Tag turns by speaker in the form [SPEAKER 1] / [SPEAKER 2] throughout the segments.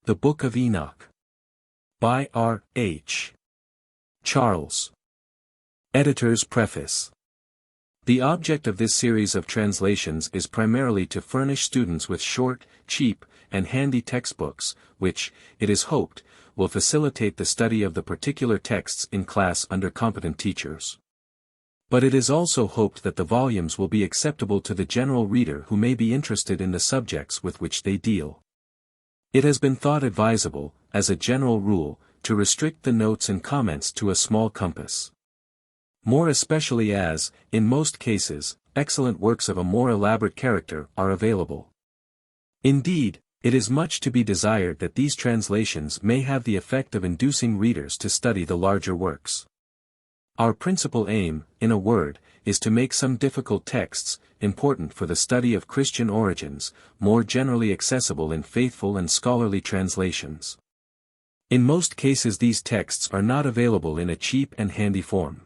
[SPEAKER 1] The Book of Enoch. By R. H. Charles. Editor's Preface. The object of this series of translations is primarily to furnish students with short, cheap, and handy textbooks, which, it is hoped, will facilitate the study of the particular texts in class under competent teachers. But it is also hoped that the volumes will be acceptable to the general reader who may be interested in the subjects with which they deal. It has been thought advisable, as a general rule, to restrict the notes and comments to a small compass. More especially as, in most cases, excellent works of a more elaborate character are available. Indeed, it is much to be desired that these translations may have the effect of inducing readers to study the larger works. Our principal aim, in a word, is to make some difficult texts, important for the study of Christian origins, more generally accessible in faithful and scholarly translations. In most cases these texts are not available in a cheap and handy form.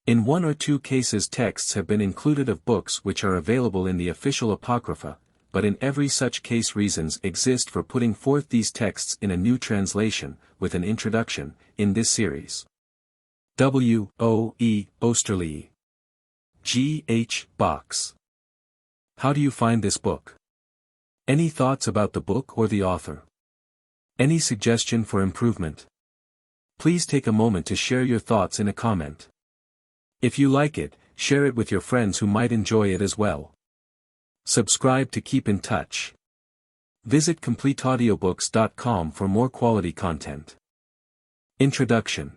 [SPEAKER 1] In one or two cases texts have been included of books which are available in the official Apocrypha, but in every such case reasons exist for putting forth these texts in a new translation, with an introduction, in this series. W. O. E. Osterley. G. H. Box. How do you find this book? Any thoughts about the book or the author? Any suggestion for improvement? Please take a moment to share your thoughts in a comment. If you like it, share it with your friends who might enjoy it as well. Subscribe to keep in touch. Visit CompleteAudiobooks.com for more quality content. Introduction.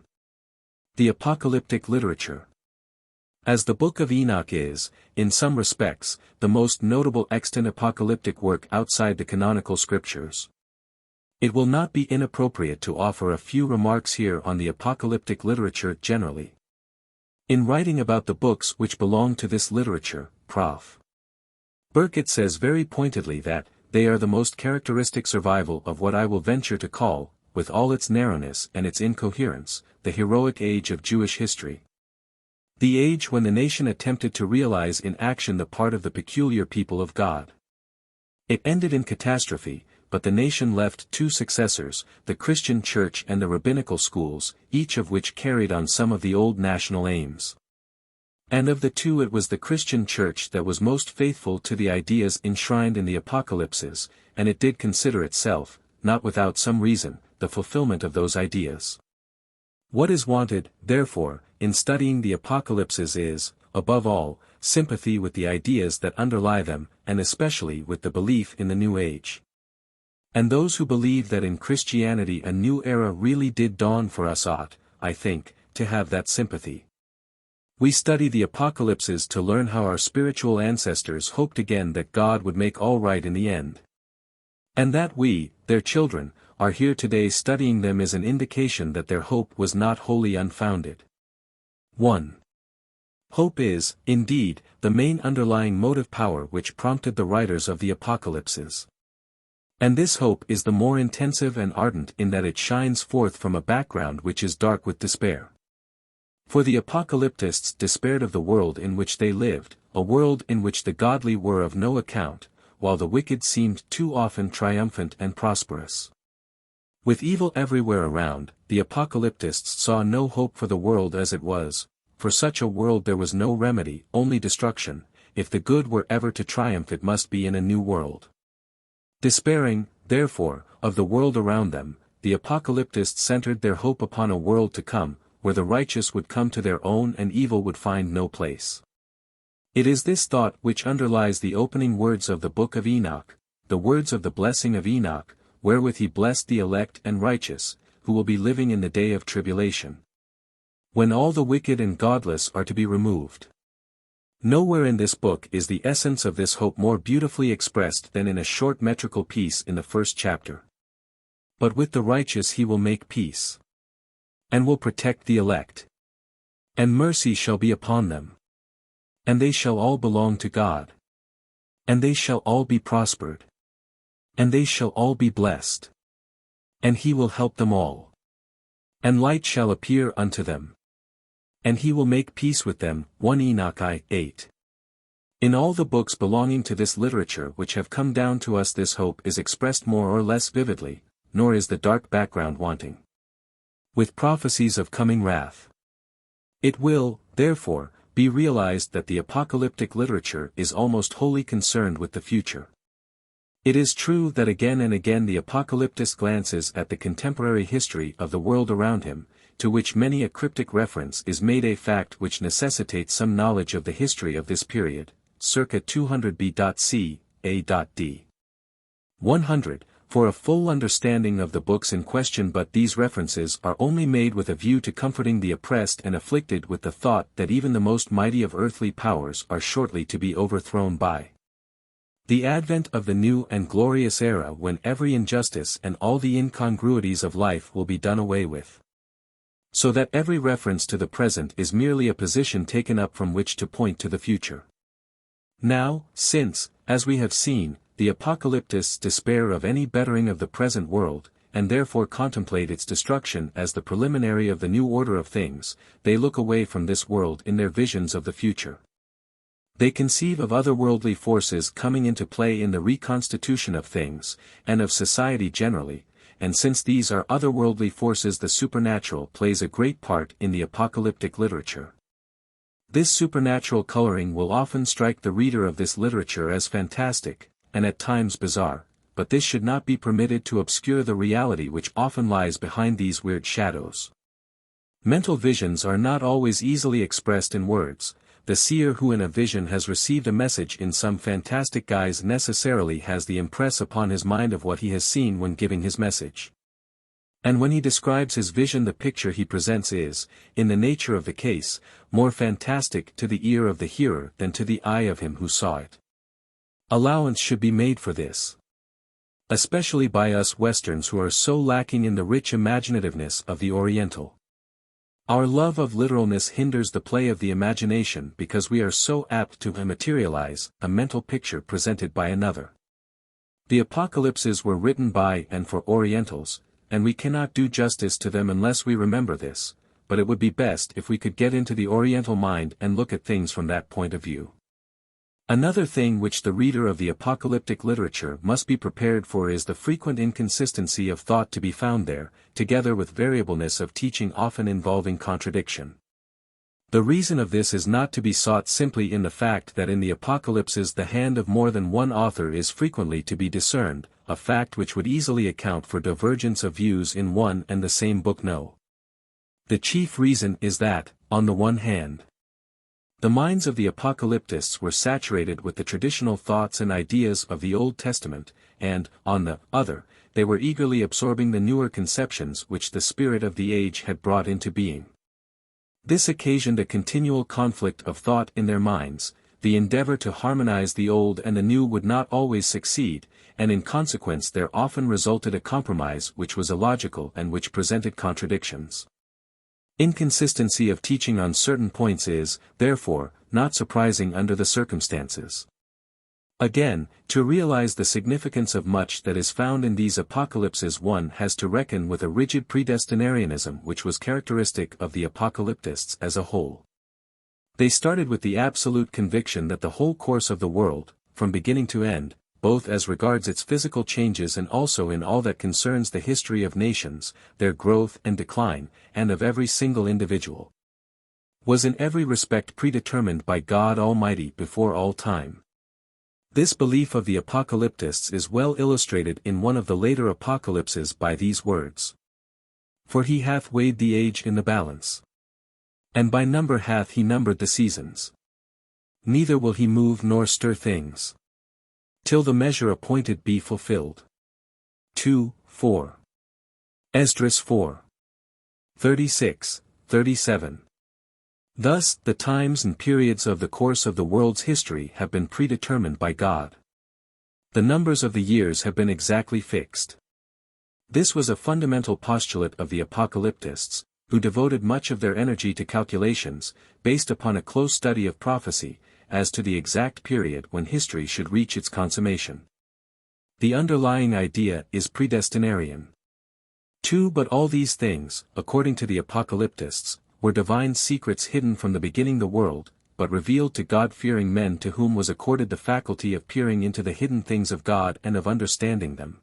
[SPEAKER 1] The Apocalyptic Literature. As the Book of Enoch is, in some respects, the most notable extant apocalyptic work outside the canonical scriptures, it will not be inappropriate to offer a few remarks here on the apocalyptic literature generally. In writing about the books which belong to this literature, Prof. Burkitt says very pointedly that, they are the most characteristic survival of what I will venture to call, with all its narrowness and its incoherence, the heroic age of Jewish history. The age when the nation attempted to realize in action the part of the peculiar people of God. It ended in catastrophe, but the nation left two successors, the Christian Church and the rabbinical schools, each of which carried on some of the old national aims. And of the two it was the Christian Church that was most faithful to the ideas enshrined in the Apocalypses, and it did consider itself, not without some reason, the fulfillment of those ideas. What is wanted, therefore, in studying the Apocalypses is, above all, sympathy with the ideas that underlie them, and especially with the belief in the new age. And those who believe that in Christianity a new era really did dawn for us ought, I think, to have that sympathy. We study the Apocalypses to learn how our spiritual ancestors hoped again that God would make all right in the end. And that we, their children, are here today studying them is an indication that their hope was not wholly unfounded. 1. Hope is, indeed, the main underlying motive power which prompted the writers of the Apocalypses. And this hope is the more intensive and ardent in that it shines forth from a background which is dark with despair. For the Apocalyptists despaired of the world in which they lived, a world in which the godly were of no account, while the wicked seemed too often triumphant and prosperous. With evil everywhere around, the Apocalyptists saw no hope for the world as it was. For such a world there was no remedy, only destruction. If the good were ever to triumph it must be in a new world. Despairing, therefore, of the world around them, the Apocalyptists centered their hope upon a world to come, where the righteous would come to their own and evil would find no place. It is this thought which underlies the opening words of the Book of Enoch, the words of the blessing of Enoch, wherewith he blessed the elect and righteous, who will be living in the day of tribulation, when all the wicked and godless are to be removed. Nowhere in this book is the essence of this hope more beautifully expressed than in a short metrical piece in the first chapter. But with the righteous he will make peace, and will protect the elect, and mercy shall be upon them, and they shall all belong to God, and they shall all be prospered, and they shall all be blessed, and he will help them all, and light shall appear unto them, and he will make peace with them. 1 Enoch 8. In all the books belonging to this literature which have come down to us this hope is expressed more or less vividly, nor is the dark background wanting. With prophecies of coming wrath. It will, therefore, be realized that the apocalyptic literature is almost wholly concerned with the future. It is true that again and again the apocalyptist glances at the contemporary history of the world around him, to which many a cryptic reference is made, a fact which necessitates some knowledge of the history of this period, circa 200 B.C. A.D. 100, for a full understanding of the books in question, but these references are only made with a view to comforting the oppressed and afflicted with the thought that even the most mighty of earthly powers are shortly to be overthrown by the advent of the new and glorious era, when every injustice and all the incongruities of life will be done away with. So that every reference to the present is merely a position taken up from which to point to the future. Now, since, as we have seen, the apocalyptists despair of any bettering of the present world, and therefore contemplate its destruction as the preliminary of the new order of things, they look away from this world in their visions of the future. They conceive of otherworldly forces coming into play in the reconstitution of things, and of society generally, and since these are otherworldly forces, the supernatural plays a great part in the apocalyptic literature. This supernatural coloring will often strike the reader of this literature as fantastic, and at times bizarre, but this should not be permitted to obscure the reality which often lies behind these weird shadows. Mental visions are not always easily expressed in words. The seer who in a vision has received a message in some fantastic guise necessarily has the impress upon his mind of what he has seen when giving his message. And when he describes his vision, the picture he presents is, in the nature of the case, more fantastic to the ear of the hearer than to the eye of him who saw it. Allowance should be made for this, especially by us Westerns who are so lacking in the rich imaginativeness of the Oriental. Our love of literalness hinders the play of the imagination because we are so apt to materialize a mental picture presented by another. The apocalypses were written by and for Orientals, and we cannot do justice to them unless we remember this, but it would be best if we could get into the Oriental mind and look at things from that point of view. Another thing which the reader of the apocalyptic literature must be prepared for is the frequent inconsistency of thought to be found there, together with variableness of teaching often involving contradiction. The reason of this is not to be sought simply in the fact that in the apocalypses the hand of more than one author is frequently to be discerned, a fact which would easily account for divergence of views in one and the same book. No. The chief reason is that, on the one hand, the minds of the apocalyptists were saturated with the traditional thoughts and ideas of the Old Testament, and, on the other, they were eagerly absorbing the newer conceptions which the spirit of the age had brought into being. This occasioned a continual conflict of thought in their minds. The endeavor to harmonize the old and the new would not always succeed, and in consequence there often resulted a compromise which was illogical and which presented contradictions. Inconsistency of teaching on certain points is, therefore, not surprising under the circumstances. Again, to realize the significance of much that is found in these apocalypses, one has to reckon with a rigid predestinarianism which was characteristic of the apocalyptists as a whole. They started with the absolute conviction that the whole course of the world, from beginning to end, both as regards its physical changes and also in all that concerns the history of nations, their growth and decline, and of every single individual, was in every respect predetermined by God Almighty before all time. This belief of the apocalyptists is well illustrated in one of the later apocalypses by these words. For he hath weighed the age in the balance, and by number hath he numbered the seasons. Neither will he move nor stir things, till the measure appointed be fulfilled. 2:4. Esdras 4. 36, 37. Thus, the times and periods of the course of the world's history have been predetermined by God. The numbers of the years have been exactly fixed. This was a fundamental postulate of the apocalyptists, who devoted much of their energy to calculations, based upon a close study of prophecy, as to the exact period when history should reach its consummation. The underlying idea is predestinarian. 2. But all these things, according to the apocalyptists, were divine secrets hidden from the beginning the world, but revealed to God-fearing men to whom was accorded the faculty of peering into the hidden things of God and of understanding them.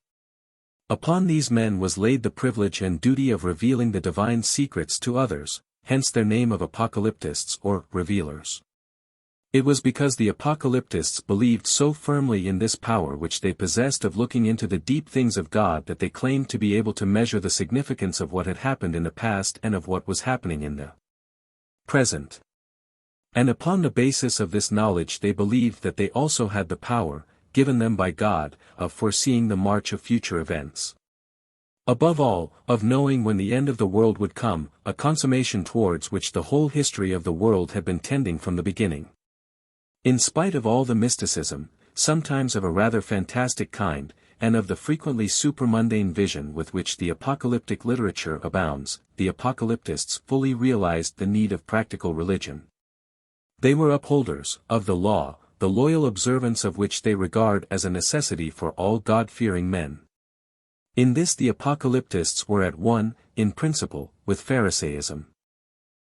[SPEAKER 1] Upon these men was laid the privilege and duty of revealing the divine secrets to others, hence their name of apocalyptists or revealers. It was because the apocalyptists believed so firmly in this power which they possessed of looking into the deep things of God that they claimed to be able to measure the significance of what had happened in the past and of what was happening in the present. And upon the basis of this knowledge they believed that they also had the power, given them by God, of foreseeing the march of future events. Above all, of knowing when the end of the world would come, a consummation towards which the whole history of the world had been tending from the beginning. In spite of all the mysticism, sometimes of a rather fantastic kind, and of the frequently supramundane vision with which the apocalyptic literature abounds, the apocalyptists fully realized the need of practical religion. They were upholders of the law, the loyal observance of which they regard as a necessity for all God-fearing men. In this the apocalyptists were at one, in principle, with Pharisaism.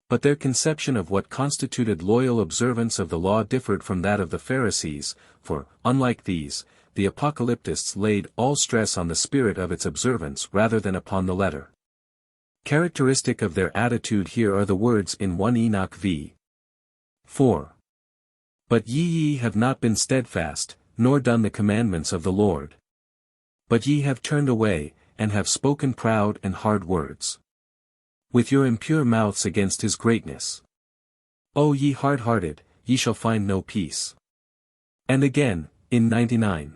[SPEAKER 1] But their conception of what constituted loyal observance of the law differed from that of the Pharisees, for, unlike these, the apocalyptists laid all stress on the spirit of its observance rather than upon the letter. Characteristic of their attitude here are the words in 1 Enoch v. 4. But ye have not been steadfast, nor done the commandments of the Lord. But ye have turned away, and have spoken proud and hard words. With your impure mouths against his greatness. O ye hard-hearted, ye shall find no peace. And again, in 99.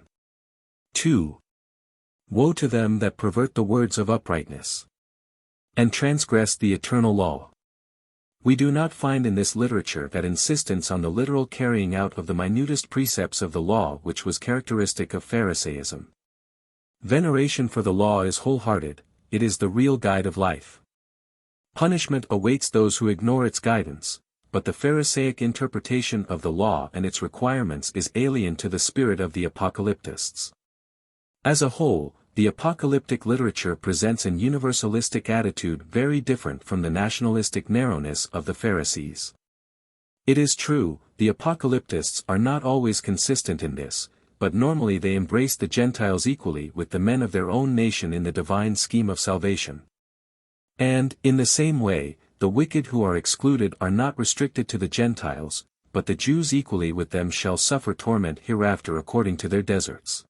[SPEAKER 1] 2. Woe to them that pervert the words of uprightness, and transgress the eternal law. We do not find in this literature that insistence on the literal carrying out of the minutest precepts of the law which was characteristic of Pharisaism. Veneration for the law is wholehearted, it is the real guide of life. Punishment awaits those who ignore its guidance, but the Pharisaic interpretation of the law and its requirements is alien to the spirit of the apocalyptists. As a whole, the apocalyptic literature presents an universalistic attitude very different from the nationalistic narrowness of the Pharisees. It is true, the apocalyptists are not always consistent in this, but normally they embrace the Gentiles equally with the men of their own nation in the divine scheme of salvation. And, in the same way, the wicked who are excluded are not restricted to the Gentiles, but the Jews equally with them shall suffer torment hereafter according to their deserts.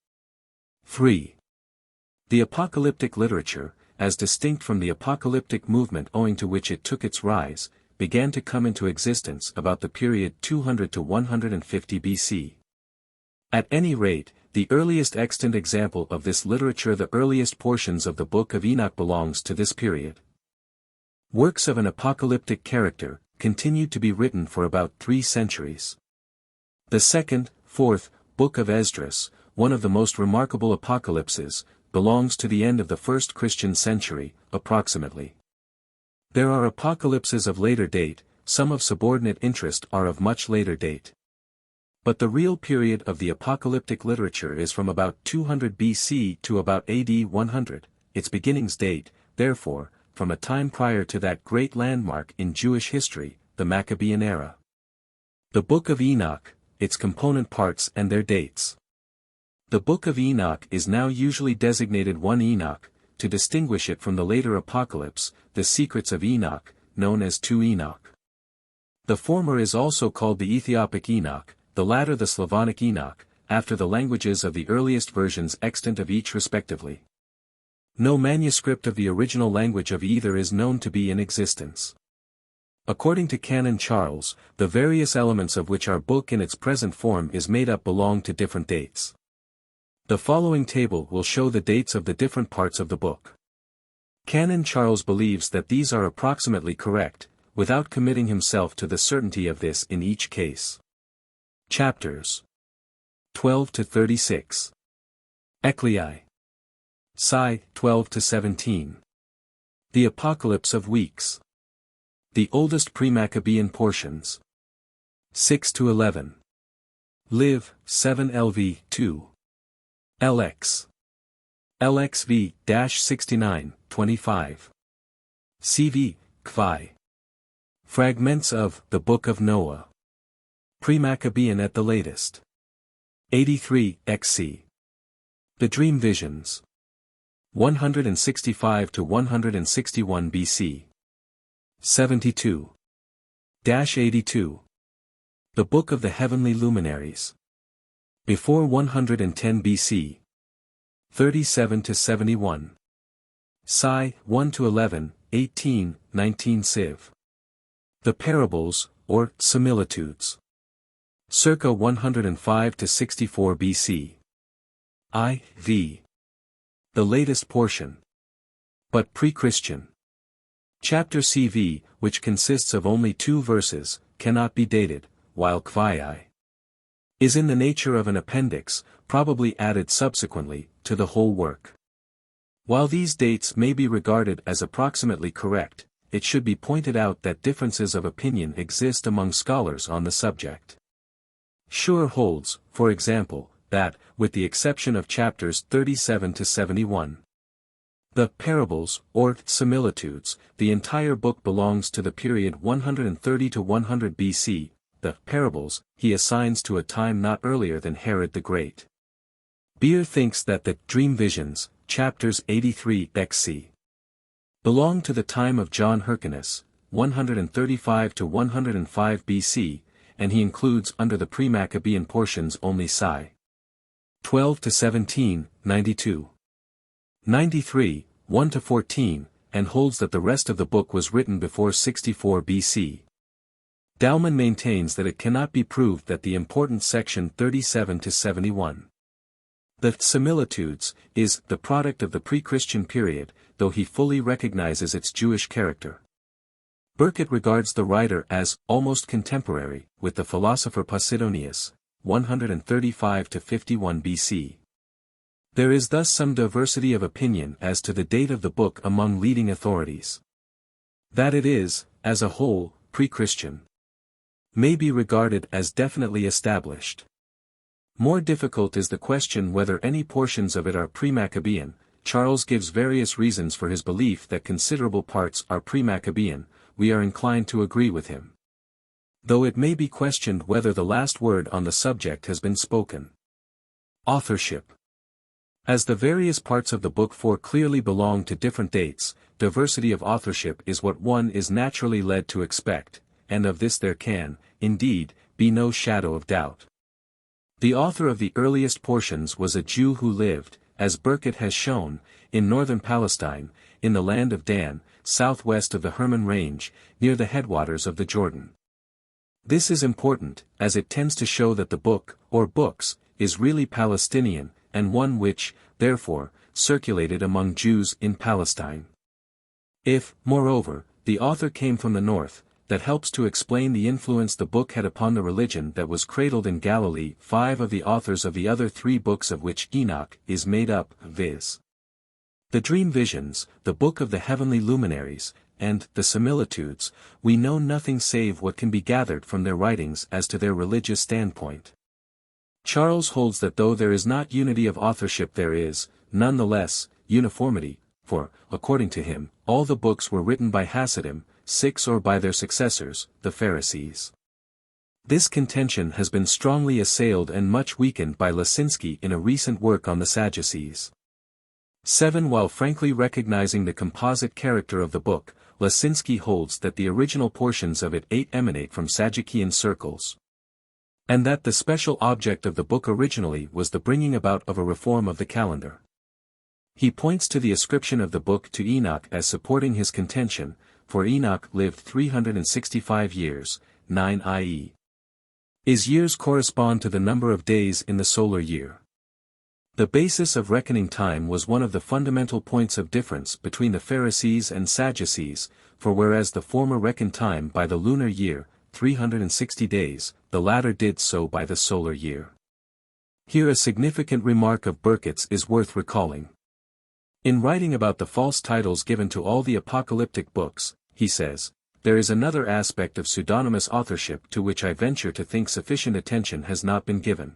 [SPEAKER 1] 3. The apocalyptic literature, as distinct from the apocalyptic movement owing to which it took its rise, began to come into existence about the period 200 to 150 BC. At any rate, the earliest extant example of this literature, the earliest portions of the Book of Enoch, belongs to this period. Works of an apocalyptic character continued to be written for about 3 centuries. The second, fourth, Book of Esdras, one of the most remarkable apocalypses, belongs to the end of the first Christian century, approximately. There are apocalypses of later date, some of subordinate interest are of much later date. But the real period of the apocalyptic literature is from about 200 BC to about AD 100, its beginnings date, therefore, from a time prior to that great landmark in Jewish history, the Maccabean era. The Book of Enoch, its component parts and their dates. The Book of Enoch is now usually designated 1 Enoch, to distinguish it from the later apocalypse, the Secrets of Enoch, known as 2 Enoch. The former is also called the Ethiopic Enoch, the latter the Slavonic Enoch, after the languages of the earliest versions extant of each respectively. No manuscript of the original language of either is known to be in existence. According to Canon Charles, the various elements of which our book in its present form is made up belong to different dates. The following table will show the dates of the different parts of the book. Canon Charles believes that these are approximately correct, without committing himself to the certainty of this in each case. Chapters 12 to 36. Eclei. Psi, 12 to 17. The Apocalypse of Weeks. The oldest pre-Maccabean portions. 6 to 11. Liv, 7 LV, 2. LX. LXV-69, 25. CV, Kvi. Fragments of the Book of Noah. Pre-Maccabean at the latest. 83 XC. The Dream Visions. 165 to 161 BC. 72-82. The Book of the Heavenly Luminaries. Before 110 BC. 37 to 71. Psi 1 to 11, 18, 19 Civ. The Parables, or Similitudes. Circa 105 to 64 BC. IV. The latest portion. But pre-Christian. Chapter CV, which consists of only 2 verses, cannot be dated, while Kvi is in the nature of an appendix, probably added subsequently, to the whole work. While these dates may be regarded as approximately correct, it should be pointed out that differences of opinion exist among scholars on the subject. Schur holds, for example, that, with the exception of chapters 37 to 71, the Parables, or Similitudes, the entire book belongs to the period 130 to 100 BC, the Parables, he assigns to a time not earlier than Herod the Great. Beer thinks that the Dream Visions, chapters 83 XC, belong to the time of John Hyrcanus, 135 to 105 BC, and he includes under the pre-Maccabean portions only Psi 12 to 17, 92. 93, 1 to 14, and holds that the rest of the book was written before 64 BC. Dowman maintains that it cannot be proved that the important section 37 to 71, the Similitudes, is the product of the pre-Christian period, though he fully recognizes its Jewish character. Burkitt regards the writer as almost contemporary with the philosopher Posidonius, 135 to 51 BC. There is thus some diversity of opinion as to the date of the book among leading authorities. That it is, as a whole, pre-Christian, may be regarded as definitely established. More difficult is the question whether any portions of it are pre-Maccabean. Charles gives various reasons for his belief that considerable parts are pre-Maccabean. We are inclined to agree with him, though it may be questioned whether the last word on the subject has been spoken. Authorship. As the various parts of the book 4 clearly belong to different dates, diversity of authorship is what one is naturally led to expect, and of this there can, indeed, be no shadow of doubt. The author of the earliest portions was a Jew who lived, as Burkitt has shown, in northern Palestine, in the land of Dan, southwest of the Hermon Range, near the headwaters of the Jordan. This is important, as it tends to show that the book, or books, is really Palestinian, and one which, therefore, circulated among Jews in Palestine. If, moreover, the author came from the north, that helps to explain the influence the book had upon the religion that was cradled in Galilee. 5 of the authors of the other 3 books of which Enoch is made up, viz. the Dream Visions, the Book of the Heavenly Luminaries, and the Similitudes, we know nothing save what can be gathered from their writings as to their religious standpoint. Charles holds that though there is not unity of authorship there is, nonetheless, uniformity, for, according to him, all the books were written by Hasidim, 6 or by their successors, the Pharisees. This contention has been strongly assailed and much weakened by Lesinski in a recent work on the Sadducees. 7 While frankly recognizing the composite character of the book, Lesinski holds that the original portions of it 8 emanate from Sadducean circles, and that the special object of the book originally was the bringing about of a reform of the calendar. He points to the ascription of the book to Enoch as supporting his contention, for Enoch lived 365 years, 9 i.e. His years correspond to the number of days in the solar year. The basis of reckoning time was one of the fundamental points of difference between the Pharisees and Sadducees, for whereas the former reckoned time by the lunar year, 360 days, the latter did so by the solar year. Here a significant remark of Burkitt's is worth recalling. In writing about the false titles given to all the apocalyptic books, he says, there is another aspect of pseudonymous authorship to which I venture to think sufficient attention has not been given.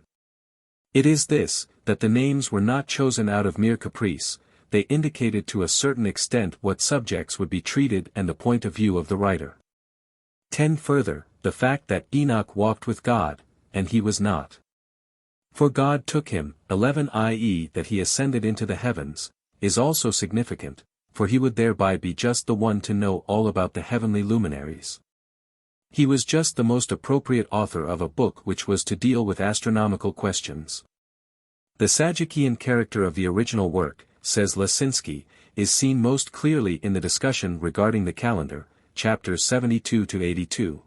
[SPEAKER 1] It is this, that the names were not chosen out of mere caprice, they indicated to a certain extent what subjects would be treated and the point of view of the writer. 10 Further, the fact that Enoch walked with God, and he was not. For God took him, 11 i.e. that he ascended into the heavens, is also significant, for he would thereby be just the one to know all about the heavenly luminaries. He was just the most appropriate author of a book which was to deal with astronomical questions. The Sadducean character of the original work, says Leszczynski, is seen most clearly in the discussion regarding the calendar, chapters 72 to 82.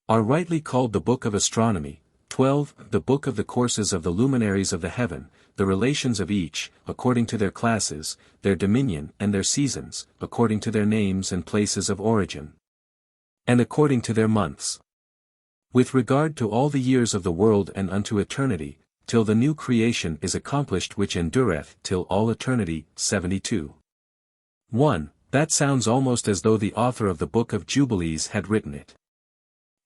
[SPEAKER 1] Are rightly called the Book of Astronomy, 12, the Book of the Courses of the Luminaries of the Heaven, the relations of each, according to their classes, their dominion and their seasons, according to their names and places of origin, and according to their months. With regard to all the years of the world and unto eternity, till the new creation is accomplished which endureth till all eternity, 72. 1. That sounds almost as though the author of the Book of Jubilees had written it.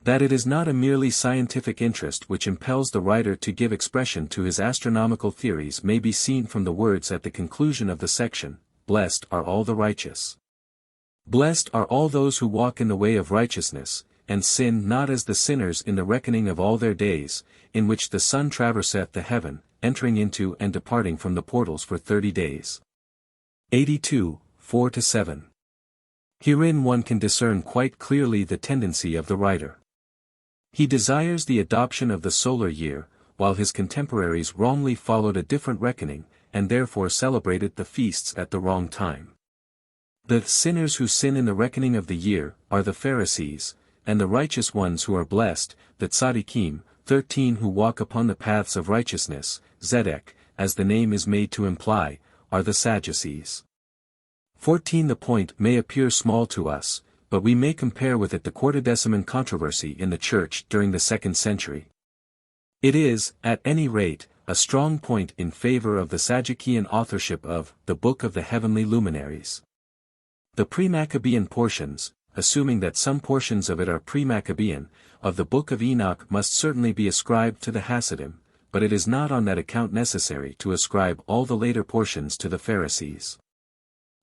[SPEAKER 1] That it is not a merely scientific interest which impels the writer to give expression to his astronomical theories may be seen from the words at the conclusion of the section, "Blessed are all the righteous. Blessed are all those who walk in the way of righteousness, and sin not as the sinners in the reckoning of all their days, in which the sun traverseth the heaven, entering into and departing from the portals for 30 days. 82, 4-7. Herein one can discern quite clearly the tendency of the writer. He desires the adoption of the solar year, while his contemporaries wrongly followed a different reckoning, and therefore celebrated the feasts at the wrong time. The sinners who sin in the reckoning of the year, are the Pharisees, and the righteous ones who are blessed, the Tzaddikim, 13 who walk upon the paths of righteousness, Zedek, as the name is made to imply, are the Sadducees. 14. The point may appear small to us, but we may compare with it the quartodeciman controversy in the Church during the 2nd century. It is, at any rate, a strong point in favor of the Sadducean authorship of the Book of the Heavenly Luminaries. The pre-Maccabean portions, assuming that some portions of it are pre-Maccabean, of the Book of Enoch must certainly be ascribed to the Hasidim, but it is not on that account necessary to ascribe all the later portions to the Pharisees.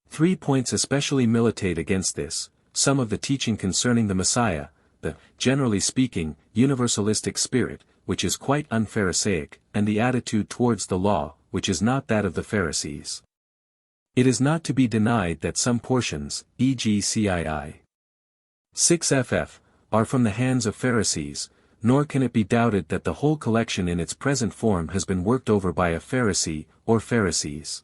[SPEAKER 1] 3 points especially militate against this: some of the teaching concerning the Messiah, the, generally speaking, universalistic spirit, which is quite un-Pharisaic, and the attitude towards the law, which is not that of the Pharisees. It is not to be denied that some portions, e.g. CII 6ff, are from the hands of Pharisees, nor can it be doubted that the whole collection in its present form has been worked over by a Pharisee, or Pharisees.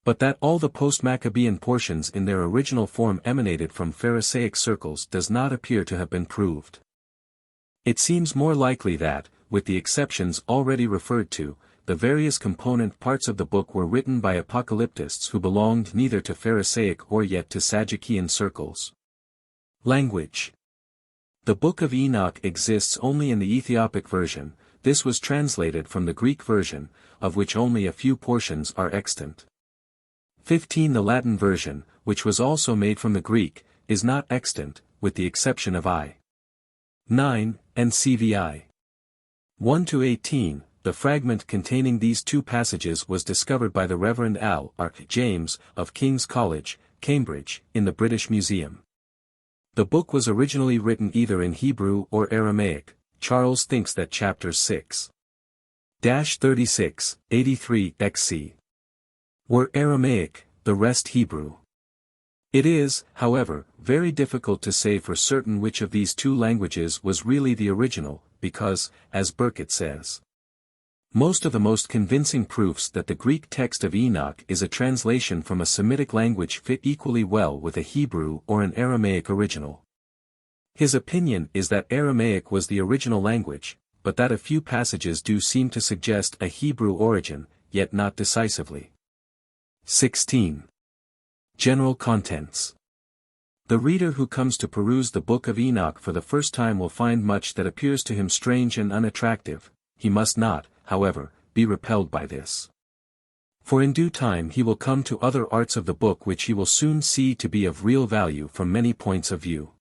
[SPEAKER 1] But that all the post-Maccabean portions in their original form emanated from Pharisaic circles does not appear to have been proved. It seems more likely that, with the exceptions already referred to, the various component parts of the book were written by apocalyptists who belonged neither to Pharisaic or yet to Sadducean circles. Language. The Book of Enoch exists only in the Ethiopic version. This was translated from the Greek version, of which only a few portions are extant. 15. The Latin version, which was also made from the Greek, is not extant, with the exception of I. 9, and CVI 1-18. The fragment containing these 2 passages was discovered by the Reverend Al R. James, of King's College, Cambridge, in the British Museum. The book was originally written either in Hebrew or Aramaic. Charles thinks that chapters 6-36, 83 XC were Aramaic, the rest Hebrew. It is, however, very difficult to say for certain which of these 2 languages was really the original, because, as Burkitt says, most of the most convincing proofs that the Greek text of Enoch is a translation from a Semitic language fit equally well with a Hebrew or an Aramaic original. His opinion is that Aramaic was the original language, but that a few passages do seem to suggest a Hebrew origin, yet not decisively. 16. General contents. The reader who comes to peruse the Book of Enoch for the first time will find much that appears to him strange and unattractive. He must not, however, be repelled by this. For in due time he will come to other arts of the book which he will soon see to be of real value from many points of view.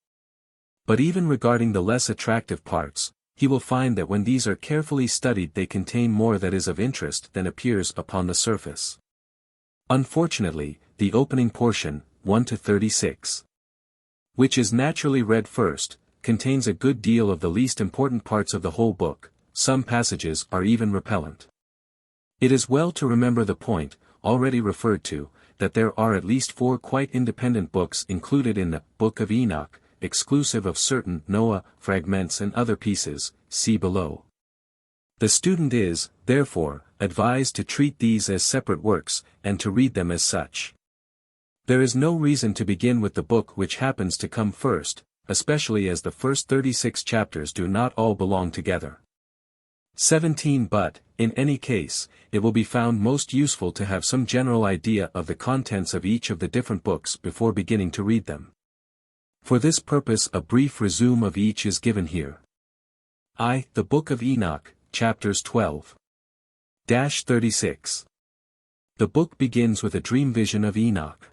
[SPEAKER 1] But even regarding the less attractive parts, he will find that when these are carefully studied they contain more that is of interest than appears upon the surface. Unfortunately, the opening portion, 1-36, which is naturally read first, contains a good deal of the least important parts of the whole book. Some passages are even repellent. It is well to remember the point, already referred to, that there are at least 4 quite independent books included in the Book of Enoch, exclusive of certain Noah fragments and other pieces, see below. The student is, therefore, advised to treat these as separate works, and to read them as such. There is no reason to begin with the book which happens to come first, especially as the first 36 chapters do not all belong together. 17 But, in any case, it will be found most useful to have some general idea of the contents of each of the different books before beginning to read them. For this purpose a brief resume of each is given here. The Book of Enoch, chapters 12-36. The book begins with a dream vision of Enoch.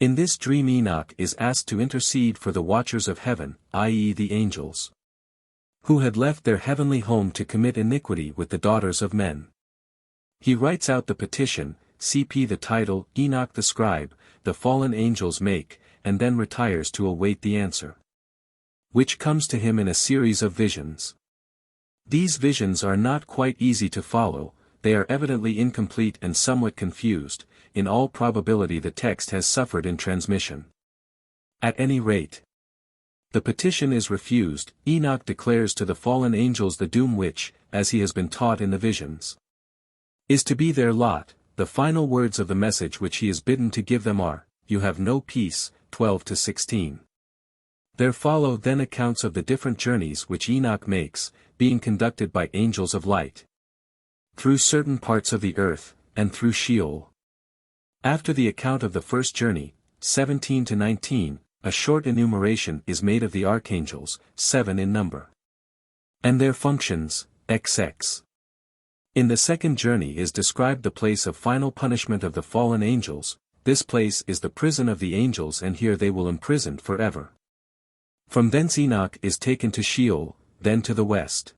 [SPEAKER 1] In this dream Enoch is asked to intercede for the watchers of heaven, i.e. the angels, who had left their heavenly home to commit iniquity with the daughters of men. He writes out the petition, cp the title, Enoch the scribe, the fallen angels make, and then retires to await the answer, which comes to him in a series of visions. These visions are not quite easy to follow, they are evidently incomplete and somewhat confused, in all probability the text has suffered in transmission. At any rate, the petition is refused. Enoch declares to the fallen angels the doom which, as he has been taught in the visions, is to be their lot. The final words of the message which he is bidden to give them are, "You have no peace," 12-16. There follow then accounts of the different journeys which Enoch makes, being conducted by angels of light, through certain parts of the earth, and through Sheol. After the account of the first journey, 17-19, a short enumeration is made of the archangels, 7 in number, and their functions, XX. In the second journey is described the place of final punishment of the fallen angels. This place is the prison of the angels, and here they will imprisoned forever. From thence Enoch is taken to Sheol, then to the west,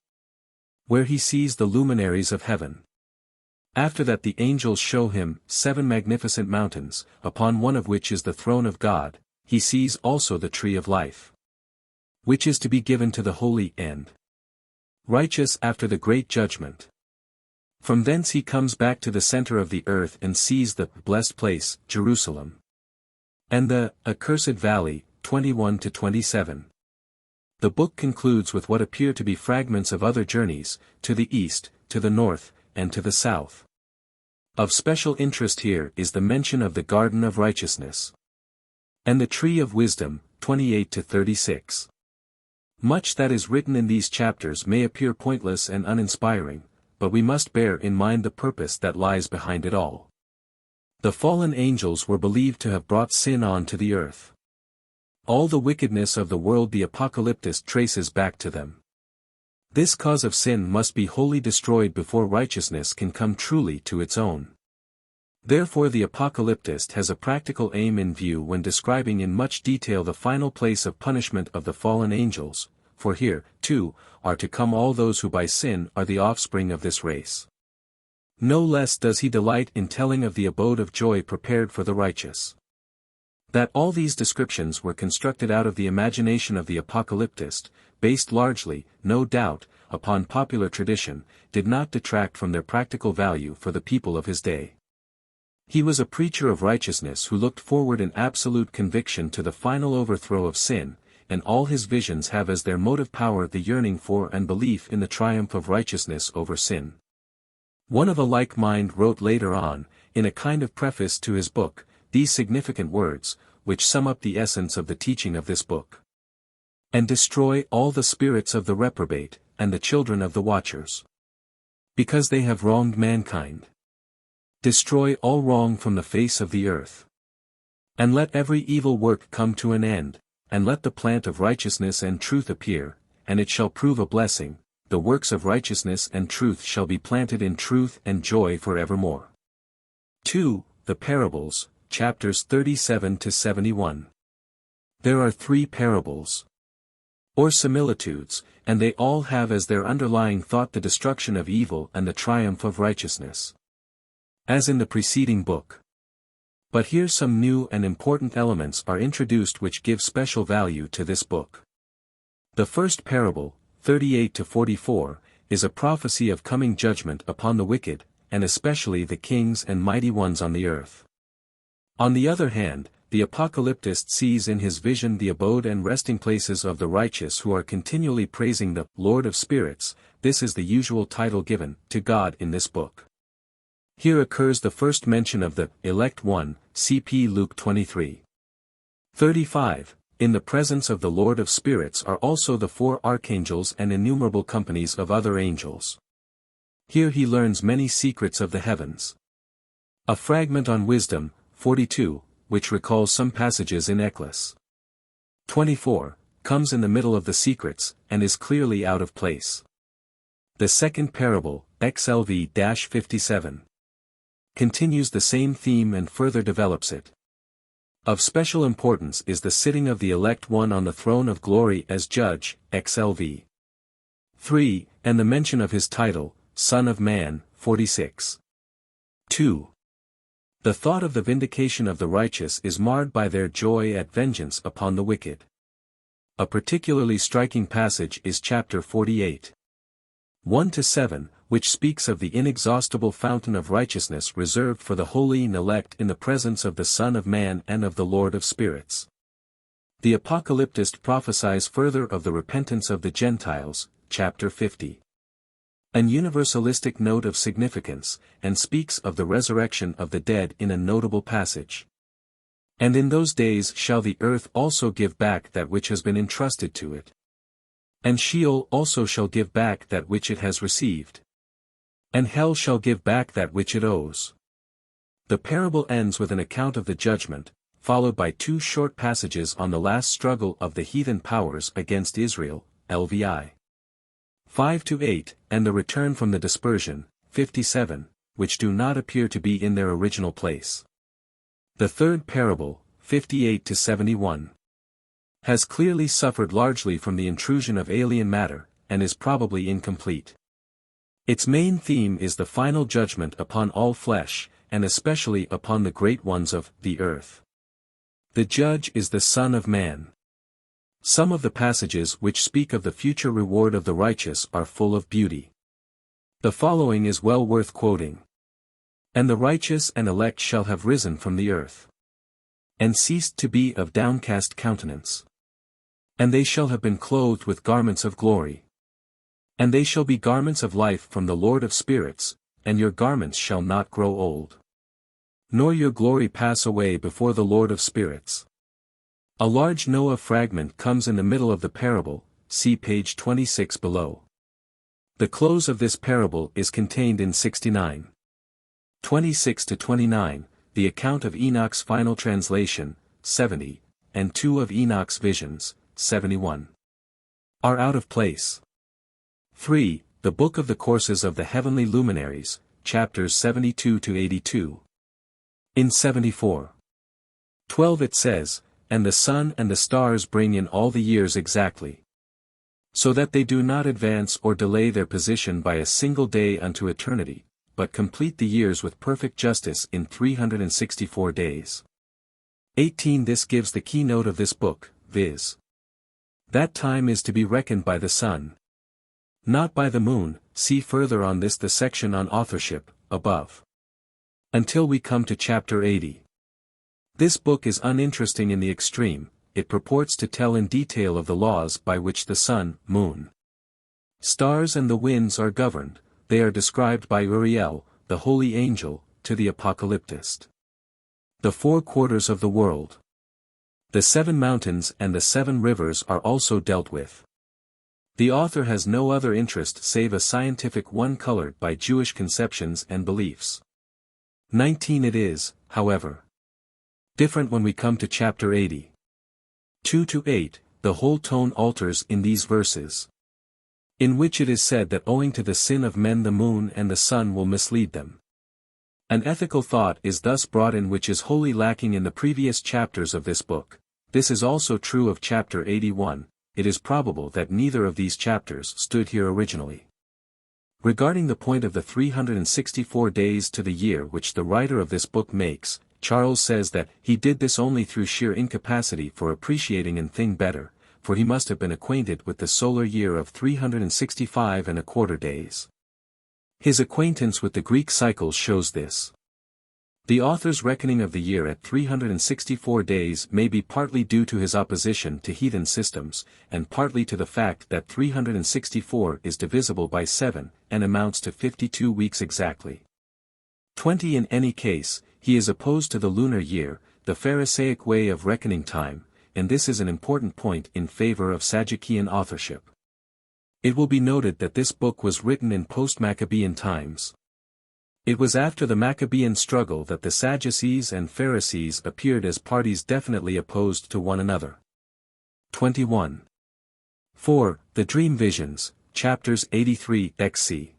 [SPEAKER 1] where he sees the luminaries of heaven. After that the angels show him 7 magnificent mountains, upon one of which is the throne of God. He sees also the tree of life, which is to be given to the holy and righteous after the great judgment. From thence he comes back to the center of the earth and sees the blessed place, Jerusalem, and the accursed valley, 21-27. The book concludes with what appear to be fragments of other journeys, to the east, to the north, and to the south. Of special interest here is the mention of the Garden of Righteousness and the Tree of Wisdom, 28-36. Much that is written in these chapters may appear pointless and uninspiring, but we must bear in mind the purpose that lies behind it all. The fallen angels were believed to have brought sin on to the earth. All the wickedness of the world the apocalyptist traces back to them. This cause of sin must be wholly destroyed before righteousness can come truly to its own. Therefore the apocalyptist has a practical aim in view when describing in much detail the final place of punishment of the fallen angels, for here, too, are to come all those who by sin are the offspring of this race. No less does he delight in telling of the abode of joy prepared for the righteous. That all these descriptions were constructed out of the imagination of the apocalyptist, based largely, no doubt, upon popular tradition, did not detract from their practical value for the people of his day. He was a preacher of righteousness who looked forward in absolute conviction to the final overthrow of sin, and all his visions have as their motive power the yearning for and belief in the triumph of righteousness over sin. One of a like mind wrote later on, in a kind of preface to his book, these significant words, which sum up the essence of the teaching of this book. And destroy all the spirits of the reprobate, and the children of the watchers, because they have wronged mankind. Destroy all wrong from the face of the earth. And let every evil work come to an end, and let the plant of righteousness and truth appear, and it shall prove a blessing. The works of righteousness and truth shall be planted in truth and joy forevermore. 2. The Parables, chapters 37-71. There are 3 parables, or similitudes, and they all have as their underlying thought the destruction of evil and the triumph of righteousness, as in the preceding book. But here some new and important elements are introduced which give special value to this book. The first parable, 38-44, is a prophecy of coming judgment upon the wicked, and especially the kings and mighty ones on the earth. On the other hand, the apocalyptist sees in his vision the abode and resting places of the righteous who are continually praising the Lord of Spirits. This is the usual title given to God in this book. Here occurs the first mention of the elect one, cp Luke 23:35. In the presence of the Lord of Spirits are also the 4 archangels and innumerable companies of other angels. Here he learns many secrets of the heavens. A fragment on wisdom, 42, which recalls some passages in Ecclus 24, comes in the middle of the secrets, and is clearly out of place. The second parable, XLV-57, continues the same theme and further develops it. Of special importance is the sitting of the elect one on the throne of glory as judge, XLV 3, and the mention of his title, Son of Man, 46. 2. The thought of the vindication of the righteous is marred by their joy at vengeance upon the wicked. A particularly striking passage is chapter 48. 1-7, which speaks of the inexhaustible fountain of righteousness reserved for the holy and elect in the presence of the Son of Man and of the Lord of Spirits. The apocalyptist prophesies further of the repentance of the Gentiles, chapter 50. An universalistic note of significance, and speaks of the resurrection of the dead in a notable passage. And in those days shall the earth also give back that which has been entrusted to it. And Sheol also shall give back that which it has received. And hell shall give back that which it owes. The parable ends with an account of the judgment, followed by 2 short passages on the last struggle of the heathen powers against Israel, LVI 5-8, and the return from the dispersion, 57, which do not appear to be in their original place. The third parable, 58-71, has clearly suffered largely from the intrusion of alien matter, and is probably incomplete. Its main theme is the final judgment upon all flesh, and especially upon the great ones of the earth. The judge is the Son of Man. Some of the passages which speak of the future reward of the righteous are full of beauty. The following is well worth quoting. And the righteous and elect shall have risen from the earth, and ceased to be of downcast countenance. And they shall have been clothed with garments of glory. And they shall be garments of life from the Lord of Spirits, and your garments shall not grow old. Nor your glory pass away before the Lord of Spirits. A large Noah fragment comes in the middle of the parable, see page 26 below. The close of this parable is contained in 69. 26-29, the account of Enoch's final translation, 70, and 2 of Enoch's visions, 71, are out of place. 3. The Book of the Courses of the Heavenly Luminaries, chapters 72-82. In 74. 12 it says, And the sun and the stars bring in all the years exactly, so that they do not advance or delay their position by a single day unto eternity, but complete the years with perfect justice in 364 days. 18 This gives the keynote of this book, viz. That time is to be reckoned by the sun, not by the moon. See further on this the section on authorship, above. Until we come to chapter 80. This book is uninteresting in the extreme. It purports to tell in detail of the laws by which the sun, moon, stars and the winds are governed. They are described by Uriel, the holy angel, to the apocalyptist. The 4 quarters of the world, the 7 mountains and the 7 rivers are also dealt with. The author has no other interest save a scientific one colored by Jewish conceptions and beliefs. 19 It is, however, different when we come to chapter 80. 2-8, the whole tone alters in these verses, in which it is said that owing to the sin of men the moon and the sun will mislead them. An ethical thought is thus brought in which is wholly lacking in the previous chapters of this book. This is also true of chapter 81, it is probable that neither of these chapters stood here originally. Regarding the point of the 364 days to the year which the writer of this book makes, Charles says that he did this only through sheer incapacity for appreciating a thing better, for he must have been acquainted with the solar year of 365 1/4 days. His acquaintance with the Greek cycles shows this. The author's reckoning of the year at 364 days may be partly due to his opposition to heathen systems, and partly to the fact that 364 is divisible by 7, and amounts to 52 weeks exactly. 20 In any case, he is opposed to the lunar year, the Pharisaic way of reckoning time, and this is an important point in favor of Sadducean authorship. It will be noted that this book was written in post-Maccabean times. It was after the Maccabean struggle that the Sadducees and Pharisees appeared as parties definitely opposed to one another. 21. 4. The Dream Visions, chapters 83-XC.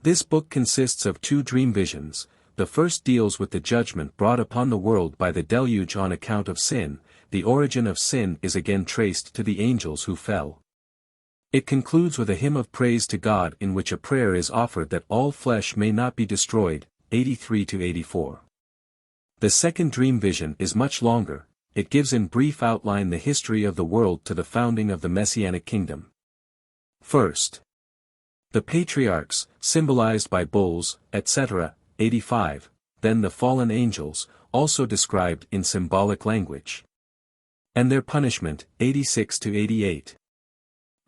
[SPEAKER 1] This book consists of 2 dream visions. The first deals with the judgment brought upon the world by the deluge on account of sin. The origin of sin is again traced to the angels who fell. It concludes with a hymn of praise to God in which a prayer is offered that all flesh may not be destroyed, 83-84. The second dream vision is much longer. It gives in brief outline the history of the world to the founding of the Messianic kingdom. First, the patriarchs, symbolized by bulls, etc., 85, then the fallen angels, also described in symbolic language. And their punishment, 86-88.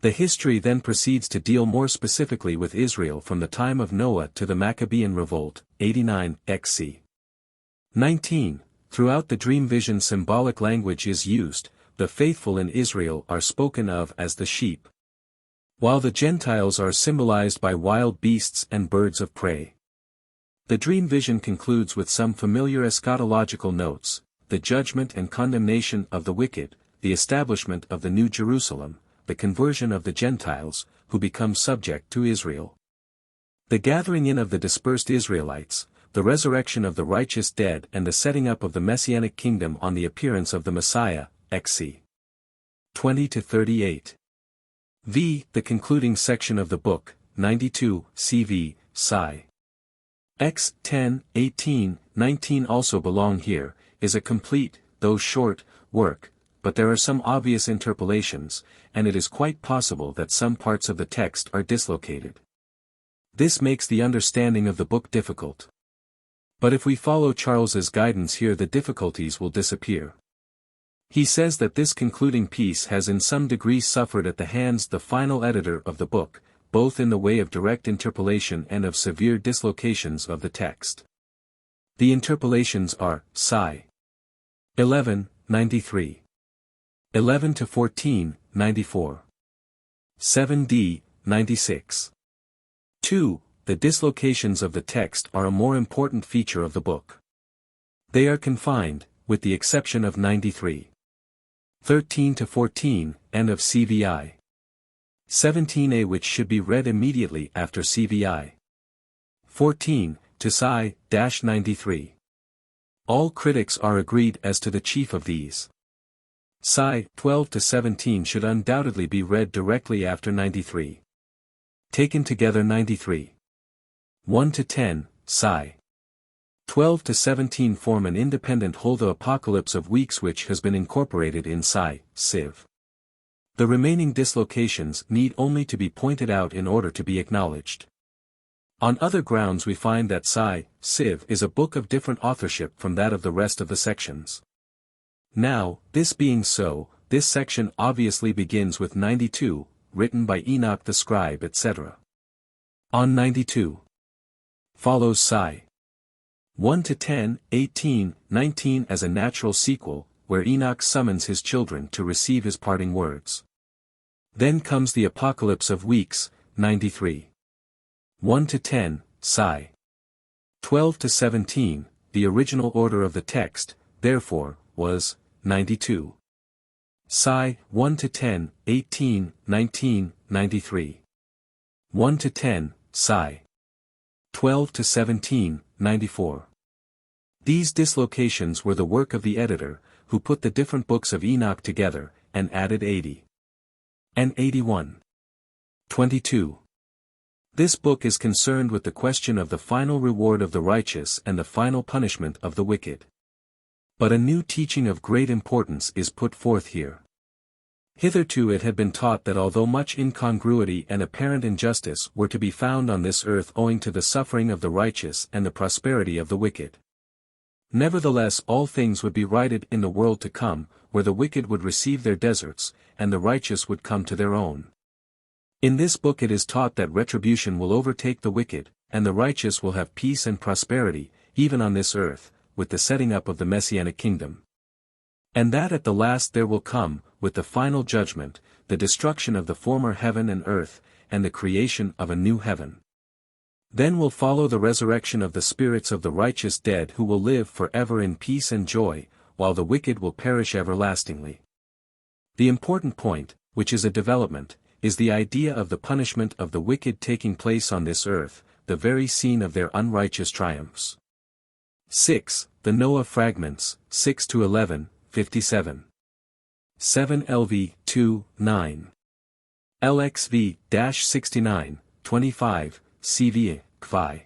[SPEAKER 1] The history then proceeds to deal more specifically with Israel from the time of Noah to the Maccabean revolt, 89-XC. 19. Throughout the dream vision symbolic language is used. The faithful in Israel are spoken of as the sheep, while the Gentiles are symbolized by wild beasts and birds of prey. The dream vision concludes with some familiar eschatological notes: the judgment and condemnation of the wicked, the establishment of the New Jerusalem, the conversion of the Gentiles, who become subject to Israel, the gathering in of the dispersed Israelites, the resurrection of the righteous dead and the setting up of the Messianic kingdom on the appearance of the Messiah, XC. 20-38. V. The concluding section of the book, 92, CV, Sci. X. 10, 18, 19 also belong here, is a complete, though short, work, but there are some obvious interpolations, and it is quite possible that some parts of the text are dislocated. This makes the understanding of the book difficult. But if we follow Charles's guidance here, the difficulties will disappear. He says that this concluding piece has in some degree suffered at the hands of the final editor of the book, both in the way of direct interpolation and of severe dislocations of the text. The interpolations are, Sci. 11, 93. 11-14, 94. 7d, 96. 2. The dislocations of the text are a more important feature of the book. They are confined, with the exception of 93. 13-14, and of CVI. 17a, which should be read immediately after CVI. 14, to Sci-93. All critics are agreed as to the chief of these. Sci. 12-17 should undoubtedly be read directly after 93. Taken together 93. 1-10, Sci. 12-17 form an independent whole, the Apocalypse of Weeks, which has been incorporated in Sci. Civ. The remaining dislocations need only to be pointed out in order to be acknowledged. On other grounds we find that Sci. Civ is a book of different authorship from that of the rest of the sections. Now, this being so, this section obviously begins with 92, written by Enoch the scribe, etc. On 92. Follows Sci. 1-10, 18, 19 as a natural sequel, where Enoch summons his children to receive his parting words. Then comes the Apocalypse of Weeks, 93. 1-10, Sci. 12-17, the original order of the text, therefore, was 92. Sci. 1-10, 18, 19, 93. 1-10, Sci. 12-17, 94. These dislocations were the work of the editor, who put the different books of Enoch together, and added 80. And 81. 22. This book is concerned with the question of the final reward of the righteous and the final punishment of the wicked. But a new teaching of great importance is put forth here. Hitherto it had been taught that although much incongruity and apparent injustice were to be found on this earth owing to the suffering of the righteous and the prosperity of the wicked, nevertheless all things would be righted in the world to come, where the wicked would receive their deserts, and the righteous would come to their own. In this book it is taught that retribution will overtake the wicked, and the righteous will have peace and prosperity, even on this earth, with the setting up of the Messianic kingdom. And that at the last there will come, with the final judgment, the destruction of the former heaven and earth, and the creation of a new heaven. Then will follow the resurrection of the spirits of the righteous dead who will live forever in peace and joy, while the wicked will perish everlastingly. The important point, which is a development, is the idea of the punishment of the wicked taking place on this earth, the very scene of their unrighteous triumphs. 6. The Noah Fragments, 6-11, 57. 7 LV 2, 9. LXV-69, 25, CV, Kvi.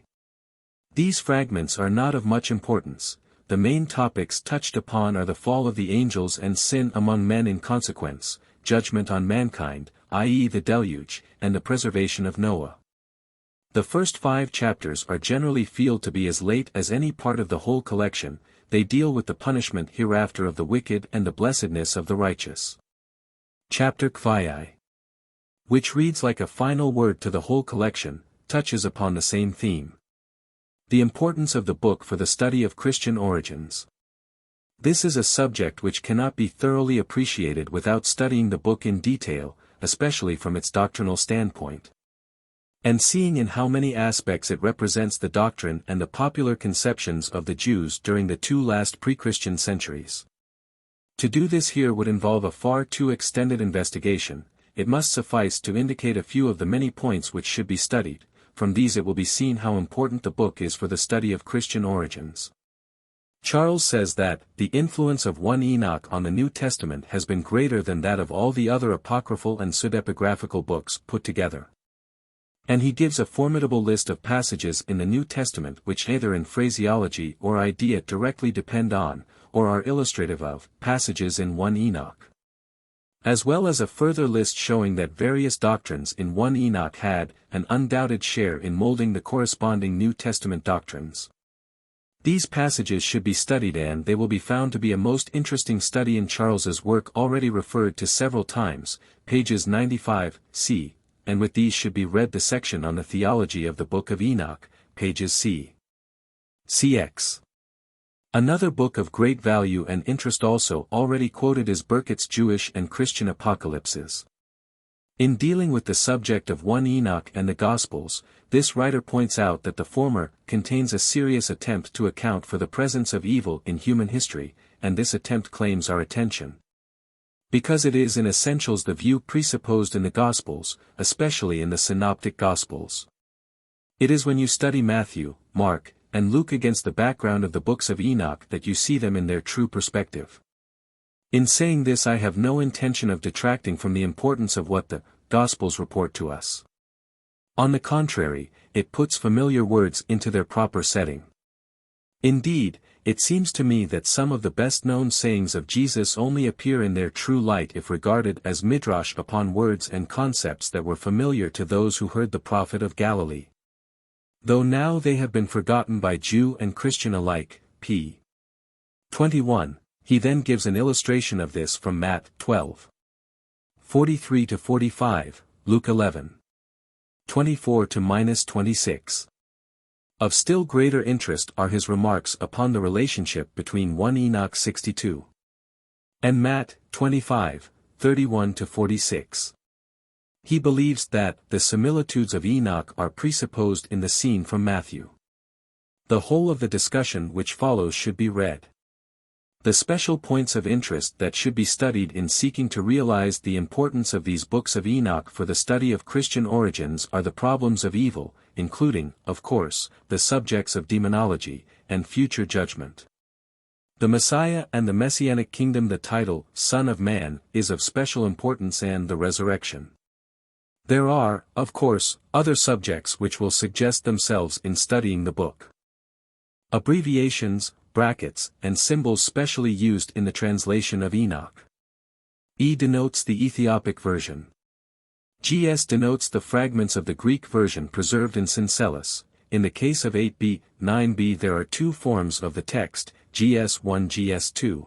[SPEAKER 1] These fragments are not of much importance. The main topics touched upon are the fall of the angels and sin among men in consequence, judgment on mankind, i.e. the deluge, and the preservation of Noah. The first 5 chapters are generally feel to be as late as any part of the whole collection. They deal with the punishment hereafter of the wicked and the blessedness of the righteous. Chapter Kvi, which reads like a final word to the whole collection, touches upon the same theme. The importance of the book for the study of Christian origins. This is a subject which cannot be thoroughly appreciated without studying the book in detail, especially from its doctrinal standpoint, and seeing in how many aspects it represents the doctrine and the popular conceptions of the Jews during the 2 last pre-Christian centuries. To do this here would involve a far too extended investigation. It must suffice to indicate a few of the many points which should be studied. From these it will be seen how important the book is for the study of Christian origins. Charles says that, the influence of 1 Enoch on the New Testament has been greater than that of all the other apocryphal and pseudepigraphical books put together. And he gives a formidable list of passages in the New Testament which either in phraseology or idea directly depend on, or are illustrative of, passages in 1 Enoch. As well as a further list showing that various doctrines in 1 Enoch had an undoubted share in molding the corresponding New Testament doctrines. These passages should be studied and they will be found to be a most interesting study in Charles's work already referred to several times, pages 95, c. And with these should be read the section on the theology of the Book of Enoch, pages c. cx. Another book of great value and interest also already quoted is Burkitt's Jewish and Christian Apocalypses. In dealing with the subject of 1 Enoch and the Gospels, this writer points out that the former contains a serious attempt to account for the presence of evil in human history, and this attempt claims our attention, because it is in essentials the view presupposed in the Gospels, especially in the Synoptic Gospels. It is when you study Matthew, Mark, and Luke against the background of the books of Enoch that you see them in their true perspective. In saying this I have no intention of detracting from the importance of what the Gospels report to us. On the contrary, it puts familiar words into their proper setting. Indeed, it seems to me that some of the best-known sayings of Jesus only appear in their true light if regarded as midrash upon words and concepts that were familiar to those who heard the prophet of Galilee. Though now they have been forgotten by Jew and Christian alike, p. 21, he then gives an illustration of this from Matt 12. 43-45, Luke 11. 24-26. Of still greater interest are his remarks upon the relationship between 1 Enoch 62 and Matt 25, 31-46. He believes that the similitudes of Enoch are presupposed in the scene from Matthew. The whole of the discussion which follows should be read. The special points of interest that should be studied in seeking to realize the importance of these books of Enoch for the study of Christian origins are the problems of evil, including, of course, the subjects of demonology, and future judgment. The Messiah and the Messianic kingdom. The title, Son of Man, is of special importance, and the resurrection. There are, of course, other subjects which will suggest themselves in studying the book. Abbreviations, brackets, and symbols specially used in the translation of Enoch. E denotes the Ethiopic version. GS denotes the fragments of the Greek version preserved in Syncellus. In the case of 8b, 9b there are two forms of the text, GS1 GS2.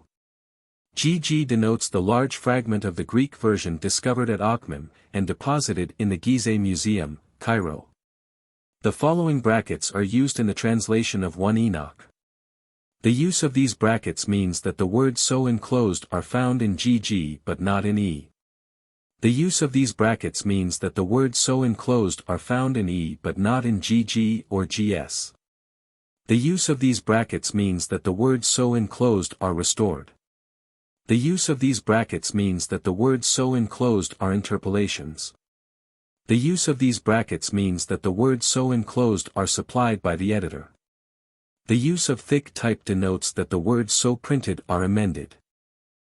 [SPEAKER 1] GG denotes the large fragment of the Greek version discovered at Akhmim, and deposited in the Gizeh Museum, Cairo. The following brackets are used in the translation of 1 Enoch. The use of these brackets means that the words so enclosed are found in GG but not in E. The use of these brackets means that the words so enclosed are found in E but not in GG or GS. The use of these brackets means that the words so enclosed are restored. The use of these brackets means that the words so enclosed are interpolations. The use of these brackets means that the words so enclosed are supplied by the editor. The use of thick type denotes that the words so printed are amended.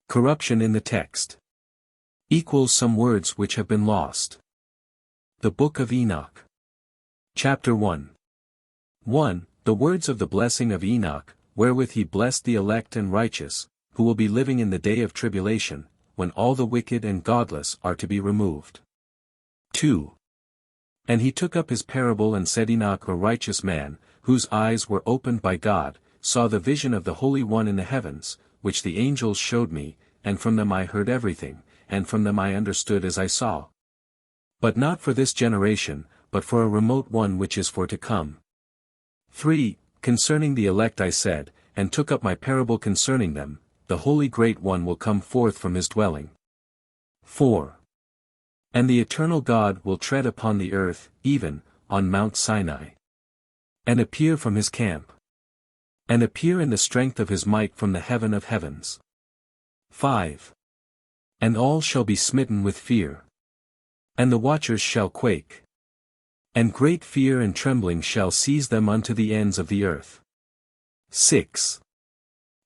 [SPEAKER 1] Corruption in the text equals some words which have been lost. The Book of Enoch. Chapter 1. 1. The words of the blessing of Enoch, wherewith he blessed the elect and righteous, who will be living in the day of tribulation, when all the wicked and godless are to be removed. 2. And he took up his parable and said, Enoch, a righteous man, whose eyes were opened by God, saw the vision of the Holy One in the heavens, which the angels showed me, and from them I heard everything, and from them I understood as I saw. But not for this generation, but for a remote one which is for to come. 3. Concerning the elect I said, and took up my parable concerning them, the Holy Great One will come forth from his dwelling. 4. And the eternal God will tread upon the earth, even, on Mount Sinai. And appear from his camp. And appear in the strength of his might from the heaven of heavens. 5. And all shall be smitten with fear. And the watchers shall quake. And great fear and trembling shall seize them unto the ends of the earth. 6.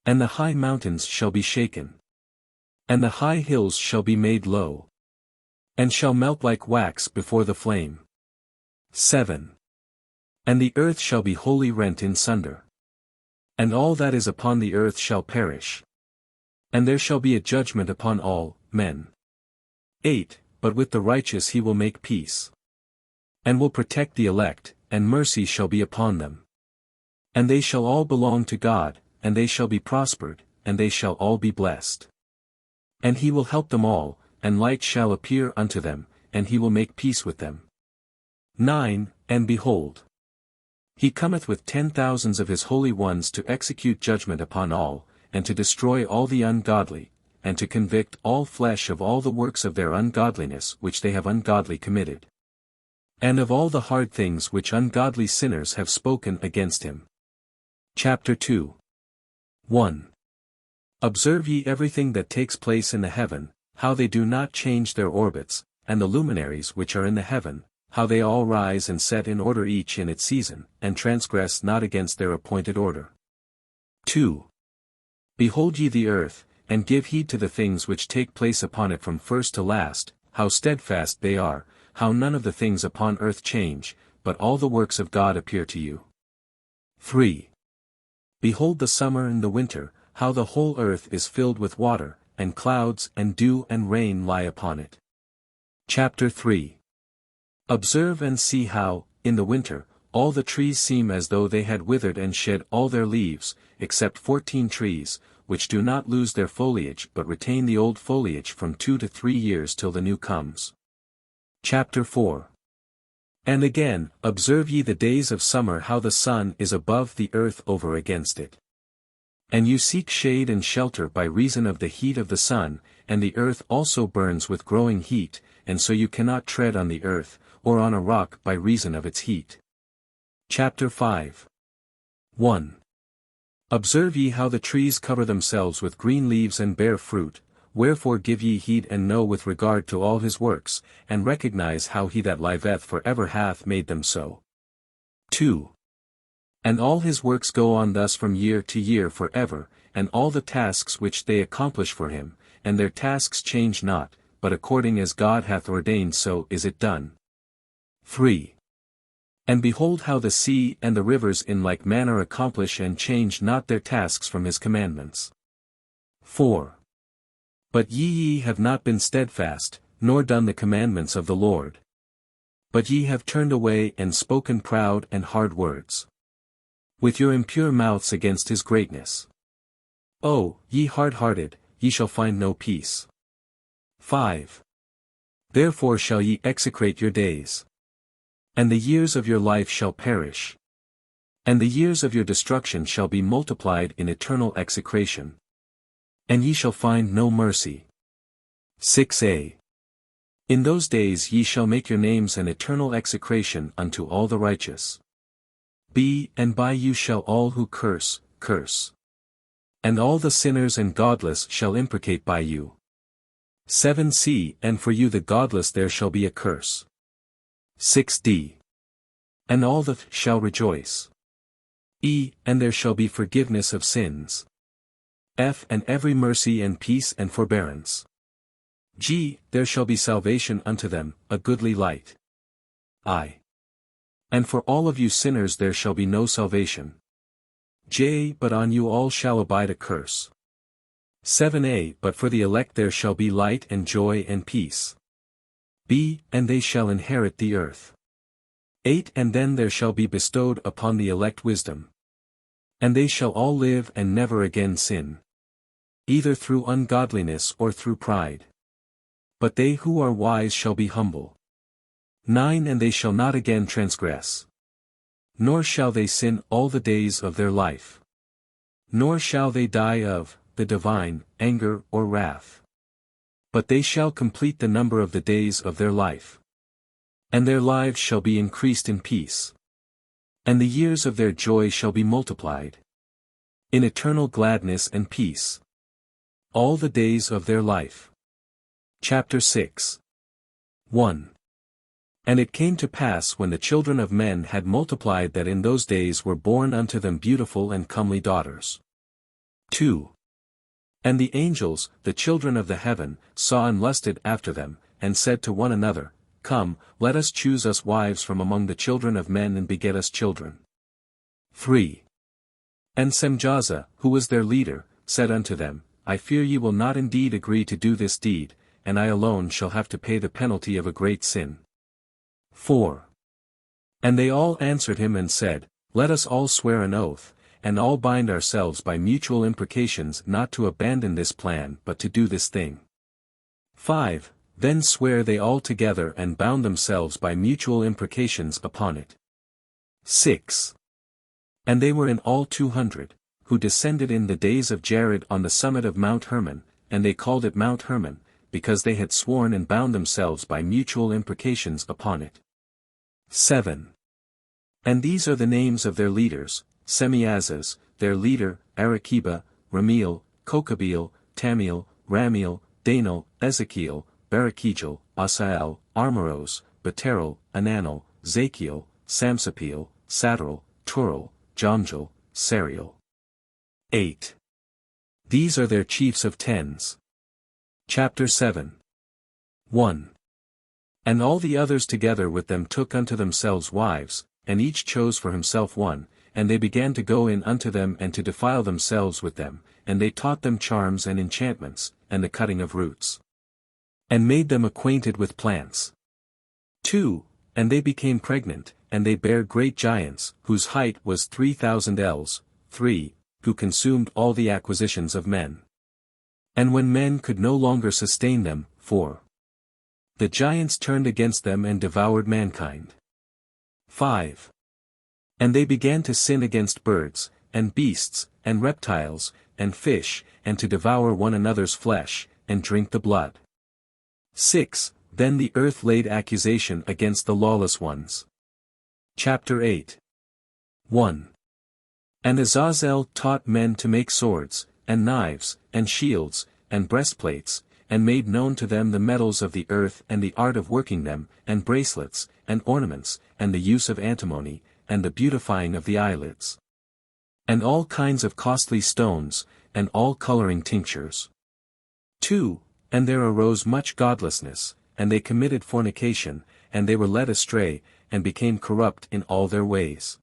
[SPEAKER 1] And the high mountains shall be shaken. And the high hills shall be made low. And shall melt like wax before the flame. 7. And the earth shall be wholly rent in sunder. And all that is upon the earth shall perish. And there shall be a judgment upon all men. 8. But with the righteous he will make peace. And will protect the elect, and mercy shall be upon them. And they shall all belong to God, and they shall be prospered, and they shall all be blessed. And he will help them all, and light shall appear unto them, and he will make peace with them. 9. And behold, he cometh with 10,000s of his holy ones to execute judgment upon all, and to destroy all the ungodly, and to convict all flesh of all the works of their ungodliness which they have ungodly committed. And of all the hard things which ungodly sinners have spoken against him. Chapter 2. 1. Observe ye everything that takes place in the heaven, how they do not change their orbits, and the luminaries which are in the heaven, how they all rise and set in order each in its season, and transgress not against their appointed order. 2. Behold ye the earth, and give heed to the things which take place upon it from first to last, how steadfast they are, how none of the things upon earth change, but all the works of God appear to you. 3. Behold the summer and the winter, how the whole earth is filled with water, and clouds and dew and rain lie upon it. Chapter 3. Observe and see how, in the winter, all the trees seem as though they had withered and shed all their leaves, except 14 trees, which do not lose their foliage but retain the old foliage from 2 to 3 years till the new comes. Chapter 4. And again, observe ye the days of summer, how the sun is above the earth over against it. And you seek shade and shelter by reason of the heat of the sun, and the earth also burns with growing heat, and so you cannot tread on the earth, or on a rock by reason of its heat. Chapter 5. 1. Observe ye how the trees cover themselves with green leaves and bear fruit, wherefore give ye heed and know with regard to all his works, and recognize how he that liveth for ever hath made them so. 2. And all his works go on thus from year to year for ever, and all the tasks which they accomplish for him, and their tasks change not, but according as God hath ordained so is it done. 3. And behold how the sea and the rivers in like manner accomplish and change not their tasks from his commandments. 4. But ye have not been steadfast, nor done the commandments of the Lord. But ye have turned away and spoken proud and hard words, with your impure mouths against his greatness. O, ye hard-hearted, ye shall find no peace. 5. Therefore shall ye execrate your days, and the years of your life shall perish, and the years of your destruction shall be multiplied in eternal execration, and ye shall find no mercy. 6a. In those days ye shall make your names an eternal execration unto all the righteous. B. And by you shall all who curse, curse. And all the sinners and godless shall imprecate by you. 7c. And for you the godless there shall be a curse. 6d. And all the shall rejoice. E. And there shall be forgiveness of sins. F. And every mercy and peace and forbearance. G. There shall be salvation unto them, a goodly light. I. And for all of you sinners there shall be no salvation. J. But on you all shall abide a curse. 7a. But for the elect there shall be light and joy and peace. B. And they shall inherit the earth. 8. And then there shall be bestowed upon the elect wisdom. And they shall all live and never again sin, either through ungodliness or through pride. But they who are wise shall be humble. 9. And they shall not again transgress, nor shall they sin all the days of their life, nor shall they die of the divine anger or wrath. But they shall complete the number of the days of their life, and their lives shall be increased in peace, and the years of their joy shall be multiplied in eternal gladness and peace, all the days of their life. Chapter 6. 1. And it came to pass when the children of men had multiplied that in those days were born unto them beautiful and comely daughters. 2. And the angels, the children of the heaven, saw and lusted after them, and said to one another, Come, let us choose us wives from among the children of men and beget us children. 3. And Semjaza, who was their leader, said unto them, I fear ye will not indeed agree to do this deed, and I alone shall have to pay the penalty of a great sin. 4. And they all answered him and said, Let us all swear an oath, and all bind ourselves by mutual imprecations not to abandon this plan but to do this thing. 5. Then sware they all together and bound themselves by mutual imprecations upon it. 6. And they were in all 200, who descended in the days of Jared on the summit of Mount Hermon, and they called it Mount Hermon, because they had sworn and bound themselves by mutual imprecations upon it. 7. And these are the names of their leaders, Semiazas, their leader, Arakiba, Ramiel, Kokabeel, Tamiel, Ramiel, Danel, Ezekiel, Barakijel, Asael, Armoros, Beterel, Ananel, Zakiel, Samsapeel, Sadrel, Turel, Jomjel, Seriel. 8. These are their chiefs of tens. Chapter 7. 1. And all the others together with them took unto themselves wives, and each chose for himself one, and they began to go in unto them and to defile themselves with them, and they taught them charms and enchantments, and the cutting of roots, and made them acquainted with plants. 2. And they became pregnant, and they bare great giants, whose height was 3,000 ells. 3. Who consumed all the acquisitions of men. And when men could no longer sustain them, 4. The giants turned against them and devoured mankind. 5. And they began to sin against birds, and beasts, and reptiles, and fish, and to devour one another's flesh, and drink the blood. 6. Then the earth laid accusation against the lawless ones. Chapter 8. 1. And Azazel taught men to make swords, and knives, and shields, and breastplates, and made known to them the metals of the earth and the art of working them, and bracelets, and ornaments, and the use of antimony, and the beautifying of the eyelids. And all kinds of costly stones, and all coloring tinctures. 2. And there arose much godlessness, and they committed fornication, and they were led astray, and became corrupt in all their ways.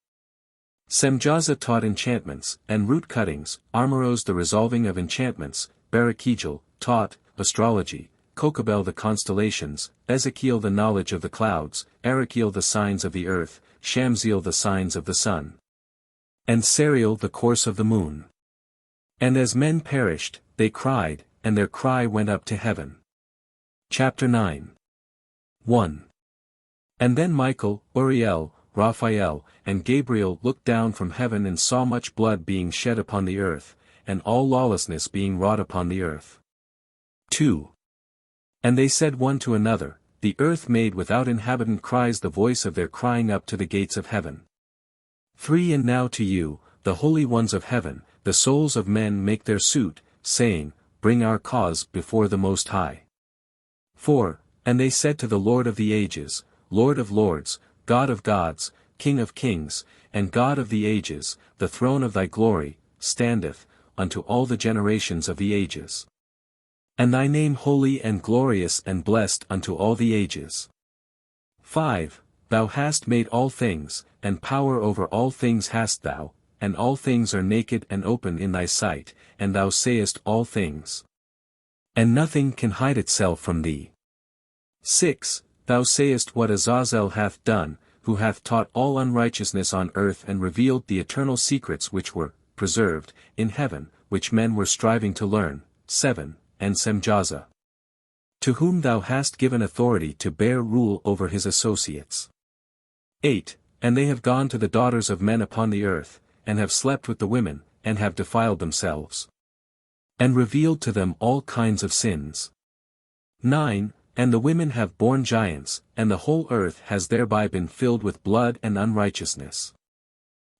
[SPEAKER 1] Semjaza taught enchantments, and root cuttings, Armoros the resolving of enchantments, Barakijel taught, astrology, Kokabel the constellations, Ezekiel the knowledge of the clouds, Arakiel the signs of the earth, Shamziel the signs of the sun, and Seriel the course of the moon. And as men perished, they cried, and their cry went up to heaven. Chapter 9. 1. And then Michael, Uriel, Raphael, and Gabriel looked down from heaven and saw much blood being shed upon the earth, and all lawlessness being wrought upon the earth. 2. And they said one to another, the earth made without inhabitant cries the voice of their crying up to the gates of heaven. 3. And now to you, the holy ones of heaven, the souls of men make their suit, saying, bring our cause before the Most High. 4. And they said to the Lord of the ages, Lord of lords, God of gods, King of kings, and God of the ages, the throne of thy glory, standeth, unto all the generations of the ages. And thy name holy and glorious and blessed unto all the ages. 5. Thou hast made all things, and power over all things hast thou, and all things are naked and open in thy sight, and thou sayest all things. And nothing can hide itself from thee. 6. Thou sayest what Azazel hath done, who hath taught all unrighteousness on earth and revealed the eternal secrets which were preserved in heaven, which men were striving to learn. 7. And Semjaza, to whom thou hast given authority to bear rule over his associates. 8. And they have gone to the daughters of men upon the earth, and have slept with the women, and have defiled themselves, and revealed to them all kinds of sins. 9. And the women have borne giants, and the whole earth has thereby been filled with blood and unrighteousness.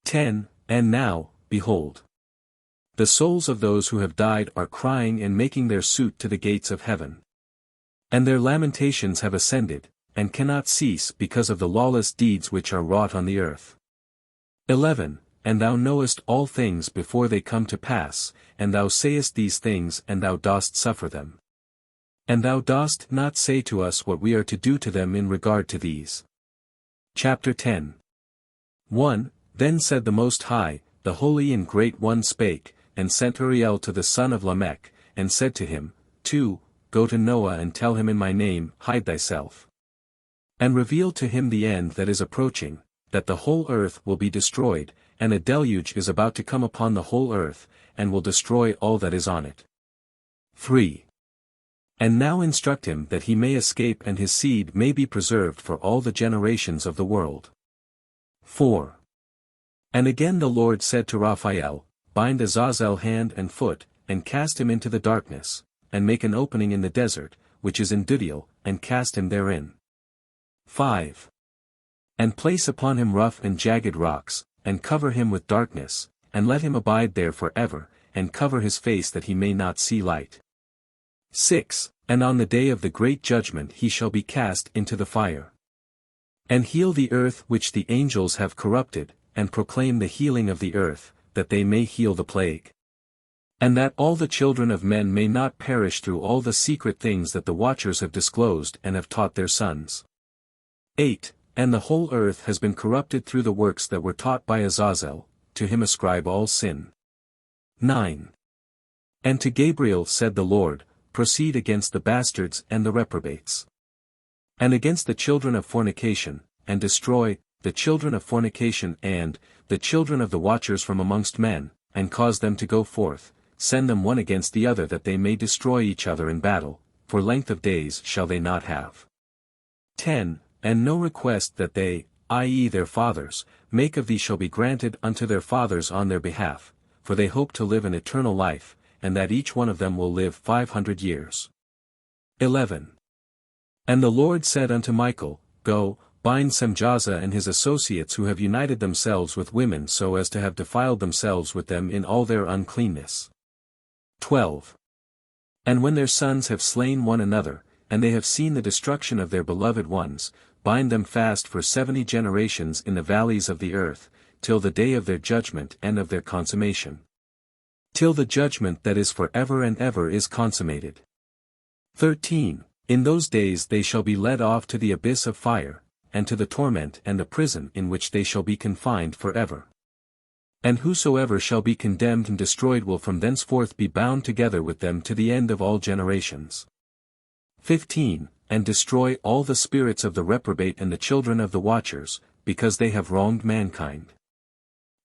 [SPEAKER 1] 10. And now, behold, the souls of those who have died are crying and making their suit to the gates of heaven. And their lamentations have ascended, and cannot cease because of the lawless deeds which are wrought on the earth. 11. And thou knowest all things before they come to pass, and thou sayest these things and thou dost suffer them. And thou dost not say to us what we are to do to them in regard to these. Chapter 10. 1. Then said the Most High, the Holy and Great One spake, and sent Uriel to the son of Lamech, and said to him, 2. Go to Noah and tell him in my name, hide thyself. And reveal to him the end that is approaching, that the whole earth will be destroyed, and a deluge is about to come upon the whole earth, and will destroy all that is on it. 3. And now instruct him that he may escape and his seed may be preserved for all the generations of the world. 4. And again the Lord said to Raphael, bind Azazel hand and foot, and cast him into the darkness, and make an opening in the desert, which is in Dudiel, and cast him therein. 5. And place upon him rough and jagged rocks, and cover him with darkness, and let him abide there for ever, and cover his face that he may not see light. 6. And on the day of the great judgment he shall be cast into the fire. And heal the earth which the angels have corrupted, and proclaim the healing of the earth, that they may heal the plague. And that all the children of men may not perish through all the secret things that the watchers have disclosed and have taught their sons. 8. And the whole earth has been corrupted through the works that were taught by Azazel, to him ascribe all sin. 9. And to Gabriel said the Lord, proceed against the bastards and the reprobates, and against the children of fornication, and destroy the children of fornication and the children of the watchers from amongst men, and cause them to go forth, send them one against the other that they may destroy each other in battle, for length of days shall they not have. 10. And no request that they, i.e. their fathers, make of thee shall be granted unto their fathers on their behalf, for they hope to live an eternal life, and that each one of them will live 500 years. 11. And the Lord said unto Michael, Go, bind Semjaza and his associates who have united themselves with women so as to have defiled themselves with them in all their uncleanness. 12. And when their sons have slain one another, and they have seen the destruction of their beloved ones, bind them fast for 70 generations in the valleys of the earth, till the day of their judgment and of their consummation. Till the judgment that is for ever and ever is consummated. 13. In those days they shall be led off to the abyss of fire, and to the torment and the prison in which they shall be confined forever. And whosoever shall be condemned and destroyed will from thenceforth be bound together with them to the end of all generations. 15. And destroy all the spirits of the reprobate and the children of the watchers, because they have wronged mankind.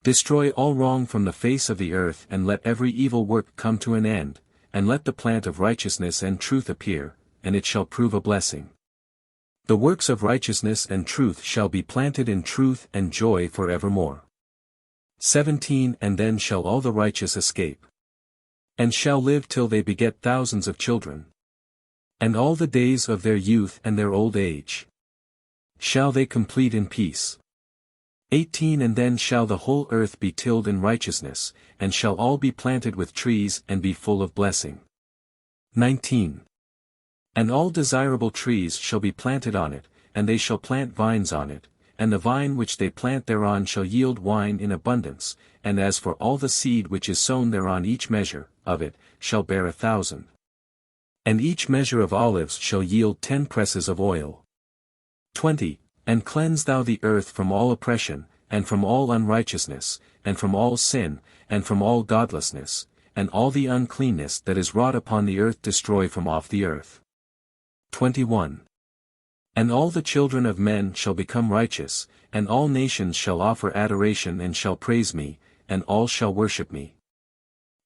[SPEAKER 1] Destroy all wrong from the face of the earth, and let every evil work come to an end, and let the plant of righteousness and truth appear, and it shall prove a blessing. The works of righteousness and truth shall be planted in truth and joy for evermore. 17. And then shall all the righteous escape, and shall live till they beget thousands of children. And all the days of their youth and their old age shall they complete in peace. 18. And then shall the whole earth be tilled in righteousness, and shall all be planted with trees and be full of blessing. 19. And all desirable trees shall be planted on it, and they shall plant vines on it, and the vine which they plant thereon shall yield wine in abundance, and as for all the seed which is sown thereon, each measure of it shall bear 1,000. And each measure of olives shall yield 10 presses of oil. 20. And cleanse thou the earth from all oppression, and from all unrighteousness, and from all sin, and from all godlessness, and all the uncleanness that is wrought upon the earth destroy from off the earth. 21. And all the children of men shall become righteous, and all nations shall offer adoration and shall praise me, and all shall worship me.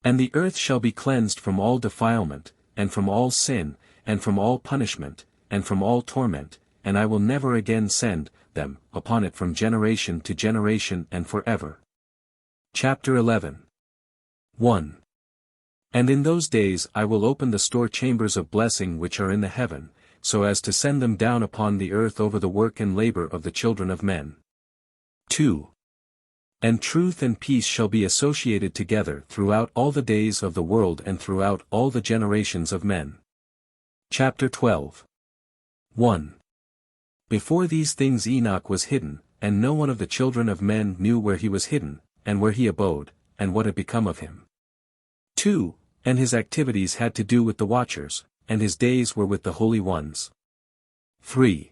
[SPEAKER 1] And the earth shall be cleansed from all defilement, and from all sin, and from all punishment, and from all torment, and I will never again send them upon it from generation to generation and forever. Chapter 11. 1. And in those days I will open the store chambers of blessing which are in the heaven, so as to send them down upon the earth over the work and labor of the children of men. 2. And truth and peace shall be associated together throughout all the days of the world and throughout all the generations of men. Chapter 12. 1. Before these things Enoch was hidden, and no one of the children of men knew where he was hidden, and where he abode, and what had become of him. 2. And his activities had to do with the watchers, and his days were with the holy ones. 3.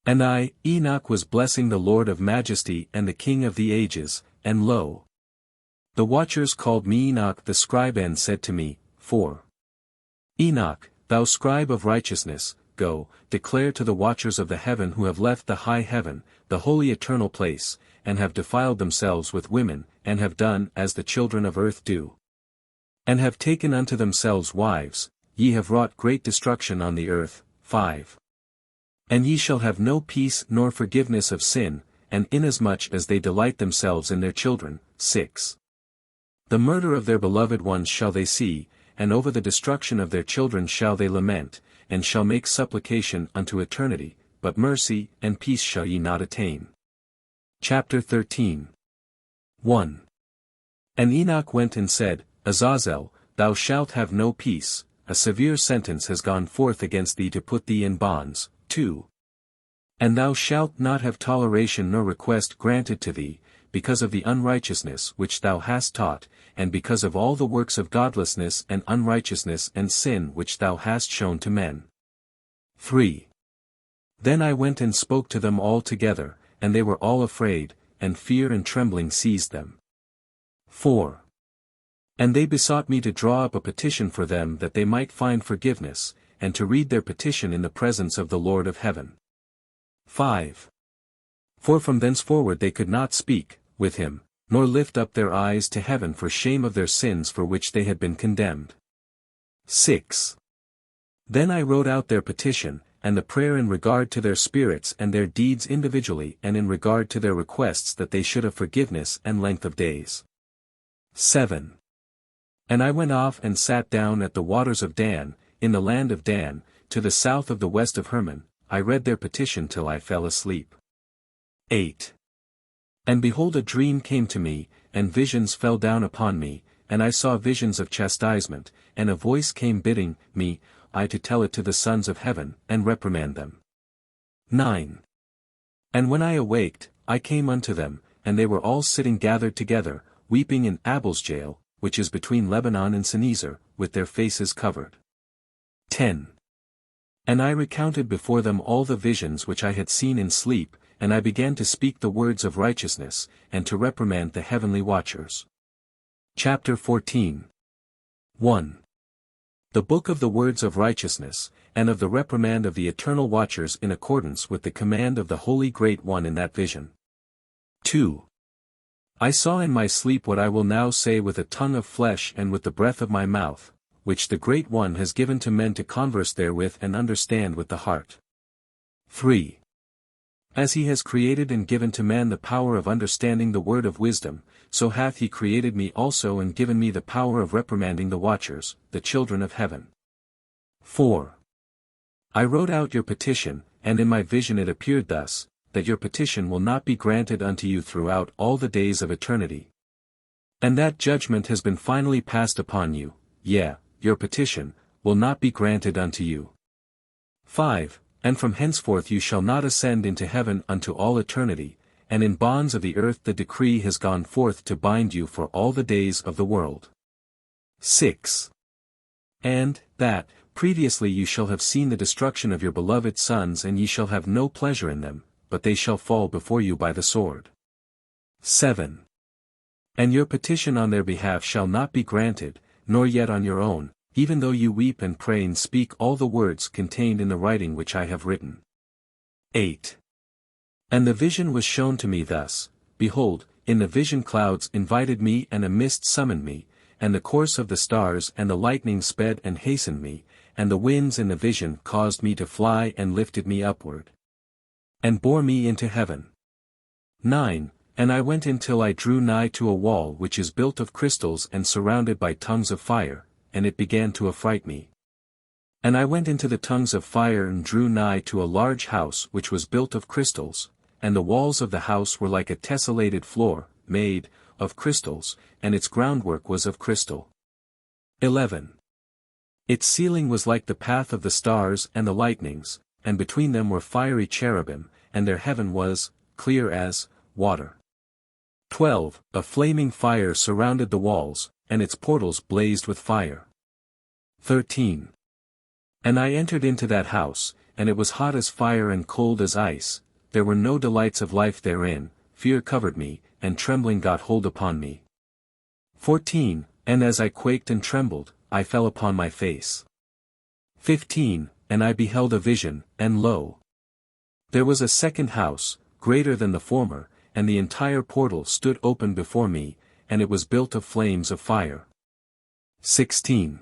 [SPEAKER 1] And I, Enoch, was blessing the Lord of majesty and the King of the ages, and lo! The watchers called me Enoch the scribe and said to me, 4. Enoch, thou scribe of righteousness, go, declare to the watchers of the heaven who have left the high heaven, the holy eternal place, and have defiled themselves with women, and have done as the children of earth do. And have taken unto themselves wives, ye have wrought great destruction on the earth. 5. And ye shall have no peace nor forgiveness of sin, and inasmuch as they delight themselves in their children. 6. The murder of their beloved ones shall they see, and over the destruction of their children shall they lament, and shall make supplication unto eternity, but mercy and peace shall ye not attain. Chapter 13. 1. And Enoch went and said, Azazel, thou shalt have no peace, a severe sentence has gone forth against thee to put thee in bonds. 2. And thou shalt not have toleration nor request granted to thee, because of the unrighteousness which thou hast taught, and because of all the works of godlessness and unrighteousness and sin which thou hast shown to men. 3. Then I went and spoke to them all together, and they were all afraid, and fear and trembling seized them. 4. And they besought me to draw up a petition for them that they might find forgiveness, and to read their petition in the presence of the Lord of heaven. 5. For from thenceforward they could not speak with him, nor lift up their eyes to heaven for shame of their sins for which they had been condemned. 6. Then I wrote out their petition, and the prayer in regard to their spirits and their deeds individually, and in regard to their requests that they should have forgiveness and length of days. 7. And I went off and sat down at the waters of Dan, in the land of Dan, to the south of the west of Hermon. I read their petition till I fell asleep. 8. And behold, a dream came to me, and visions fell down upon me, and I saw visions of chastisement, and a voice came bidding me, I to tell it to the sons of heaven, and reprimand them. 9. And when I awaked, I came unto them, and they were all sitting gathered together, weeping in Abel's jail, which is between Lebanon and Sinezer, with their faces covered. 10. And I recounted before them all the visions which I had seen in sleep, and I began to speak the words of righteousness, and to reprimand the heavenly watchers. Chapter 14. 1. The book of the words of righteousness, and of the reprimand of the eternal watchers in accordance with the command of the Holy Great One in that vision. 2. I saw in my sleep what I will now say with a tongue of flesh and with the breath of my mouth, which the Great One has given to men to converse therewith and understand with the heart. 3. As he has created and given to man the power of understanding the word of wisdom, so hath he created me also and given me the power of reprimanding the watchers, the children of heaven. 4. I wrote out your petition, and in my vision it appeared thus, that your petition will not be granted unto you throughout all the days of eternity. And that judgment has been finally passed upon you, yea, your petition will not be granted unto you. 5. And from henceforth you shall not ascend into heaven unto all eternity, and in bonds of the earth the decree has gone forth to bind you for all the days of the world. 6. And, that, previously you shall have seen the destruction of your beloved sons and ye shall have no pleasure in them, but they shall fall before you by the sword. 7. And your petition on their behalf shall not be granted, nor yet on your own, even though you weep and pray and speak all the words contained in the writing which I have written. 8. And the vision was shown to me thus, behold, in the vision clouds invited me and a mist summoned me, and the course of the stars and the lightning sped and hastened me, and the winds in the vision caused me to fly and lifted me upward, and bore me into heaven. 9. And I went until I drew nigh to a wall which is built of crystals and surrounded by tongues of fire, and it began to affright me. And I went into the tongues of fire and drew nigh to a large house which was built of crystals, and the walls of the house were like a tessellated floor, made of crystals, and its groundwork was of crystal. 11. Its ceiling was like the path of the stars and the lightnings, and between them were fiery cherubim, and their heaven was clear as water. 12. A flaming fire surrounded the walls, and its portals blazed with fire. 13. And I entered into that house, and it was hot as fire and cold as ice, there were no delights of life therein, fear covered me, and trembling got hold upon me. 14. And as I quaked and trembled, I fell upon my face. 15. And I beheld a vision, and lo! There was a second house, greater than the former, and the entire portal stood open before me, and it was built of flames of fire. 16.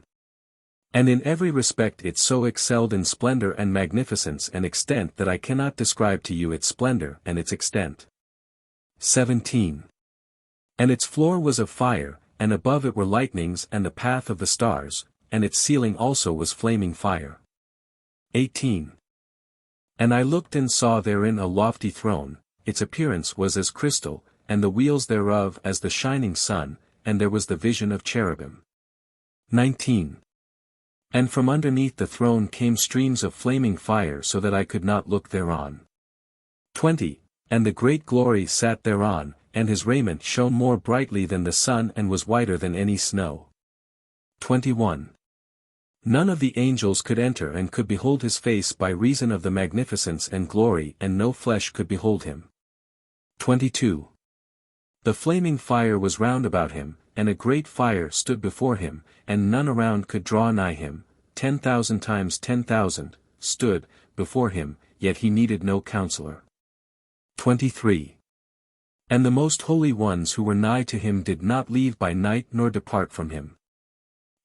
[SPEAKER 1] And in every respect it so excelled in splendor and magnificence and extent that I cannot describe to you its splendor and its extent. 17. And its floor was of fire, and above it were lightnings and the path of the stars, and its ceiling also was flaming fire. 18. And I looked and saw therein a lofty throne, its appearance was as crystal, and the wheels thereof as the shining sun, and there was the vision of cherubim. 19. And from underneath the throne came streams of flaming fire so that I could not look thereon. 20. And the great glory sat thereon, and his raiment shone more brightly than the sun and was whiter than any snow. 21. None of the angels could enter and could behold his face by reason of the magnificence and glory, and no flesh could behold him. 22. The flaming fire was round about him, and a great fire stood before him, and none around could draw nigh him, 10,000 times 10,000, stood before him, yet he needed no counselor. 23. And the most holy ones who were nigh to him did not leave by night nor depart from him.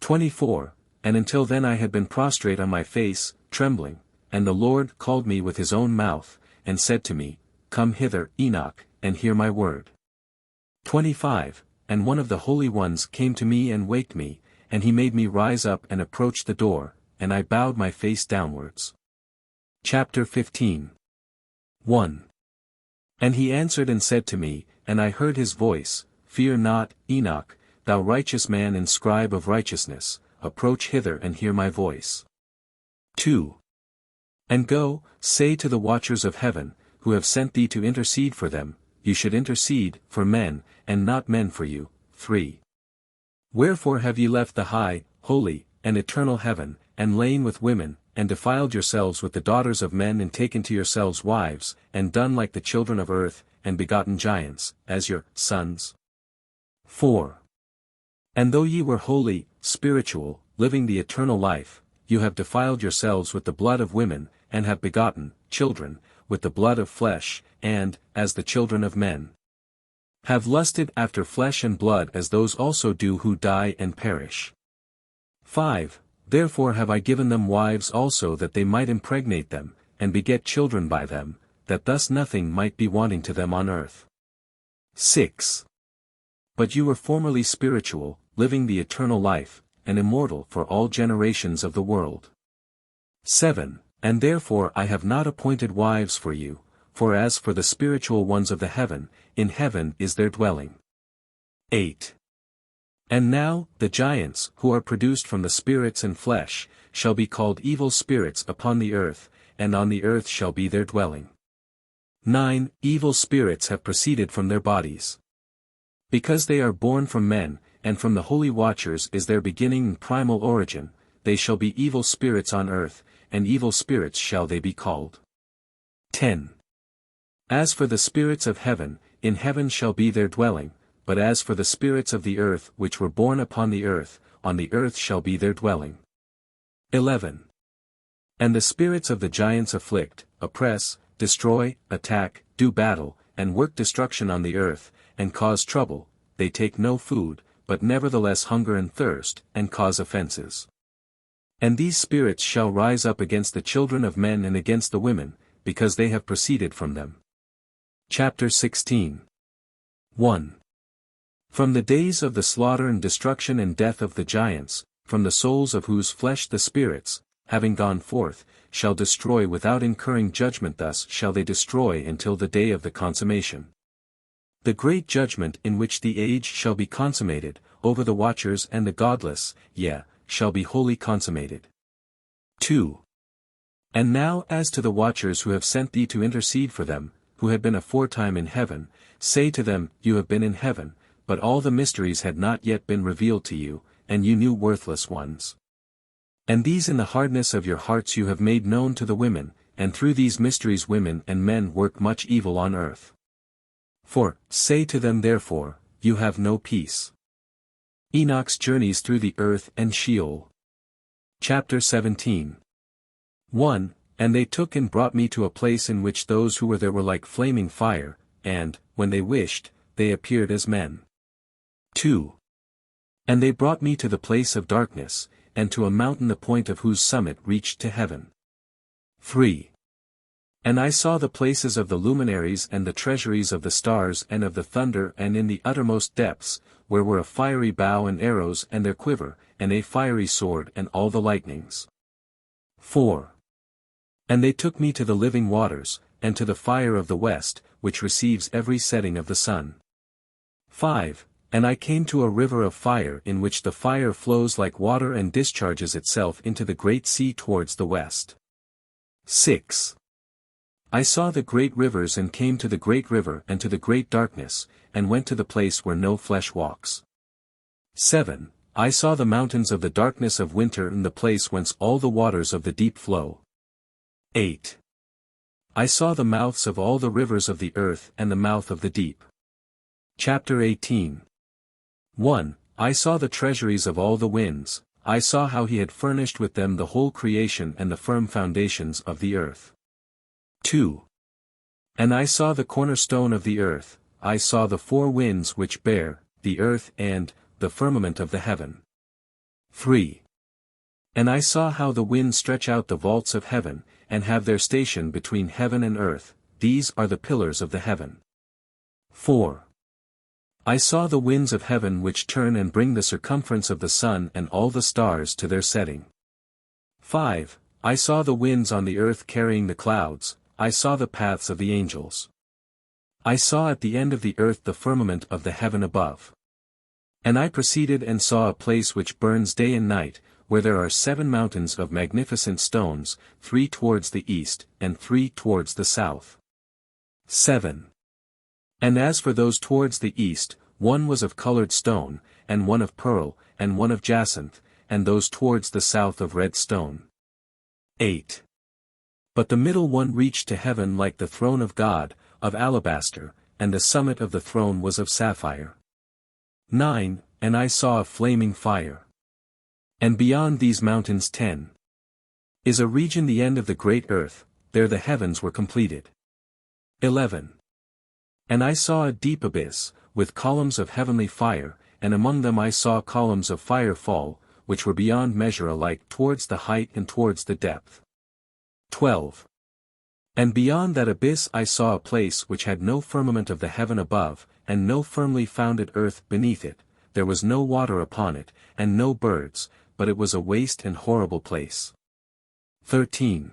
[SPEAKER 1] 24. And until then I had been prostrate on my face, trembling, and the Lord called me with his own mouth, and said to me, Come hither, Enoch, and hear my word. 25. And one of the holy ones came to me and waked me, and he made me rise up and approach the door, and I bowed my face downwards. Chapter 15. 1. And he answered and said to me, and I heard his voice, Fear not, Enoch, thou righteous man and scribe of righteousness, approach hither and hear my voice. 2. And go, say to the watchers of heaven, who have sent thee to intercede for them, you should intercede for men, and not men for you. 3. Wherefore have ye left the high, holy, and eternal heaven, and lain with women, and defiled yourselves with the daughters of men and taken to yourselves wives, and done like the children of earth, and begotten giants, as your sons. 4. And though ye were holy, spiritual, living the eternal life, you have defiled yourselves with the blood of women, and have begotten children, with the blood of flesh, and, as the children of men, have lusted after flesh and blood as those also do who die and perish. 5. Therefore have I given them wives also that they might impregnate them, and beget children by them, that thus nothing might be wanting to them on earth. 6. But you were formerly spiritual, living the eternal life, and immortal for all generations of the world. 7. And therefore I have not appointed wives for you, for as for the spiritual ones of the heaven, in heaven is their dwelling. 8. And now, the giants, who are produced from the spirits and flesh, shall be called evil spirits upon the earth, and on the earth shall be their dwelling. 9. Evil spirits have proceeded from their bodies. Because they are born from men, and from the holy watchers is their beginning and primal origin, they shall be evil spirits on earth, and evil spirits shall they be called. 10. As for the spirits of heaven, in heaven shall be their dwelling, but as for the spirits of the earth which were born upon the earth shall be their dwelling. 11. And the spirits of the giants afflict, oppress, destroy, attack, do battle, and work destruction on the earth, and cause trouble, they take no food, but nevertheless hunger and thirst, and cause offenses. And these spirits shall rise up against the children of men and against the women, because they have proceeded from them. Chapter 16. 1. From the days of the slaughter and destruction and death of the giants, from the souls of whose flesh the spirits, having gone forth, shall destroy without incurring judgment, thus shall they destroy until the day of the consummation. The great judgment in which the age shall be consummated, over the watchers and the godless, shall be wholly consummated. 2. And now as to the watchers who have sent thee to intercede for them, who had been aforetime in heaven, say to them, you have been in heaven, but all the mysteries had not yet been revealed to you, and you knew worthless ones. And these in the hardness of your hearts you have made known to the women, and through these mysteries women and men work much evil on earth. For, say to them therefore, you have no peace. Enoch's journeys through the earth and Sheol. Chapter 17. 1. And they took and brought me to a place in which those who were there were like flaming fire, and, when they wished, they appeared as men. 2. And they brought me to the place of darkness, and to a mountain the point of whose summit reached to heaven. 3. And I saw the places of the luminaries and the treasuries of the stars and of the thunder, and in the uttermost depths, where were a fiery bow and arrows and their quiver, and a fiery sword and all the lightnings. 4. And they took me to the living waters, and to the fire of the west, which receives every setting of the sun. 5. And I came to a river of fire in which the fire flows like water and discharges itself into the great sea towards the west. 6. I saw the great rivers and came to the great river and to the great darkness, and went to the place where no flesh walks. 7. I saw the mountains of the darkness of winter and the place whence all the waters of the deep flow. 8. I saw the mouths of all the rivers of the earth and the mouth of the deep. Chapter 18. 1. I saw the treasuries of all the winds, I saw how he had furnished with them the whole creation and the firm foundations of the earth. 2. And I saw the cornerstone of the earth, I saw the four winds which bear, the earth and, the firmament of the heaven. 3. And I saw how the winds stretch out the vaults of heaven, and have their station between heaven and earth, these are the pillars of the heaven. 4. I saw the winds of heaven which turn and bring the circumference of the sun and all the stars to their setting. 5. I saw the winds on the earth carrying the clouds, I saw the paths of the angels. I saw at the end of the earth the firmament of the heaven above. And I proceeded and saw a place which burns day and night, where there are 7 mountains of magnificent stones, 3 towards the east, and 3 towards the south. 7. And as for those towards the east, one was of colored stone, and one of pearl, and one of jacinth, and those towards the south of red stone. 8. But the middle one reached to heaven like the throne of God, of alabaster, and the summit of the throne was of sapphire. 9. And I saw a flaming fire. And beyond these mountains 10. Is a region the end of the great earth, there the heavens were completed. 11. And I saw a deep abyss, with columns of heavenly fire, and among them I saw columns of fire fall, which were beyond measure alike towards the height and towards the depth. 12. And beyond that abyss I saw a place which had no firmament of the heaven above, and no firmly founded earth beneath it, there was no water upon it, and no birds, but it was a waste and horrible place. 13.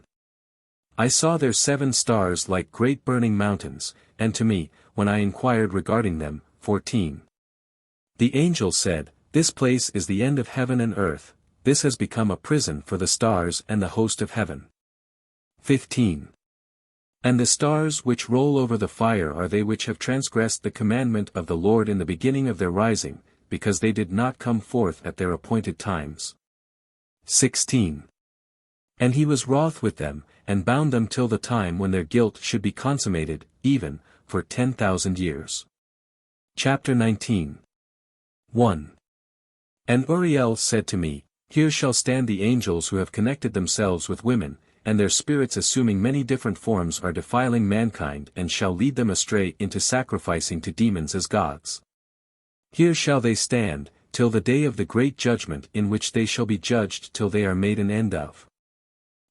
[SPEAKER 1] I saw there 7 stars like great burning mountains, and to me, when I inquired regarding them, 14. The angel said, This place is the end of heaven and earth, this has become a prison for the stars and the host of heaven. 15. And the stars which roll over the fire are they which have transgressed the commandment of the Lord in the beginning of their rising, because they did not come forth at their appointed times. 16. And he was wroth with them, and bound them till the time when their guilt should be consummated, even, for 10,000 years. Chapter 19. 1. And Uriel said to me, Here shall stand the angels who have connected themselves with women, and their spirits assuming many different forms are defiling mankind and shall lead them astray into sacrificing to demons as gods. Here shall they stand, till the day of the great judgment in which they shall be judged till they are made an end of.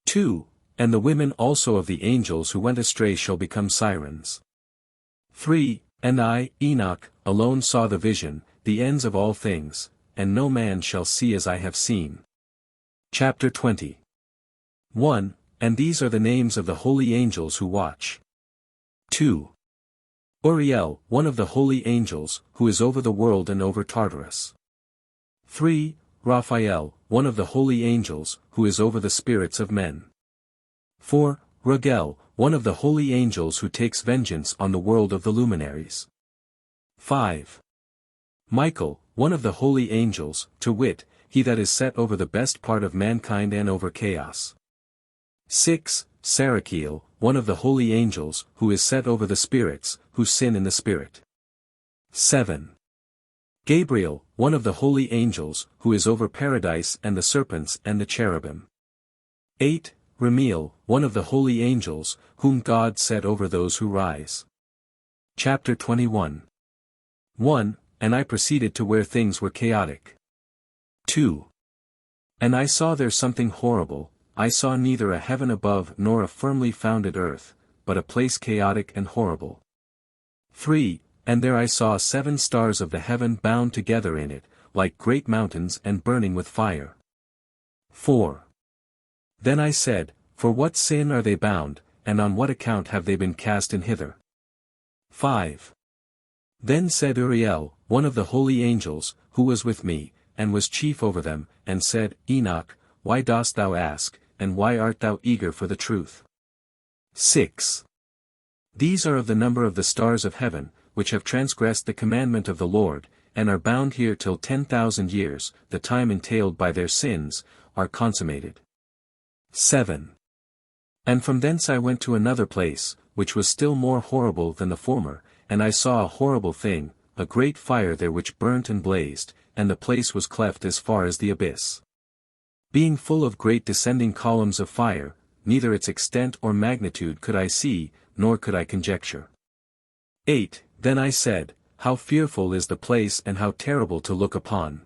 [SPEAKER 1] 2. And the women also of the angels who went astray shall become sirens. 3. And I, Enoch, alone saw the vision, the ends of all things, and no man shall see as I have seen. Chapter 20. 1. And these are the names of the holy angels who watch. 2. Uriel, one of the holy angels, who is over the world and over Tartarus. 3. Raphael, one of the holy angels, who is over the spirits of men. 4. Raguel, one of the holy angels who takes vengeance on the world of the luminaries. 5. Michael, one of the holy angels, to wit, he that is set over the best part of mankind and over chaos. 6. Sarakiel, one of the holy angels, who is set over the spirits, who sin in the spirit. 7. Gabriel, one of the holy angels, who is over paradise and the serpents and the cherubim. 8. Ramiel, one of the holy angels, whom God set over those who rise. Chapter 21. 1. And I proceeded to where things were chaotic. 2. And I saw there something horrible, I saw neither a heaven above nor a firmly founded earth, but a place chaotic and horrible. 3. And there I saw 7 stars of the heaven bound together in it, like great mountains and burning with fire. 4. Then I said, For what sin are they bound, and on what account have they been cast in hither? 5. Then said Uriel, one of the holy angels, who was with me, and was chief over them, and said, Enoch, why dost thou ask, and why art thou eager for the truth? 6. These are of the number of the stars of heaven, which have transgressed the commandment of the Lord, and are bound here till 10,000 years, the time entailed by their sins, are consummated. 7. And from thence I went to another place, which was still more horrible than the former, and I saw a horrible thing, a great fire there which burnt and blazed, and the place was cleft as far as the abyss. Being full of great descending columns of fire, neither its extent or magnitude could I see, nor could I conjecture. 8. Then I said, How fearful is the place and how terrible to look upon.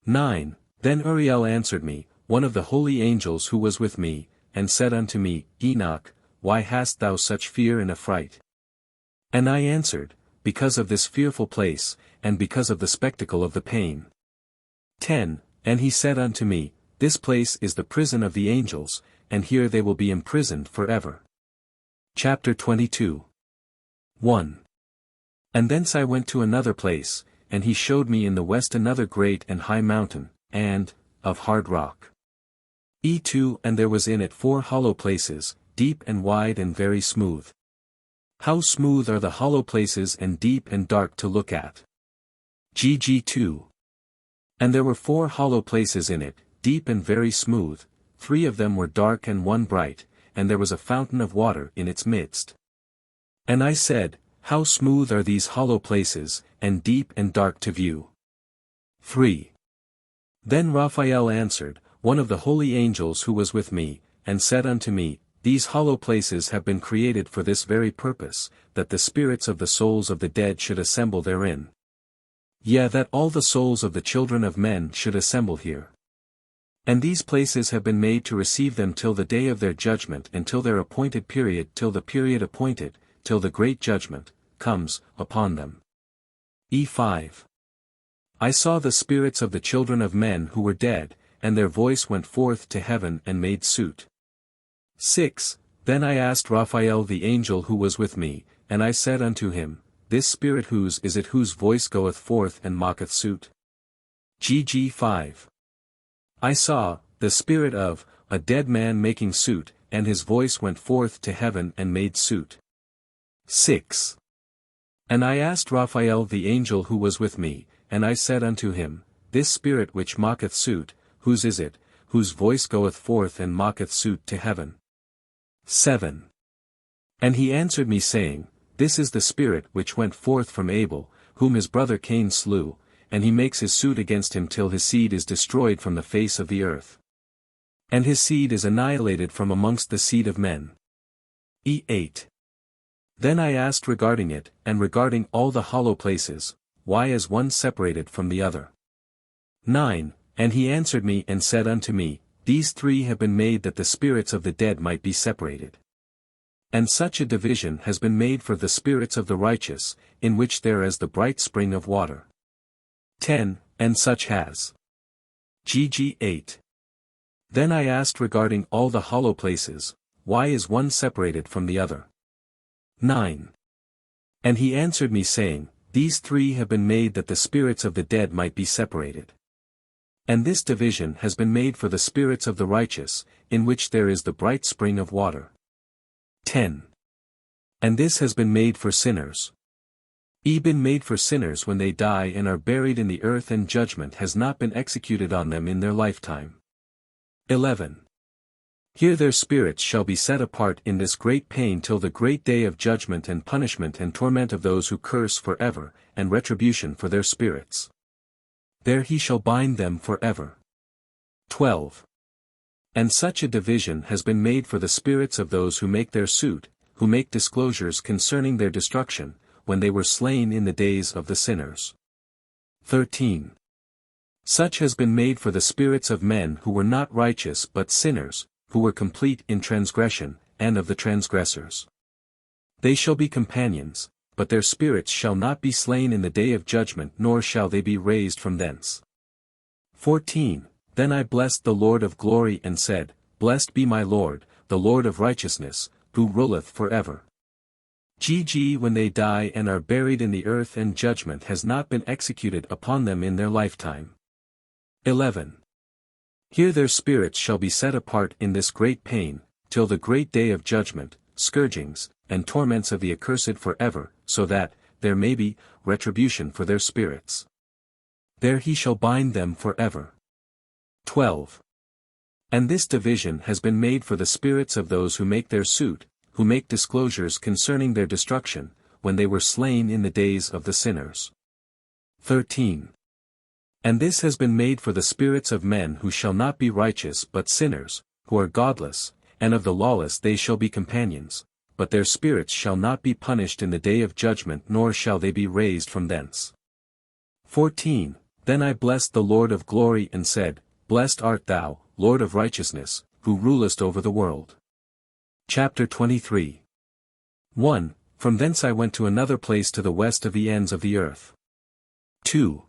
[SPEAKER 1] 9. Then Uriel answered me, one of the holy angels who was with me, and said unto me, Enoch, why hast thou such fear and affright? And I answered, Because of this fearful place, and because of the spectacle of the pain. 10. And he said unto me, This place is the prison of the angels, and here they will be imprisoned forever. Chapter 22. 1. And thence I went to another place, and he showed me in the west another great and high mountain, and, of hard rock. 2. And there was in it 4 hollow places, deep and wide and very smooth. How smooth are the hollow places and deep and dark to look at. 2. And there were 4 hollow places in it, deep and very smooth, 3 of them were dark and 1 bright, and there was a fountain of water in its midst. And I said, How smooth are these hollow places, and deep and dark to view. 3. Then Raphael answered, one of the holy angels who was with me, and said unto me, These hollow places have been created for this very purpose, that the spirits of the souls of the dead should assemble therein. Yea, that all the souls of the children of men should assemble here. And these places have been made to receive them till the day of their judgment and till their appointed period, till the period appointed, till the great judgment, comes, upon them. E5. I saw the spirits of the children of men who were dead, and their voice went forth to heaven and made suit. 6. Then I asked Raphael the angel who was with me, and I said unto him, This spirit whose is it whose voice goeth forth and mocketh suit? GG 5. I saw, the spirit of, a dead man making suit, and his voice went forth to heaven and made suit. 6. And I asked Raphael the angel who was with me, and I said unto him, This spirit which mocketh suit, whose is it, whose voice goeth forth and mocketh suit to heaven? 7. And he answered me saying, This is the spirit which went forth from Abel, whom his brother Cain slew, and he makes his suit against him till his seed is destroyed from the face of the earth. And his seed is annihilated from amongst the seed of men. E8. Then I asked regarding it, and regarding all the hollow places, why is one separated from the other? 9. And he answered me and said unto me, These 3 have been made that the spirits of the dead might be separated. And such a division has been made for the spirits of the righteous, in which there is the bright spring of water. 10. And such has. GG 8. Then I asked regarding all the hollow places, why is one separated from the other? 9. And he answered me saying, These 3 have been made that the spirits of the dead might be separated. And this division has been made for the spirits of the righteous, in which there is the bright spring of water. 10. And this has been made for sinners. Been made for sinners when they die and are buried in the earth, and judgment has not been executed on them in their lifetime. 11. Here their spirits shall be set apart in this great pain till the great day of judgment and punishment and torment of those who curse forever, and retribution for their spirits. There he shall bind them forever. 12. And such a division has been made for the spirits of those who make their suit, who make disclosures concerning their destruction, when they were slain in the days of the sinners. 13. Such has been made for the spirits of men who were not righteous but sinners, who were complete in transgression, and of the transgressors. They shall be companions, but their spirits shall not be slain in the day of judgment, nor shall they be raised from thence. 14. Then I blessed the Lord of glory and said, Blessed be my Lord, the Lord of righteousness, who ruleth forever. GG when they die and are buried in the earth, and judgment has not been executed upon them in their lifetime. 11. Here their spirits shall be set apart in this great pain, till the great day of judgment, scourgings, and torments of the accursed forever, so that, there may be, retribution for their spirits. There he shall bind them forever. 12. And this division has been made for the spirits of those who make their suit, who make disclosures concerning their destruction, when they were slain in the days of the sinners. 13. And this has been made for the spirits of men who shall not be righteous but sinners, who are godless, and of the lawless they shall be companions, but their spirits shall not be punished in the day of judgment, nor shall they be raised from thence. 14. Then I blessed the Lord of glory and said, Blessed art thou, Lord of righteousness, who rulest over the world. Chapter 23. 1. From thence I went to another place to the west of the ends of the earth. 2.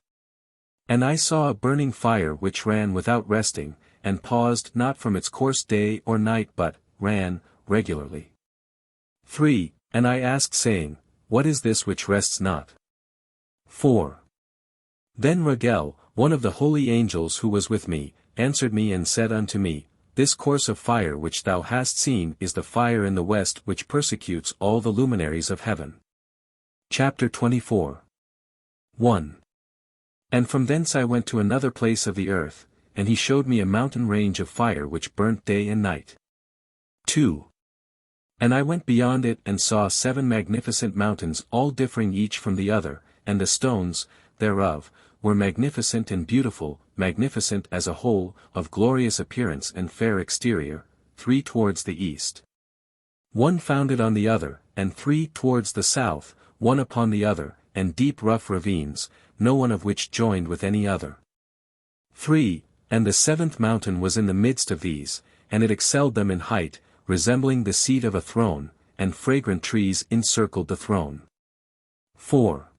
[SPEAKER 1] And I saw a burning fire which ran without resting, and paused not from its course day or night, but ran regularly. 3. And I asked, saying, What is this which rests not? 4. Then Raguel, one of the holy angels who was with me, answered me and said unto me, This course of fire which thou hast seen is the fire in the west which persecutes all the luminaries of heaven. Chapter 24. 1. And from thence I went to another place of the earth, and he showed me a mountain range of fire which burnt day and night. 2. And I went beyond it and saw 7 magnificent mountains all differing each from the other, and the stones, thereof, were magnificent and beautiful, magnificent as a whole, of glorious appearance and fair exterior, 3 towards the east. 1 founded on the other, and 3 towards the south, one upon the other, and deep rough ravines, no one of which joined with any other. 3. And the 7th mountain was in the midst of these, and it excelled them in height, resembling the seat of a throne, and fragrant trees encircled the throne. 4.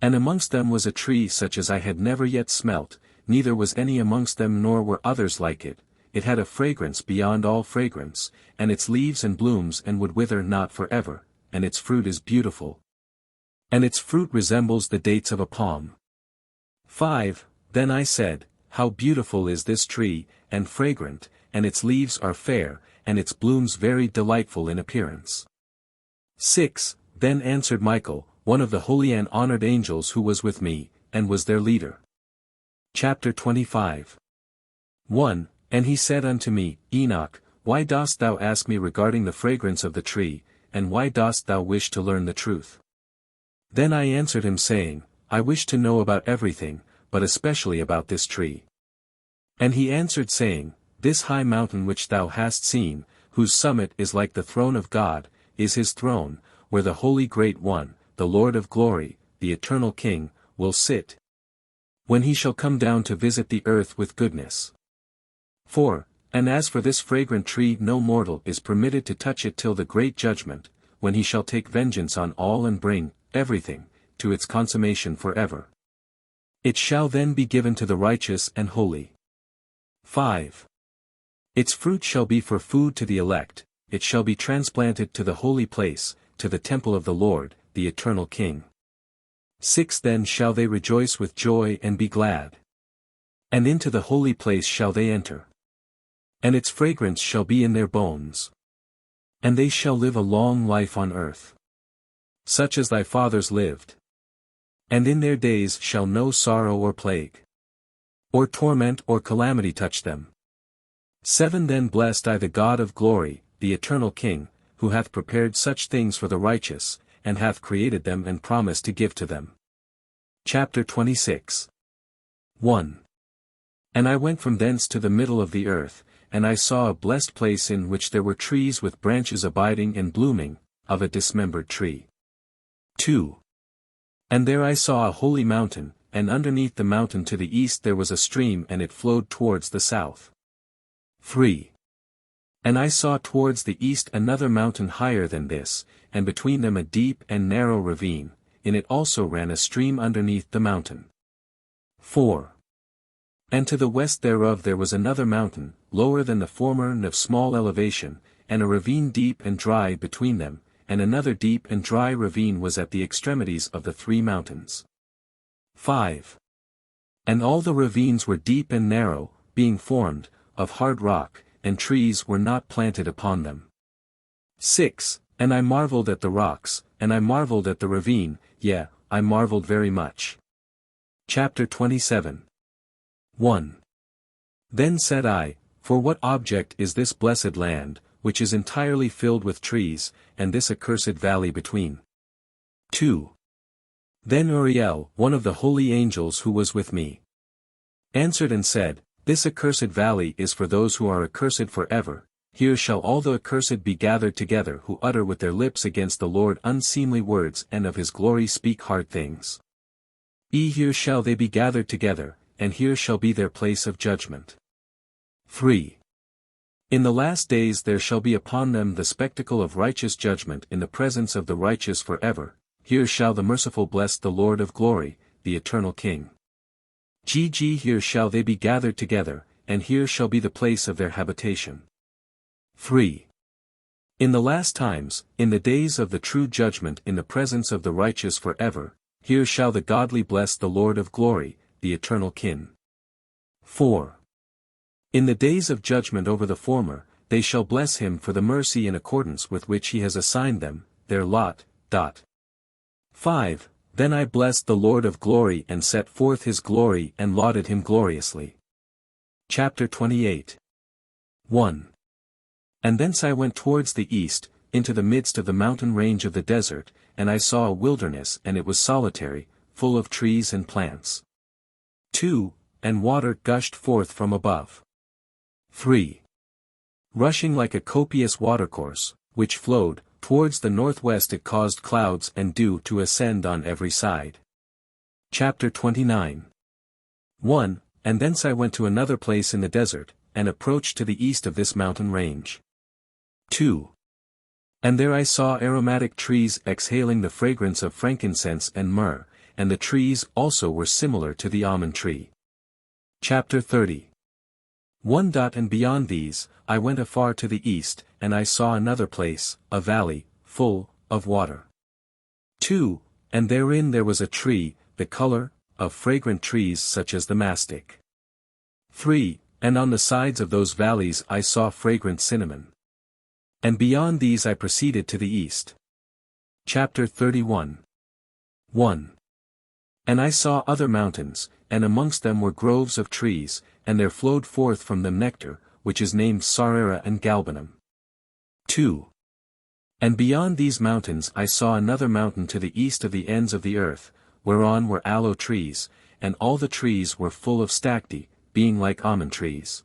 [SPEAKER 1] And amongst them was a tree such as I had never yet smelt, neither was any amongst them nor were others like it. It had a fragrance beyond all fragrance, and its leaves and blooms and would wither not for ever, and its fruit is beautiful. And its fruit resembles the dates of a palm. 5. Then I said, How beautiful is this tree, and fragrant, and its leaves are fair, and its blooms very delightful in appearance. 6. Then answered Michael, one of the holy and honored angels who was with me, and was their leader. Chapter 25. 1. And he said unto me, Enoch, why dost thou ask me regarding the fragrance of the tree, and why dost thou wish to learn the truth? Then I answered him saying, I wish to know about everything, but especially about this tree. And he answered saying, This high mountain which thou hast seen, whose summit is like the throne of God, is his throne, where the Holy Great One, the Lord of glory, the eternal King, will sit, when he shall come down to visit the earth with goodness. 4. And as for this fragrant tree, no mortal is permitted to touch it till the great judgment, when he shall take vengeance on all and bring everything to its consummation forever. It shall then be given to the righteous and holy. 5. Its fruit shall be for food to the elect, it shall be transplanted to the holy place, to the temple of the Lord, the eternal King. 6. Then shall they rejoice with joy and be glad. And into the holy place shall they enter. And its fragrance shall be in their bones. And they shall live a long life on earth, such as thy fathers lived. And in their days shall no sorrow or plague, or torment or calamity touch them. 7. Then blessed I the God of glory, the eternal King, who hath prepared such things for the righteous, and hath created them and promised to give to them. Chapter 26. 1. And I went from thence to the middle of the earth, and I saw a blessed place in which there were trees with branches abiding and blooming, of a dismembered tree. 2. And there I saw a holy mountain, and underneath the mountain to the east there was a stream and it flowed towards the south. 3. And I saw towards the east another mountain higher than this, and between them a deep and narrow ravine, in it also ran a stream underneath the mountain. 4. And to the west thereof there was another mountain, lower than the former and of small elevation, and a ravine deep and dry between them, and another deep and dry ravine was at the extremities of the 3 mountains. 5. And all the ravines were deep and narrow, being formed of hard rock, and trees were not planted upon them. 6. And I marveled at the rocks, and I marveled at the ravine, yea, I marveled very much. Chapter 27. 1. Then said I, For what object is this blessed land, which is entirely filled with trees, and this accursed valley between? 2. Then Uriel, one of the holy angels who was with me, answered and said, This accursed valley is for those who are accursed forever. Here shall all the accursed be gathered together who utter with their lips against the Lord unseemly words and of his glory speak hard things. Here shall they be gathered together, and here shall be their place of judgment. 3. In the last days there shall be upon them the spectacle of righteous judgment in the presence of the righteous forever. Here shall the merciful bless the Lord of glory, the eternal King. Here shall they be gathered together, and here shall be the place of their habitation. 3. In the last times, in the days of the true judgment in the presence of the righteous forever, here shall the godly bless the Lord of glory, the eternal King. 4. In the days of judgment over the former, they shall bless him for the mercy in accordance with which he has assigned them, their lot. 5. Then I blessed the Lord of glory and set forth his glory and lauded him gloriously. Chapter 28. 1. And thence I went towards the east, into the midst of the mountain range of the desert, and I saw a wilderness, and it was solitary, full of trees and plants. 2. And water gushed forth from above. 3. Rushing like a copious watercourse, which flowed, towards the northwest. It caused clouds and dew to ascend on every side. Chapter 29. 1. And thence I went to another place in the desert, and approached to the east of this mountain range. 2. And there I saw aromatic trees exhaling the fragrance of frankincense and myrrh, and the trees also were similar to the almond tree. Chapter 30. 1. And beyond these, I went afar to the east, and I saw another place, a valley, full of water. 2. And therein there was a tree, the color of fragrant trees such as the mastic. 3. And on the sides of those valleys I saw fragrant cinnamon. And beyond these I proceeded to the east. Chapter 31. 1. And I saw other mountains, and amongst them were groves of trees, and there flowed forth from them nectar, which is named Sarera and Galbanum. 2. And beyond these mountains I saw another mountain to the east of the ends of the earth, whereon were aloe trees, and all the trees were full of stacte, being like almond trees.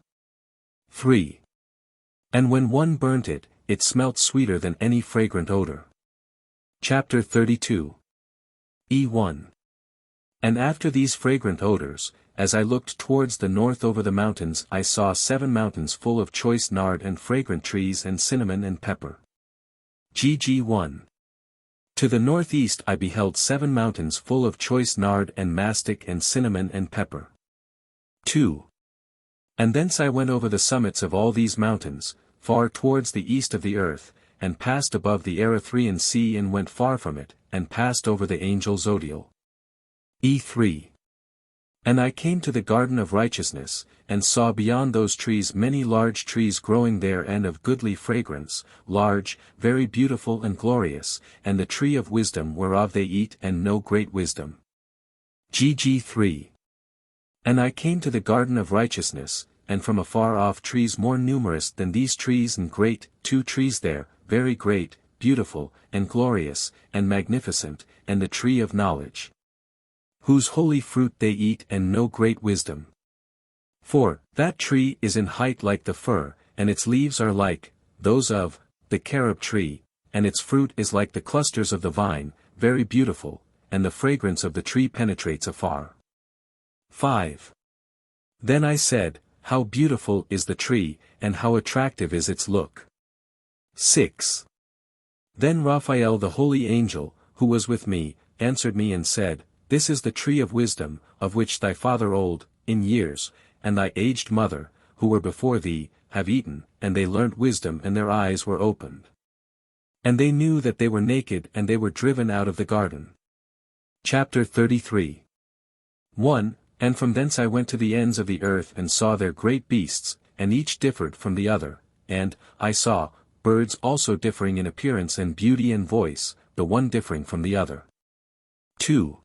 [SPEAKER 1] 3. And when one burnt it, it smelt sweeter than any fragrant odor. Chapter 32. E1. And after these fragrant odors, as I looked towards the north over the mountains, I saw 7 mountains full of choice nard and fragrant trees and cinnamon and pepper. GG1. To the northeast I beheld 7 mountains full of choice nard and mastic and cinnamon and pepper. 2. And thence I went over the summits of all these mountains, far towards the east of the earth, and passed above the Erythraean Sea and went far from it, and passed over the angel Zodiel. E3. And I came to the garden of righteousness, and saw beyond those trees many large trees growing there and of goodly fragrance, large, very beautiful and glorious, and the tree of wisdom whereof they eat and know great wisdom. GG3. And I came to the garden of righteousness, and from afar off trees more numerous than these trees and great, 2 trees there, very great, beautiful, and glorious, and magnificent, and the tree of knowledge, whose holy fruit they eat and know great wisdom. 4. That tree is in height like the fir, and its leaves are like those of the carob tree, and its fruit is like the clusters of the vine, very beautiful, and the fragrance of the tree penetrates afar. 5. Then I said, how beautiful is the tree, and how attractive is its look. 6. Then Raphael the holy angel, who was with me, answered me and said, this is the tree of wisdom, of which thy father old, in years, and thy aged mother, who were before thee, have eaten, and they learnt wisdom and their eyes were opened. And they knew that they were naked and they were driven out of the garden. Chapter 33. 1. And from thence I went to the ends of the earth and saw there great beasts, and each differed from the other, and, I saw, birds also differing in appearance and beauty and voice, the one differing from the other. 2.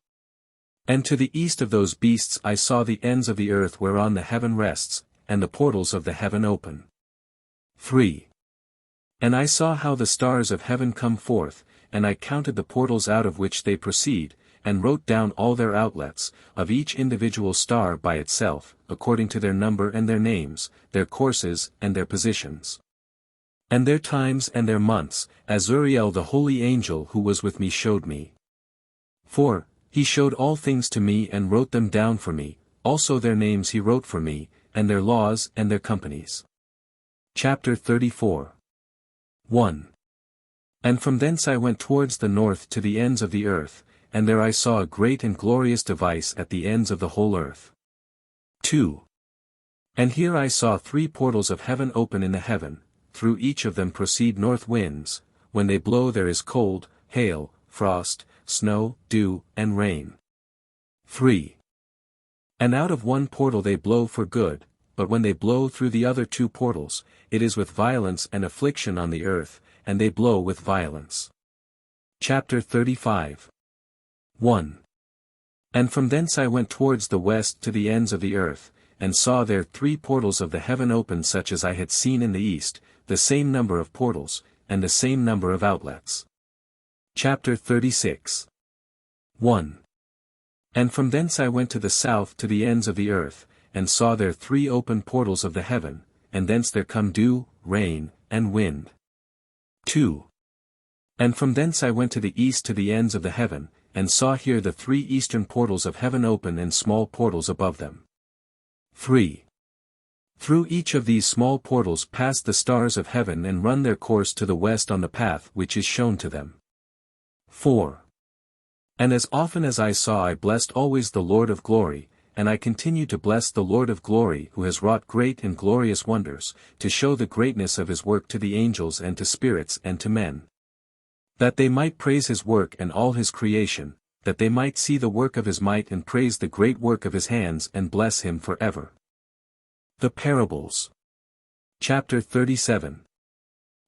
[SPEAKER 1] And to the east of those beasts I saw the ends of the earth whereon the heaven rests, and the portals of the heaven open. 3. And I saw how the stars of heaven come forth, and I counted the portals out of which they proceed, and wrote down all their outlets, of each individual star by itself, according to their number and their names, their courses and their positions, and their times and their months, as Uriel the holy angel who was with me showed me. 4. He showed all things to me and wrote them down for me, also their names he wrote for me, and their laws and their companies. Chapter 34. 1. And from thence I went towards the north to the ends of the earth, and there I saw a great and glorious device at the ends of the whole earth. 2. And here I saw 3 portals of heaven open in the heaven, through each of them proceed north winds, when they blow there is cold, hail, frost, snow, dew, and rain. 3. And out of one portal they blow for good, but when they blow through the other 2 portals, it is with violence and affliction on the earth, and they blow with violence. Chapter 35. 1. And from thence I went towards the west to the ends of the earth, and saw there 3 portals of the heaven open such as I had seen in the east, the same number of portals, and the same number of outlets. Chapter 36. 1. And from thence I went to the south to the ends of the earth, and saw there 3 open portals of the heaven, and thence there come dew, rain, and wind. 2. And from thence I went to the east to the ends of the heaven, and saw here the 3 eastern portals of heaven open and small portals above them. 3. Through each of these small portals pass the stars of heaven and run their course to the west on the path which is shown to them. 4. And as often as I saw I blessed always the Lord of glory, and I continue to bless the Lord of glory who has wrought great and glorious wonders, to show the greatness of his work to the angels and to spirits and to men. That they might praise his work and all his creation, that they might see the work of his might and praise the great work of his hands and bless him forever. The Parables. Chapter 37.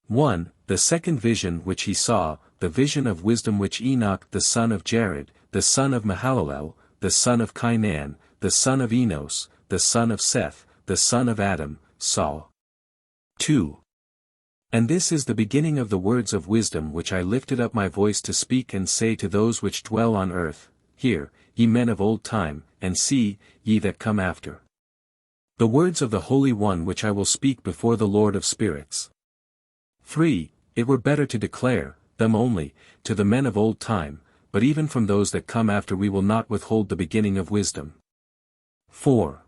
[SPEAKER 1] 1. The second vision which he saw, the vision of wisdom which Enoch the son of Jared, the son of Mahalalel, the son of Cainan, the son of Enos, the son of Seth, the son of Adam, saw. 2. And this is the beginning of the words of wisdom which I lifted up my voice to speak and say to those which dwell on earth, Hear, ye men of old time, and see, ye that come after. The words of the Holy One which I will speak before the Lord of spirits. 3. It were better to declare them only to the men of old time, but even from those that come after we will not withhold the beginning of wisdom. 4.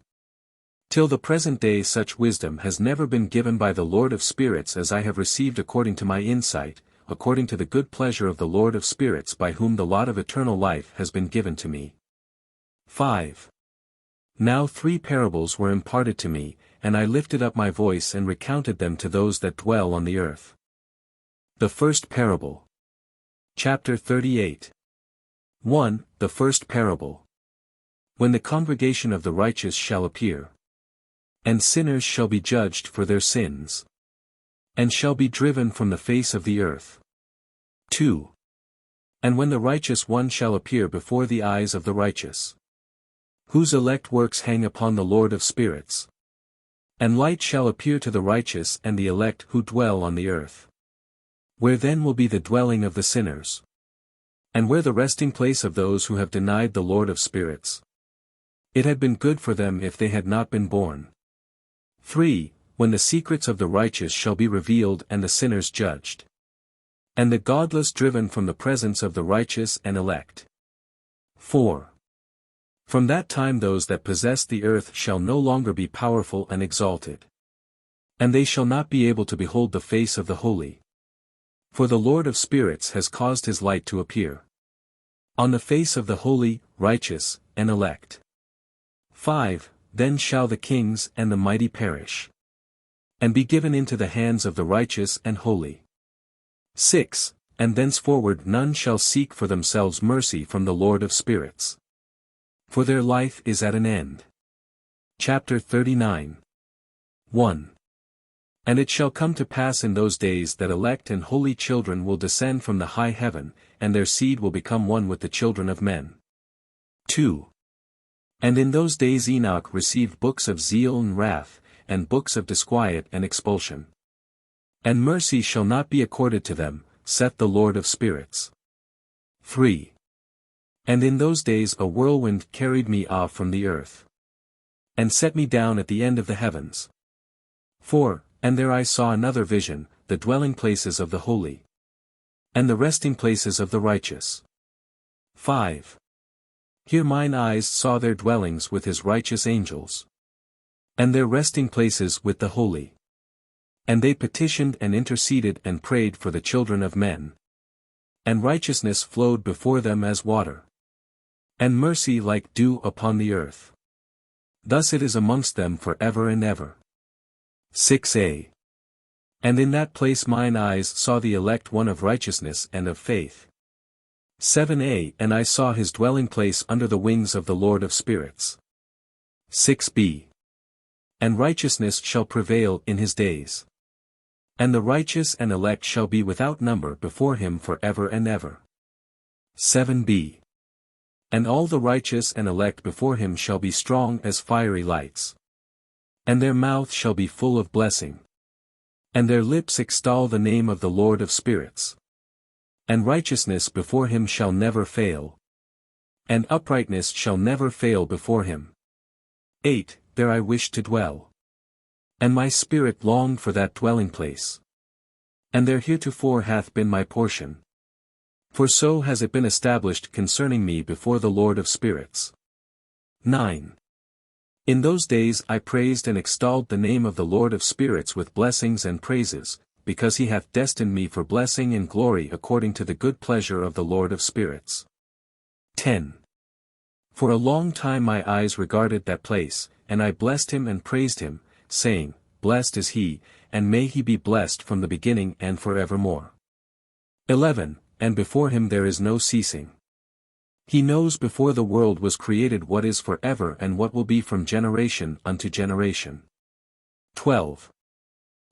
[SPEAKER 1] Till the present day such wisdom has never been given by the Lord of spirits as I have received according to my insight, according to the good pleasure of the Lord of spirits by whom the lot of eternal life has been given to me. 5. Now 3 parables were imparted to me, and I lifted up my voice and recounted them to those that dwell on the earth. The first parable. Chapter 38. 1. The first parable. When the congregation of the righteous shall appear, and sinners shall be judged for their sins, and shall be driven from the face of the earth. 2. And when the righteous one shall appear before the eyes of the righteous, whose elect works hang upon the Lord of spirits. And light shall appear to the righteous and the elect who dwell on the earth. Where then will be the dwelling of the sinners? And where the resting place of those who have denied the Lord of spirits? It had been good for them if they had not been born. 3. When the secrets of the righteous shall be revealed and the sinners judged. And the godless driven from the presence of the righteous and elect. 4. From that time those that possess the earth shall no longer be powerful and exalted. And they shall not be able to behold the face of the holy. For the Lord of spirits has caused his light to appear on the face of the holy, righteous, and elect. 5. Then shall the kings and the mighty perish, and be given into the hands of the righteous and holy. 6. And thenceforward none shall seek for themselves mercy from the Lord of spirits. For their life is at an end. Chapter 39. 1. And it shall come to pass in those days that elect and holy children will descend from the high heaven, and their seed will become one with the children of men. 2. And in those days Enoch received books of zeal and wrath, and books of disquiet and expulsion. And mercy shall not be accorded to them, saith the Lord of spirits. 3. And in those days a whirlwind carried me off from the earth, and set me down at the end of the heavens. 4. And there I saw another vision, the dwelling places of the holy, and the resting places of the righteous. 5. Here mine eyes saw their dwellings with his righteous angels, and their resting places with the holy. And they petitioned and interceded and prayed for the children of men. And righteousness flowed before them as water, and mercy like dew upon the earth. Thus it is amongst them for ever and ever. 6a. And in that place mine eyes saw the elect one of righteousness and of faith. 7a. And I saw his dwelling place under the wings of the Lord of spirits. 6b. And righteousness shall prevail in his days. And the righteous and elect shall be without number before him for ever and ever. 7b. And all the righteous and elect before him shall be strong as fiery lights. And their mouth shall be full of blessing. And their lips extol the name of the Lord of spirits. And righteousness before him shall never fail. And uprightness shall never fail before him. 8. There I wished to dwell. And my spirit longed for that dwelling place. And there heretofore hath been my portion. For so has it been established concerning me before the Lord of spirits. 9. In those days I praised and extolled the name of the Lord of spirits with blessings and praises, because he hath destined me for blessing and glory according to the good pleasure of the Lord of spirits. 10. For a long time my eyes regarded that place, and I blessed him and praised him, saying, Blessed is he, and may he be blessed from the beginning and forevermore. 11. And before him there is no ceasing. He knows before the world was created what is forever and what will be from generation unto generation. 12.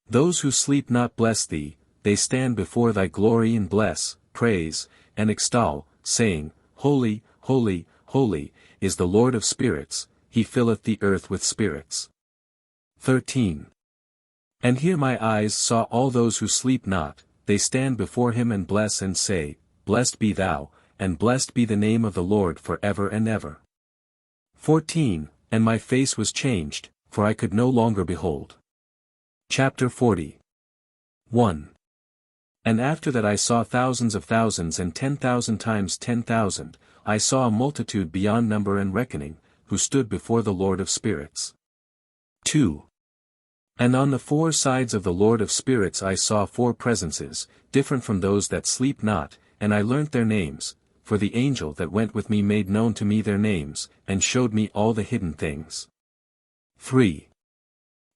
[SPEAKER 1] Those who sleep not bless thee, they stand before thy glory and bless, praise, and extol, saying, Holy, holy, holy, is the Lord of spirits, he filleth the earth with spirits. 13. And here my eyes saw all those who sleep not, they stand before him and bless and say, Blessed be thou, and blessed be the name of the Lord for ever and ever. 14. And my face was changed, for I could no longer behold. Chapter 40. 1. And after that I saw thousands of thousands and 10,000 times 10,000, I saw a multitude beyond number and reckoning, who stood before the Lord of spirits. 2. And on the four sides of the Lord of spirits I saw four presences, different from those that sleep not, and I learnt their names, for the angel that went with me made known to me their names, and showed me all the hidden things. 3.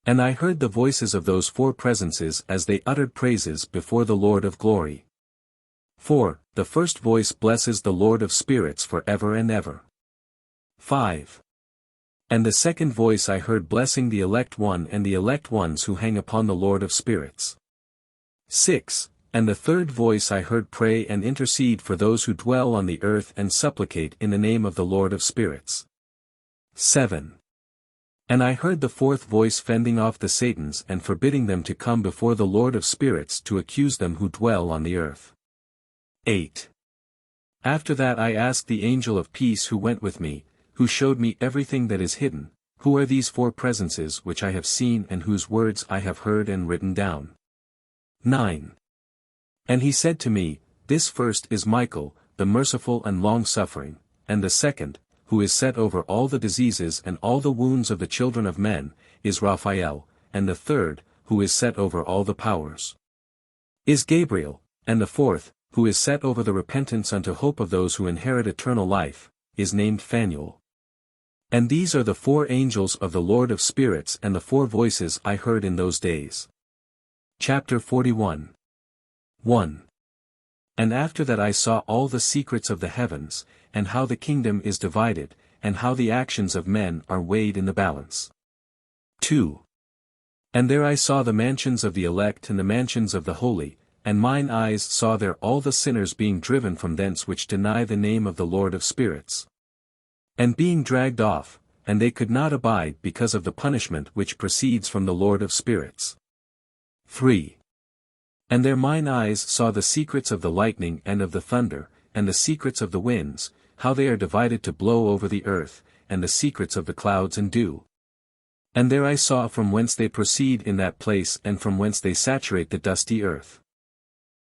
[SPEAKER 1] And I heard the voices of those four presences as they uttered praises before the Lord of glory. 4. The first voice blesses the Lord of spirits for ever and ever. 5. And the second voice I heard blessing the elect one and the elect ones who hang upon the Lord of spirits. 6. And the third voice I heard pray and intercede for those who dwell on the earth and supplicate in the name of the Lord of spirits. 7. And I heard the fourth voice fending off the Satans and forbidding them to come before the Lord of spirits to accuse them who dwell on the earth. 8. After that I asked the angel of peace who went with me, who showed me everything that is hidden, Who are these four presences which I have seen and whose words I have heard and written down? 9. And he said to me, This first is Michael, the merciful and long-suffering, and the second, who is set over all the diseases and all the wounds of the children of men, is Raphael, and the third, who is set over all the powers, is Gabriel, and the fourth, who is set over the repentance unto hope of those who inherit eternal life, is named Phanuel. And these are the four angels of the Lord of spirits and the four voices I heard in those days. Chapter 41. 1. And after that I saw all the secrets of the heavens, and how the kingdom is divided, and how the actions of men are weighed in the balance. 2. And there I saw the mansions of the elect and the mansions of the holy, and mine eyes saw there all the sinners being driven from thence which deny the name of the Lord of spirits, and being dragged off, and they could not abide because of the punishment which proceeds from the Lord of spirits. 3. And there mine eyes saw the secrets of the lightning and of the thunder, and the secrets of the winds, how they are divided to blow over the earth, and the secrets of the clouds and dew. And there I saw from whence they proceed in that place and from whence they saturate the dusty earth.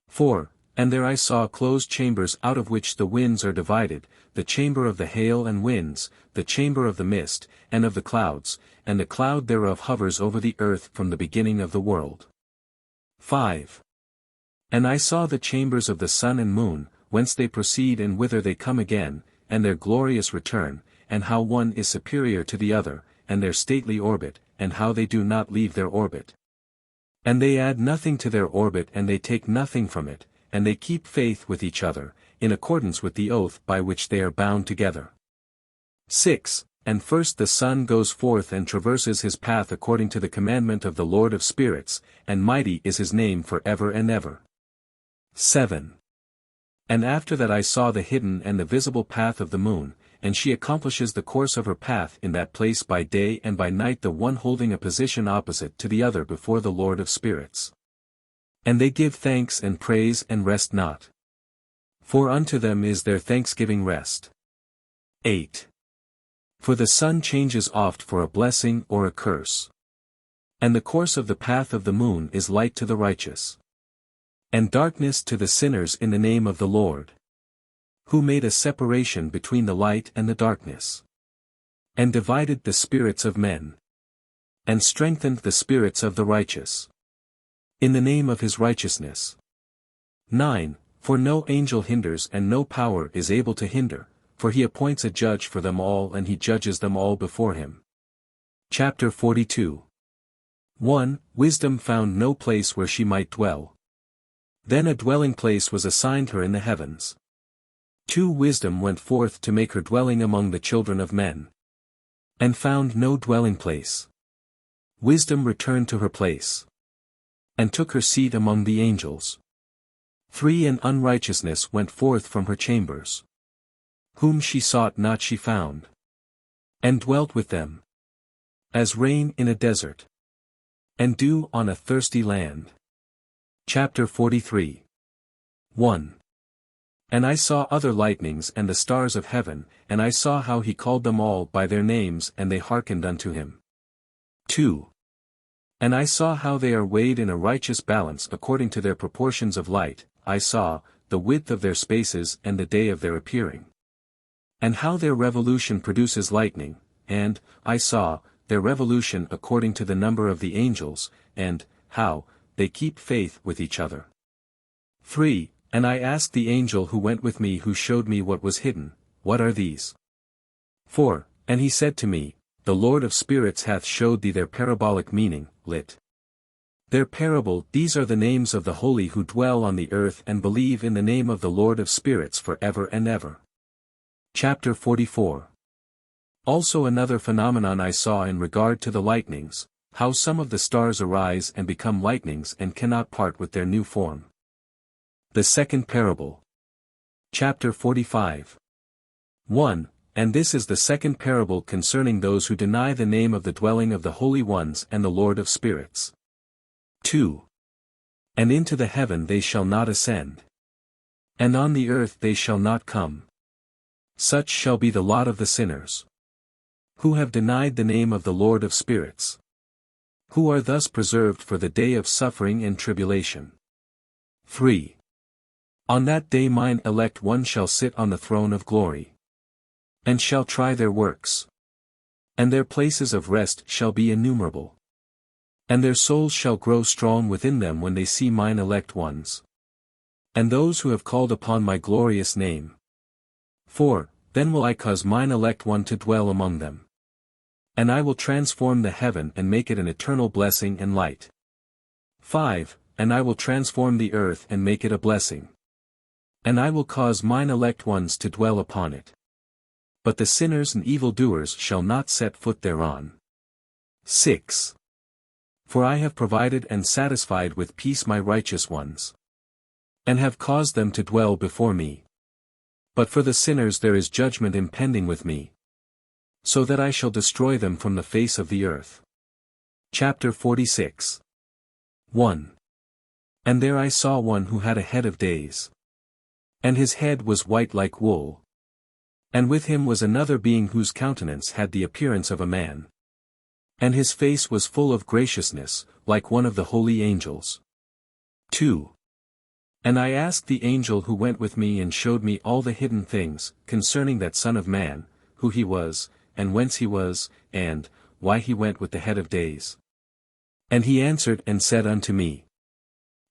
[SPEAKER 1] 4. And there I saw closed chambers out of which the winds are divided, the chamber of the hail and winds, the chamber of the mist, and of the clouds, and the cloud thereof hovers over the earth from the beginning of the world. 5. And I saw the chambers of the sun and moon, whence they proceed and whither they come again, and their glorious return, and how one is superior to the other, and their stately orbit, and how they do not leave their orbit. And they add nothing to their orbit and they take nothing from it, and they keep faith with each other, in accordance with the oath by which they are bound together. 6. And first the sun goes forth and traverses his path according to the commandment of the Lord of spirits, and mighty is his name for ever and ever. 7. And after that I saw the hidden and the visible path of the moon, and she accomplishes the course of her path in that place by day and by night, the one holding a position opposite to the other before the Lord of Spirits. And they give thanks and praise and rest not. For unto them is their thanksgiving rest. 8. For the sun changes oft for a blessing or a curse. And the course of the path of the moon is light to the righteous. And darkness to the sinners in the name of the Lord. Who made a separation between the light and the darkness. And divided the spirits of men. And strengthened the spirits of the righteous. In the name of his righteousness. 9. For no angel hinders and no power is able to hinder, for he appoints a judge for them all and he judges them all before him. Chapter 42. 1. Wisdom found no place where she might dwell. Then a dwelling place was assigned her in the heavens. 2. Wisdom went forth to make her dwelling among the children of men. And found no dwelling place. Wisdom returned to her place. And took her seat among the angels. 3. And unrighteousness went forth from her chambers. Whom she sought not she found. And dwelt with them. As rain in a desert. And dew on a thirsty land. Chapter 43. 1. And I saw other lightnings and the stars of heaven, and I saw how he called them all by their names and they hearkened unto him. 2. And I saw how they are weighed in a righteous balance according to their proportions of light, I saw, the width of their spaces and the day of their appearing. And how their revolution produces lightning, and, I saw, their revolution according to the number of the angels, and, how, they keep faith with each other. 3. And I asked the angel who went with me who showed me what was hidden, what are these? 4. And he said to me, The Lord of Spirits hath showed thee their parabolic meaning, lit. Their parable, these are the names of the holy who dwell on the earth and believe in the name of the Lord of Spirits for ever and ever. Chapter 44. Also another phenomenon I saw in regard to the lightnings, how some of the stars arise and become lightnings and cannot part with their new form. The second parable. Chapter 45. 1. And this is the second parable concerning those who deny the name of the dwelling of the holy ones and the Lord of Spirits. 2. And into the heaven they shall not ascend. And on the earth they shall not come. Such shall be the lot of the sinners. Who have denied the name of the Lord of Spirits. Who are thus preserved for the day of suffering and tribulation. 3. On that day mine elect one shall sit on the throne of glory. And shall try their works. And their places of rest shall be innumerable. And their souls shall grow strong within them when they see mine elect ones. And those who have called upon my glorious name. 4. Then will I cause mine elect one to dwell among them. And I will transform the heaven and make it an eternal blessing and light. 5. And I will transform the earth and make it a blessing. And I will cause mine elect ones to dwell upon it. But the sinners and evildoers shall not set foot thereon. 6. For I have provided and satisfied with peace my righteous ones. And have caused them to dwell before me. But for the sinners there is judgment impending with me. So that I shall destroy them from the face of the earth. Chapter 46. 1. And there I saw one who had a head of days. And his head was white like wool. And with him was another being whose countenance had the appearance of a man. And his face was full of graciousness, like one of the holy angels. 2. And I asked the angel who went with me and showed me all the hidden things, concerning that Son of Man, who he was, and whence he was, and why he went with the head of days. And he answered and said unto me,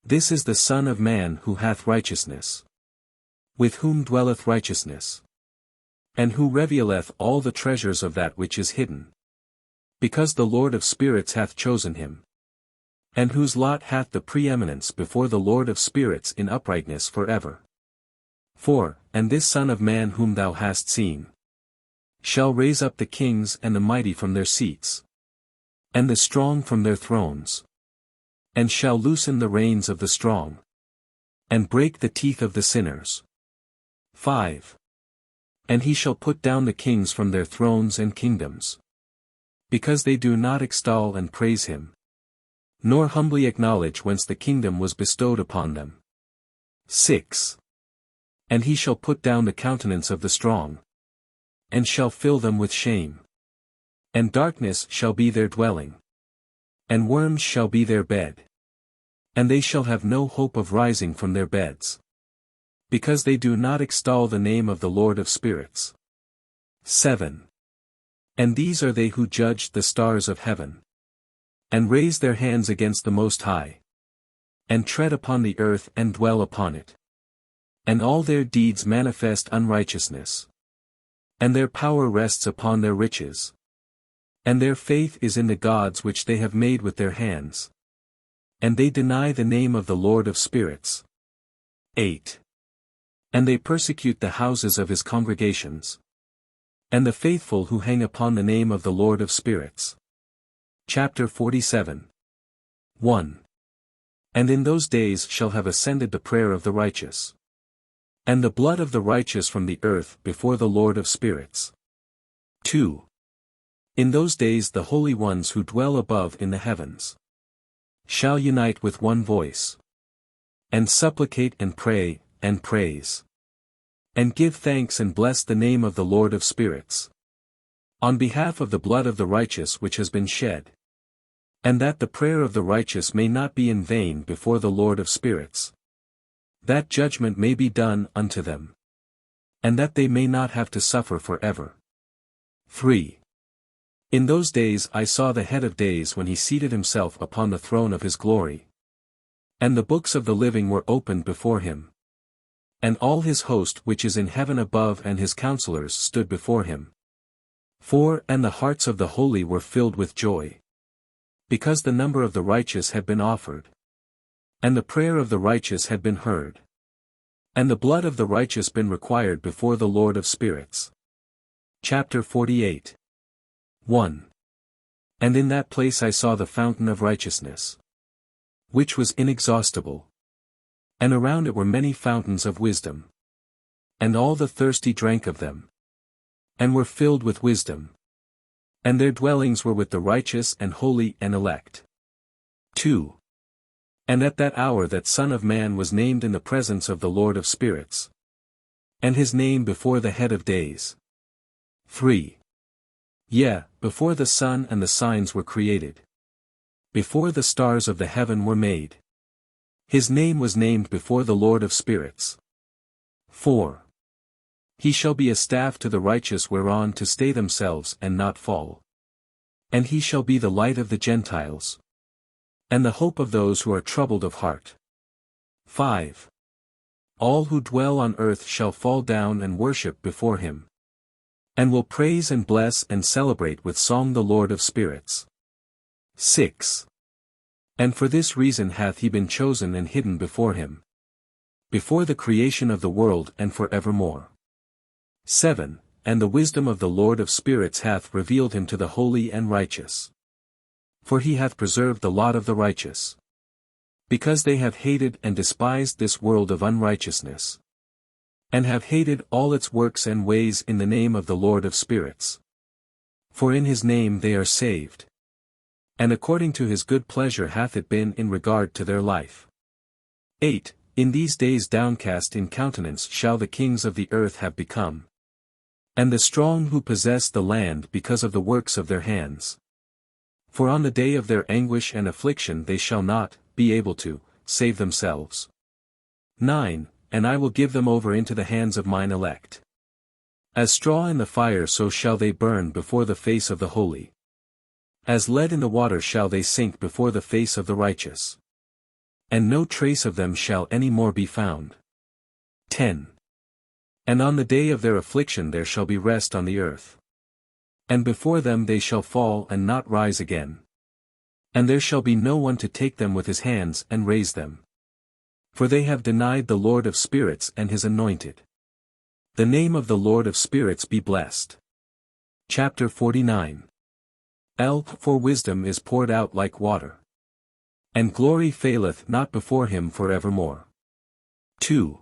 [SPEAKER 1] This is the Son of Man who hath righteousness. With whom dwelleth righteousness. And who revealeth all the treasures of that which is hidden. Because the Lord of Spirits hath chosen him. And whose lot hath the preeminence before the Lord of Spirits in uprightness for ever. 4. And this Son of Man whom thou hast seen. Shall raise up the kings and the mighty from their seats. And the strong from their thrones. And shall loosen the reins of the strong. And break the teeth of the sinners. 5. And he shall put down the kings from their thrones and kingdoms. Because they do not extol and praise him, nor humbly acknowledge whence the kingdom was bestowed upon them. 6. And he shall put down the countenance of the strong, and shall fill them with shame. And darkness shall be their dwelling, and worms shall be their bed. And they shall have no hope of rising from their beds, because they do not extol the name of the Lord of spirits. 7. And these are they who judged the stars of heaven, and raise their hands against the Most High, and tread upon the earth and dwell upon it. And all their deeds manifest unrighteousness, and their power rests upon their riches, and their faith is in the gods which they have made with their hands. And they deny the name of the Lord of spirits. 8. And they persecute the houses of his congregations, and the faithful who hang upon the name of the Lord of spirits. Chapter 47. 1. And in those days shall have ascended the prayer of the righteous, and the blood of the righteous from the earth before the Lord of spirits. 2. In those days the holy ones who dwell above in the heavens shall unite with one voice, and supplicate and pray, and praise, and give thanks and bless the name of the Lord of spirits, on behalf of the blood of the righteous which has been shed, and that the prayer of the righteous may not be in vain before the Lord of spirits, that judgment may be done unto them, and that they may not have to suffer forever. 3. In those days I saw the head of days when he seated himself upon the throne of his glory. And the books of the living were opened before him. And all his host which is in heaven above and his counselors stood before him. 4. And the hearts of the holy were filled with joy, because the number of the righteous had been offered, and the prayer of the righteous had been heard, and the blood of the righteous been required before the Lord of spirits. Chapter 48. 1. And in that place I saw the fountain of righteousness, which was inexhaustible, and around it were many fountains of wisdom. And all the thirsty drank of them, and were filled with wisdom. And their dwellings were with the righteous and holy and elect. 2. And at that hour that Son of Man was named in the presence of the Lord of spirits, and his name before the head of days. 3. Yea, before the sun and the signs were created, before the stars of the heaven were made, his name was named before the Lord of spirits. 4. He shall be a staff to the righteous whereon to stay themselves and not fall. And he shall be the light of the Gentiles, and the hope of those who are troubled of heart. 5. All who dwell on earth shall fall down and worship before him, and will praise and bless and celebrate with song the Lord of spirits. 6. And for this reason hath he been chosen and hidden before him, before the creation of the world and for evermore. 7. And the wisdom of the Lord of spirits hath revealed him to the holy and righteous. For he hath preserved the lot of the righteous, because they have hated and despised this world of unrighteousness, and have hated all its works and ways in the name of the Lord of spirits. For in his name they are saved, and according to his good pleasure hath it been in regard to their life. 8. In these days downcast in countenance shall the kings of the earth have become, and the strong who possess the land because of the works of their hands. For on the day of their anguish and affliction they shall not be able to save themselves. 9. And I will give them over into the hands of mine elect. As straw in the fire so shall they burn before the face of the holy. As lead in the water shall they sink before the face of the righteous. And no trace of them shall any more be found. 10. And on the day of their affliction there shall be rest on the earth. And before them they shall fall and not rise again. And there shall be no one to take them with his hands and raise them. For they have denied the Lord of spirits and his anointed. The name of the Lord of spirits be blessed. Chapter 49. For wisdom is poured out like water, and glory faileth not before him for evermore. 2.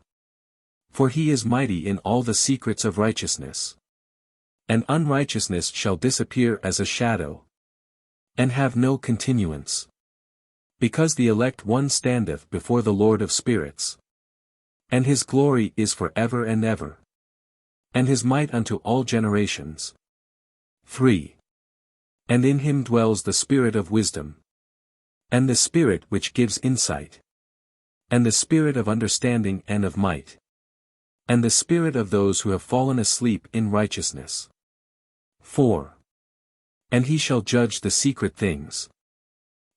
[SPEAKER 1] For he is mighty in all the secrets of righteousness. And unrighteousness shall disappear as a shadow, and have no continuance. Because the elect one standeth before the Lord of spirits. And his glory is for ever and ever. And his might unto all generations. 3. And in him dwells the spirit of wisdom. And the spirit which gives insight. And the spirit of understanding and of might. And the spirit of those who have fallen asleep in righteousness. 4. And he shall judge the secret things.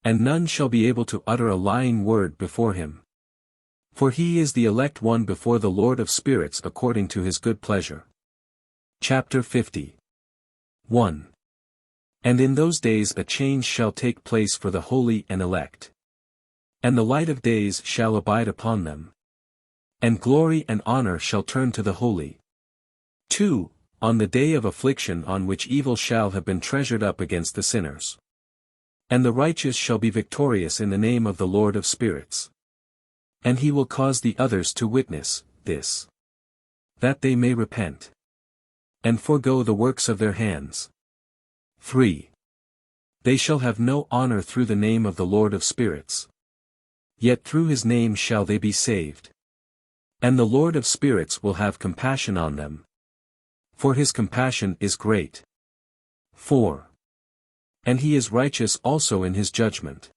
[SPEAKER 1] And none shall be able to utter a lying word before him. For he is the elect one before the Lord of spirits according to his good pleasure. Chapter 50. 1. And in those days a change shall take place for the holy and elect. And the light of days shall abide upon them. And glory and honor shall turn to the holy. 2. On the day of affliction on which evil shall have been treasured up against the sinners. And the righteous shall be victorious in the name of the Lord of spirits. And he will cause the others to witness this, that they may repent, and forego the works of their hands. 3. They shall have no honor through the name of the Lord of spirits. Yet through his name shall they be saved. And the Lord of spirits will have compassion on them. For his compassion is great. 4. And he is righteous also in his judgment.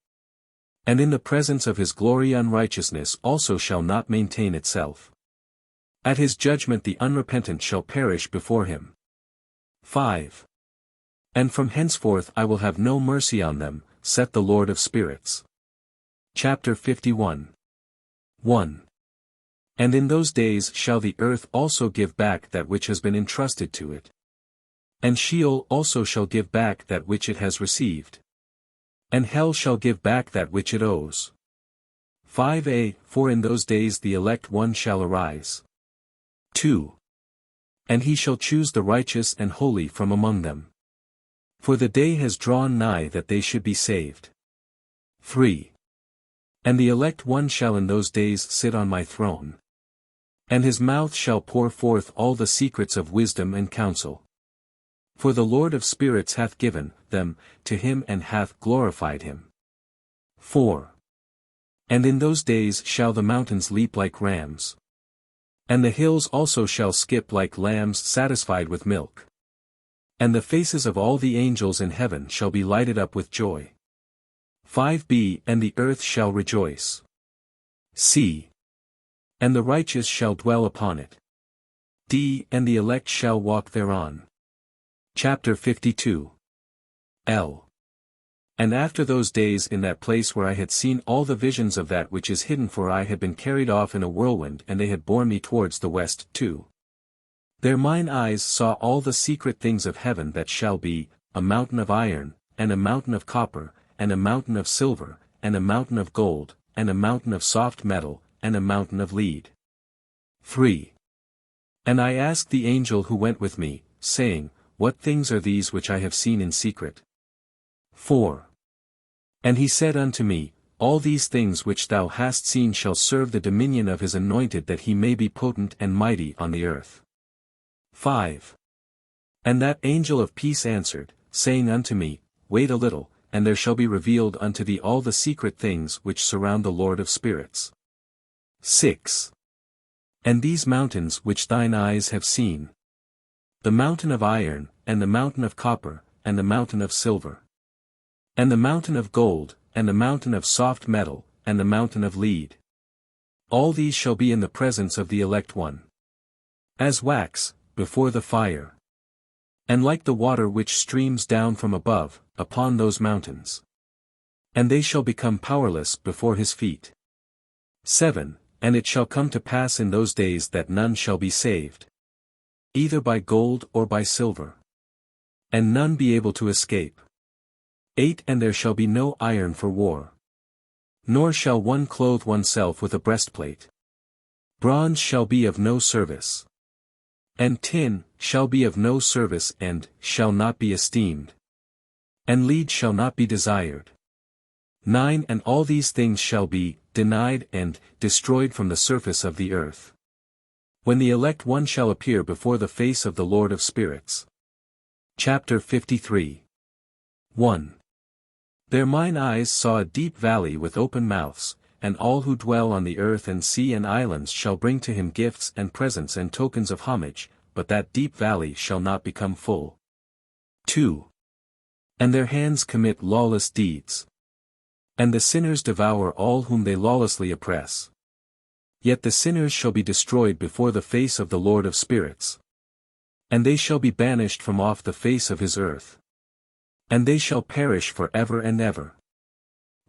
[SPEAKER 1] And in the presence of his glory unrighteousness also shall not maintain itself. At his judgment the unrepentant shall perish before him. 5. And from henceforth I will have no mercy on them, saith the Lord of spirits. Chapter 51. 1. And in those days shall the earth also give back that which has been entrusted to it. And Sheol also shall give back that which it has received. And hell shall give back that which it owes. 5a. For in those days the elect one shall arise. 2. And he shall choose the righteous and holy from among them. For the day has drawn nigh that they should be saved. 3. And the elect one shall in those days sit on my throne. And his mouth shall pour forth all the secrets of wisdom and counsel. For the Lord of spirits hath given them to him and hath glorified him. 4. And in those days shall the mountains leap like rams. And the hills also shall skip like lambs satisfied with milk. And the faces of all the angels in heaven shall be lighted up with joy. 5b. And the earth shall rejoice. C. And the righteous shall dwell upon it. D. And the elect shall walk thereon. Chapter 52. L. And after those days in that place where I had seen all the visions of that which is hidden, for I had been carried off in a whirlwind and they had borne me towards the west. 2. There mine eyes saw all the secret things of heaven that shall be, a mountain of iron, and a mountain of copper, and a mountain of silver, and a mountain of gold, and a mountain of soft metal, and a mountain of lead. 3. And I asked the angel who went with me, saying, What things are these which I have seen in secret? 4. And he said unto me, All these things which thou hast seen shall serve the dominion of his anointed, that he may be potent and mighty on the earth. 5. And that angel of peace answered, saying unto me, Wait a little, and there shall be revealed unto thee all the secret things which surround the Lord of spirits. 6. And these mountains which thine eyes have seen, the mountain of iron, and the mountain of copper, and the mountain of silver, and the mountain of gold, and the mountain of soft metal, and the mountain of lead. All these shall be in the presence of the elect one, as wax, before the fire. And like the water which streams down from above, upon those mountains. And they shall become powerless before his feet. 7. And it shall come to pass in those days that none shall be saved, either by gold or by silver, and none be able to escape. 8. And there shall be no iron for war, nor shall one clothe oneself with a breastplate. Bronze shall be of no service, and tin shall be of no service, and shall not be esteemed, and lead shall not be desired. 9. And all these things shall be denied and destroyed from the surface of the earth. When the elect one shall appear before the face of the Lord of Spirits. Chapter 53. 1. There mine eyes saw a deep valley with open mouths, and all who dwell on the earth and sea and islands shall bring to him gifts and presents and tokens of homage, but that deep valley shall not become full. 2. And their hands commit lawless deeds. And the sinners devour all whom they lawlessly oppress. Yet the sinners shall be destroyed before the face of the Lord of Spirits. And they shall be banished from off the face of his earth. And they shall perish for ever and ever.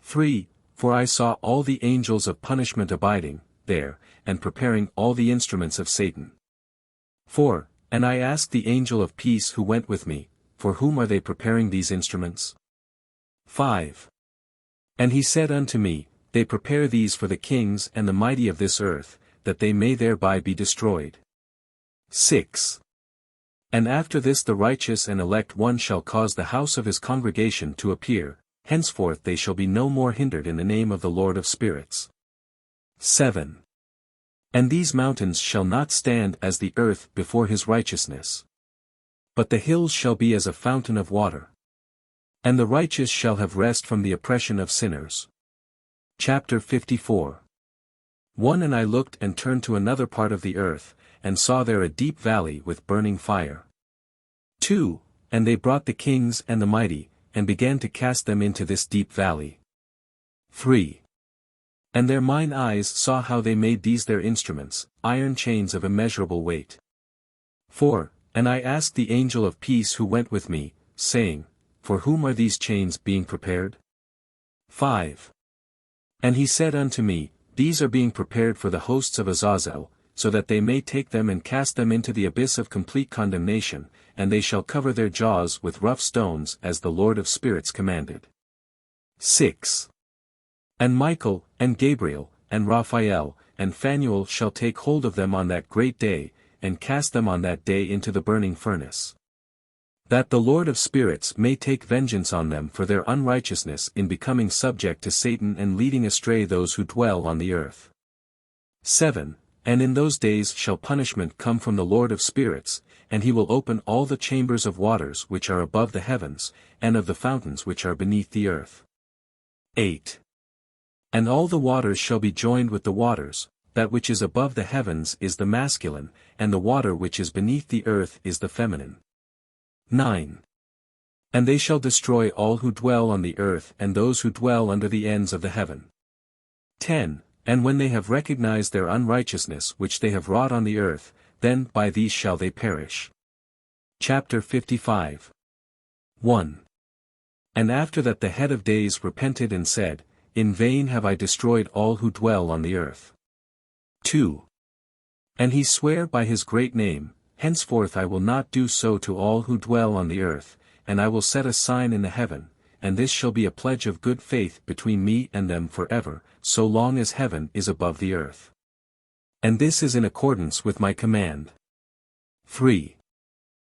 [SPEAKER 1] 3. For I saw all the angels of punishment abiding there, and preparing all the instruments of Satan. 4. And I asked the angel of peace who went with me, for whom are they preparing these instruments? 5. And he said unto me, They prepare these for the kings and the mighty of this earth, that they may thereby be destroyed. 6. And after this the righteous and elect one shall cause the house of his congregation to appear, henceforth they shall be no more hindered in the name of the Lord of Spirits. 7. And these mountains shall not stand as the earth before his righteousness. But the hills shall be as a fountain of water. And the righteous shall have rest from the oppression of sinners. Chapter 54. 1. And I looked and turned to another part of the earth, and saw there a deep valley with burning fire. 2. And they brought the kings and the mighty, and began to cast them into this deep valley. 3. And there mine eyes saw how they made these their instruments, iron chains of immeasurable weight. 4. And I asked the angel of peace who went with me, saying, For whom are these chains being prepared? 5. And he said unto me, These are being prepared for the hosts of Azazel, so that they may take them and cast them into the abyss of complete condemnation, and they shall cover their jaws with rough stones as the Lord of Spirits commanded. 6. And Michael, and Gabriel, and Raphael, and Phanuel shall take hold of them on that great day, and cast them on that day into the burning furnace. That the Lord of Spirits may take vengeance on them for their unrighteousness in becoming subject to Satan and leading astray those who dwell on the earth. 7. And in those days shall punishment come from the Lord of Spirits, and he will open all the chambers of waters which are above the heavens, and of the fountains which are beneath the earth. 8. And all the waters shall be joined with the waters, that which is above the heavens is the masculine, and the water which is beneath the earth is the feminine. 9. And they shall destroy all who dwell on the earth and those who dwell under the ends of the heaven. 10. And when they have recognized their unrighteousness which they have wrought on the earth, then by these shall they perish. Chapter 55. 1. And after that the head of days repented and said, In vain have I destroyed all who dwell on the earth. 2. And he sware by his great name, Henceforth I will not do so to all who dwell on the earth, and I will set a sign in the heaven, and this shall be a pledge of good faith between me and them forever, so long as heaven is above the earth. And this is in accordance with my command. 3.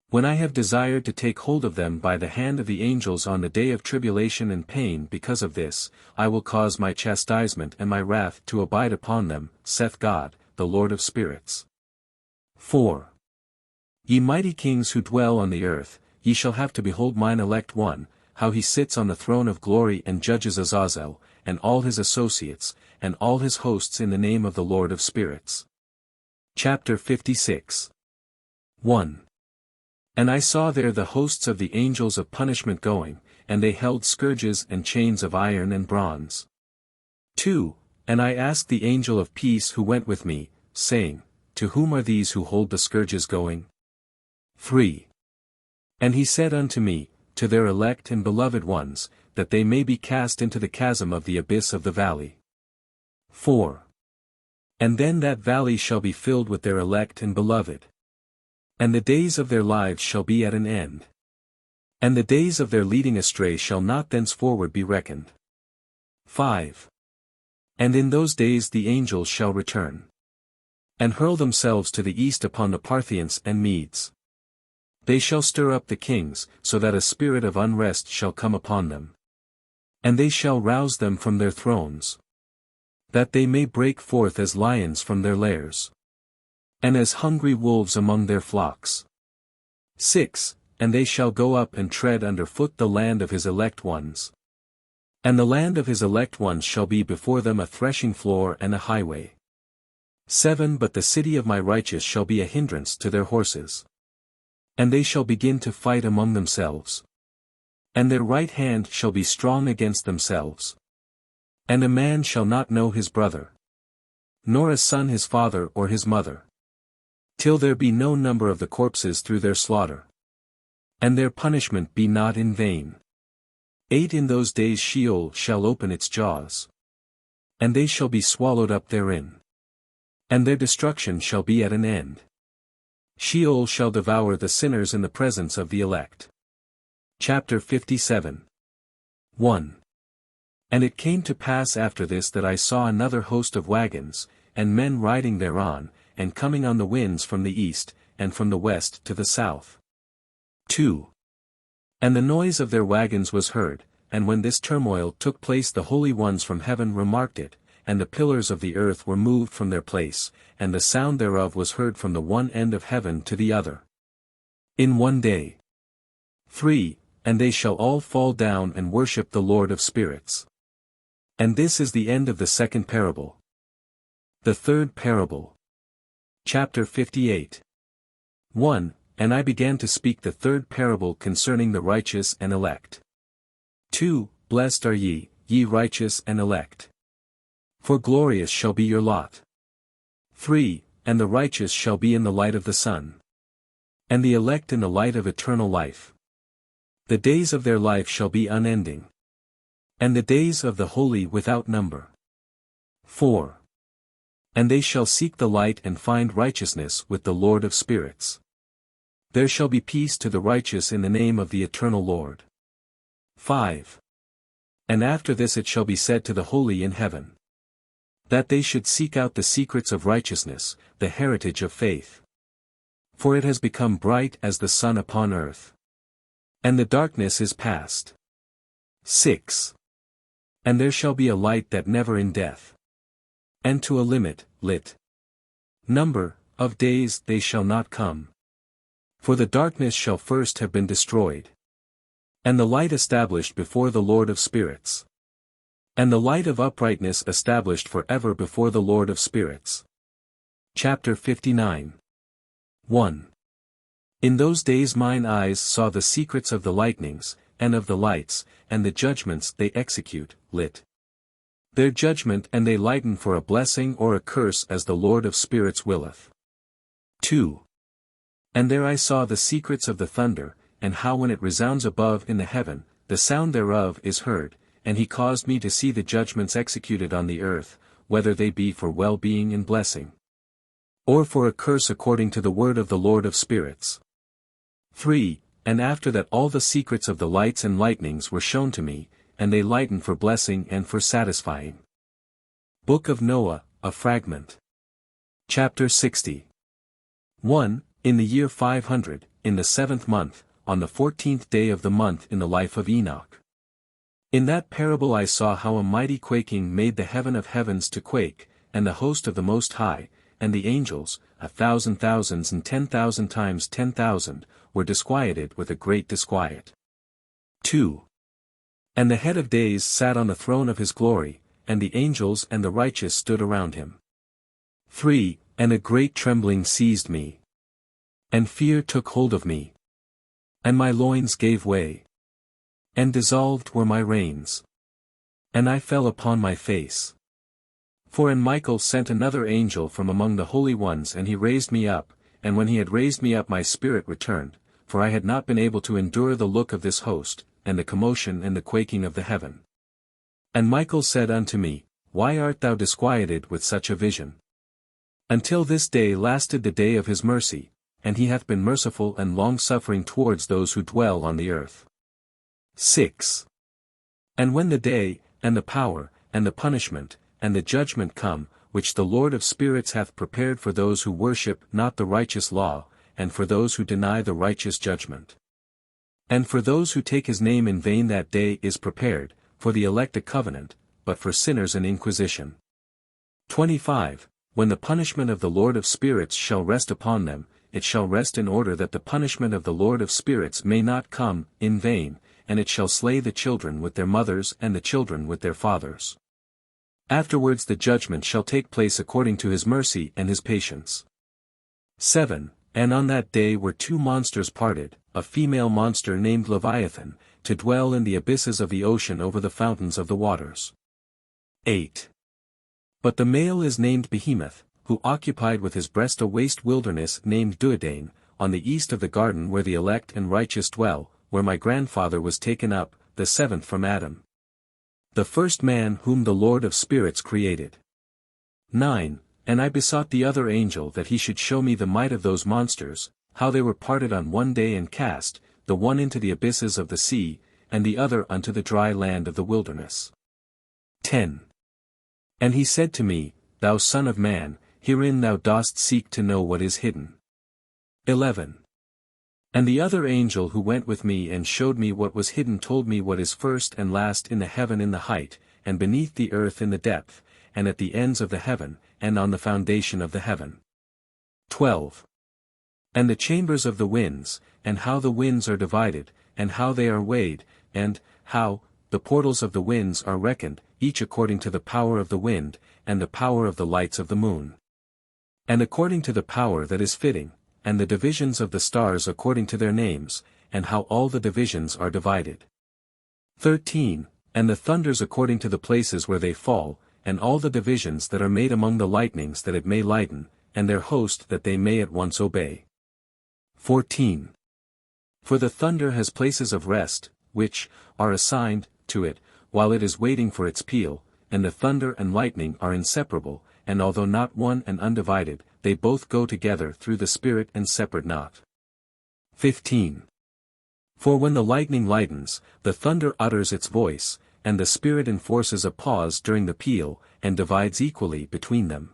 [SPEAKER 1] When I have desired to take hold of them by the hand of the angels on the day of tribulation and pain because of this, I will cause my chastisement and my wrath to abide upon them, saith God, the Lord of Spirits. 4. Ye mighty kings who dwell on the earth, ye shall have to behold mine elect one, how he sits on the throne of glory and judges Azazel, and all his associates, and all his hosts in the name of the Lord of Spirits. Chapter 56. 1. And I saw there the hosts of the angels of punishment going, and they held scourges and chains of iron and bronze. 2. And I asked the angel of peace who went with me, saying, To whom are these who hold the scourges going? 3. And he said unto me, To their elect and beloved ones, that they may be cast into the chasm of the abyss of the valley. 4. And then that valley shall be filled with their elect and beloved. And the days of their lives shall be at an end. And the days of their leading astray shall not thenceforward be reckoned. 5. And in those days the angels shall return, and hurl themselves to the east upon the Parthians and Medes. They shall stir up the kings, so that a spirit of unrest shall come upon them. And they shall rouse them from their thrones, that they may break forth as lions from their lairs. and as hungry wolves among their flocks. 6. And they shall go up and tread under foot the land of his elect ones. And the land of his elect ones shall be before them a threshing floor and a highway. 7. But the city of my righteous shall be a hindrance to their horses. And they shall begin to fight among themselves. And their right hand shall be strong against themselves. And a man shall not know his brother, nor a son his father or his mother, till there be no number of the corpses through their slaughter. And their punishment be not in vain. 8. In those days Sheol shall open its jaws. And they shall be swallowed up therein. And their destruction shall be at an end. Sheol shall devour the sinners in the presence of the elect. Chapter 57. 1. And it came to pass after this that I saw another host of wagons, and men riding thereon, and coming on the winds from the east, and from the west to the south. 2. And the noise of their wagons was heard, and when this turmoil took place the holy ones from heaven remarked it, and the pillars of the earth were moved from their place, and the sound thereof was heard from the one end of heaven to the other. In one day. 3. And they shall all fall down and worship the Lord of spirits. And this is the end of the second parable. The third parable. Chapter 58. 1. And I began to speak the third parable concerning the righteous and elect. 2. Blessed are ye, ye righteous and elect. For glorious shall be your lot. 3. And the righteous shall be in the light of the sun. And the elect in the light of eternal life. The days of their life shall be unending. And the days of the holy without number. 4. And they shall seek the light and find righteousness with the Lord of spirits. There shall be peace to the righteous in the name of the eternal Lord. 5. And after this it shall be said to the holy in heaven, that they should seek out the secrets of righteousness, the heritage of faith. For it has become bright as the sun upon earth. And the darkness is past. 6. And there shall be a light that never endeth. And to a limit, lit. Number, of days they shall not come. For the darkness shall first have been destroyed. And the light established before the Lord of spirits. And the light of uprightness established for ever before the Lord of spirits. Chapter 59. 1. In those days mine eyes saw the secrets of the lightnings, and of the lights, and the judgments they execute, lit. Their judgment and they lighten for a blessing or a curse as the Lord of spirits willeth. 2. And there I saw the secrets of the thunder, and how when it resounds above in the heaven, the sound thereof is heard, and he caused me to see the judgments executed on the earth, whether they be for well-being and blessing, or for a curse according to the word of the Lord of spirits. 3. And after that all the secrets of the lights and lightnings were shown to me, and they lighten for blessing and for satisfying. Book of Noah, a fragment. Chapter 60. 1. In the year 500, in the 7th month, on the 14th day of the month in the life of Enoch. In that parable I saw how a mighty quaking made the heaven of heavens to quake, and the host of the Most High, and the angels, 1,000 thousands and 10,000 times 10,000, were disquieted with a great disquiet. 2. And the head of days sat on the throne of his glory, and the angels and the righteous stood around him. 3. And a great trembling seized me. And fear took hold of me. And my loins gave way. And dissolved were my reins. And I fell upon my face. For and Michael sent another angel from among the holy ones and he raised me up, and when he had raised me up my spirit returned, for I had not been able to endure the look of this host, and the commotion and the quaking of the heaven. And Michael said unto me, Why art thou disquieted with such a vision? Until this day lasted the day of his mercy, and he hath been merciful and long-suffering towards those who dwell on the earth. 6. And when the day, and the power, and the punishment, and the judgment come, which the Lord of spirits hath prepared for those who worship not the righteous law, and for those who deny the righteous judgment. And for those who take his name in vain that day is prepared, for the elect a covenant, but for sinners an inquisition. 25. when the punishment of the Lord of Spirits shall rest upon them, it shall rest in order that the punishment of the Lord of Spirits may not come in vain, and it shall slay the children with their mothers and the children with their fathers. Afterwards the judgment shall take place according to his mercy and his patience. 7. And on that day were two monsters parted, a female monster named Leviathan, to dwell in the abysses of the ocean over the fountains of the waters. 8. But the male is named Behemoth, who occupied with his breast a waste wilderness named Duodain, on the east of the garden where the elect and righteous dwell, where my grandfather was taken up, the seventh from Adam, the first man whom the Lord of Spirits created. 9. And I besought the other angel that he should show me the might of those monsters, how they were parted on one day and cast, the one into the abysses of the sea, and the other unto the dry land of the wilderness. 10. And he said to me, Thou son of man, herein thou dost seek to know what is hidden. 11. And the other angel who went with me and showed me what was hidden told me what is first and last in the heaven in the height, and beneath the earth in the depth, and at the ends of the heaven, and on the foundation of the heaven. 12. And the chambers of the winds, and how the winds are divided, and how they are weighed, and how the portals of the winds are reckoned, each according to the power of the wind, and the power of the lights of the moon. And according to the power that is fitting, and the divisions of the stars according to their names, and how all the divisions are divided. 13. And the thunders according to the places where they fall, and all the divisions that are made among the lightnings that it may lighten, and their host that they may at once obey. 14. For the thunder has places of rest, which are assigned to it, while it is waiting for its peal, and the thunder and lightning are inseparable, and although not one and undivided, they both go together through the Spirit and separate not. 15. For when the lightning lightens, the thunder utters its voice, and the Spirit enforces a pause during the peal, and divides equally between them.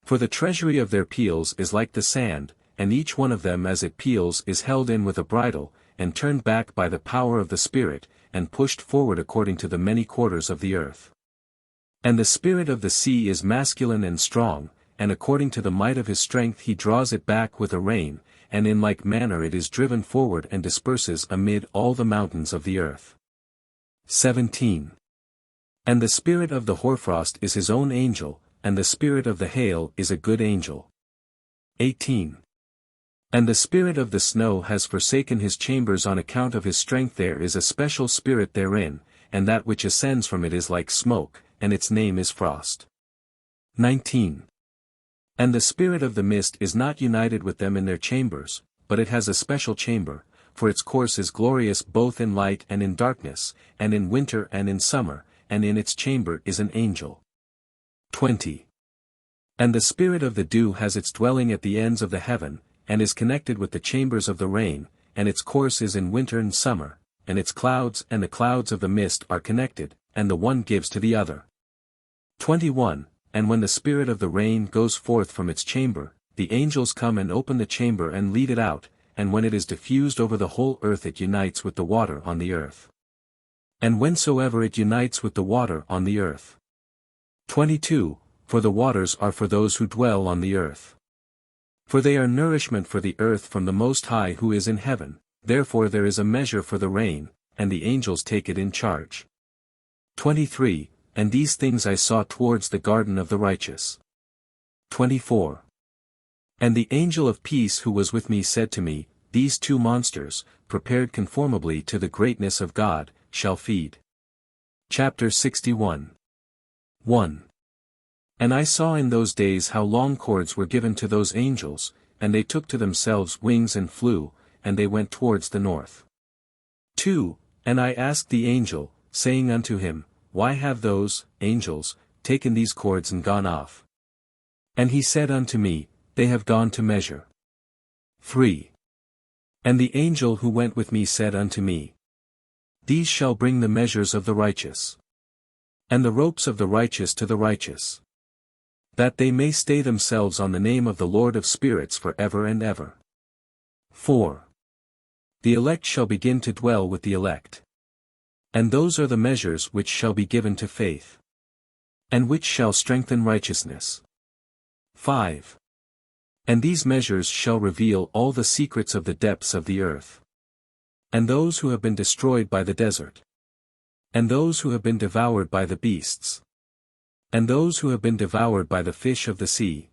[SPEAKER 1] For the treasury of their peals is like the sand, and each one of them as it peals is held in with a bridle, and turned back by the power of the Spirit, and pushed forward according to the many quarters of the earth. And the spirit of the sea is masculine and strong, and according to the might of his strength he draws it back with a rein, and in like manner it is driven forward and disperses amid all the mountains of the earth. 17. And the spirit of the hoarfrost is his own angel, and the spirit of the hail is a good angel. 18. And the spirit of the snow has forsaken his chambers on account of his strength. There is a special spirit therein, and that which ascends from it is like smoke, and its name is frost. 19. And the spirit of the mist is not united with them in their chambers, but it has a special chamber, for its course is glorious both in light and in darkness, and in winter and in summer, and in its chamber is an angel. 20. And the spirit of the dew has its dwelling at the ends of the heaven, and is connected with the chambers of the rain, and its course is in winter and summer, and its clouds and the clouds of the mist are connected, and the one gives to the other. 21. And when the spirit of the rain goes forth from its chamber, the angels come and open the chamber and lead it out, and when it is diffused over the whole earth it unites with the water on the earth. And whensoever it unites with the water on the earth. 22. For the waters are for those who dwell on the earth. For they are nourishment for the earth from the Most High who is in heaven, therefore there is a measure for the rain, and the angels take it in charge. 23. And these things I saw towards the garden of the righteous. 24. And the angel of peace who was with me said to me, These two monsters, prepared conformably to the greatness of God, shall feed. Chapter 61. 1. And I saw in those days how long cords were given to those angels, and they took to themselves wings and flew, and they went towards the north. 2. And I asked the angel, saying unto him, Why have those angels taken these cords and gone off? And he said unto me, They have gone to measure. 3. And the angel who went with me said unto me, These shall bring the measures of the righteous, and the ropes of the righteous to the righteous, that they may stay themselves on the name of the Lord of spirits for ever and ever. 4. The elect shall begin to dwell with the elect. And those are the measures which shall be given to faith, and which shall strengthen righteousness. 5. And these measures shall reveal all the secrets of the depths of the earth. And those who have been destroyed by the desert. And those who have been devoured by the beasts. And those who have been devoured by the fish of the sea.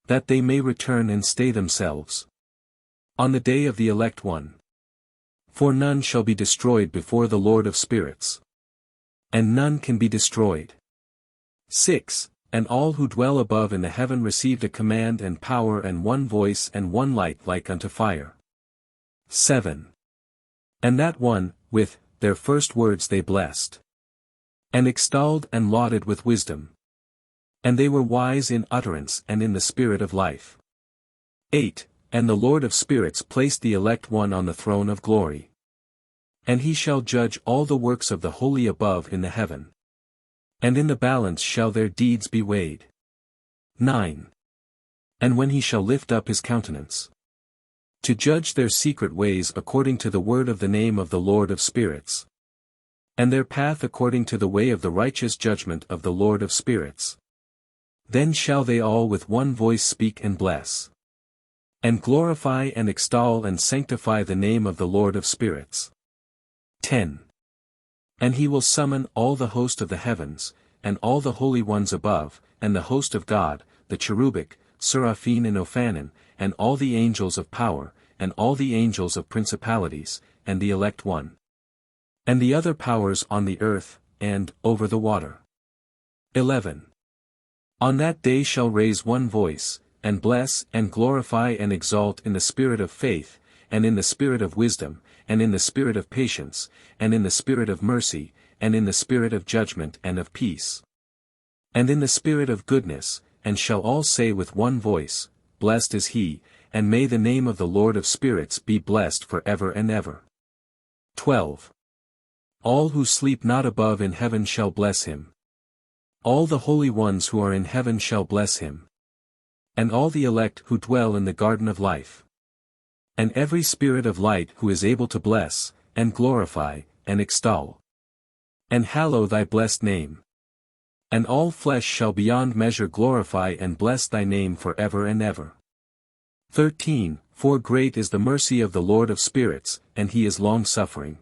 [SPEAKER 1] That they may return and stay themselves. On the day of the elect one. For none shall be destroyed before the Lord of spirits. And none can be destroyed. 6. And all who dwell above in the heaven received a command and power and one voice and one light like unto fire. 7. And that one, with their first words they blessed. And extolled and lauded with wisdom. And they were wise in utterance and in the spirit of life. 8. And the Lord of spirits placed the elect one on the throne of glory. And he shall judge all the works of the holy above in the heaven. And in the balance shall their deeds be weighed. 9. And when he shall lift up his countenance, to judge their secret ways according to the word of the name of the Lord of spirits. And their path according to the way of the righteous judgment of the Lord of spirits. Then shall they all with one voice speak and bless. And glorify and extol and sanctify the name of the Lord of spirits. 10. And he will summon all the host of the heavens, and all the holy ones above, and the host of God, the cherubic, seraphim and ophanim, and all the angels of power, and all the angels of principalities, and the elect one. And the other powers on the earth, and over the water. 11. On that day shall raise one voice, and bless and glorify and exalt in the spirit of faith, and in the spirit of wisdom, and in the spirit of patience, and in the spirit of mercy, and in the spirit of judgment and of peace. And in the spirit of goodness, and shall all say with one voice, Blessed is he, and may the name of the Lord of spirits be blessed for ever and ever. 12. All who sleep not above in heaven shall bless him. All the holy ones who are in heaven shall bless him. And all the elect who dwell in the garden of life. And every spirit of light who is able to bless, and glorify, and extol. And hallow thy blessed name. And all flesh shall beyond measure glorify and bless thy name for ever and ever. 13. For great is the mercy of the Lord of spirits, and he is long-suffering.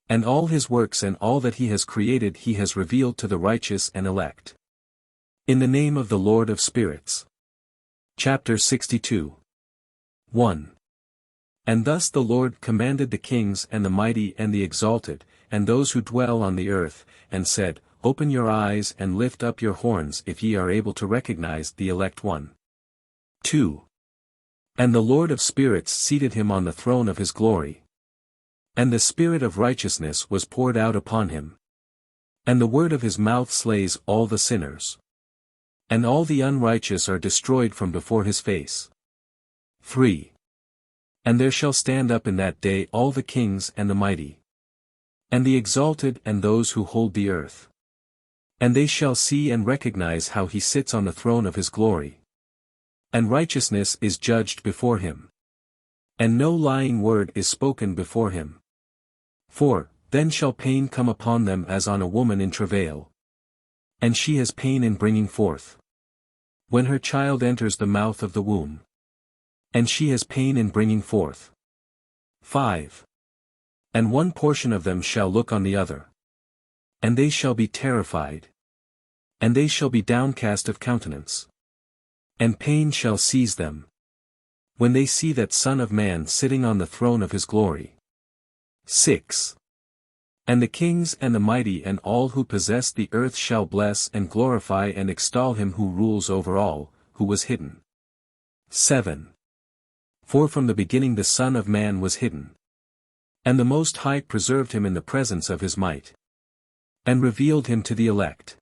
[SPEAKER 1] And all his works and all that he has created he has revealed to the righteous and elect. In the name of the Lord of spirits. Chapter 62. 1. And thus the Lord commanded the kings and the mighty and the exalted, and those who dwell on the earth, and said, Open your eyes and lift up your horns if ye are able to recognize the elect one. 2. And the Lord of spirits seated him on the throne of his glory. And the spirit of righteousness was poured out upon him. And the word of his mouth slays all the sinners. And all the unrighteous are destroyed from before his face. 3. And there shall stand up in that day all the kings and the mighty. And the exalted and those who hold the earth. And they shall see and recognize how he sits on the throne of his glory. And righteousness is judged before him. And no lying word is spoken before him. 4. Then shall pain come upon them as on a woman in travail. And she has pain in bringing forth. When her child enters the mouth of the womb. And she has pain in bringing forth. 5. And one portion of them shall look on the other. And they shall be terrified. And they shall be downcast of countenance. And pain shall seize them. When they see that Son of Man sitting on the throne of his glory. 6. And the kings and the mighty and all who possess the earth shall bless and glorify and extol him who rules over all, who was hidden. 7. For from the beginning the Son of Man was hidden. And the Most High preserved him in the presence of his might. And revealed him to the elect.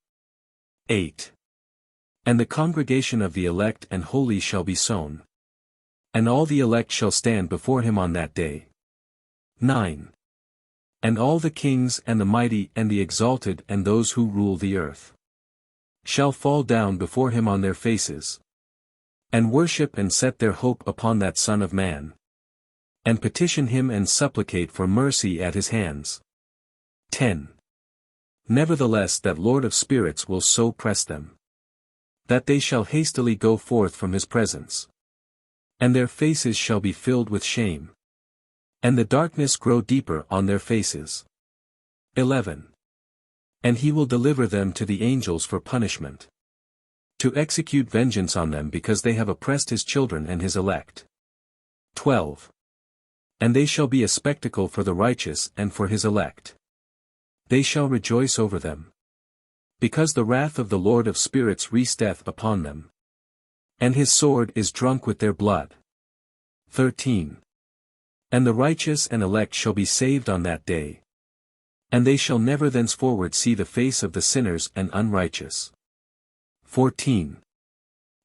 [SPEAKER 1] 8. And the congregation of the elect and holy shall be sown. And all the elect shall stand before him on that day. 9. And all the kings and the mighty and the exalted and those who rule the earth shall fall down before him on their faces. And worship and set their hope upon that Son of Man. And petition him and supplicate for mercy at his hands. 10. Nevertheless that Lord of spirits will so press them. that they shall hastily go forth from his presence. And their faces shall be filled with shame. And the darkness grow deeper on their faces. 11. And he will deliver them to the angels for punishment, to execute vengeance on them because they have oppressed his children and his elect. 12. And they shall be a spectacle for the righteous and for his elect. They shall rejoice over them, because the wrath of the Lord of spirits resteth upon them, and his sword is drunk with their blood. 13. And the righteous and elect shall be saved on that day, and they shall never thenceforward see the face of the sinners and unrighteous. 14.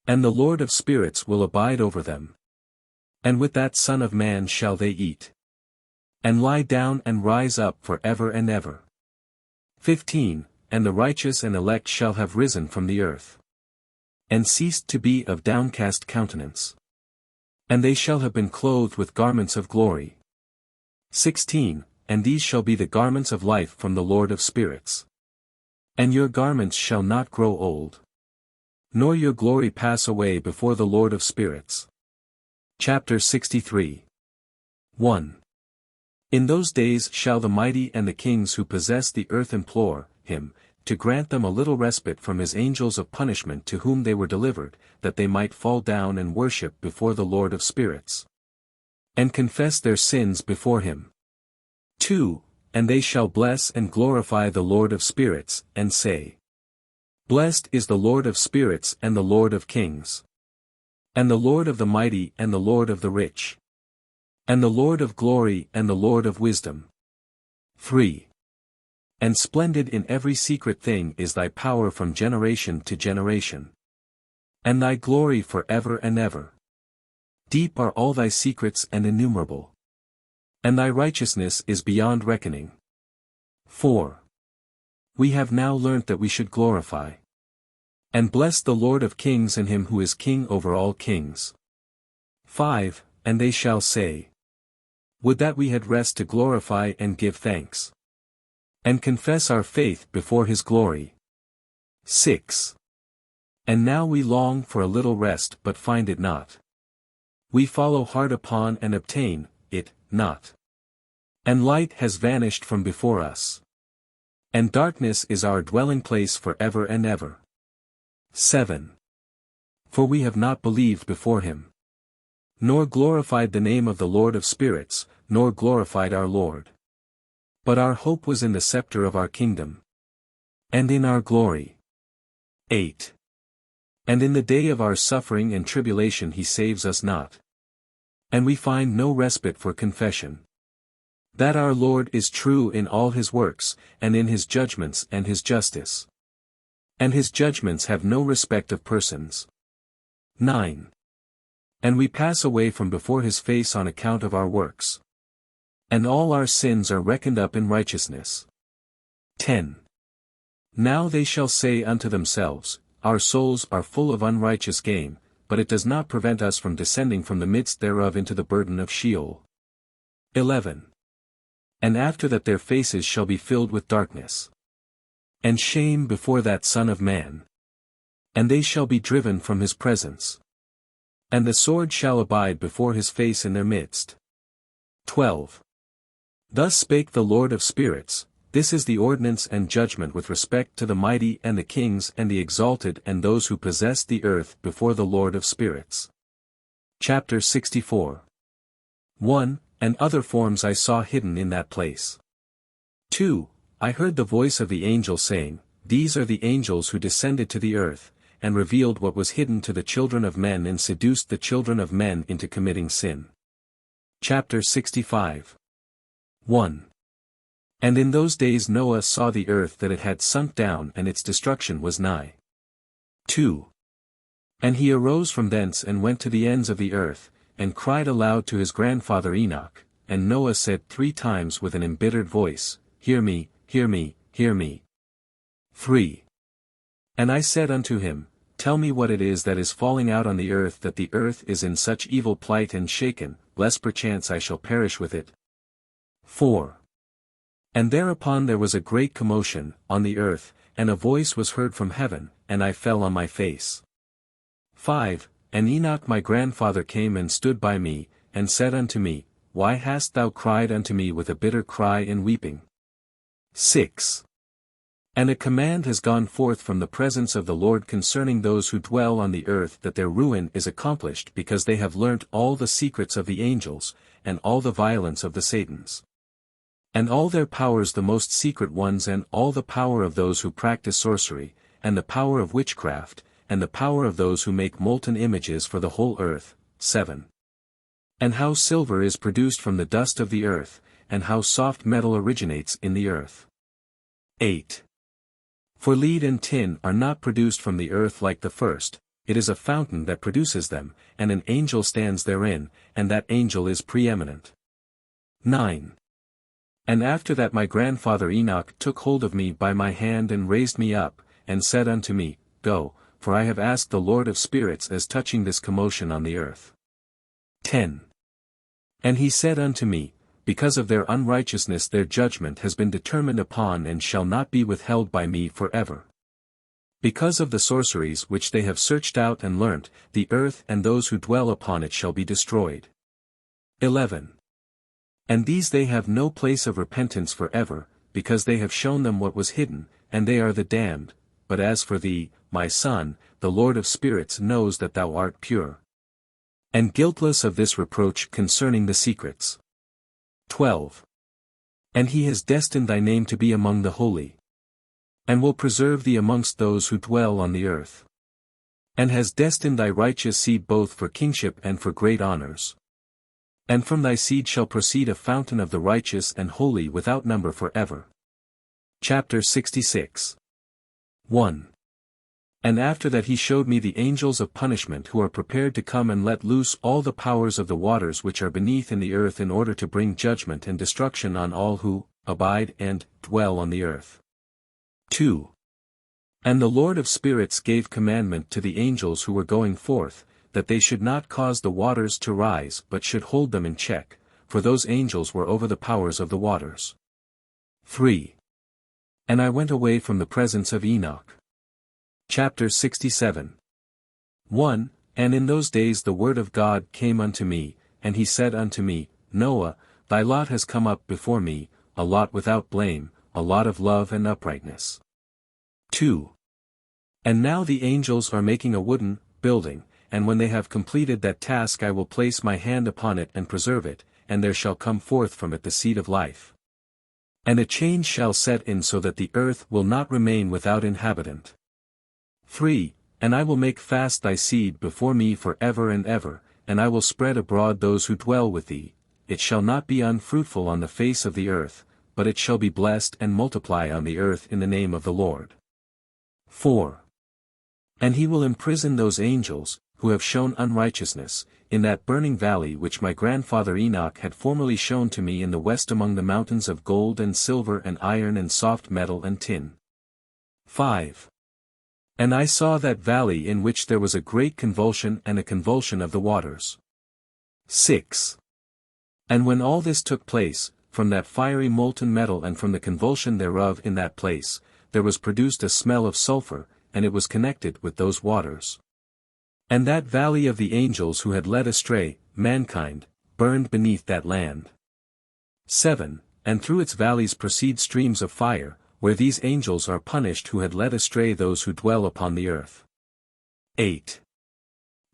[SPEAKER 1] And the Lord of spirits will abide over them, and with that Son of Man shall they eat, and lie down and rise up for ever and ever. 15. And the righteous and elect shall have risen from the earth, and ceased to be of downcast countenance, and they shall have been clothed with garments of glory. 16. And these shall be the garments of life from the Lord of spirits. And your garments shall not grow old, nor your glory pass away before the Lord of spirits. Chapter 63. 1. In those days shall the mighty and the kings who possess the earth implore him, to grant them a little respite from his angels of punishment to whom they were delivered, that they might fall down and worship before the Lord of spirits, and confess their sins before him. 2. And they shall bless and glorify the Lord of spirits, and say, Blessed is the Lord of spirits and the Lord of kings, and the Lord of the mighty and the Lord of the rich, and the Lord of glory and the Lord of wisdom. 3. And splendid in every secret thing is thy power from generation to generation, and thy glory for ever and ever. Deep are all thy secrets and innumerable, and thy righteousness is beyond reckoning. 4. We have now learnt that we should glorify and bless the Lord of kings and him who is king over all kings. 5. And they shall say, Would that we had rest to glorify and give thanks, and confess our faith before his glory. 6. And now we long for a little rest but find it not. We follow hard upon and obtain it not. And light has vanished from before us, and darkness is our dwelling place for ever and ever. 7. For we have not believed before him, nor glorified the name of the Lord of spirits, nor glorified our Lord. But our hope was in the scepter of our kingdom, and in our glory. 8. And in the day of our suffering and tribulation he saves us not, and we find no respite for confession, that our Lord is true in all his works, and in his judgments and his justice, and his judgments have no respect of persons. 9. And we pass away from before his face on account of our works, and all our sins are reckoned up in righteousness. 10. Now they shall say unto themselves, Our souls are full of unrighteous gain, but it does not prevent us from descending from the midst thereof into the burden of Sheol. 11. And after that their faces shall be filled with darkness, and shame before that Son of Man, and they shall be driven from his presence, and the sword shall abide before his face in their midst. 12. Thus spake the Lord of spirits, this is the ordinance and judgment with respect to the mighty and the kings and the exalted and those who possess the earth before the Lord of spirits. Chapter 64. 1. And other forms I saw hidden in that place. 2. I heard the voice of the angel saying, These are the angels who descended to the earth, and revealed what was hidden to the children of men and seduced the children of men into committing sin. Chapter 65. 1. And in those days Noah saw the earth that it had sunk down and its destruction was nigh. 2. And he arose from thence and went to the ends of the earth, and cried aloud to his grandfather Enoch, and Noah said 3 times with an embittered voice, Hear me, hear me, hear me. 3. And I said unto him, Tell me what it is that is falling out on the earth, that the earth is in such evil plight and shaken, lest perchance I shall perish with it. 4. And thereupon there was a great commotion on the earth, and a voice was heard from heaven, and I fell on my face. 5. And Enoch my grandfather came and stood by me, and said unto me, Why hast thou cried unto me with a bitter cry and weeping? 6. And a command has gone forth from the presence of the Lord concerning those who dwell on the earth, that their ruin is accomplished because they have learnt all the secrets of the angels, and all the violence of the Satans. And all their powers, the most secret ones, and all the power of those who practice sorcery, and the power of witchcraft, and the power of those who make molten images for the whole earth. 7. And how silver is produced from the dust of the earth, and how soft metal originates in the earth. 8. For lead and tin are not produced from the earth like the first, it is a fountain that produces them, and an angel stands therein, and that angel is preeminent. 9. And after that my grandfather Enoch took hold of me by my hand and raised me up, and said unto me, Go, for I have asked the Lord of spirits as touching this commotion on the earth. 10. And he said unto me, Because of their unrighteousness their judgment has been determined upon and shall not be withheld by me forever. Because of the sorceries which they have searched out and learnt, the earth and those who dwell upon it shall be destroyed. 11. And these they have no place of repentance forever, because they have shown them what was hidden, and they are the damned. But as for thee, my son, the Lord of spirits knows that thou art pure and guiltless of this reproach concerning the secrets. 12. And he has destined thy name to be among the holy, and will preserve thee amongst those who dwell on the earth, and has destined thy righteous seed both for kingship and for great honors. And from thy seed shall proceed a fountain of the righteous and holy without number forever. Chapter 66. 1. And after that he showed me the angels of punishment who are prepared to come and let loose all the powers of the waters which are beneath in the earth in order to bring judgment and destruction on all who abide and dwell on the earth. 2. And the Lord of spirits gave commandment to the angels who were going forth, that they should not cause the waters to rise but should hold them in check, for those angels were over the powers of the waters. 3. And I went away from the presence of Enoch. Chapter 67. 1. And in those days the word of God came unto me, and he said unto me, Noah, thy lot has come up before me, a lot without blame, a lot of love and uprightness. 2. And now the angels are making a wooden building, and when they have completed that task I will place my hand upon it and preserve it, and there shall come forth from it the seed of life. And a change shall set in so that the earth will not remain without inhabitant. 3. And I will make fast thy seed before me for ever and ever, and I will spread abroad those who dwell with thee. It shall not be unfruitful on the face of the earth, but it shall be blessed and multiply on the earth in the name of the Lord. 4. And he will imprison those angels, who have shown unrighteousness, in that burning valley which my grandfather Enoch had formerly shown to me in the west among the mountains of gold and silver and iron and soft metal and tin. 5. And I saw that valley in which there was a great convulsion and a convulsion of the waters. 6. And when all this took place, from that fiery molten metal and from the convulsion thereof in that place, there was produced a smell of sulfur, and it was connected with those waters. And that valley of the angels who had led astray mankind, burned beneath that land. 7. And through its valleys proceed streams of fire, where these angels are punished who had led astray those who dwell upon the earth. 8.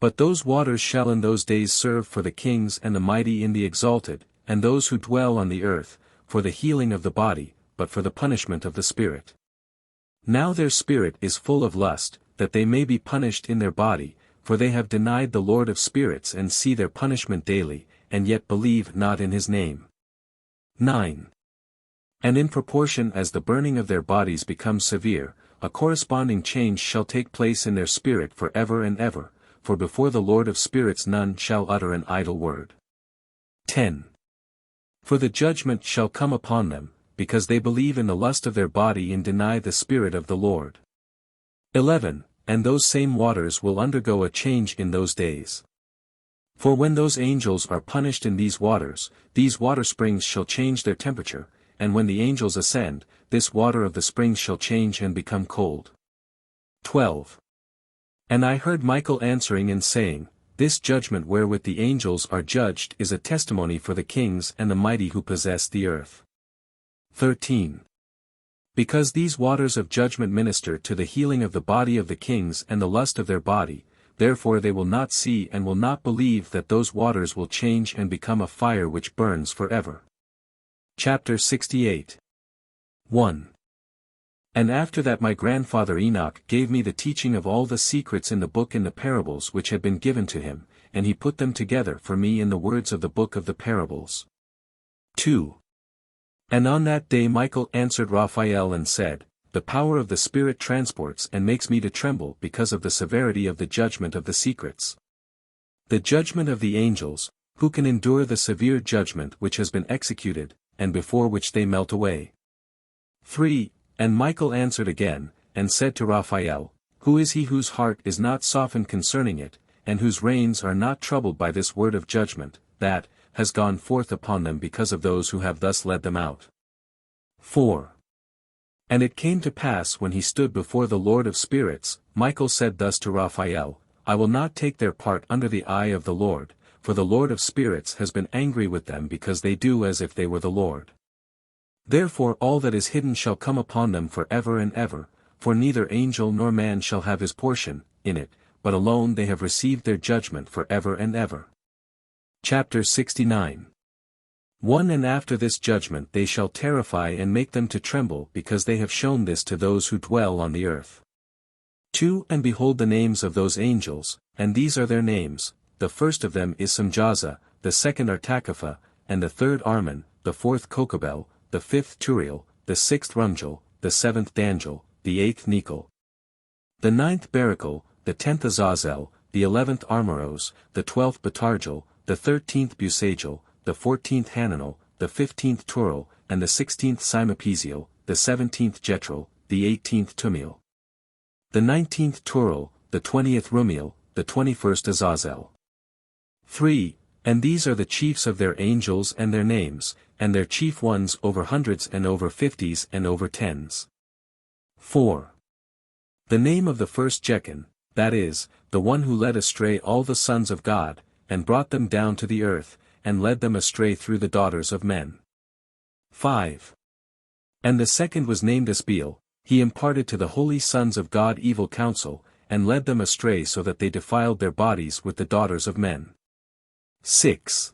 [SPEAKER 1] But those waters shall in those days serve for the kings and the mighty in the exalted, and those who dwell on the earth, for the healing of the body, but for the punishment of the spirit. Now their spirit is full of lust, that they may be punished in their body, for they have denied the Lord of spirits and see their punishment daily, and yet believe not in his name. 9. And in proportion as the burning of their bodies becomes severe, a corresponding change shall take place in their spirit for ever and ever, for before the Lord of spirits none shall utter an idle word. 10. For the judgment shall come upon them, because they believe in the lust of their body and deny the Spirit of the Lord. 11. And those same waters will undergo a change in those days. For when those angels are punished in these water springs shall change their temperature, and when the angels ascend, this water of the springs shall change and become cold. 12. And I heard Michael answering and saying, This judgment wherewith the angels are judged is a testimony for the kings and the mighty who possess the earth. 13. Because these waters of judgment minister to the healing of the body of the kings and the lust of their body, therefore they will not see and will not believe that those waters will change and become a fire which burns forever. Chapter 68. 1. And after that my grandfather Enoch gave me the teaching of all the secrets in the book and the parables which had been given to him, and he put them together for me in the words of the book of the parables. 2. And on that day Michael answered Raphael and said, The power of the Spirit transports and makes me to tremble because of the severity of the judgment of the secrets. The judgment of the angels, who can endure the severe judgment which has been executed, and before which they melt away. 3. And Michael answered again, and said to Raphael, Who is he whose heart is not softened concerning it, and whose reins are not troubled by this word of judgment, that has gone forth upon them because of those who have thus led them out? 4. And it came to pass when he stood before the Lord of spirits, Michael said thus to Raphael, I will not take their part under the eye of the Lord, for the Lord of spirits has been angry with them because they do as if they were the Lord. Therefore all that is hidden shall come upon them for ever and ever, for neither angel nor man shall have his portion in it, but alone they have received their judgment for ever and ever. Chapter 69. 1. And after this judgment they shall terrify and make them to tremble because they have shown this to those who dwell on the earth. 2. And behold the names of those angels, and these are their names, the first of them is Samjaza, the second Artakapha, and the third Arman, the fourth Kokabel, the fifth Turiel, the sixth Rumjel, the seventh Danjel, the eighth Nikel, the ninth Barakel, the 10th Azazel, the 11th Armoros, the 12th Batarjel, the 13th Busagel, the 14th Hananel, the 15th Turel, and the 16th Simapesiel, the 17th Jetrel, the 18th Tumiel, the 19th Turel, the 20th Rumiel, the 21st Azazel. 3. And these are the chiefs of their angels and their names, and their chief ones over hundreds and over fifties and over tens. 4. The name of the first Jechan, that is, the one who led astray all the sons of God, and brought them down to the earth, and led them astray through the daughters of men. 5. And the second was named Asbeel, he imparted to the holy sons of God evil counsel, and led them astray so that they defiled their bodies with the daughters of men. 6.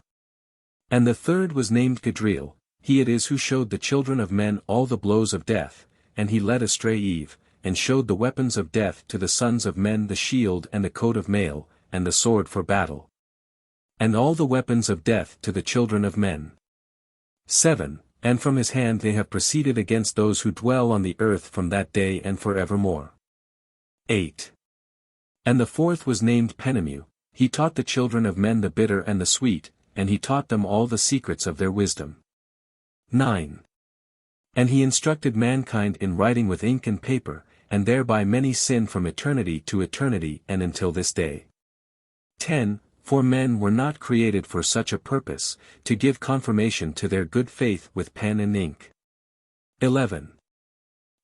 [SPEAKER 1] And the third was named Gadriel, he it is who showed the children of men all the blows of death, and he led astray Eve, and showed the weapons of death to the sons of men, the shield and the coat of mail, and the sword for battle. And all the weapons of death to the children of men. 7. And from his hand they have proceeded against those who dwell on the earth from that day and forevermore. 8. And the fourth was named Penemu, he taught the children of men the bitter and the sweet, and he taught them all the secrets of their wisdom. 9. And he instructed mankind in writing with ink and paper, and thereby many sin from eternity to eternity and until this day. 10. For men were not created for such a purpose, to give confirmation to their good faith with pen and ink. 11.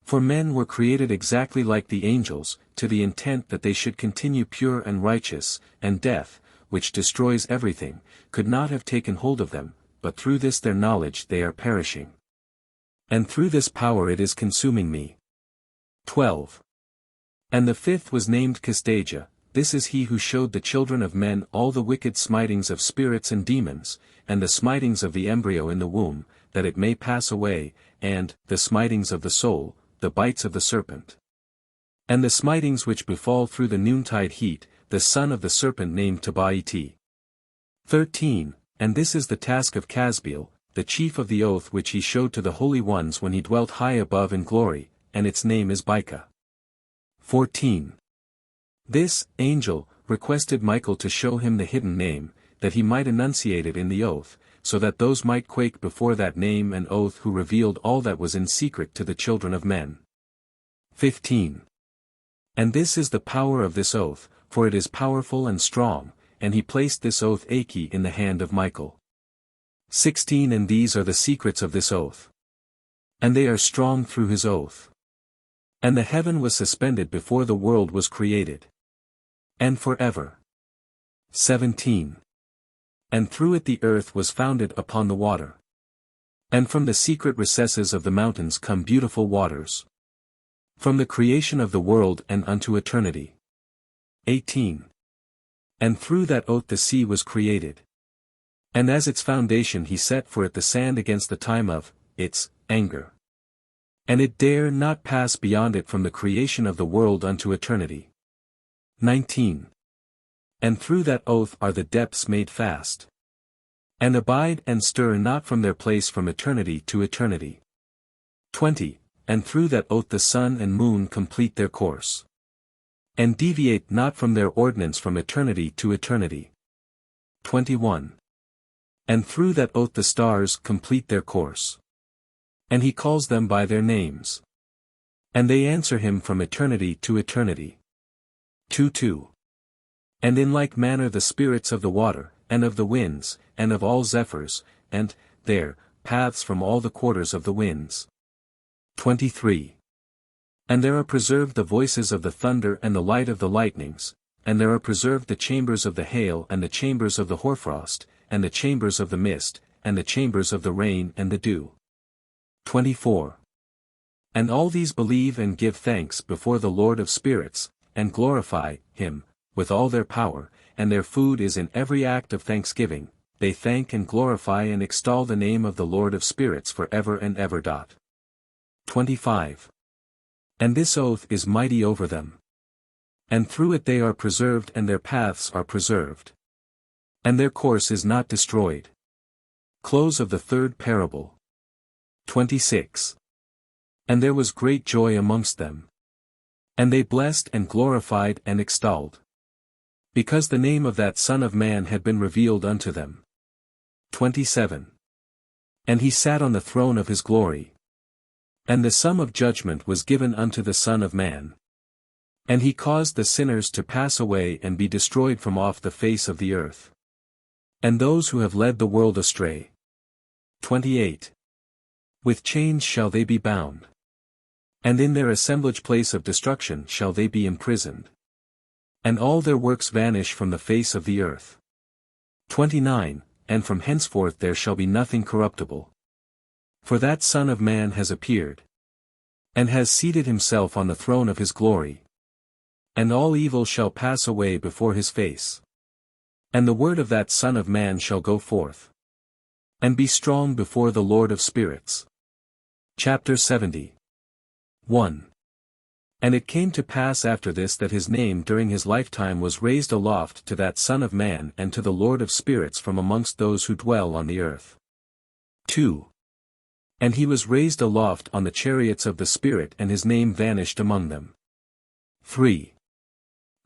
[SPEAKER 1] For men were created exactly like the angels, to the intent that they should continue pure and righteous, and death, which destroys everything, could not have taken hold of them, but through this their knowledge they are perishing. And through this power it is consuming me. 12. And the fifth was named Castaja, this is he who showed the children of men all the wicked smitings of spirits and demons, and the smitings of the embryo in the womb, that it may pass away, and the smitings of the soul, the bites of the serpent. And the smitings which befall through the noontide heat, the son of the serpent named Tabaiti. 13. And this is the task of Casbiel, the chief of the oath which he showed to the holy ones when he dwelt high above in glory, and its name is Bika. 14. This angel requested Michael to show him the hidden name, that he might enunciate it in the oath, so that those might quake before that name and oath who revealed all that was in secret to the children of men. 15. And this is the power of this oath, for it is powerful and strong, and he placed this oath Aki in the hand of Michael. 16. And these are the secrets of this oath. And they are strong through his oath. And the heaven was suspended before the world was created. and forever. 17. And through it the earth was founded upon the water. And from the secret recesses of the mountains come beautiful waters. From the creation of the world and unto eternity. 18. And through that oath the sea was created. And as its foundation he set for it the sand against the time of its anger. And it dare not pass beyond it from the creation of the world unto eternity. 19. And through that oath are the depths made fast. And abide and stir not from their place from eternity to eternity. 20. And through that oath the sun and moon complete their course. And deviate not from their ordinance from eternity to eternity. 21. And through that oath the stars complete their course. And he calls them by their names. And they answer him from eternity to eternity. 2:2. And in like manner the spirits of the water, and of the winds, and of all zephyrs, and, their, paths from all the quarters of the winds. 23. And there are preserved the voices of the thunder and the light of the lightnings, and there are preserved the chambers of the hail and the chambers of the hoarfrost, and the chambers of the mist, and the chambers of the rain and the dew. 24. And all these believe and give thanks before the Lord of spirits, and glorify him with all their power, and their food is in every act of thanksgiving. They thank and glorify and extol the name of the Lord of spirits for ever and ever. 25. And this oath is mighty over them. And through it they are preserved and their paths are preserved. And their course is not destroyed. Close of the third parable. 26. And there was great joy amongst them. And they blessed and glorified and extolled. Because the name of that Son of Man had been revealed unto them. 27. And he sat on the throne of his glory. And the sum of judgment was given unto the Son of Man. And he caused the sinners to pass away and be destroyed from off the face of the earth. And those who have led the world astray. 28. With chains shall they be bound. And in their assemblage place of destruction shall they be imprisoned. And all their works vanish from the face of the earth. 29. And from henceforth there shall be nothing corruptible. For that Son of Man has appeared. And has seated himself on the throne of his glory. And all evil shall pass away before his face. And the word of that Son of Man shall go forth. And be strong before the Lord of spirits. Chapter 70. 1. And it came to pass after this that his name during his lifetime was raised aloft to that Son of Man and to the Lord of spirits from amongst those who dwell on the earth. 2. And he was raised aloft on the chariots of the Spirit and his name vanished among them. 3.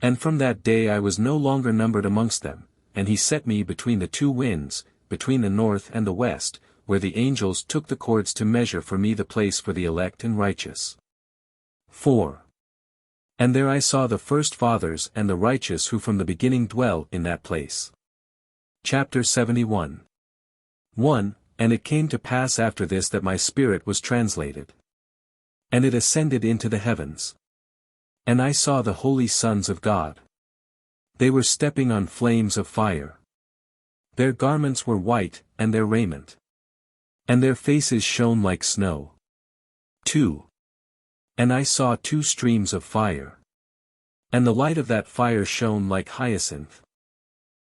[SPEAKER 1] And from that day I was no longer numbered amongst them, and he set me between the two winds, between the north and the west, where the angels took the cords to measure for me the place for the elect and righteous. 4. And there I saw the first fathers and the righteous who from the beginning dwell in that place. Chapter 71. 1. And it came to pass after this that my spirit was translated. And it ascended into the heavens. And I saw the holy sons of God. They were stepping on flames of fire. Their garments were white, and their raiment. And their faces shone like snow. 2. And I saw two streams of fire. And the light of that fire shone like hyacinth.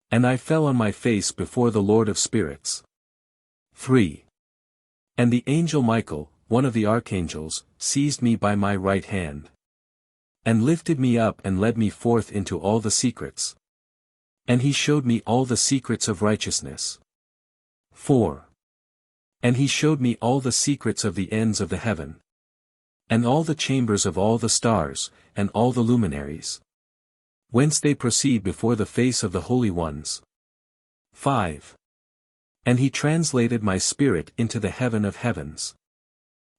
[SPEAKER 1] And I fell on my face before the Lord of spirits. 3. And the angel Michael, one of the archangels, seized me by my right hand. And lifted me up and led me forth into all the secrets. And he showed me all the secrets of righteousness. 4. And he showed me all the secrets of the ends of the heaven. And all the chambers of all the stars, and all the luminaries. Whence they proceed before the face of the holy ones. 5. And he translated my spirit into the heaven of heavens.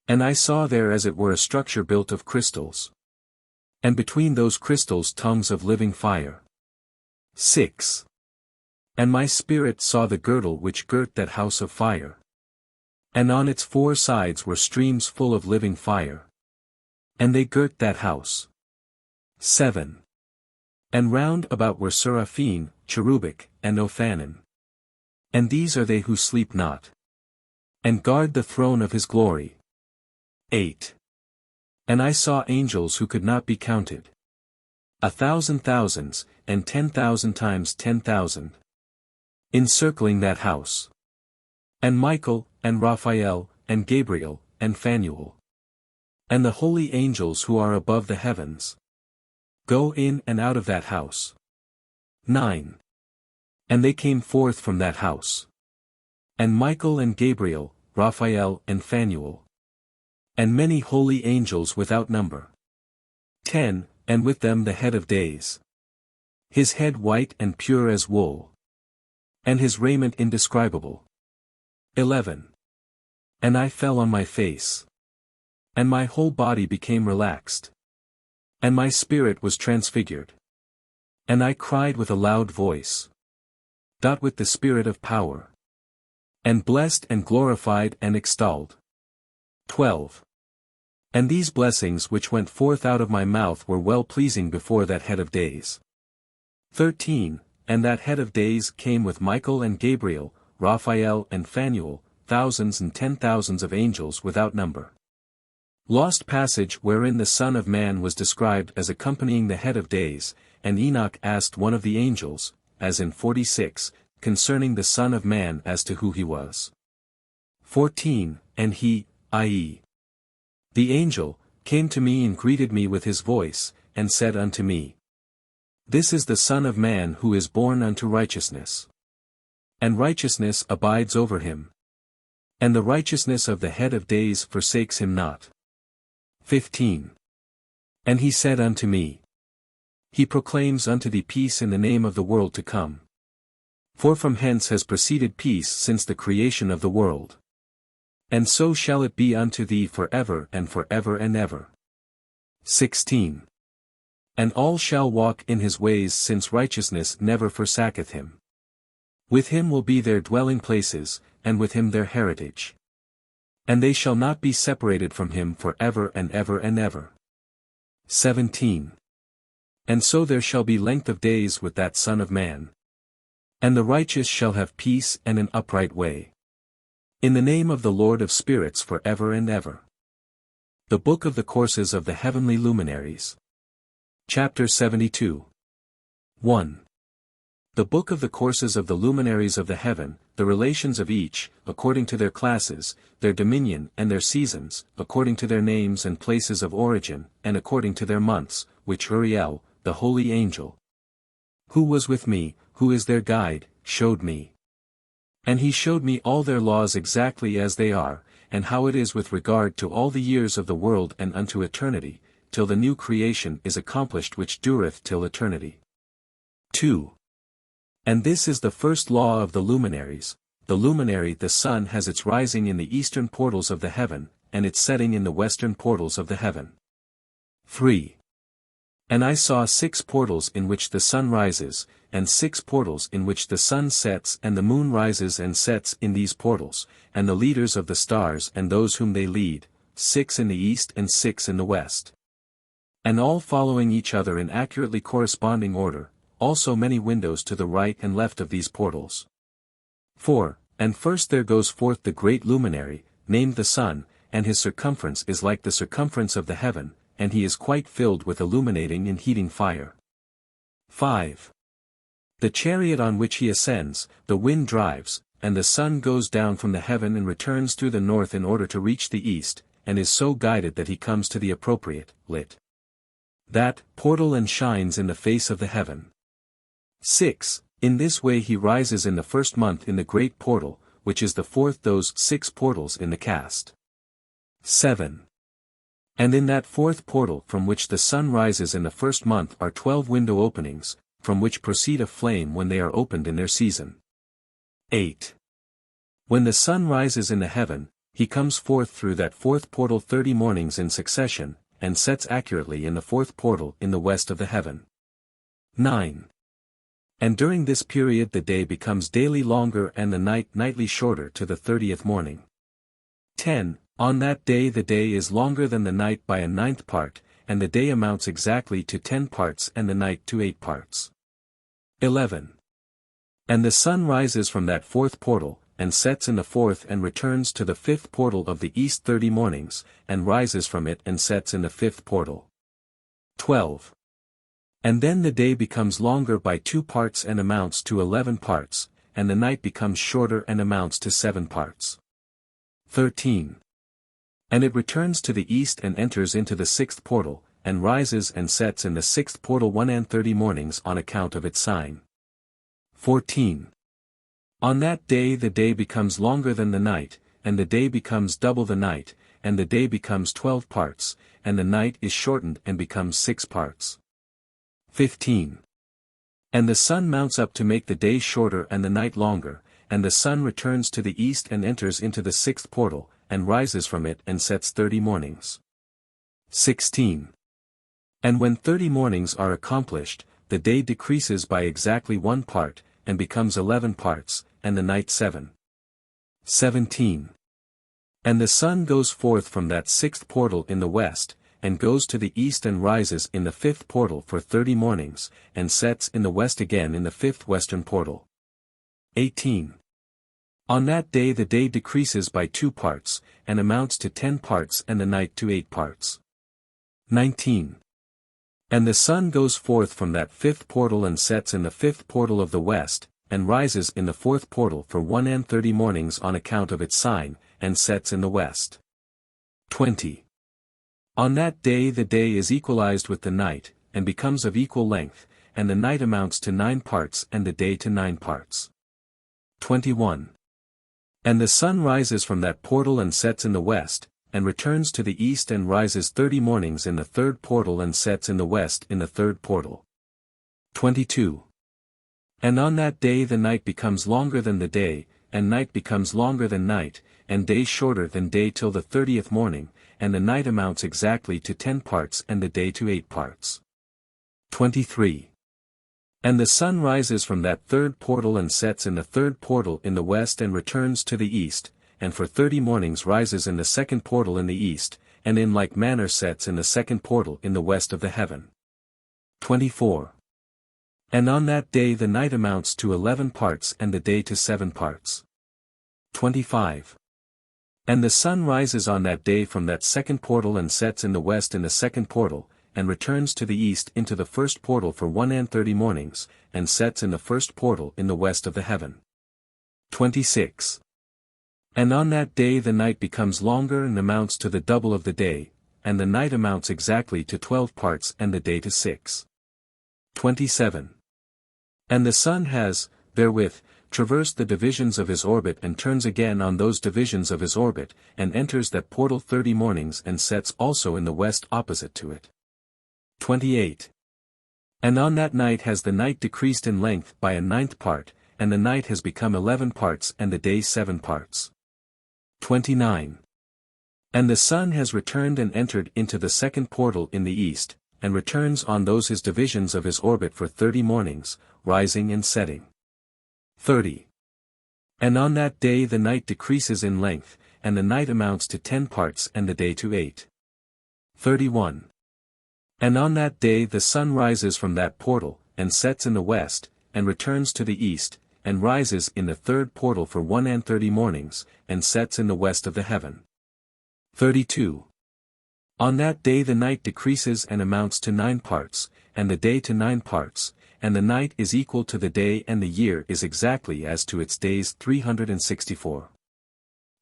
[SPEAKER 1] And I saw there as it were a structure built of crystals. And between those crystals tongues of living fire. 6. And my spirit saw the girdle which girt that house of fire. And on its 4 sides were streams full of living fire. And they girt that house. 7. And round about were seraphim, cherubic, and ophanim. And these are they who sleep not, and guard the throne of his glory. 8. And I saw angels who could not be counted, 1,000 thousands, and 10,000 times 10,000, encircling that house. And Michael, and Raphael, and Gabriel, and Phanuel, and the holy angels who are above the heavens, go in and out of that house. 9. And they came forth from that house. And Michael and Gabriel, Raphael and Phanuel, and many holy angels without number. 10. And with them the head of days, his head white and pure as wool, and his raiment indescribable. 11. And I fell on my face, and my whole body became relaxed, and my spirit was transfigured. And I cried with a loud voice, with the spirit of power, and blessed and glorified and extolled. 12. And these blessings which went forth out of my mouth were well-pleasing before that head of days. 13. And that head of days came with Michael and Gabriel, Raphael and Phanuel, thousands and 10,000s of angels without number. Lost passage wherein the Son of Man was described as accompanying the head of days, and Enoch asked one of the angels, as in 46, concerning the Son of Man as to who he was. 14. And he, i.e., the angel, came to me and greeted me with his voice, and said unto me, This is the Son of Man who is born unto righteousness. And righteousness abides over him. And the righteousness of the head of days forsakes him not. 15. And he said unto me, He proclaims unto thee peace in the name of the world to come. For from hence has proceeded peace since the creation of the world. And so shall it be unto thee for ever and for ever and ever. 16. And all shall walk in his ways since righteousness never forsaketh him. With him will be their dwelling places, and with him their heritage. And they shall not be separated from him for ever and ever and ever. 17. And so there shall be length of days with that Son of Man. And the righteous shall have peace and an upright way. In the name of the Lord of spirits for ever and ever. The Book of the Courses of the Heavenly Luminaries. Chapter 72. 1. The Book of the Courses of the Luminaries of the Heaven, the relations of each, according to their classes, their dominion and their seasons, according to their names and places of origin, and according to their months, which Uriel, the holy angel, who was with me, who is their guide, showed me. And he showed me all their laws exactly as they are, and how it is with regard to all the years of the world and unto eternity, till the new creation is accomplished which dureth till eternity. 2. And this is the first law of the luminaries. The luminary the sun has its rising in the eastern portals of the heaven, and its setting in the western portals of the heaven. 3. And I saw 6 portals in which the sun rises, and 6 portals in which the sun sets and the moon rises and sets in these portals, and the leaders of the stars and those whom they lead, 6 in the east and 6 in the west. And all following each other in accurately corresponding order, also many windows to the right and left of these portals. 4. And first there goes forth the great luminary, named the sun, and his circumference is like the circumference of the heaven, and he is quite filled with illuminating and heating fire. 5. The chariot on which he ascends, the wind drives, and the sun goes down from the heaven and returns through the north in order to reach the east, and is so guided that he comes to the appropriate, that portal and shines in the face of the heaven. 6. In this way he rises in the first month in the great portal, which is the fourth those 6 portals in the cast. 7. And in that fourth portal from which the sun rises in the first month are 12 window openings, from which proceed a flame when they are opened in their season. 8. When the sun rises in the heaven, he comes forth through that fourth portal 30 mornings in succession, and sets accurately in the fourth portal in the west of the heaven. 9. And during this period the day becomes daily longer and the night nightly shorter to the 30th morning. 10. On that day the day is longer than the night by a 9th part, and the day amounts exactly to 10 parts and the night to 8 parts. 11. And the sun rises from that fourth portal, and sets in the fourth and returns to the fifth portal of the east 30 mornings, and rises from it and sets in the fifth portal. 12. And then the day becomes longer by 2 parts and amounts to 11 parts, and the night becomes shorter and amounts to 7 parts. 13. And it returns to the east and enters into the sixth portal, and rises and sets in the sixth portal 130 mornings on account of its sign. 14. On that day the day becomes longer than the night, and the day becomes double the night, and the day becomes 12 parts, and the night is shortened and becomes 6 parts. 15. And the sun mounts up to make the day shorter and the night longer, and the sun returns to the east and enters into the sixth portal, and rises from it and sets 30 mornings. 16. And when 30 mornings are accomplished, the day decreases by exactly 1 part, and becomes 11 parts, and the night 7. 17. And the sun goes forth from that sixth portal in the west, and goes to the east and rises in the fifth portal for 30 mornings, and sets in the west again in the fifth western portal. 18. On that day the day decreases by 2 parts, and amounts to 10 parts and the night to 8 parts. 19. And the sun goes forth from that fifth portal and sets in the fifth portal of the west, and rises in the fourth portal for 130 mornings on account of its sign, and sets in the west. 20. On that day the day is equalized with the night, and becomes of equal length, and the night amounts to 9 parts and the day to 9 parts. 21. And the sun rises from that portal and sets in the west, and returns to the east and rises 30 mornings in the third portal and sets in the west in the third portal. 22. And on that day the night becomes longer than the day, and night becomes longer than night, and day shorter than day till the 30th morning, and the night amounts exactly to 10 parts and the day to 8 parts. 23. And the sun rises from that third portal and sets in the third portal in the west and returns to the east, and for 30 mornings rises in the second portal in the east, and in like manner sets in the second portal in the west of the heaven. 24. And on that day the night amounts to 11 parts and the day to 7 parts. 25. And the sun rises on that day from that second portal and sets in the west in the second portal, and returns to the east into the first portal for 130 mornings, and sets in the first portal in the west of the heaven. 26. And on that day the night becomes longer and amounts to the double of the day, and the night amounts exactly to 12 parts and the day to 6. 27. And the sun has, therewith, traversed the divisions of his orbit and turns again on those divisions of his orbit, and enters that portal 30 mornings and sets also in the west opposite to it. 28. And on that night has the night decreased in length by a 9th part, and the night has become 11 parts and the day 7 parts. 29. And the sun has returned and entered into the second portal in the east, and returns on those his divisions of his orbit for 30 mornings, rising and setting. 30. And on that day the night decreases in length, and the night amounts to 10 parts and the day to 8. 31. And on that day the sun rises from that portal, and sets in the west, and returns to the east, and rises in the third portal for 130 mornings, and sets in the west of the heaven. 32. On that day the night decreases and amounts to 9 parts, and the day to 9 parts, and the night is equal to the day and the year is exactly as to its days 364.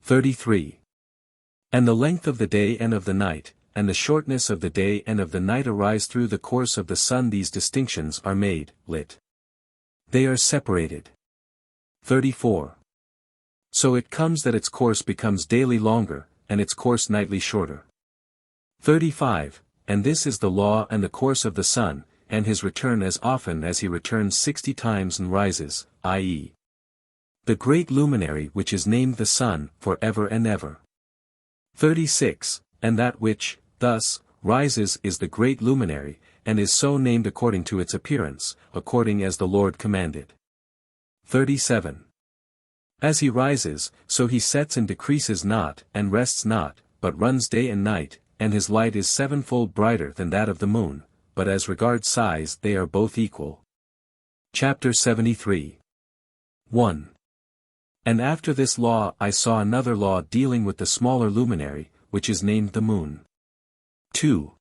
[SPEAKER 1] 33. And the length of the day and of the night, and the shortness of the day and of the night arise through the course of the sun. These distinctions are made, lit. They are separated. 34. So it comes that its course becomes daily longer, and its course nightly shorter. 35. And this is the law and the course of the sun, and his return as often as he returns 60 times and rises, i.e. the great luminary which is named the sun, for ever and ever. 36. And that which, thus, rises is the great luminary, and is so named according to its appearance, according as the Lord commanded. 37. As he rises, so he sets and decreases not, and rests not, but runs day and night, and his light is sevenfold brighter than that of the moon, but as regards size they are both equal. Chapter 73. 1. And after this law I saw another law dealing with the smaller luminary, which is named the moon. 2.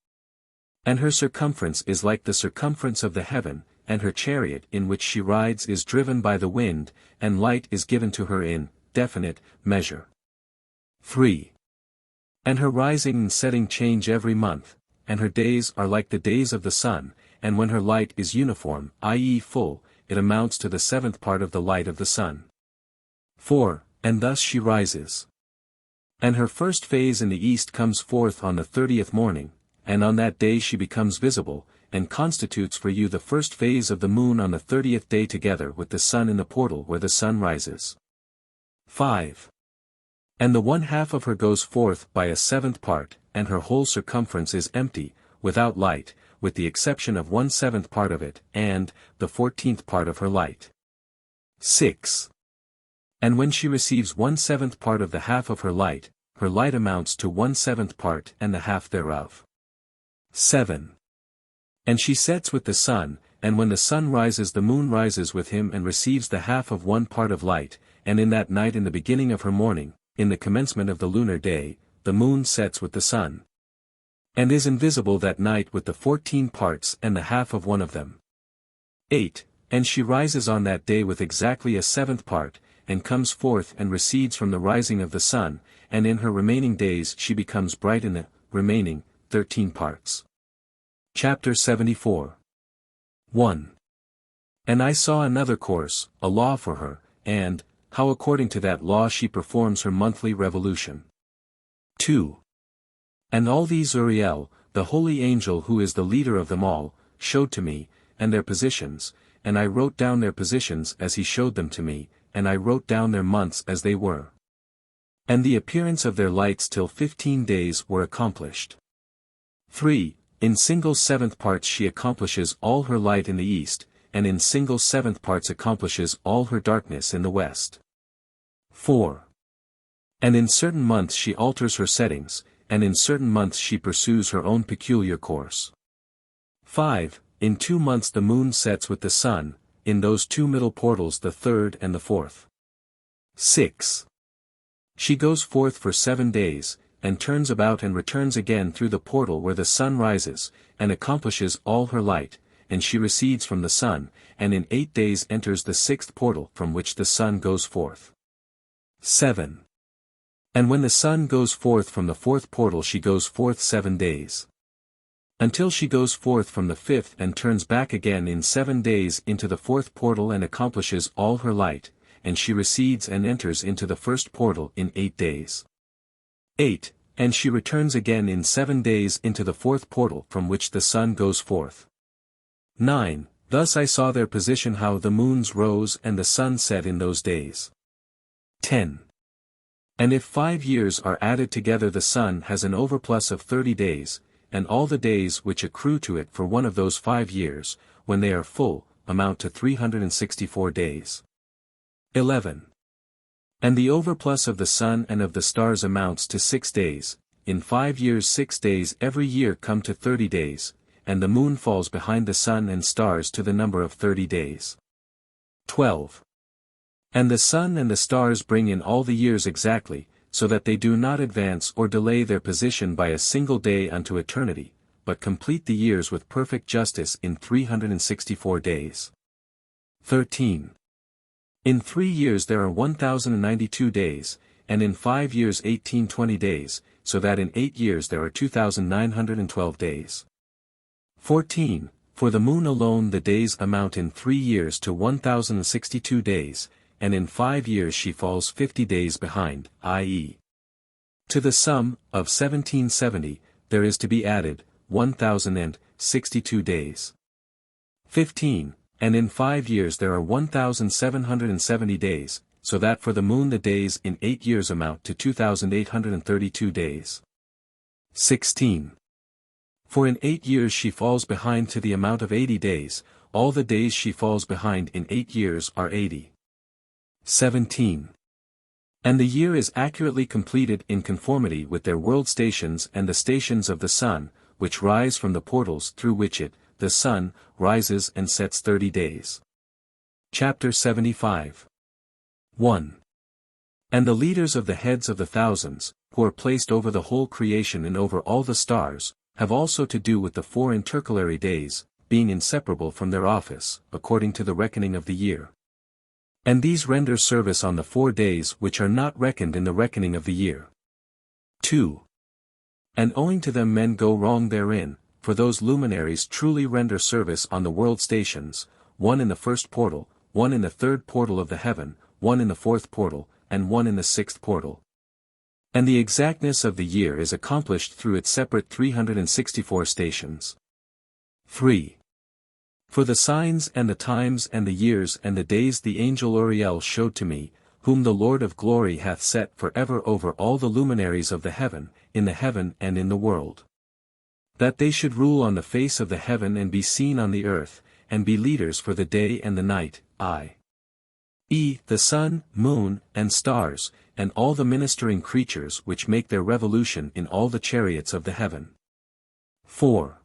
[SPEAKER 1] And her circumference is like the circumference of the heaven, and her chariot in which she rides is driven by the wind, and light is given to her in definite measure. 3. And her rising and setting change every month, and her days are like the days of the sun, and when her light is uniform, i.e. full, it amounts to the seventh part of the light of the sun. 4. And thus she rises. And her first phase in the east comes forth on the 30th morning, and on that day she becomes visible, and constitutes for you the first phase of the moon on the 30th day together with the sun in the portal where the sun rises. 5. And the one half of her goes forth by a seventh part, and her whole circumference is empty, without light, with the exception of 1/7 part of it, and the 14th part of her light. 6. And when she receives 1/7 part of the half of her light amounts to 1/7 part and the half thereof. 7. And she sets with the sun, and when the sun rises the moon rises with him and receives the half of 1 part of light, and in that night in the beginning of her morning, in the commencement of the lunar day, the moon sets with the sun. And is invisible that night with the 14 parts and the half of 1 of them. 8. And she rises on that day with exactly a 7th part, and comes forth and recedes from the rising of the sun, and in her remaining days she becomes bright in the remaining 13 parts. Chapter 74. 1. And I saw another course, a law for her, and how according to that law she performs her monthly revolution. 2. And all these Uriel, the holy angel who is the leader of them all, showed to me, and their positions, and I wrote down their positions as he showed them to me, and I wrote down their months as they were. And the appearance of their lights till 15 days were accomplished. 3. In single 7th parts she accomplishes all her light in the east, and in single 7th parts accomplishes all her darkness in the west. 4. And in certain months she alters her settings, and in certain months she pursues her own peculiar course. 5. In 2 months the moon sets with the sun, in those 2 middle portals the 3rd and the 4th. 6. She goes forth for 7 days, and turns about and returns again through the portal where the sun rises, and accomplishes all her light, and she recedes from the sun, and in 8 days enters the 6th portal from which the sun goes forth. 7. And when the sun goes forth from the 4th portal she goes forth 7 days. Until she goes forth from the 5th and turns back again in 7 days into the 4th portal and accomplishes all her light, and she recedes and enters into the 1st portal in 8 days. 8. And she returns again in 7 days into the 4th portal from which the sun goes forth. 9. Thus I saw their position how the moons rose and the sun set in those days. 10. And if 5 years are added together the sun has an overplus of 30 days, and all the days which accrue to it for one of those 5 years, when they are full, amount to 364 days. 11. And the overplus of the sun and of the stars amounts to 6 days, in 5 years 6 days every year come to 30 days, and the moon falls behind the sun and stars to the number of 30 days. 12. And the sun and the stars bring in all the years exactly, so that they do not advance or delay their position by a single day unto eternity, but complete the years with perfect justice in 364 days. 13. In 3 years there are 1092 days, and in 5 years 1820 days, so that in 8 years there are 2912 days. 14. For the moon alone the days amount in 3 years to 1062 days, and in 5 years she falls 50 days behind, i.e. to the sum of 1770, there is to be added 1062 days. 15. And in 5 years there are 1770 days, so that for the moon the days in 8 years amount to 2832 days. 16. For in 8 years she falls behind to the amount of 80 days, all the days she falls behind in 8 years are 80. 17. And the year is accurately completed in conformity with their world stations and the stations of the sun, which rise from the portals through which it, the sun, rises and sets 30 days. Chapter 75. 1. And the leaders of the heads of the thousands, who are placed over the whole creation and over all the stars, have also to do with the 4 intercalary days, being inseparable from their office, according to the reckoning of the year. And these render service on the 4 days which are not reckoned in the reckoning of the year. 2. And owing to them men go wrong therein, for those luminaries truly render service on the world stations, one in the first portal, one in the third portal of the heaven, one in the fourth portal, and one in the sixth portal. And the exactness of the year is accomplished through its separate 364 stations. 3. For the signs and the times and the years and the days the angel Uriel showed to me, whom the Lord of glory hath set for ever over all the luminaries of the heaven, in the heaven and in the world. That they should rule on the face of the heaven and be seen on the earth, and be leaders for the day and the night, i.e., the sun, moon, and stars, and all the ministering creatures which make their revolution in all the chariots of the heaven. 4.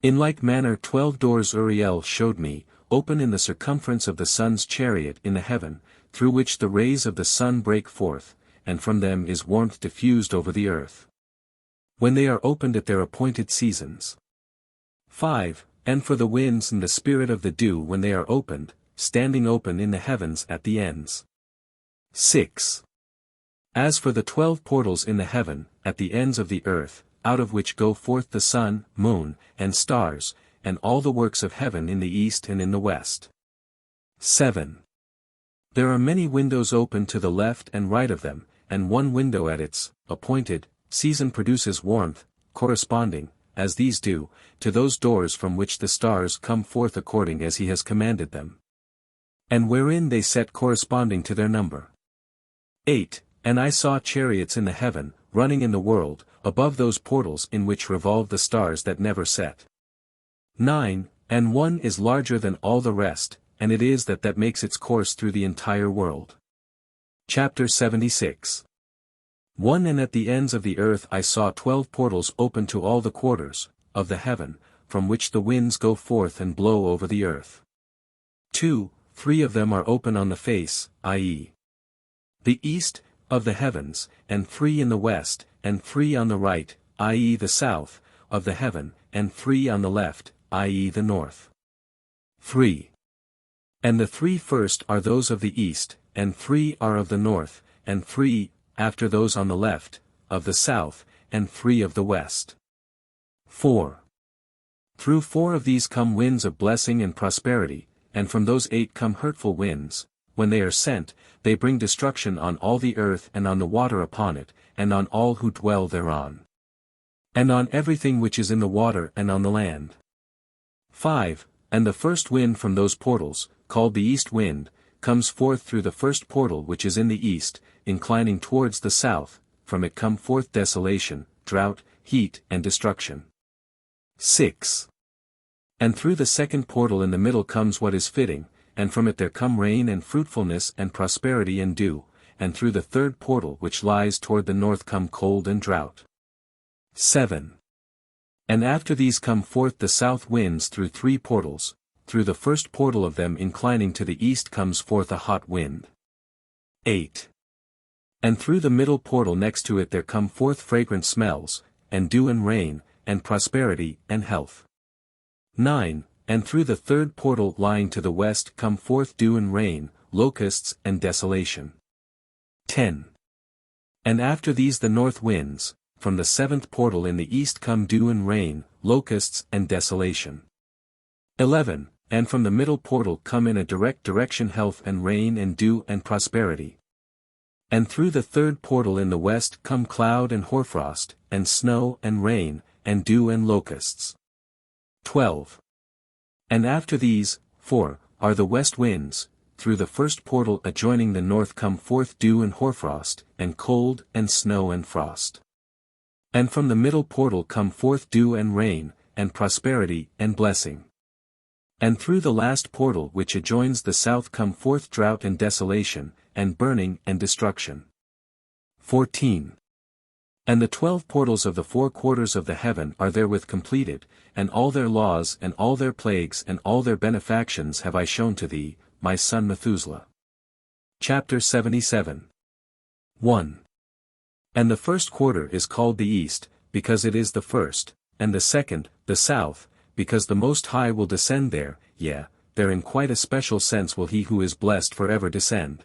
[SPEAKER 1] In like manner 12 doors Uriel showed me, open in the circumference of the sun's chariot in the heaven, through which the rays of the sun break forth, and from them is warmth diffused over the earth. When they are opened at their appointed seasons. 5. And for the winds and the spirit of the dew when they are opened, standing open in the heavens at the ends. 6. As for the 12 portals in the heaven, at the ends of the earth, out of which go forth the sun, moon, and stars, and all the works of heaven in the east and in the west. 7. There are many windows open to the left and right of them, and one window at its appointed season produces warmth, corresponding, as these do, to those doors from which the stars come forth according as he has commanded them. And wherein they set corresponding to their number. 8. And I saw chariots in the heaven, running in the world, above those portals in which revolve the stars that never set. 9. And one is larger than all the rest, and it is that makes its course through the entire world. Chapter 76. 1. And at the ends of the earth I saw 12 portals open to all the quarters of the heaven, from which the winds go forth and blow over the earth. 2. 3 of them are open on the face, i.e., the east, of the heavens, and 3 in the west, and 3 on the right, i.e. the south, of the heaven, and 3 on the left, i.e. the north. 3. And the 3 first are those of the east, and 3 are of the north, and 3, after those on the left, of the south, and 3 of the west. 4. Through 4 of these come winds of blessing and prosperity, and from those 8 come hurtful winds. When they are sent, they bring destruction on all the earth and on the water upon it, and on all who dwell thereon. And on everything which is in the water and on the land. 5. And the first wind from those portals, called the east wind, comes forth through the first portal which is in the east, inclining towards the south, from it come forth desolation, drought, heat and destruction. 6. And through the second portal in the middle comes what is fitting, and from it there come rain and fruitfulness and prosperity and dew, and through the third portal which lies toward the north come cold and drought. 7. And after these come forth the south winds through 3 portals, through the first portal of them inclining to the east comes forth a hot wind. 8. And through the middle portal next to it there come forth fragrant smells, and dew and rain, and prosperity and health. 9. And through the third portal lying to the west come forth dew and rain, locusts and desolation. 10. And after these the north winds, from the 7th portal in the east come dew and rain, locusts and desolation. 11. And from the middle portal come in a direct direction health and rain and dew and prosperity. And through the third portal in the west come cloud and hoarfrost, and snow and rain, and dew and locusts. 12. And after these, 4, are the west winds, through the first portal adjoining the north come forth dew and hoarfrost, and cold and snow and frost. And from the middle portal come forth dew and rain, and prosperity and blessing. And through the last portal which adjoins the south come forth drought and desolation, and burning and destruction. 14. And the 12 portals of the 4 quarters of the heaven are therewith completed, and all their laws and all their plagues and all their benefactions have I shown to thee, my son Methuselah. Chapter 77. 1. And the first quarter is called the east, because it is the first, and the second, the south, because the Most High will descend there, yea, there in quite a special sense will he who is blessed forever descend.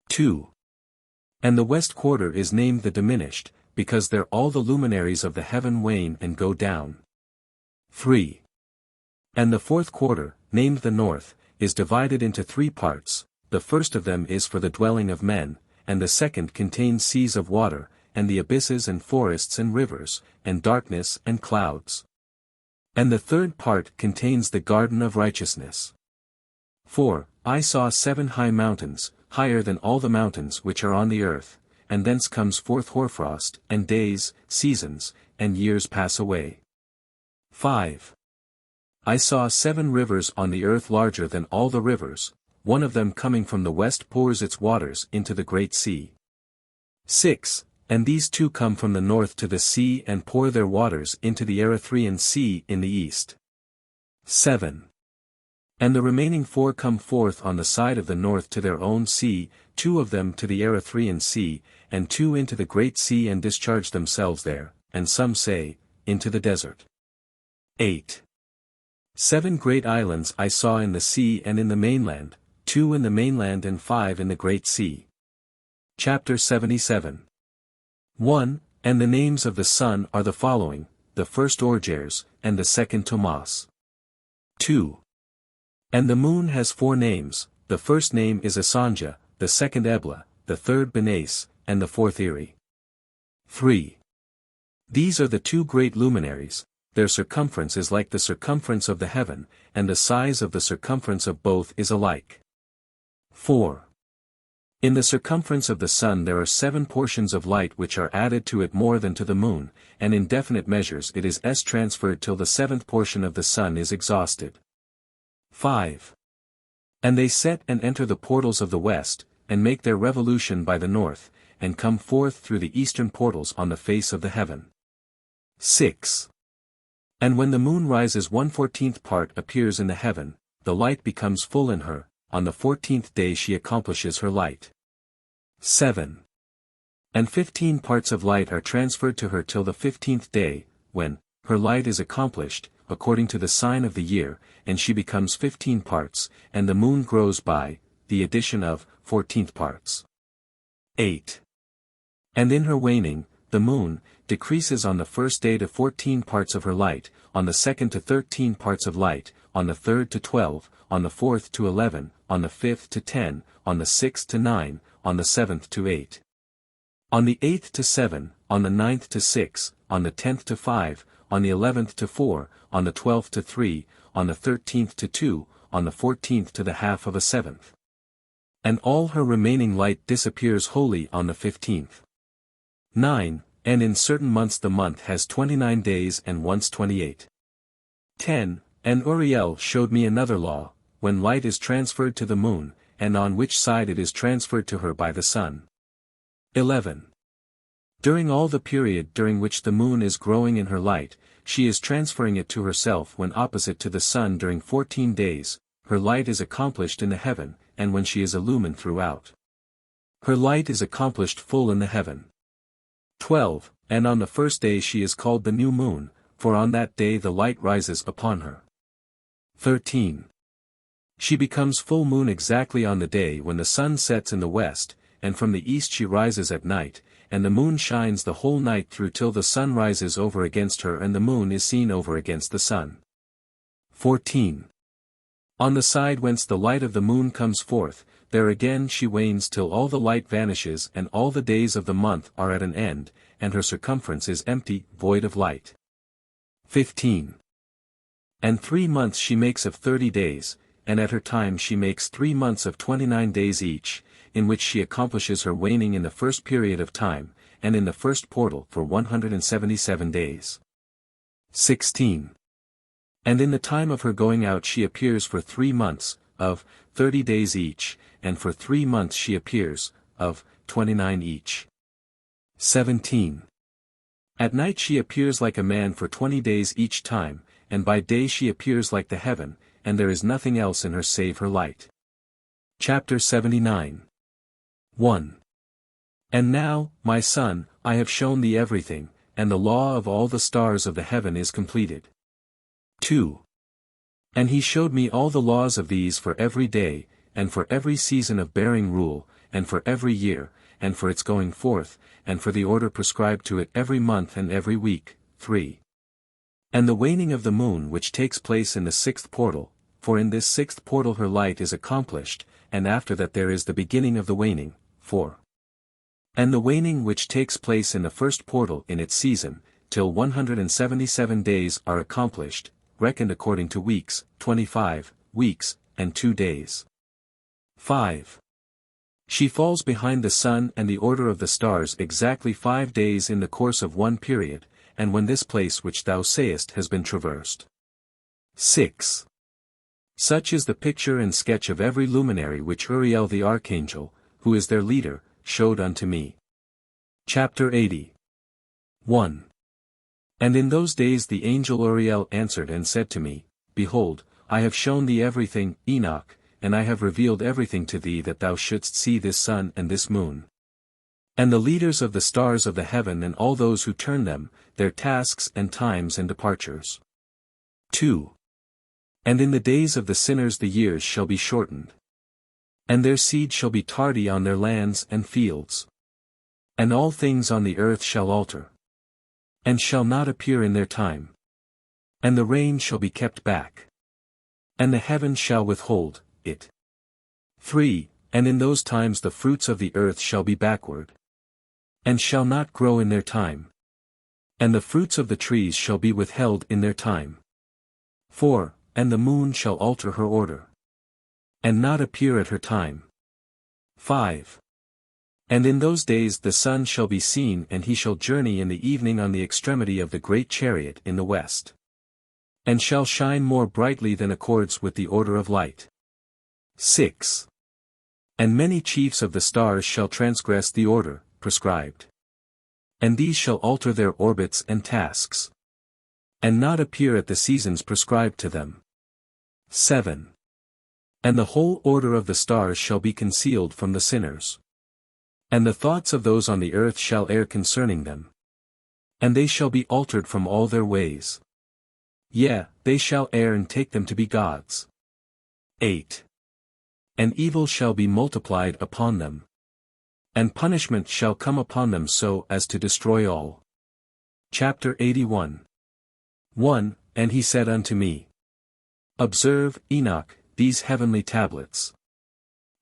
[SPEAKER 1] 2. And the west quarter is named the diminished, because there all the luminaries of the heaven wane and go down. 3. And the fourth quarter, named the north, is divided into 3 parts, the first of them is for the dwelling of men, and the second contains seas of water, and the abysses and forests and rivers, and darkness and clouds. And the third part contains the garden of righteousness. 4. I saw 7 high mountains, higher than all the mountains which are on the earth, and thence comes forth hoarfrost, and days, seasons, and years pass away. 5. I saw 7 rivers on the earth larger than all the rivers, one of them coming from the west pours its waters into the great sea. 6. And these 2 come from the north to the sea and pour their waters into the Erythraean Sea in the east. 7. And the remaining 4 come forth on the side of the north to their own sea, 2 of them to the Erythraean Sea, and 2 into the great sea and discharge themselves there, and some say, into the desert. 8. 7 great islands I saw in the sea and in the mainland, 2 in the mainland and 5 in the great sea. Chapter 77. 1. And the names of the sun are the following, the first Orgeres, and the second Tomas. 2. And the moon has 4 names, the first name is Asanja, the second Ebla, the third Benace, and the fourth Eri. 3. These are the 2 great luminaries, their circumference is like the circumference of the heaven, and the size of the circumference of both is alike. 4. In the circumference of the sun there are 7 portions of light which are added to it more than to the moon, and in definite measures it is transferred till the 7th portion of the sun is exhausted. 5. And they set and enter the portals of the west, and make their revolution by the north, and come forth through the eastern portals on the face of the heaven. 6. And when the moon rises 1/14th part appears in the heaven, the light becomes full in her, on the 14th day she accomplishes her light. 7. And 15 parts of light are transferred to her till the 15th day, when, her light is accomplished, according to the sign of the year, and she becomes 15 parts, and the moon grows by, the addition of, 14th parts. 8. And in her waning, the moon, decreases on the first day to 14 parts of her light, on the second to 13 parts of light, on the third to 12, on the fourth to 11, on the 5th to 10, on the 6th to 9, on the 7th to 8. On the 8th to 7, on the 9th to 6, on the 10th to 5, on the 11th to 4, on the 12th to 3, on the 13th to 2, on the 14th to the half of a 7th. And all her remaining light disappears wholly on the 15th. 9. And in certain months the month has 29 days and once 28. 10. And Uriel showed me another law, when light is transferred to the moon, and on which side it is transferred to her by the sun. 11. During all the period during which the moon is growing in her light, she is transferring it to herself when opposite to the sun during 14 days, her light is accomplished in the heaven, and when she is illumined throughout. Her light is accomplished full in the heaven. 12. And on the first day she is called the new moon, for on that day the light rises upon her. 13. She becomes full moon exactly on the day when the sun sets in the west, and from the east she rises at night, and the moon shines the whole night through till the sun rises over against her and the moon is seen over against the sun. 14. On the side whence the light of the moon comes forth, there again she wanes till all the light vanishes and all the days of the month are at an end, and her circumference is empty, void of light. 15. And 3 months she makes of 30 days, and at her time she makes 3 months of 29 days each, in which she accomplishes her waning in the first period of time, and in the first portal for 177 days. 16. And in the time of her going out she appears for 3 months, of 30 days each, and for 3 months she appears, of 29 each. 17. At night she appears like a man for 20 days each time, and by day she appears like the heaven, and there is nothing else in her save her light. Chapter 79. 1. And now, my son, I have shown thee everything, and the law of all the stars of the heaven is completed. 2. And he showed me all the laws of these for every day, and for every season of bearing rule, and for every year, and for its going forth, and for the order prescribed to it every month and every week. 3. And the waning of the moon which takes place in the 6th portal, for in this 6th portal her light is accomplished, and after that there is the beginning of the waning. 4. And the waning which takes place in the 1st portal in its season, till 177 days are accomplished, reckoned according to weeks, 25 weeks, and 2 days. 5. She falls behind the sun and the order of the stars exactly 5 days in the course of one period, and when this place which thou sayest has been traversed. 6. Such is the picture and sketch of every luminary which Uriel the archangel, who is their leader, showed unto me. Chapter 80. 1. And in those days the angel Uriel answered and said to me, Behold, I have shown thee everything, Enoch, and I have revealed everything to thee that thou shouldst see this sun and this moon. And the leaders of the stars of the heaven and all those who turn them, their tasks and times and departures. 2. And in the days of the sinners the years shall be shortened. And their seed shall be tardy on their lands and fields. And all things on the earth shall alter. And shall not appear in their time. And the rain shall be kept back. And the heavens shall withhold it. 3. And in those times the fruits of the earth shall be backward. And shall not grow in their time. And the fruits of the trees shall be withheld in their time. 4. And the moon shall alter her order. And not appear at her time. 5. And in those days the sun shall be seen and he shall journey in the evening on the extremity of the great chariot in the west. And shall shine more brightly than accords with the order of light. 6. And many chiefs of the stars shall transgress the order prescribed. And these shall alter their orbits and tasks. And not appear at the seasons prescribed to them. 7. And the whole order of the stars shall be concealed from the sinners. And the thoughts of those on the earth shall err concerning them. And they shall be altered from all their ways. Yea, they shall err and take them to be gods. 8. And evil shall be multiplied upon them. And punishment shall come upon them so as to destroy all. Chapter 81. 1. And he said unto me, Observe, Enoch, these heavenly tablets.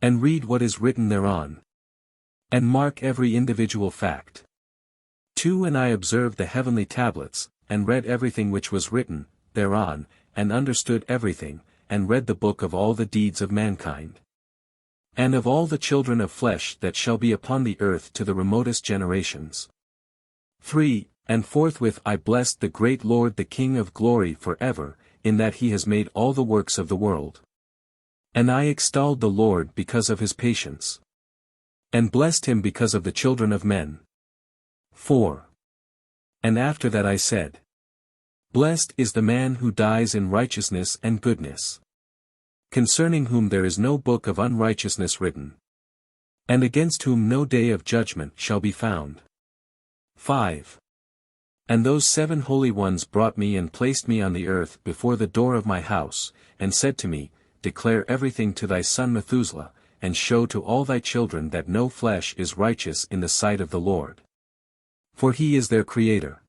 [SPEAKER 1] And read what is written thereon. And mark every individual fact. 2. And I observed the heavenly tablets, and read everything which was written thereon, and understood everything, and read the book of all the deeds of mankind. And of all the children of flesh that shall be upon the earth to the remotest generations. 3. And forthwith I blessed the great Lord the King of glory for ever, in that he has made all the works of the world. And I extolled the Lord because of his patience. And blessed him because of the children of men. 4. And after that I said, Blessed is the man who dies in righteousness and goodness. Concerning whom there is no book of unrighteousness written. And against whom no day of judgment shall be found. 5. And those 7 holy ones brought me and placed me on the earth before the door of my house, and said to me, Declare everything to thy son Methuselah, and show to all thy children that no flesh is righteous in the sight of the Lord. For he is their Creator.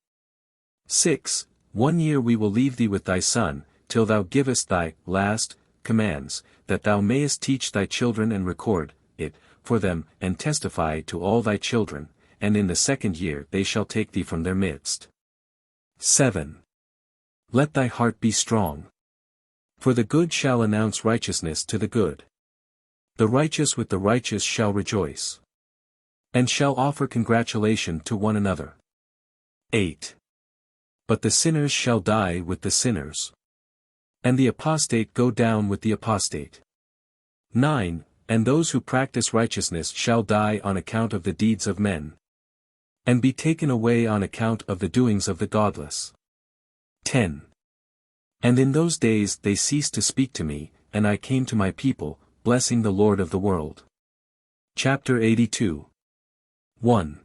[SPEAKER 1] 6. 1 year we will leave thee with thy son, till thou givest thy last commands, that thou mayest teach thy children and record it for them, and testify to all thy children, and in the 2nd year they shall take thee from their midst. 7. Let thy heart be strong. For the good shall announce righteousness to the good. The righteous with the righteous shall rejoice. And shall offer congratulation to one another. 8. But the sinners shall die with the sinners. And the apostate go down with the apostate. 9. and those who practice righteousness shall die on account of the deeds of men, and be taken away on account of the doings of the godless. 10. And in those days they ceased to speak to me, and I came to my people, blessing the Lord of the world. Chapter 82. 1.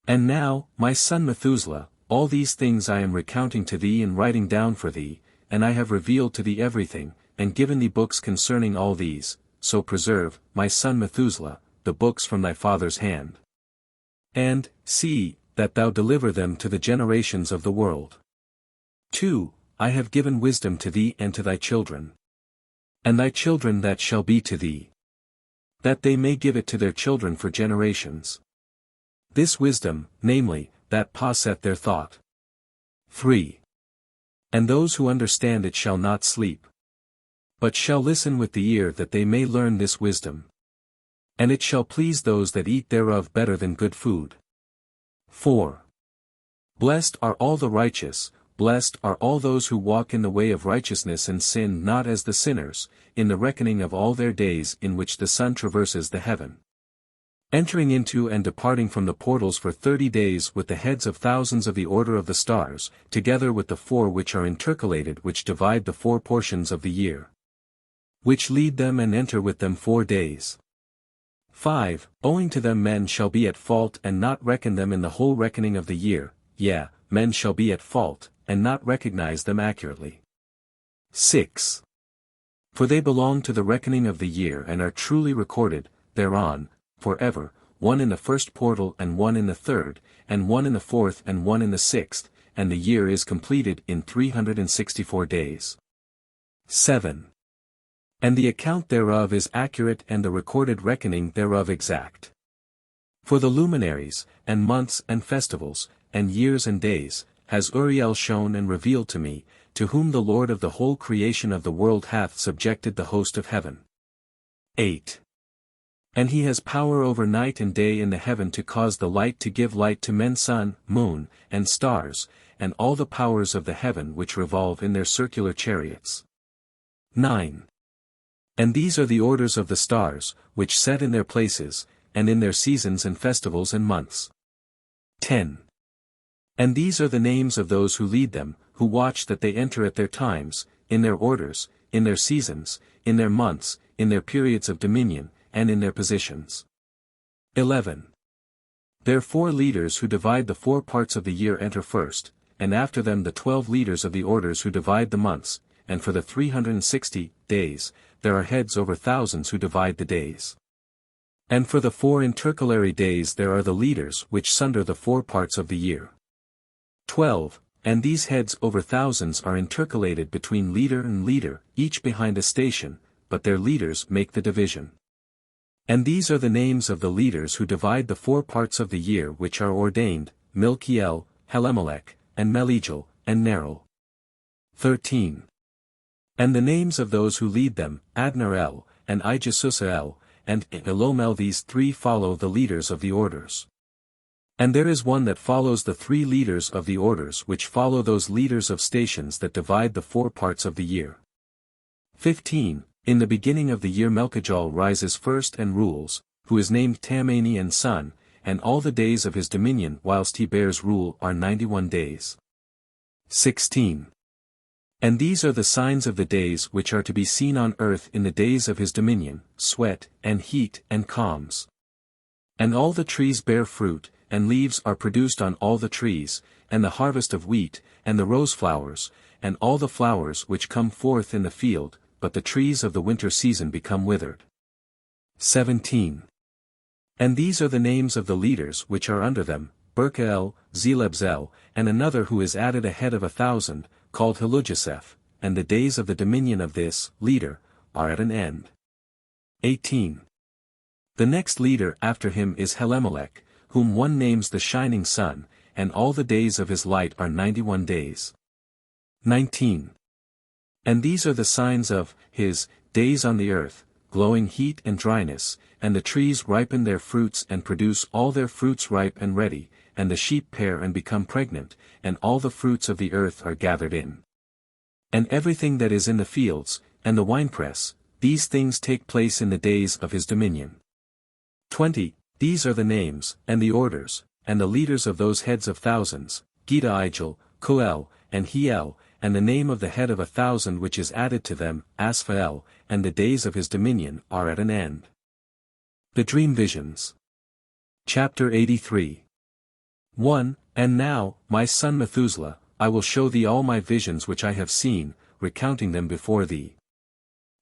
[SPEAKER 1] And now, my son Methuselah, all these things I am recounting to thee and writing down for thee, and I have revealed to thee everything, and given thee books concerning all these, so preserve, my son Methuselah, the books from thy father's hand. And, see, that thou deliver them to the generations of the world. 2. I have given wisdom to thee and to thy children, and thy children that shall be to thee, that they may give it to their children for generations. This wisdom, namely, that passeth their thought. 3. And those who understand it shall not sleep, but shall listen with the ear that they may learn this wisdom. And it shall please those that eat thereof better than good food. 4. Blessed are all the righteous, blessed are all those who walk in the way of righteousness and sin not as the sinners, in the reckoning of all their days in which the sun traverses the heaven, entering into and departing from the portals for 30 days with the heads of thousands of the order of the stars, together with the 4 which are intercalated which divide the 4 portions of the year, which lead them and enter with them 4 days. 5. Owing to them men shall be at fault and not reckon them in the whole reckoning of the year, yea, men shall be at fault, and not recognize them accurately. 6. For they belong to the reckoning of the year and are truly recorded, thereon, forever, one in the first portal and one in the third, and one in the fourth and one in the sixth, and the year is completed in 364 days. 7. And the account thereof is accurate and the recorded reckoning thereof exact. For the luminaries, and months and festivals, and years and days, has Uriel shown and revealed to me, to whom the Lord of the whole creation of the world hath subjected the host of heaven. 8. And he has power over night and day in the heaven to cause the light to give light to men, sun, moon, and stars, and all the powers of the heaven which revolve in their circular chariots. 9. And these are the orders of the stars, which set in their places, and in their seasons and festivals and months. 10. And these are the names of those who lead them, who watch that they enter at their times, in their orders, in their seasons, in their months, in their periods of dominion, and in their positions. 11. Their 4 leaders who divide the 4 parts of the year enter first, and after them the 12 leaders of the orders who divide the months, and for the 360 days, there are heads over thousands who divide the days. And for the 4 intercalary days there are the leaders which sunder the 4 parts of the year. 12. And these heads over thousands are intercalated between leader and leader, each behind a station, but their leaders make the division. And these are the names of the leaders who divide the 4 parts of the year which are ordained, Milkiel, Helemelech, and Meligal, and Neril. 13. And the names of those who lead them, Adnarel, and Ijesusael, and Elomel. These 3 follow the leaders of the orders. And there is one that follows the 3 leaders of the orders which follow those leaders of stations that divide the 4 parts of the year. 15. In the beginning of the year Melchijal rises first and rules, who is named Tamani and son, and all the days of his dominion whilst he bears rule are 91 days. 16. And these are the signs of the days which are to be seen on earth in the days of his dominion, sweat, and heat, and calms. And all the trees bear fruit, and leaves are produced on all the trees, and the harvest of wheat, and the rose flowers, and all the flowers which come forth in the field, but the trees of the winter season become withered. 17. And these are the names of the leaders which are under them, Berkael, Zelebzel, and another who is added ahead of 1,000, called Helujeseth, and the days of the dominion of this leader are at an end. 18. The next leader after him is Helemelech, whom one names the shining sun, and all the days of his light are 91 days. 19. And these are the signs of his days on the earth, glowing heat and dryness, and the trees ripen their fruits and produce all their fruits ripe and ready, and the sheep pair and become pregnant, and all the fruits of the earth are gathered in. And everything that is in the fields, and the winepress, these things take place in the days of his dominion. 20. These are the names, and the orders, and the leaders of those heads of thousands, Geda-igel, Koel, and Hiel, and the name of the head of 1,000 which is added to them, Asphael, and the days of his dominion are at an end. The Dream Visions. Chapter 83. 1. And now, my son Methuselah, I will show thee all my visions which I have seen, recounting them before thee.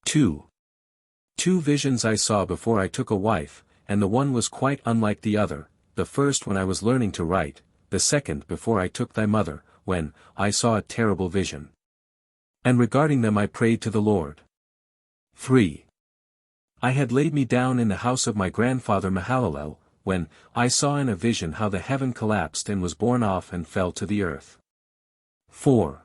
[SPEAKER 1] 2. 2 visions I saw before I took a wife, and the one was quite unlike the other, the first when I was learning to write, the second before I took thy mother, when I saw a terrible vision. And regarding them I prayed to the Lord. 3. I had laid me down in the house of my grandfather Mahalalel, when I saw in a vision how the heaven collapsed and was borne off and fell to the earth. 4.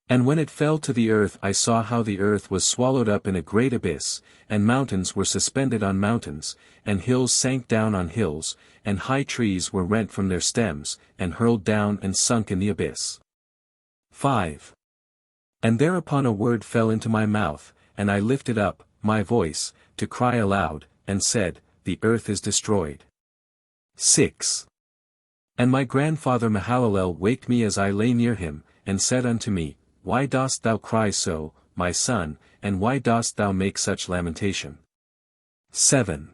[SPEAKER 1] And when it fell to the earth I saw how the earth was swallowed up in a great abyss, and mountains were suspended on mountains, and hills sank down on hills, and high trees were rent from their stems, and hurled down and sunk in the abyss. 5. And thereupon a word fell into my mouth, and I lifted up my voice, to cry aloud, and said, The earth is destroyed. 6. And my grandfather Mahalalel waked me as I lay near him, and said unto me, Why dost thou cry so, my son, and why dost thou make such lamentation? 7.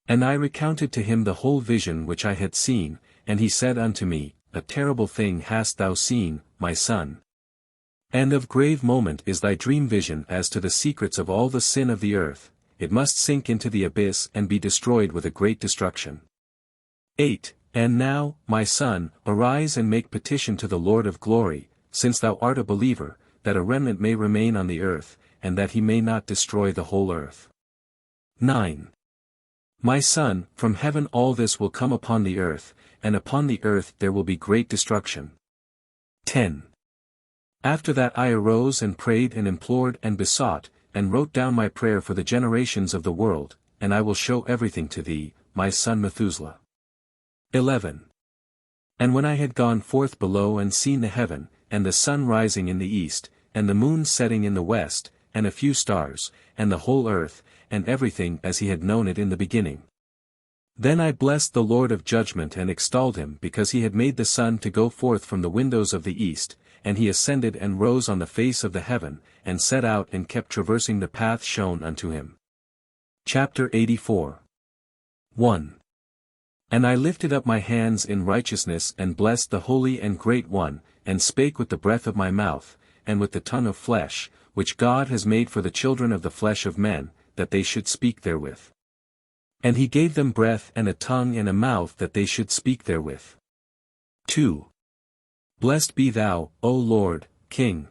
[SPEAKER 1] And I recounted to him the whole vision which I had seen, and he said unto me, A terrible thing hast thou seen, my son. And of grave moment is thy dream vision as to the secrets of all the sin of the earth, it must sink into the abyss and be destroyed with a great destruction. 8. And now, my son, arise and make petition to the Lord of glory, since thou art a believer, that a remnant may remain on the earth, and that he may not destroy the whole earth. 9. My son, from heaven all this will come upon the earth, and upon the earth there will be great destruction. 10. After that I arose and prayed and implored and besought, and wrote down my prayer for the generations of the world, and I will show everything to thee, my son Methuselah. 11. And when I had gone forth below and seen the heaven, and the sun rising in the east, and the moon setting in the west, and a few stars, and the whole earth, and everything as he had known it in the beginning. Then I blessed the Lord of judgment and extolled him because he had made the sun to go forth from the windows of the east, and he ascended and rose on the face of the heaven, and set out and kept traversing the path shown unto him. Chapter 84. 1. And I lifted up my hands in righteousness and blessed the Holy and Great One, and spake with the breath of my mouth, and with the tongue of flesh, which God has made for the children of the flesh of men, that they should speak therewith. And he gave them breath and a tongue and a mouth that they should speak therewith. 2. Blessed be thou, O Lord, King.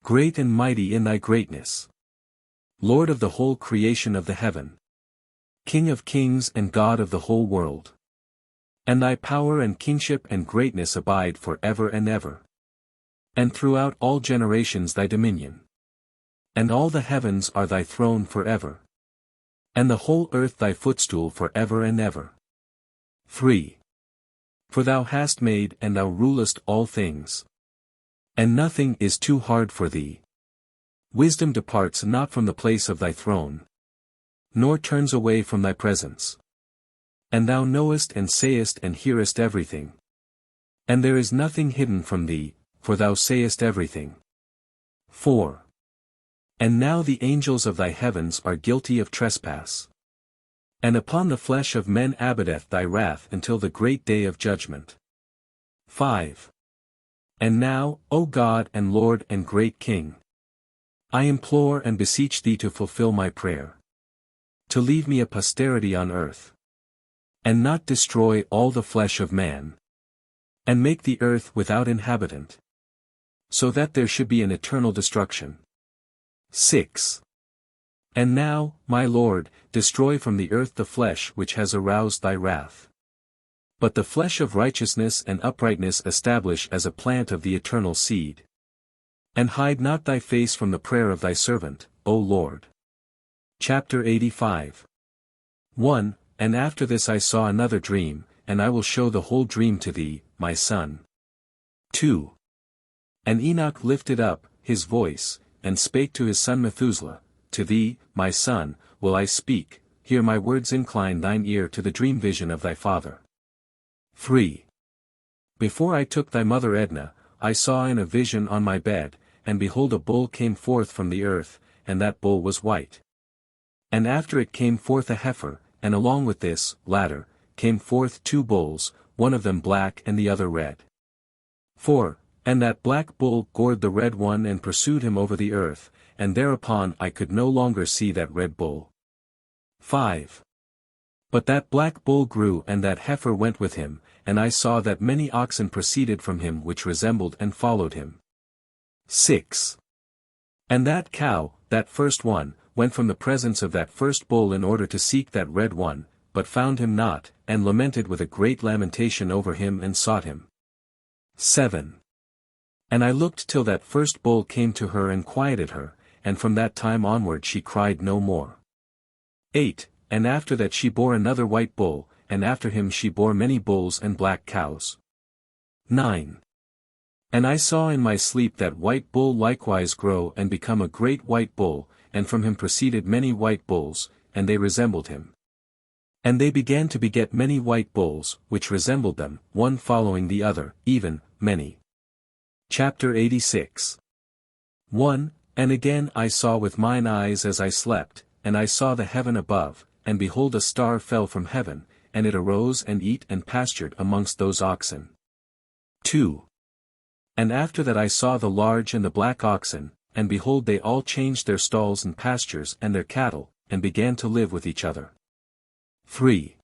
[SPEAKER 1] Great and mighty in thy greatness. Lord of the whole creation of the heaven. King of kings and God of the whole world. And thy power and kingship and greatness abide for ever and ever. And throughout all generations thy dominion. And all the heavens are thy throne for ever. And the whole earth thy footstool for ever and ever. 3. For thou hast made and thou rulest all things. And nothing is too hard for thee. Wisdom departs not from the place of thy throne, nor turns away from thy presence. And thou knowest and sayest and hearest everything. And there is nothing hidden from thee, for thou sayest everything. 4. And now the angels of thy heavens are guilty of trespass. And upon the flesh of men abideth thy wrath until the great day of judgment. 5. And now, O God and Lord and great King, I implore and beseech thee to fulfill my prayer. To leave me a posterity on earth. And not destroy all the flesh of man. And make the earth without inhabitant. So that there should be an eternal destruction. 6. And now, my Lord, destroy from the earth the flesh which has aroused thy wrath. But the flesh of righteousness and uprightness establish as a plant of the eternal seed. And hide not thy face from the prayer of thy servant, O Lord. Chapter 85. 1. And after this I saw another dream, and I will show the whole dream to thee, my son. 2. And Enoch lifted up his voice, and spake to his son Methuselah, to thee, my son, will I speak, hear my words, incline thine ear to the dream vision of thy father. 3. Before I took thy mother Edna, I saw in a vision on my bed, and behold a bull came forth from the earth, and that bull was white. And after it came forth a heifer, and along with this latter came forth 2 bulls, one of them black and the other red. 4. And that black bull gored the red one and pursued him over the earth, and thereupon I could no longer see that red bull. 5. But that black bull grew and that heifer went with him, and I saw that many oxen proceeded from him which resembled and followed him. 6. And that cow, that first one, went from the presence of that first bull in order to seek that red one, but found him not, and lamented with a great lamentation over him and sought him. 7. And I looked till that first bull came to her and quieted her, and from that time onward she cried no more. 8. And after that she bore another white bull, and after him she bore many bulls and black cows. 9. And I saw in my sleep that white bull likewise grow and become a great white bull, and from him proceeded many white bulls, and they resembled him. And they began to beget many white bulls, which resembled them, one following the other, even many. Chapter 86. 1. And again I saw with mine eyes as I slept, and I saw the heaven above, and behold a star fell from heaven, and it arose and eat and pastured amongst those oxen. 2. And after that I saw the large and the black oxen, and behold they all changed their stalls and pastures and their cattle, and began to live with each other. 3.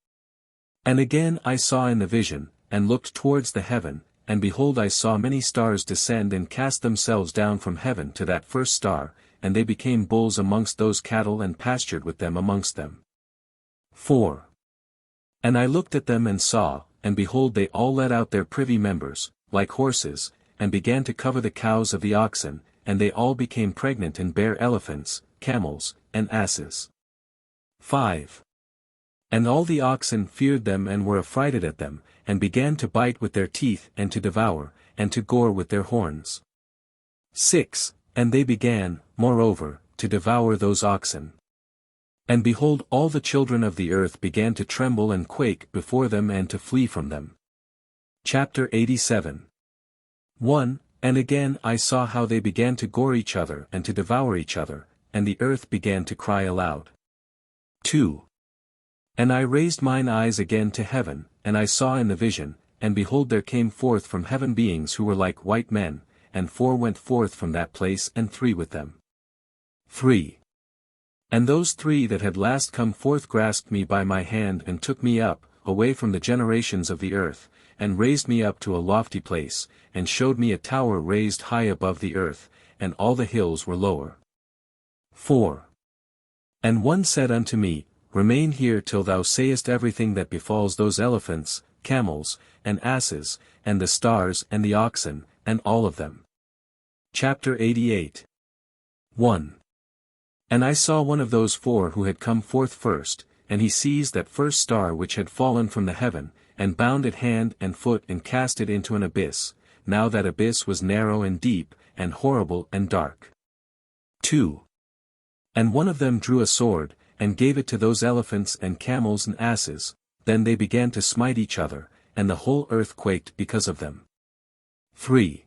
[SPEAKER 1] And again I saw in the vision, and looked towards the heaven, and behold I saw many stars descend and cast themselves down from heaven to that first star, and they became bulls amongst those cattle and pastured with them amongst them. 4. And I looked at them and saw, and behold they all let out their privy members, like horses, and began to cover the cows of the oxen, and they all became pregnant and bare elephants, camels, and asses. 5. And all the oxen feared them and were affrighted at them, and began to bite with their teeth and to devour, and to gore with their horns. 6. And they began, moreover, to devour those oxen. And behold all the children of the earth began to tremble and quake before them and to flee from them. Chapter 87. 1. And again I saw how they began to gore each other and to devour each other, and the earth began to cry aloud. 2. And I raised mine eyes again to heaven, and I saw in the vision, and behold there came forth from heaven beings who were like white men, and 4 went forth from that place and 3 with them. 3. And those 3 that had last come forth grasped me by my hand and took me up, away from the generations of the earth, and raised me up to a lofty place, and showed me a tower raised high above the earth, and all the hills were lower. 4. And one said unto me, Remain here till thou sayest everything that befalls those elephants, camels, and asses, and the stars and the oxen, and all of them. Chapter 88. 1. And I saw one of those 4 who had come forth first, and he seized that first star which had fallen from the heaven, and bound it hand and foot and cast it into an abyss. Now that abyss was narrow and deep, and horrible and dark. 2. And one of them drew a sword, and gave it to those elephants and camels and asses, then they began to smite each other, and the whole earth quaked because of them. 3.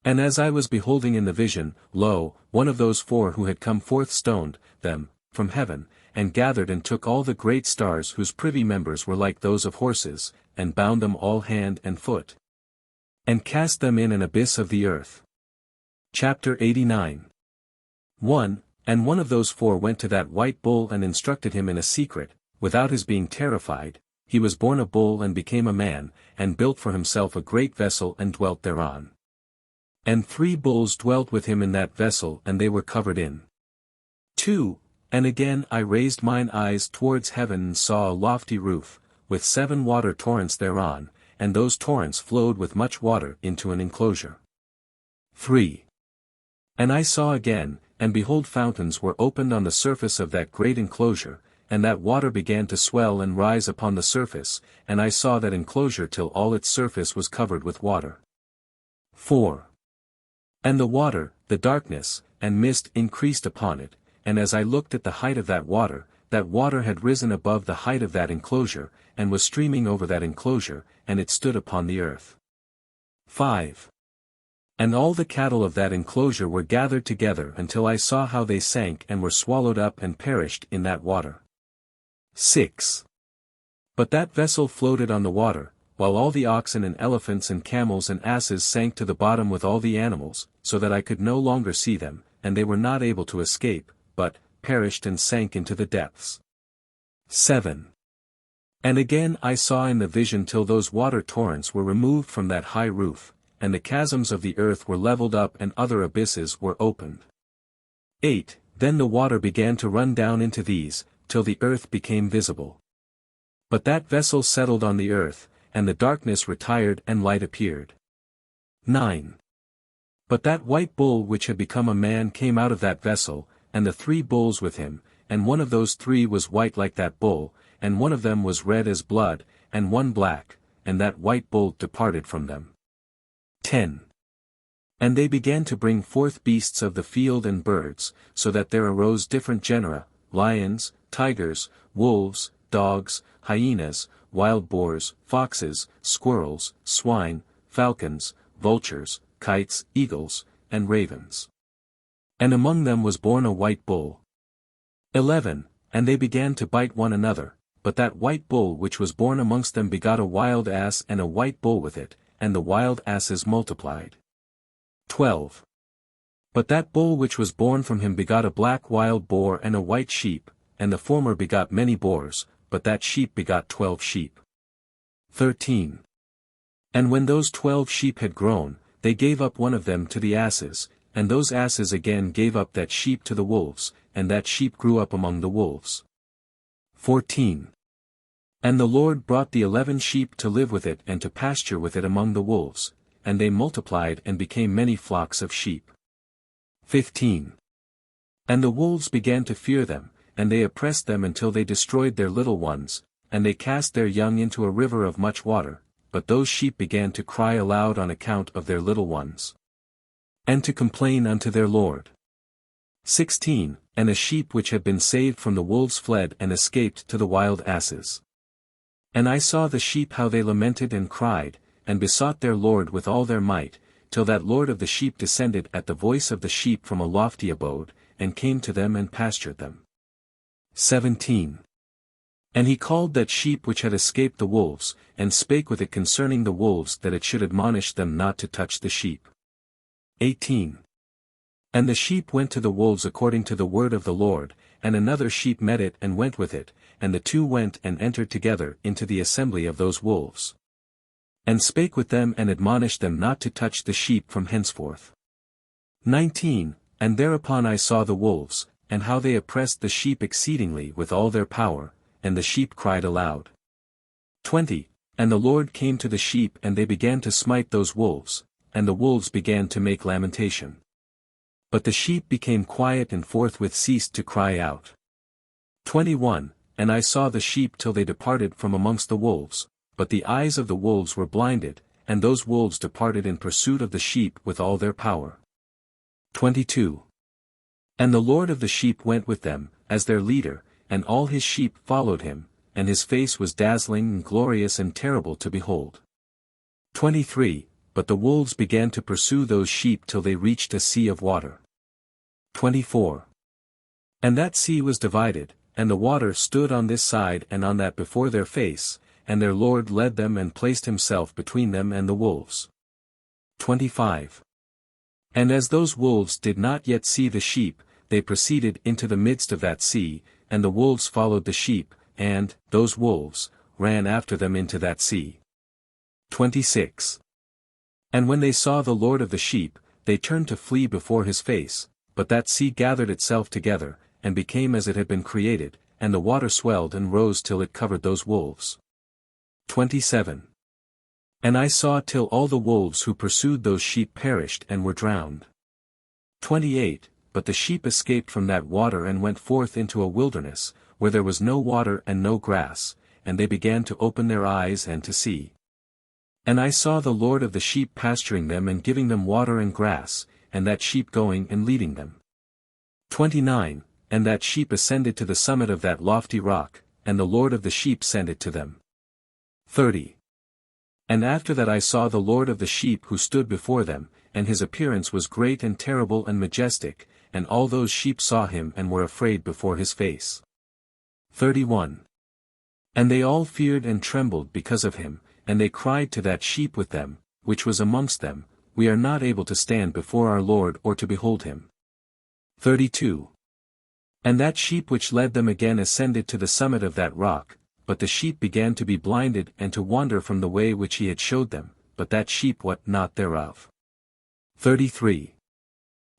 [SPEAKER 1] And as I was beholding in the vision, lo, one of those 4 who had come forth stoned them from heaven, and gathered and took all the great stars whose privy members were like those of horses, and bound them all hand and foot, and cast them in an abyss of the earth. Chapter 89. 1. And one of those 4 went to that white bull and instructed him in a secret, without his being terrified. He was born a bull and became a man, and built for himself a great vessel and dwelt thereon. And 3 bulls dwelt with him in that vessel and they were covered in. 2. And again I raised mine eyes towards heaven and saw a lofty roof, with 7 water torrents thereon, and those torrents flowed with much water into an enclosure. 3. And I saw again, and behold fountains were opened on the surface of that great enclosure, and that water began to swell and rise upon the surface, and I saw that enclosure till all its surface was covered with water. 4. And the water, the darkness, and mist increased upon it, and as I looked at the height of that water had risen above the height of that enclosure, and was streaming over that enclosure, and it stood upon the earth. 5. And all the cattle of that enclosure were gathered together until I saw how they sank and were swallowed up and perished in that water. 6. But that vessel floated on the water, while all the oxen and elephants and camels and asses sank to the bottom with all the animals, so that I could no longer see them, and they were not able to escape, but perished and sank into the depths. 7. And again I saw in the vision till those water torrents were removed from that high roof, and the chasms of the earth were leveled up and other abysses were opened. 8. Then the water began to run down into these, till the earth became visible. But that vessel settled on the earth, and the darkness retired and light appeared. 9. But that white bull which had become a man came out of that vessel, and the 3 bulls with him, and one of those 3 was white like that bull, and one of them was red as blood, and one black, and that white bull departed from them. 10. And they began to bring forth beasts of the field and birds, so that there arose different genera, lions, tigers, wolves, dogs, hyenas, wild boars, foxes, squirrels, swine, falcons, vultures, kites, eagles, and ravens. And among them was born a white bull. 11. And they began to bite one another, but that white bull which was born amongst them begot a wild ass and a white bull with it, and the wild asses multiplied. 12. But that bull which was born from him begot a black wild boar and a white sheep, and the former begot many boars, but that sheep begot 12 sheep. 13. And when those 12 sheep had grown, they gave up one of them to the asses, and those asses again gave up that sheep to the wolves, and that sheep grew up among the wolves. 14. And the Lord brought the 11 sheep to live with it and to pasture with it among the wolves, and they multiplied and became many flocks of sheep. 15. And the wolves began to fear them, and they oppressed them until they destroyed their little ones, and they cast their young into a river of much water, but those sheep began to cry aloud on account of their little ones, and to complain unto their Lord. 16. And a sheep which had been saved from the wolves fled and escaped to the wild asses. And I saw the sheep how they lamented and cried, and besought their Lord with all their might, till that Lord of the sheep descended at the voice of the sheep from a lofty abode, and came to them and pastured them. 17. And he called that sheep which had escaped the wolves, and spake with it concerning the wolves that it should admonish them not to touch the sheep. 18. And the sheep went to the wolves according to the word of the Lord, and another sheep met it and went with it, and the 2 went and entered together into the assembly of those wolves, and spake with them and admonished them not to touch the sheep from henceforth. 19. And thereupon I saw the wolves, and how they oppressed the sheep exceedingly with all their power, and the sheep cried aloud. 20. And the Lord came to the sheep and they began to smite those wolves, and the wolves began to make lamentation. But the sheep became quiet and forthwith ceased to cry out. 21. And I saw the sheep till they departed from amongst the wolves, but the eyes of the wolves were blinded, and those wolves departed in pursuit of the sheep with all their power. 22. And the Lord of the sheep went with them, as their leader, and all his sheep followed him, and his face was dazzling and glorious and terrible to behold. 23. But the wolves began to pursue those sheep till they reached a sea of water. 24. And that sea was divided, and the water stood on this side and on that before their face, and their Lord led them and placed himself between them and the wolves. 25. And as those wolves did not yet see the sheep, they proceeded into the midst of that sea, and the wolves followed the sheep, and, those wolves, ran after them into that sea. 26. And when they saw the Lord of the sheep, they turned to flee before his face, but that sea gathered itself together, and became as it had been created, and the water swelled and rose till it covered those wolves. 27. And I saw till all the wolves who pursued those sheep perished and were drowned. 28. But the sheep escaped from that water and went forth into a wilderness, where there was no water and no grass, and they began to open their eyes and to see. And I saw the Lord of the sheep pasturing them and giving them water and grass, and that sheep going and leading them. 29. and that sheep ascended to the summit of that lofty rock, and the Lord of the sheep sent it to them. 30. And after that I saw the Lord of the sheep who stood before them, and his appearance was great and terrible and majestic, and all those sheep saw him and were afraid before his face. 31. And they all feared and trembled because of him, and they cried to that sheep with them, which was amongst them, We are not able to stand before our Lord or to behold him. 32. And that sheep which led them again ascended to the summit of that rock, but the sheep began to be blinded and to wander from the way which he had showed them, but that sheep wot not thereof. 33.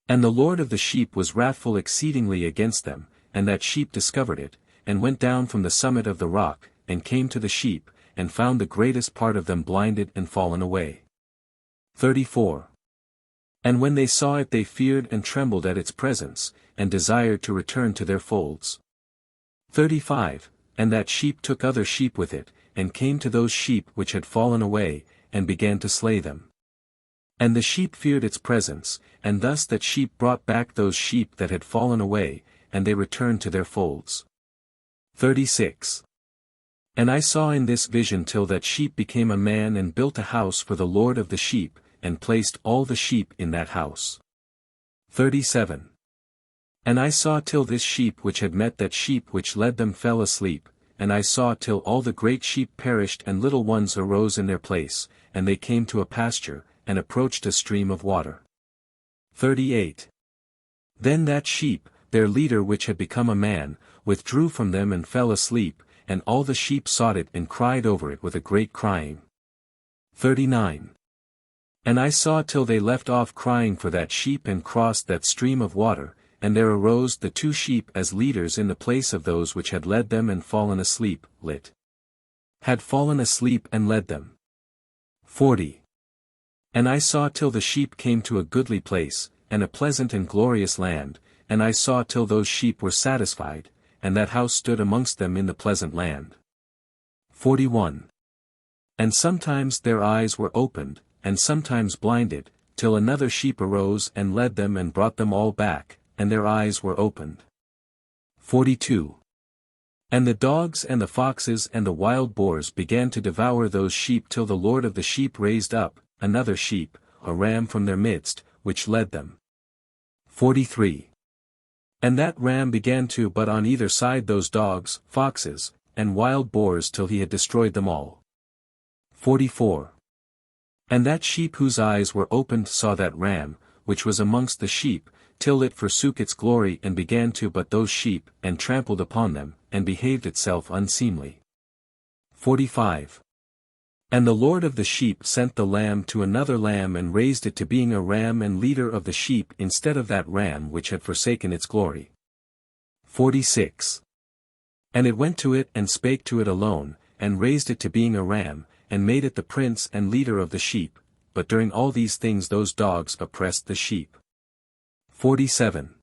[SPEAKER 1] And the Lord of the sheep was wrathful exceedingly against them, and that sheep discovered it, and went down from the summit of the rock, and came to the sheep, and found the greatest part of them blinded and fallen away. 34. And when they saw it they feared and trembled at its presence, and desired to return to their folds. 35. And that sheep took other sheep with it, and came to those sheep which had fallen away, and began to slay them. And the sheep feared its presence, and thus that sheep brought back those sheep that had fallen away, and they returned to their folds. 36. And I saw in this vision till that sheep became a man and built a house for the Lord of the sheep, and placed all the sheep in that house. 37. And I saw till this sheep which had met that sheep which led them fell asleep, and I saw till all the great sheep perished and little ones arose in their place, and they came to a pasture, and approached a stream of water. 38. Then that sheep, their leader which had become a man, withdrew from them and fell asleep, and all the sheep sought it and cried over it with a great crying. 39. And I saw till they left off crying for that sheep and crossed that stream of water, and there arose the two sheep as leaders in the place of those which had led them and fallen asleep, had fallen asleep and led them. 40. And I saw till the sheep came to a goodly place, and a pleasant and glorious land, and I saw till those sheep were satisfied, and that house stood amongst them in the pleasant land. 41. And sometimes their eyes were opened, and sometimes blinded, till another sheep arose and led them and brought them all back, and their eyes were opened. 42. And the dogs and the foxes and the wild boars began to devour those sheep till the Lord of the sheep raised up another sheep, a ram from their midst, which led them. 43. And that ram began to butt on either side those dogs, foxes, and wild boars till he had destroyed them all. 44. And that sheep whose eyes were opened saw that ram, which was amongst the sheep, till it forsook its glory and began to butt those sheep, and trampled upon them, and behaved itself unseemly. 45. And the Lord of the sheep sent the lamb to another lamb and raised it to being a ram and leader of the sheep instead of that ram which had forsaken its glory. 46. And it went to it and spake to it alone, and raised it to being a ram, and made it the prince and leader of the sheep, but during all these things those dogs oppressed the sheep. 47.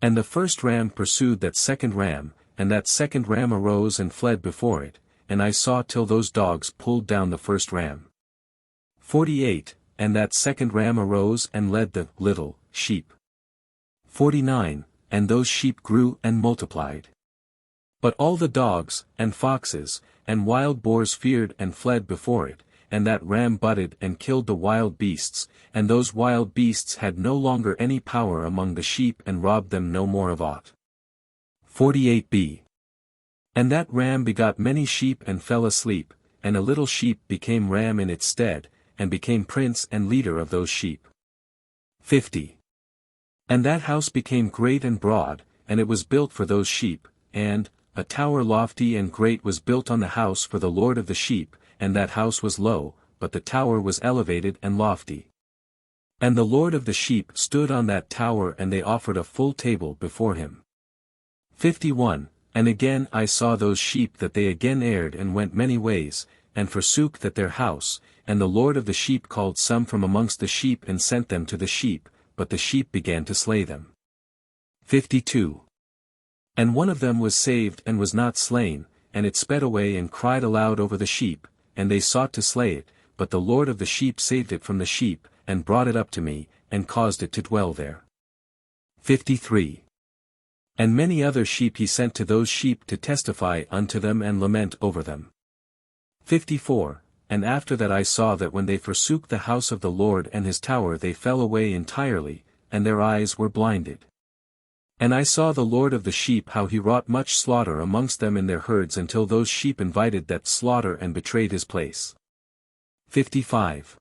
[SPEAKER 1] And the first ram pursued that second ram, and that second ram arose and fled before it, and I saw till those dogs pulled down the first ram. 48. And that second ram arose and led the little sheep. 49. And those sheep grew and multiplied. But all the dogs, and foxes, and wild boars feared and fled before it, and that ram butted and killed the wild beasts, and those wild beasts had no longer any power among the sheep and robbed them no more of aught. 48b. And that ram begot many sheep and fell asleep, and a little sheep became ram in its stead, and became prince and leader of those sheep. 50. And that house became great and broad, and it was built for those sheep, and a tower lofty and great was built on the house for the Lord of the sheep, and that house was low, but the tower was elevated and lofty. And the Lord of the sheep stood on that tower and they offered a full table before him. 51. And again I saw those sheep that they again erred and went many ways, and forsook that their house, and the Lord of the sheep called some from amongst the sheep and sent them to the sheep, but the sheep began to slay them. 52. And one of them was saved and was not slain, and it sped away and cried aloud over the sheep, and they sought to slay it, but the Lord of the sheep saved it from the sheep, and brought it up to me, and caused it to dwell there. 53. And many other sheep he sent to those sheep to testify unto them and lament over them. 54. And after that I saw that when they forsook the house of the Lord and his tower they fell away entirely, and their eyes were blinded. And I saw the Lord of the sheep how he wrought much slaughter amongst them in their herds until those sheep invited that slaughter and betrayed his place. 55.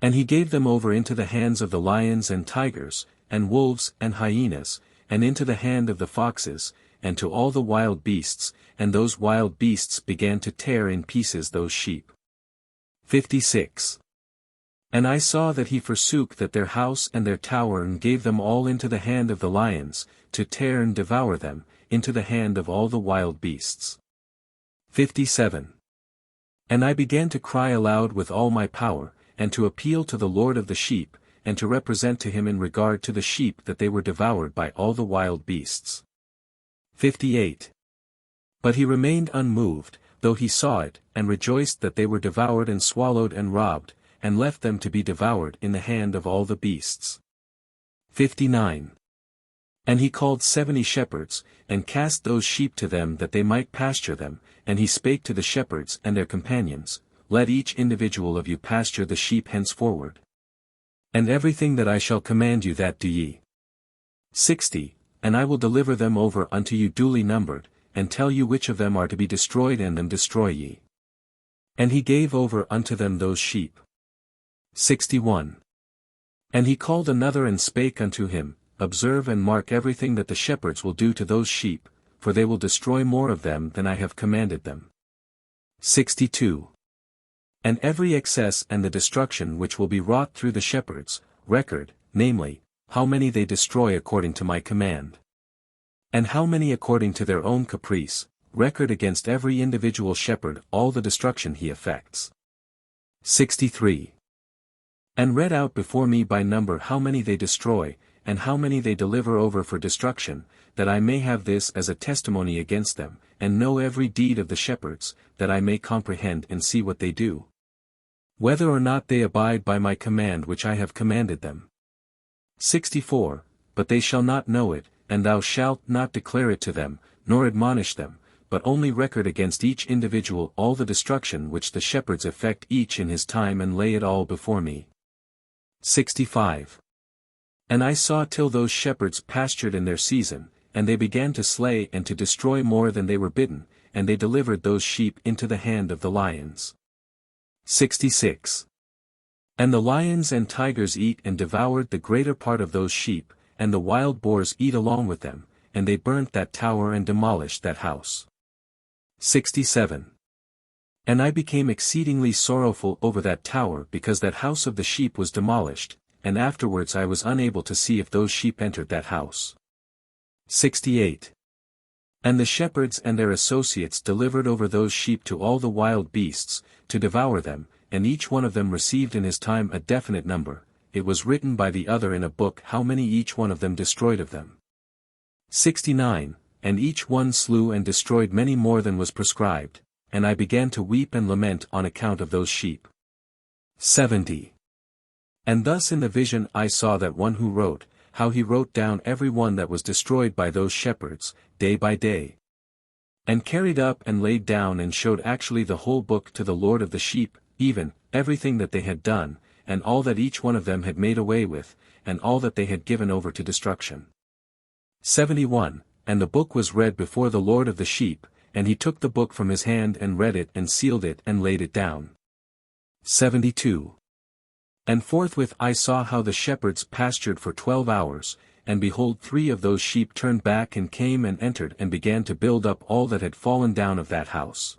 [SPEAKER 1] And he gave them over into the hands of the lions and tigers, and wolves and hyenas, and into the hand of the foxes, and to all the wild beasts, and those wild beasts began to tear in pieces those sheep. 56. And I saw that he forsook that their house and their tower and gave them all into the hand of the lions, to tear and devour them, into the hand of all the wild beasts. 57. And I began to cry aloud with all my power, and to appeal to the Lord of the sheep, and to represent to him in regard to the sheep that they were devoured by all the wild beasts. 58. But he remained unmoved, though he saw it, and rejoiced that they were devoured and swallowed and robbed, and left them to be devoured in the hand of all the beasts. 59. And he called 70 shepherds, and cast those sheep to them that they might pasture them, and he spake to the shepherds and their companions, Let each individual of you pasture the sheep henceforward. And everything that I shall command you that do ye. 60. And I will deliver them over unto you duly numbered, and tell you which of them are to be destroyed and them destroy ye. And he gave over unto them those sheep. 61. And he called another and spake unto him, Observe and mark everything that the shepherds will do to those sheep, for they will destroy more of them than I have commanded them. 62. And every excess and the destruction which will be wrought through the shepherds, record, namely, how many they destroy according to my command. And how many according to their own caprice, record against every individual shepherd all the destruction he effects. 63. And read out before me by number how many they destroy, and how many they deliver over for destruction, that I may have this as a testimony against them, and know every deed of the shepherds, that I may comprehend and see what they do. Whether or not they abide by my command which I have commanded them. 64. But they shall not know it, and thou shalt not declare it to them, nor admonish them, but only record against each individual all the destruction which the shepherds effect each in his time and lay it all before me. 65. And I saw till those shepherds pastured in their season, and they began to slay and to destroy more than they were bidden, and they delivered those sheep into the hand of the lions. 66. And the lions and tigers eat and devoured the greater part of those sheep, and the wild boars eat along with them, and they burnt that tower and demolished that house. 67. And I became exceedingly sorrowful over that tower because that house of the sheep was demolished, and afterwards I was unable to see if those sheep entered that house. 68. And the shepherds and their associates delivered over those sheep to all the wild beasts, to devour them, and each one of them received in his time a definite number. It was written by the other in a book how many each one of them destroyed of them. 69. And each one slew and destroyed many more than was prescribed, and I began to weep and lament on account of those sheep. 70. And thus in the vision I saw that one who wrote, how he wrote down every one that was destroyed by those shepherds, day by day. And carried up and laid down and showed actually the whole book to the Lord of the sheep, even, everything that they had done, and all that each one of them had made away with, and all that they had given over to destruction. 71. And the book was read before the Lord of the sheep, and he took the book from his hand and read it and sealed it and laid it down. 72. And forthwith I saw how the shepherds pastured for 12 hours, and behold 3 of those sheep turned back and came and entered and began to build up all that had fallen down of that house.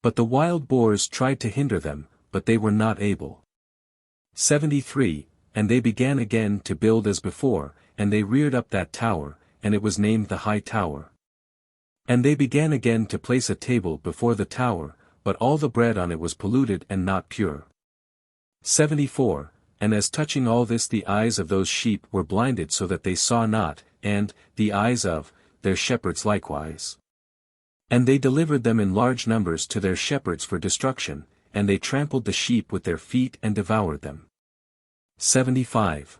[SPEAKER 1] But the wild boars tried to hinder them, but they were not able. 73. And they began again to build as before, and they reared up that tower, and it was named the High Tower. And they began again to place a table before the tower, but all the bread on it was polluted and not pure. 74. And as touching all this the eyes of those sheep were blinded so that they saw not, and, the eyes of, their shepherds likewise. And they delivered them in large numbers to their shepherds for destruction, and they trampled the sheep with their feet and devoured them. 75.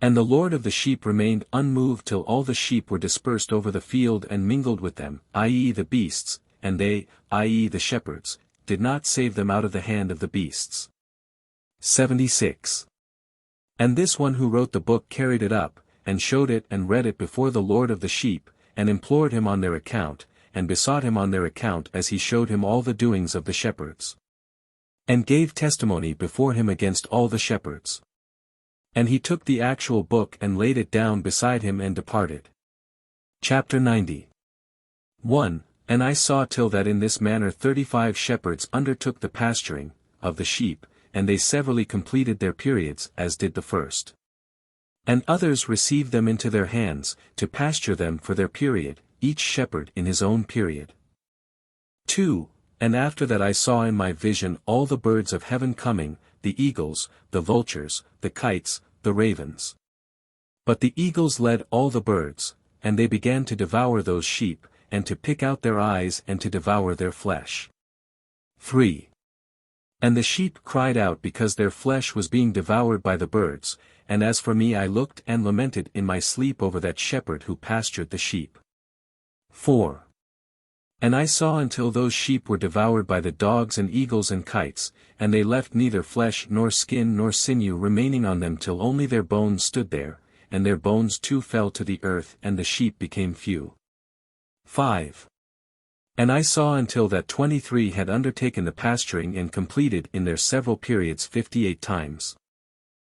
[SPEAKER 1] And the Lord of the sheep remained unmoved till all the sheep were dispersed over the field and mingled with them, i.e. the beasts, and they, i.e. the shepherds, did not save them out of the hand of the beasts. 76. And this one who wrote the book carried it up, and showed it and read it before the Lord of the sheep, and implored him on their account, and besought him on their account as he showed him all the doings of the shepherds. And gave testimony before him against all the shepherds. And he took the actual book and laid it down beside him and departed. Chapter 90. 1. And I saw till that in this manner 35 shepherds undertook the pasturing of the sheep, and they severally completed their periods as did the first. And others received them into their hands, to pasture them for their period, each shepherd in his own period. 2. And after that I saw in my vision all the birds of heaven coming, the eagles, the vultures, the kites, the ravens. But the eagles led all the birds, and they began to devour those sheep, and to pick out their eyes and to devour their flesh. 3. And the sheep cried out because their flesh was being devoured by the birds, and as for me I looked and lamented in my sleep over that shepherd who pastured the sheep. 4. And I saw until those sheep were devoured by the dogs and eagles and kites, and they left neither flesh nor skin nor sinew remaining on them till only their bones stood there, and their bones too fell to the earth and the sheep became few. 5. And I saw until that 23 had undertaken the pasturing and completed in their several periods 58 times.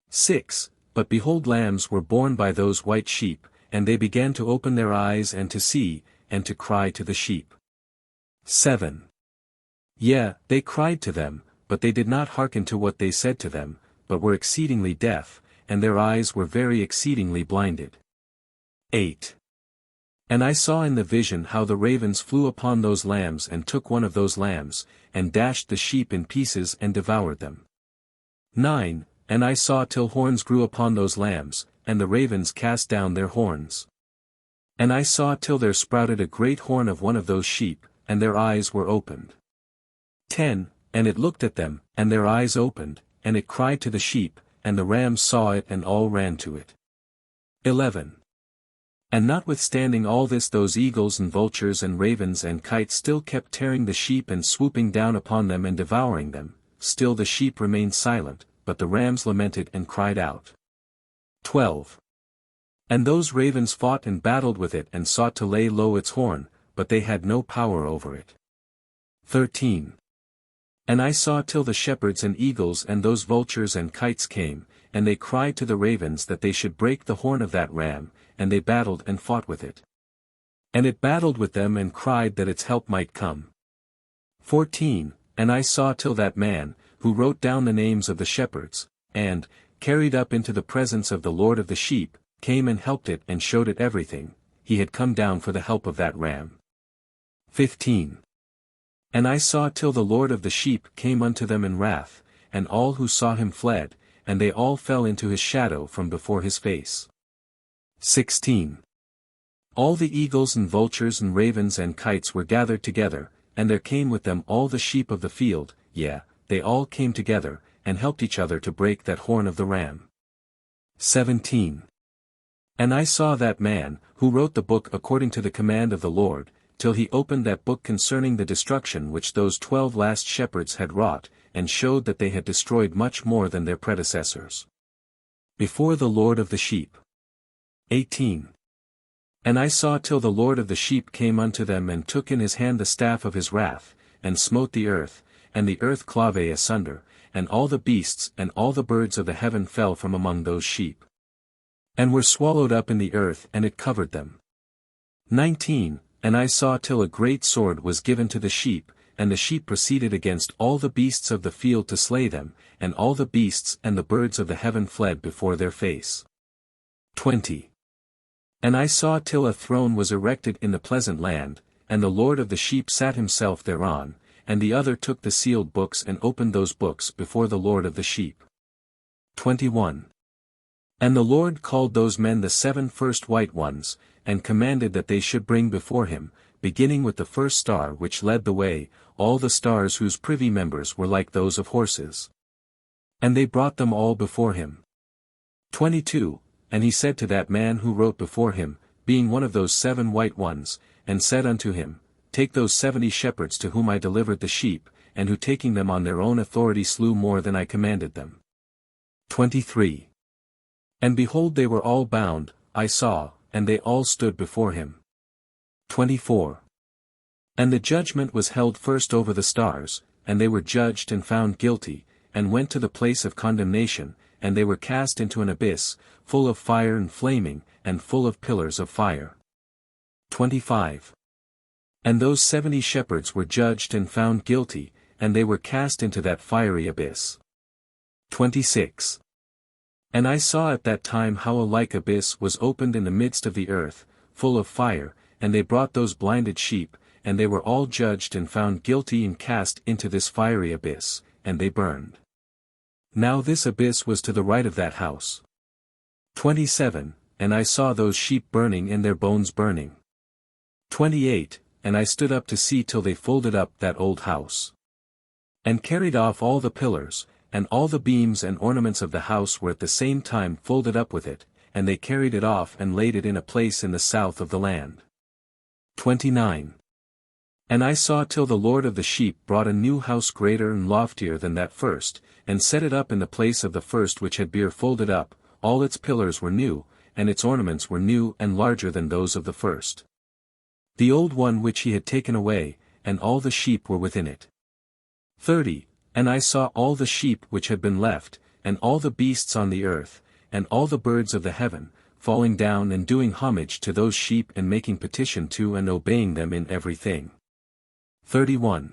[SPEAKER 1] 6. But behold lambs were born by those white sheep, and they began to open their eyes and to see, and to cry to the sheep. 7. Yea, they cried to them, but they did not hearken to what they said to them, but were exceedingly deaf, and their eyes were very exceedingly blinded. 8. And I saw in the vision how the ravens flew upon those lambs and took one of those lambs, and dashed the sheep in pieces and devoured them. 9. And I saw till horns grew upon those lambs, and the ravens cast down their horns. And I saw till there sprouted a great horn of one of those sheep, and their eyes were opened. 10. And it looked at them, and their eyes opened, and it cried to the sheep, and the rams saw it and all ran to it. 11. And notwithstanding all this those eagles and vultures and ravens and kites still kept tearing the sheep and swooping down upon them and devouring them, still the sheep remained silent, but the rams lamented and cried out. 12. And those ravens fought and battled with it and sought to lay low its horn, but they had no power over it. 13. And I saw till the shepherds and eagles and those vultures and kites came, and they cried to the ravens that they should break the horn of that ram, and they battled and fought with it. And it battled with them and cried that its help might come. 14. And I saw till that man, who wrote down the names of the shepherds, and, carried up into the presence of the Lord of the sheep, came and helped it and showed it everything, he had come down for the help of that ram. 15. And I saw till the Lord of the sheep came unto them in wrath, and all who saw him fled, and they all fell into his shadow from before his face. 16. All the eagles and vultures and ravens and kites were gathered together, and there came with them all the sheep of the field, yea, they all came together, and helped each other to break that horn of the ram. 17. And I saw that man, who wrote the book according to the command of the Lord, till he opened that book concerning the destruction which those 12 last shepherds had wrought, and showed that they had destroyed much more than their predecessors. Before the Lord of the sheep. 18. And I saw till the Lord of the sheep came unto them and took in his hand the staff of his wrath, and smote the earth, and the earth clave asunder, and all the beasts and all the birds of the heaven fell from among those sheep. And were swallowed up in the earth and it covered them. 19. And I saw till a great sword was given to the sheep, and the sheep proceeded against all the beasts of the field to slay them, and all the beasts and the birds of the heaven fled before their face. 20. And I saw till a throne was erected in the pleasant land, and the Lord of the sheep sat himself thereon, and the other took the sealed books and opened those books before the Lord of the sheep. 21. And the Lord called those men the 7 first white ones, and commanded that they should bring before him, beginning with the first star which led the way, all the stars whose privy members were like those of horses. And they brought them all before him. 22. and he said to that man who wrote before him, being one of those 7 white ones, and said unto him, Take those 70 shepherds to whom I delivered the sheep, and who taking them on their own authority slew more than I commanded them. 23. And behold, they were all bound, I saw, and they all stood before him. 24. And the judgment was held first over the stars, and they were judged and found guilty, and went to the place of condemnation, and they were cast into an abyss, full of fire and flaming, and full of pillars of fire. 25. And those 70 shepherds were judged and found guilty, and they were cast into that fiery abyss. 26. And I saw at that time how a like abyss was opened in the midst of the earth, full of fire, and they brought those blinded sheep, and they were all judged and found guilty and cast into this fiery abyss, and they burned. Now this abyss was to the right of that house. 27. And I saw those sheep burning and their bones burning. 28. And I stood up to see till they folded up that old house. And carried off all the pillars, and all the beams and ornaments of the house were at the same time folded up with it, and they carried it off and laid it in a place in the south of the land. 29. And I saw till the Lord of the sheep brought a new house greater and loftier than that first, and set it up in the place of the first which had been folded up, all its pillars were new, and its ornaments were new and larger than those of the first. The old one which he had taken away, and all the sheep were within it. 30. And I saw all the sheep which had been left, and all the beasts on the earth, and all the birds of the heaven, falling down and doing homage to those sheep and making petition to and obeying them in everything. 31.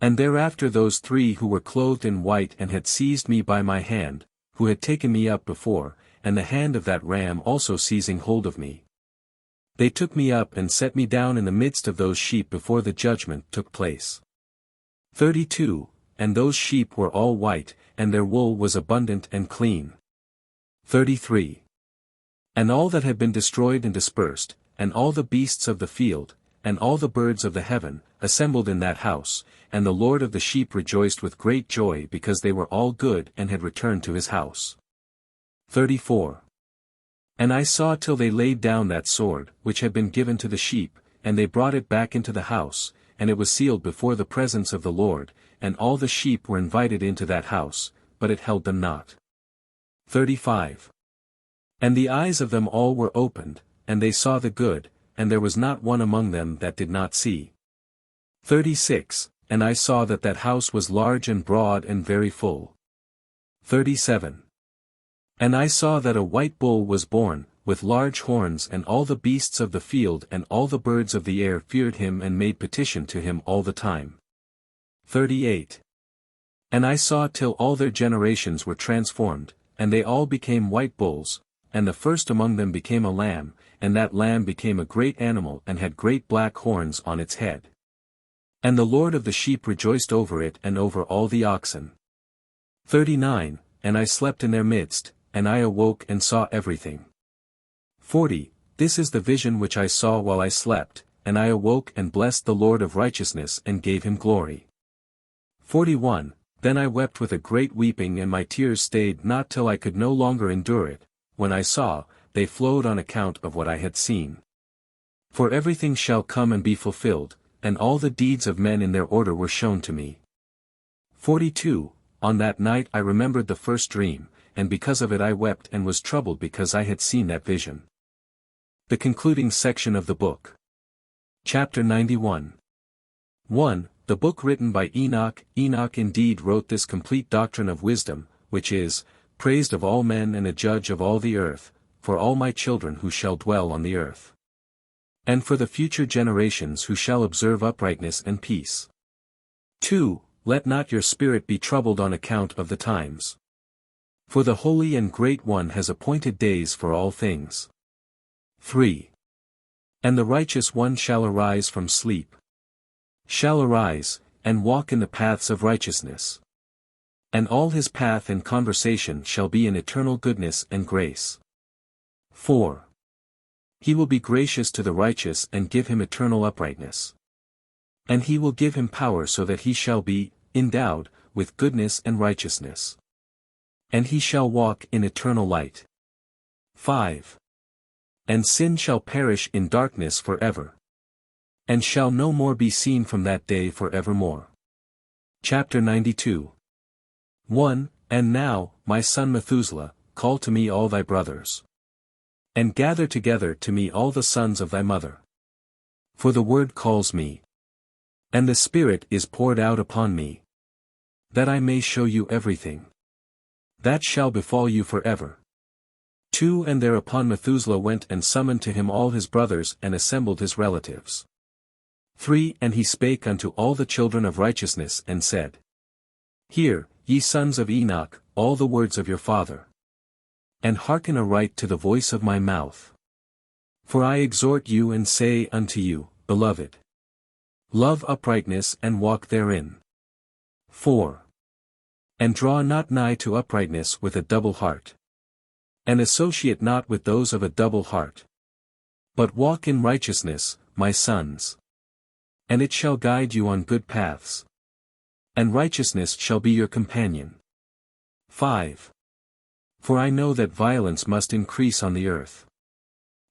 [SPEAKER 1] And thereafter those 3 who were clothed in white and had seized me by my hand, who had taken me up before, and the hand of that ram also seizing hold of me. They took me up and set me down in the midst of those sheep before the judgment took place. 32. And those sheep were all white, and their wool was abundant and clean. 33. And all that had been destroyed and dispersed, and all the beasts of the field, and all the birds of the heaven, assembled in that house, and the Lord of the sheep rejoiced with great joy because they were all good and had returned to his house. 34. And I saw till they laid down that sword, which had been given to the sheep, and they brought it back into the house, and it was sealed before the presence of the Lord, and all the sheep were invited into that house, but it held them not. 35. And the eyes of them all were opened, and they saw the good, and there was not one among them that did not see. 36. And I saw that that house was large and broad and very full. 37. And I saw that a white bull was born, with large horns, and all the beasts of the field and all the birds of the air feared him and made petition to him all the time. 38. And I saw till all their generations were transformed, and they all became white bulls, and the first among them became a lamb, and that lamb became a great animal and had great black horns on its head. And the Lord of the sheep rejoiced over it and over all the oxen. 39. And I slept in their midst, and I awoke and saw everything. 40. This is the vision which I saw while I slept, and I awoke and blessed the Lord of righteousness and gave him glory. 41. Then I wept with a great weeping, and my tears stayed not till I could no longer endure it. When I saw, they flowed on account of what I had seen. For everything shall come and be fulfilled, and all the deeds of men in their order were shown to me. 42. On that night I remembered the first dream, and because of it I wept and was troubled because I had seen that vision. The concluding section of the book. Chapter 91. 1. The book written by Enoch. Enoch indeed wrote this complete doctrine of wisdom, which is, praised of all men and a judge of all the earth, for all my children who shall dwell on the earth. And for the future generations who shall observe uprightness and peace. 2. Let not your spirit be troubled on account of the times. For the Holy and Great One has appointed days for all things. 3. And the righteous one shall arise from sleep. Shall arise, and walk in the paths of righteousness. And all his path and conversation shall be in eternal goodness and grace. 4. He will be gracious to the righteous and give him eternal uprightness. And he will give him power so that he shall be endowed with goodness and righteousness. And he shall walk in eternal light. 5. And sin shall perish in darkness forever. And shall no more be seen from that day forevermore. Chapter 92. 1. And now, my son Methuselah, call to me all thy brothers. And gather together to me all the sons of thy mother. For the word calls me. And the Spirit is poured out upon me. That I may show you everything. That shall befall you forever. 2. And thereupon Methuselah went and summoned to him all his brothers and assembled his relatives. 3. And he spake unto all the children of righteousness and said, Hear, ye sons of Enoch, all the words of your father. And hearken aright to the voice of my mouth. For I exhort you and say unto you, Beloved, love uprightness and walk therein. 4. And draw not nigh to uprightness with a double heart. And associate not with those of a double heart. But walk in righteousness, my sons. And it shall guide you on good paths. And righteousness shall be your companion. 5. For I know that violence must increase on the earth.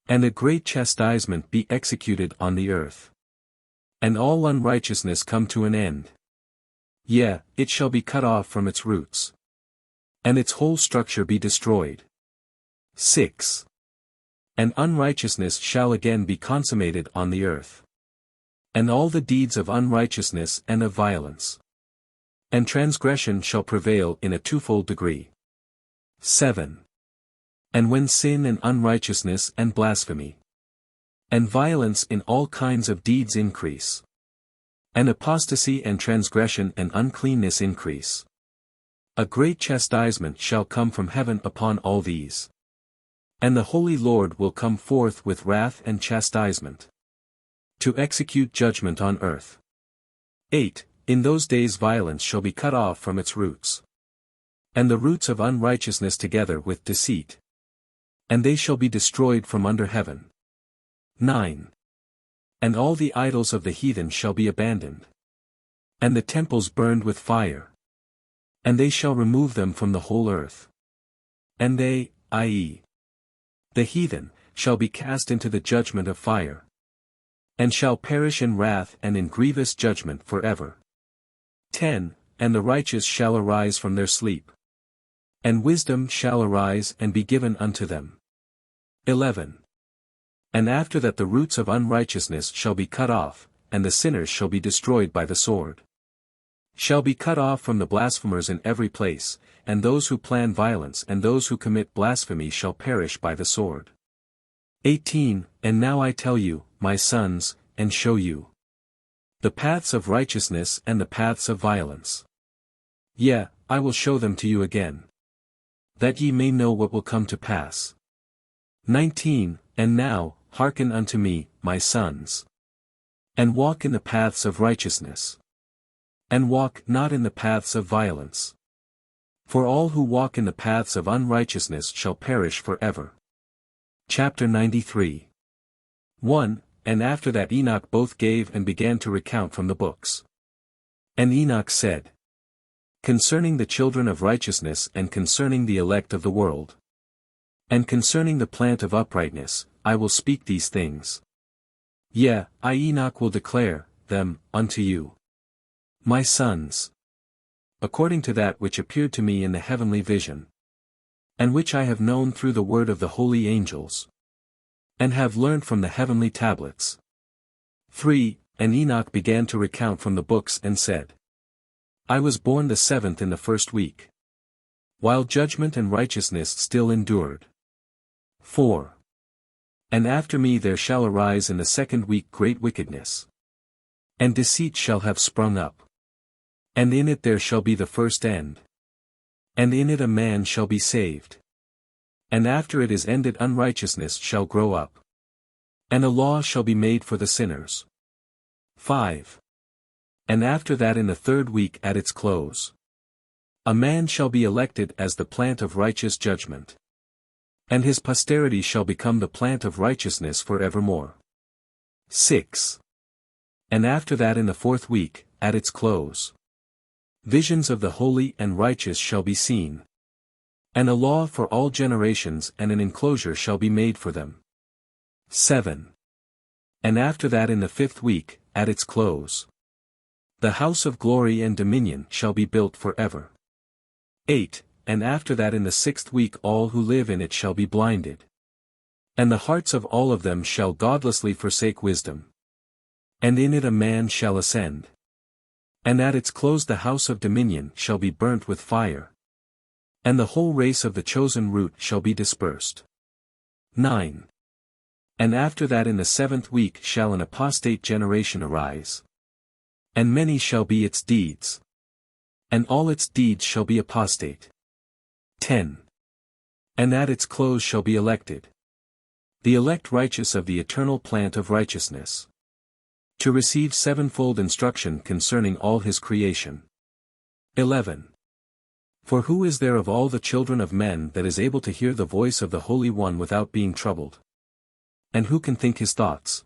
[SPEAKER 1] And a great chastisement be executed on the earth. And all unrighteousness come to an end. Yea, it shall be cut off from its roots. And its whole structure be destroyed. 6. And unrighteousness shall again be consummated on the earth. And all the deeds of unrighteousness and of violence. And transgression shall prevail in a twofold degree. 7. And when sin and unrighteousness and blasphemy, and violence in all kinds of deeds increase, and apostasy and transgression and uncleanness increase, a great chastisement shall come from heaven upon all these. And the Holy Lord will come forth with wrath and chastisement, to execute judgment on earth. 8. In those days violence shall be cut off from its roots. And the roots of unrighteousness together with deceit. And they shall be destroyed from under heaven. 9. And all the idols of the heathen shall be abandoned. And the temples burned with fire. And they shall remove them from the whole earth. And they, i.e., the heathen, shall be cast into the judgment of fire. And shall perish in wrath and in grievous judgment forever. 10. And the righteous shall arise from their sleep. And wisdom shall arise and be given unto them. 11. And after that the roots of unrighteousness shall be cut off, and the sinners shall be destroyed by the sword. Shall be cut off from the blasphemers in every place, and those who plan violence and those who commit blasphemy shall perish by the sword. 18. And now I tell you, my sons, and show you the paths of righteousness and the paths of violence. Yea, I will show them to you again, that ye may know what will come to pass. 19. And now, hearken unto me, my sons. And walk in the paths of righteousness. And walk not in the paths of violence. For all who walk in the paths of unrighteousness shall perish forever. Chapter 93. 1. And after that Enoch both gave and began to recount from the books. And Enoch said, Concerning the children of righteousness and concerning the elect of the world, and concerning the plant of uprightness, I will speak these things. Yea, I Enoch will declare them unto you, my sons, according to that which appeared to me in the heavenly vision, and which I have known through the word of the holy angels, and have learned from the heavenly tablets. 3. And Enoch began to recount from the books and said, I was born the 7th in the 1st week, while judgment and righteousness still endured. 4. And after me there shall arise in the 2nd week great wickedness, and deceit shall have sprung up. And in it there shall be the first end. And in it a man shall be saved. And after it is ended unrighteousness shall grow up. And a law shall be made for the sinners. 5. And after that in the 3rd week at its close, a man shall be elected as the plant of righteous judgment. And his posterity shall become the plant of righteousness forevermore. 6. And after that in the 4th week, at its close, visions of the holy and righteous shall be seen. And a law for all generations and an enclosure shall be made for them. 7. And after that in the 5th week, at its close, the house of glory and dominion shall be built forever. 8. And after that in the 6th week all who live in it shall be blinded. And the hearts of all of them shall godlessly forsake wisdom. And in it a man shall ascend. And at its close the house of dominion shall be burnt with fire. And the whole race of the chosen root shall be dispersed. 9. And after that in the 7th week shall an apostate generation arise. And many shall be its deeds. And all its deeds shall be apostate. 10. And at its close shall be elected the elect righteous of the eternal plant of righteousness, to receive sevenfold instruction concerning all his creation. 11. For who is there of all the children of men that is able to hear the voice of the Holy One without being troubled? And who can think his thoughts?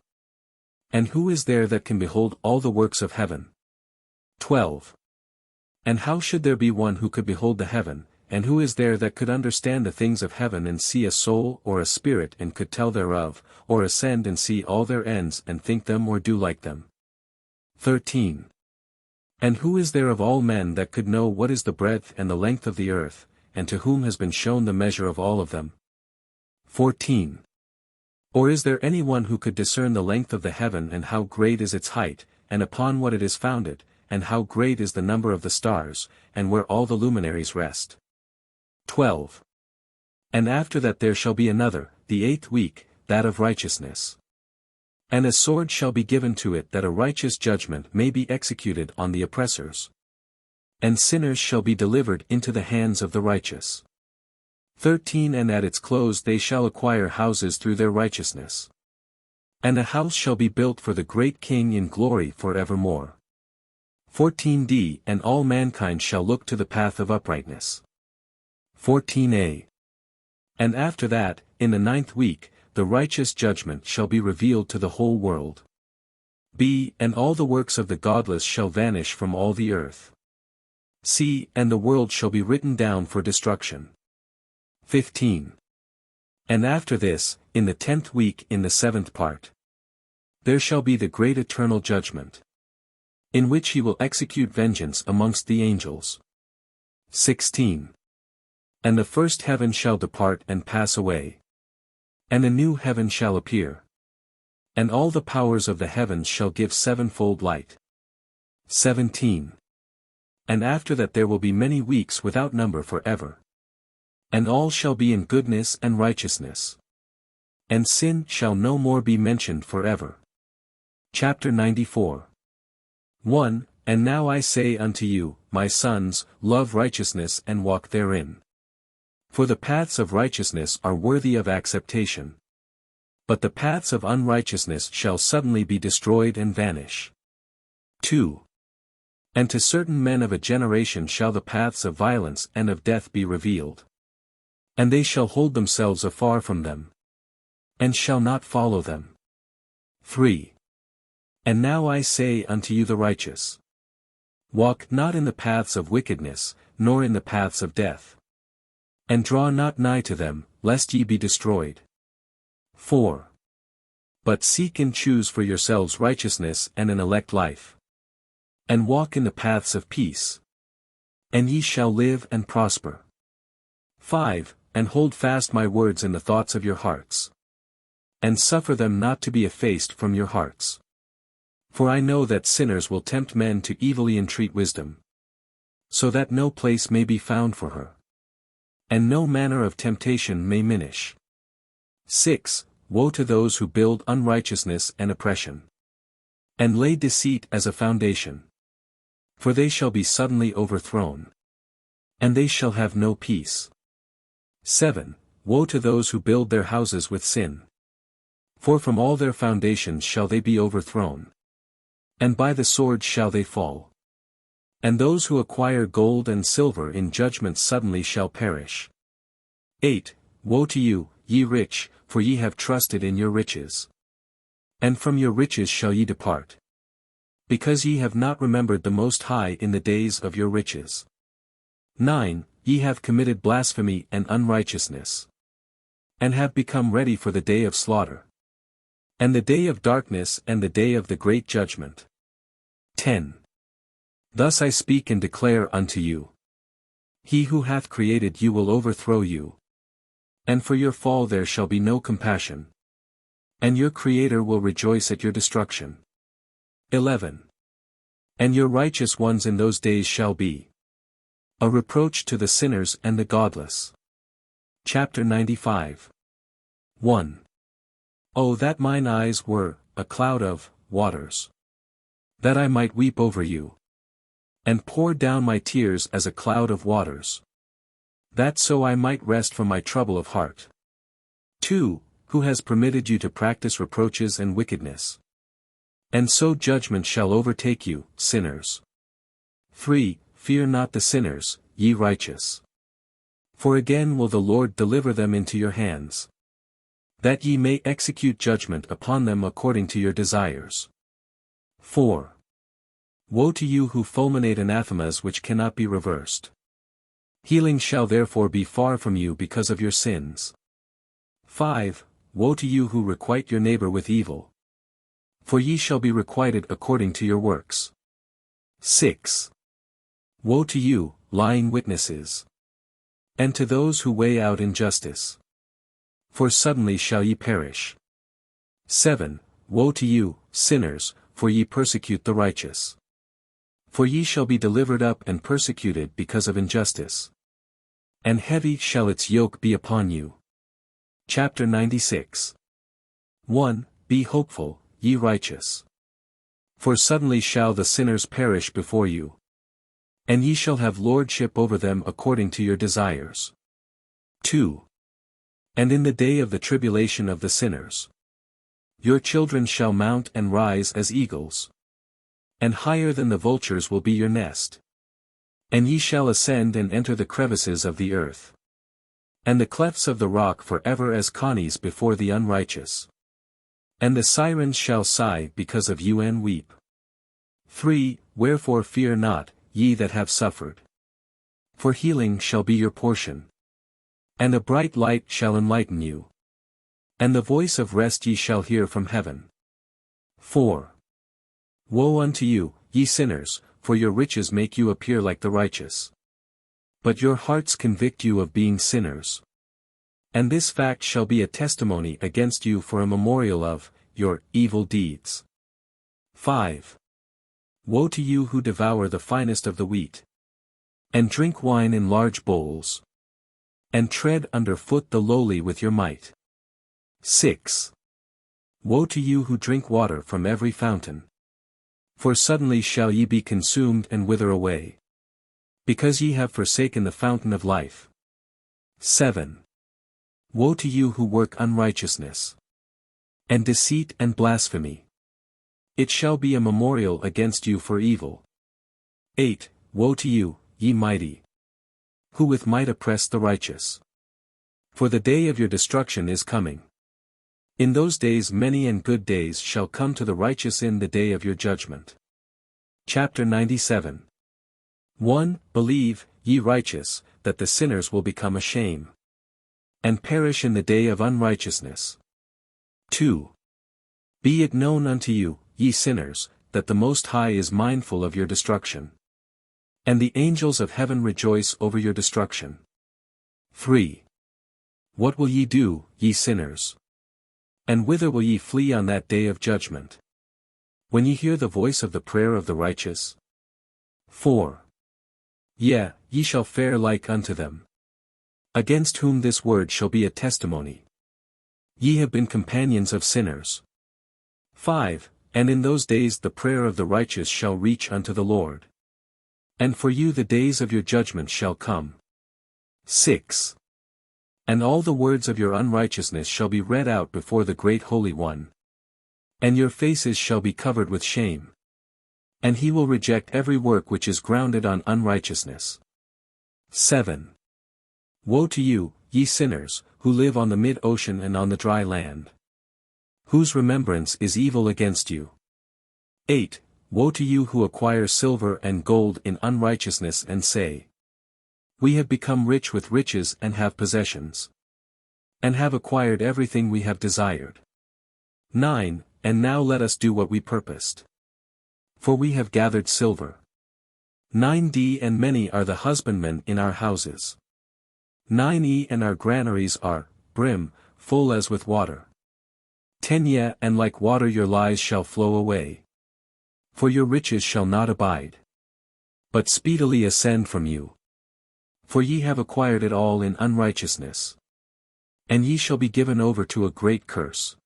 [SPEAKER 1] And who is there that can behold all the works of heaven? 12. And how should there be one who could behold the heaven, and who is there that could understand the things of heaven and see a soul or a spirit and could tell thereof, or ascend and see all their ends and think them or do like them? 13. And who is there of all men that could know what is the breadth and the length of the earth, and to whom has been shown the measure of all of them? 14. Or is there any one who could discern the length of the heaven and how great is its height, and upon what it is founded, and how great is the number of the stars, and where all the luminaries rest? 12. And after that there shall be another, the 8th week, that of righteousness. And a sword shall be given to it that a righteous judgment may be executed on the oppressors. And sinners shall be delivered into the hands of the righteous. 13. And at its close they shall acquire houses through their righteousness. And a house shall be built for the great King in glory for evermore. 14d. And all mankind shall look to the path of uprightness. 14a. And after that, in the 9th week, the righteous judgment shall be revealed to the whole world. b. And all the works of the godless shall vanish from all the earth. c. And the world shall be written down for destruction. 15. And after this, in the 10th week in the 7th part, there shall be the great eternal judgment, in which he will execute vengeance amongst the angels. 16. And the first heaven shall depart and pass away. And a new heaven shall appear. And all the powers of the heavens shall give sevenfold light. 17. And after that there will be many weeks without number forever. And all shall be in goodness and righteousness. And sin shall no more be mentioned forever. Chapter 94. 1. And now I say unto you, my sons, love righteousness and walk therein. For the paths of righteousness are worthy of acceptation. But the paths of unrighteousness shall suddenly be destroyed and vanish. 2. And to certain men of a generation shall the paths of violence and of death be revealed. And they shall hold themselves afar from them, and shall not follow them. 3. And now I say unto you the righteous, walk not in the paths of wickedness, nor in the paths of death. And draw not nigh to them, lest ye be destroyed. 4. But seek and choose for yourselves righteousness and an elect life. And walk in the paths of peace. And ye shall live and prosper. 5. And hold fast my words in the thoughts of your hearts. And suffer them not to be effaced from your hearts. For I know that sinners will tempt men to evilly entreat wisdom, so that no place may be found for her. And no manner of temptation may minish. 6. Woe to those who build unrighteousness and oppression, and lay deceit as a foundation. For they shall be suddenly overthrown, and they shall have no peace. 7. Woe to those who build their houses with sin. For from all their foundations shall they be overthrown, and by the sword shall they fall. And those who acquire gold and silver in judgment suddenly shall perish. 8. Woe to you, ye rich, for ye have trusted in your riches. And from your riches shall ye depart, because ye have not remembered the Most High in the days of your riches. 9. ye have committed blasphemy and unrighteousness, and have become ready for the day of slaughter, and the day of darkness and the day of the great judgment. 10. Thus I speak and declare unto you, he who hath created you will overthrow you, and for your fall there shall be no compassion, and your Creator will rejoice at your destruction. 11. And your righteous ones in those days shall be a reproach to the sinners and the godless. Chapter 95. 1. O that mine eyes were a cloud of waters, that I might weep over you, and pour down my tears as a cloud of waters, that so I might rest from my trouble of heart. 2. Who has permitted you to practice reproaches and wickedness? And so judgment shall overtake you, sinners. 3. Fear not the sinners, ye righteous. For again will the Lord deliver them into your hands, that ye may execute judgment upon them according to your desires. 4. Woe to you who fulminate anathemas which cannot be reversed. Healing shall therefore be far from you because of your sins. 5. Woe to you who requite your neighbor with evil, for ye shall be requited according to your works. 6. Woe to you, lying witnesses, and to those who weigh out injustice, for suddenly shall ye perish. 7. Woe to you, sinners, for ye persecute the righteous, for ye shall be delivered up and persecuted because of injustice, and heavy shall its yoke be upon you. Chapter 96. 1. Be hopeful, ye righteous, for suddenly shall the sinners perish before you, and ye shall have lordship over them according to your desires. 2. And in the day of the tribulation of the sinners, your children shall mount and rise as eagles, and higher than the vultures will be your nest. And ye shall ascend and enter the crevices of the earth, and the clefts of the rock for ever as conies before the unrighteous. And the sirens shall sigh because of you and weep. 3. Wherefore fear not, ye that have suffered, for healing shall be your portion, and a bright light shall enlighten you, and the voice of rest ye shall hear from heaven. 4. Woe unto you, ye sinners, for your riches make you appear like the righteous, but your hearts convict you of being sinners. And this fact shall be a testimony against you for a memorial of your evil deeds. 5. Woe to you who devour the finest of the wheat, and drink wine in large bowls, and tread under foot the lowly with your might. 6. Woe to you who drink water from every fountain, for suddenly shall ye be consumed and wither away, because ye have forsaken the fountain of life. 7. Woe to you who work unrighteousness, and deceit and blasphemy. It shall be a memorial against you for evil. 8. Woe to you, ye mighty, who with might oppress the righteous, for the day of your destruction is coming. In those days many and good days shall come to the righteous in the day of your judgment. Chapter 97. 1. Believe, ye righteous, that the sinners will become a shame, and perish in the day of unrighteousness. 2. Be it known unto you, ye sinners, that the Most High is mindful of your destruction, and the angels of heaven rejoice over your destruction. 3. What will ye do, ye sinners? And whither will ye flee on that day of judgment, when ye hear the voice of the prayer of the righteous? 4. Yea, ye shall fare like unto them, against whom this word shall be a testimony. Ye have been companions of sinners. 5. And in those days the prayer of the righteous shall reach unto the Lord, and for you the days of your judgment shall come. 6. And all the words of your unrighteousness shall be read out before the great Holy One, and your faces shall be covered with shame, and he will reject every work which is grounded on unrighteousness. 7. Woe to you, ye sinners, who live on the mid-ocean and on the dry land, whose remembrance is evil against you. 8. Woe to you who acquire silver and gold in unrighteousness and say, We have become rich with riches and have possessions. And have acquired everything we have desired. 9. And now let us do what we purposed. For we have gathered silver. 9d And many are the husbandmen in our houses. 9e And our granaries are, brim, full as with water. 10 Yea, and like water your lies shall flow away. For your riches shall not abide, but speedily ascend from you. For ye have acquired it all in unrighteousness. And ye shall be given over to a great curse.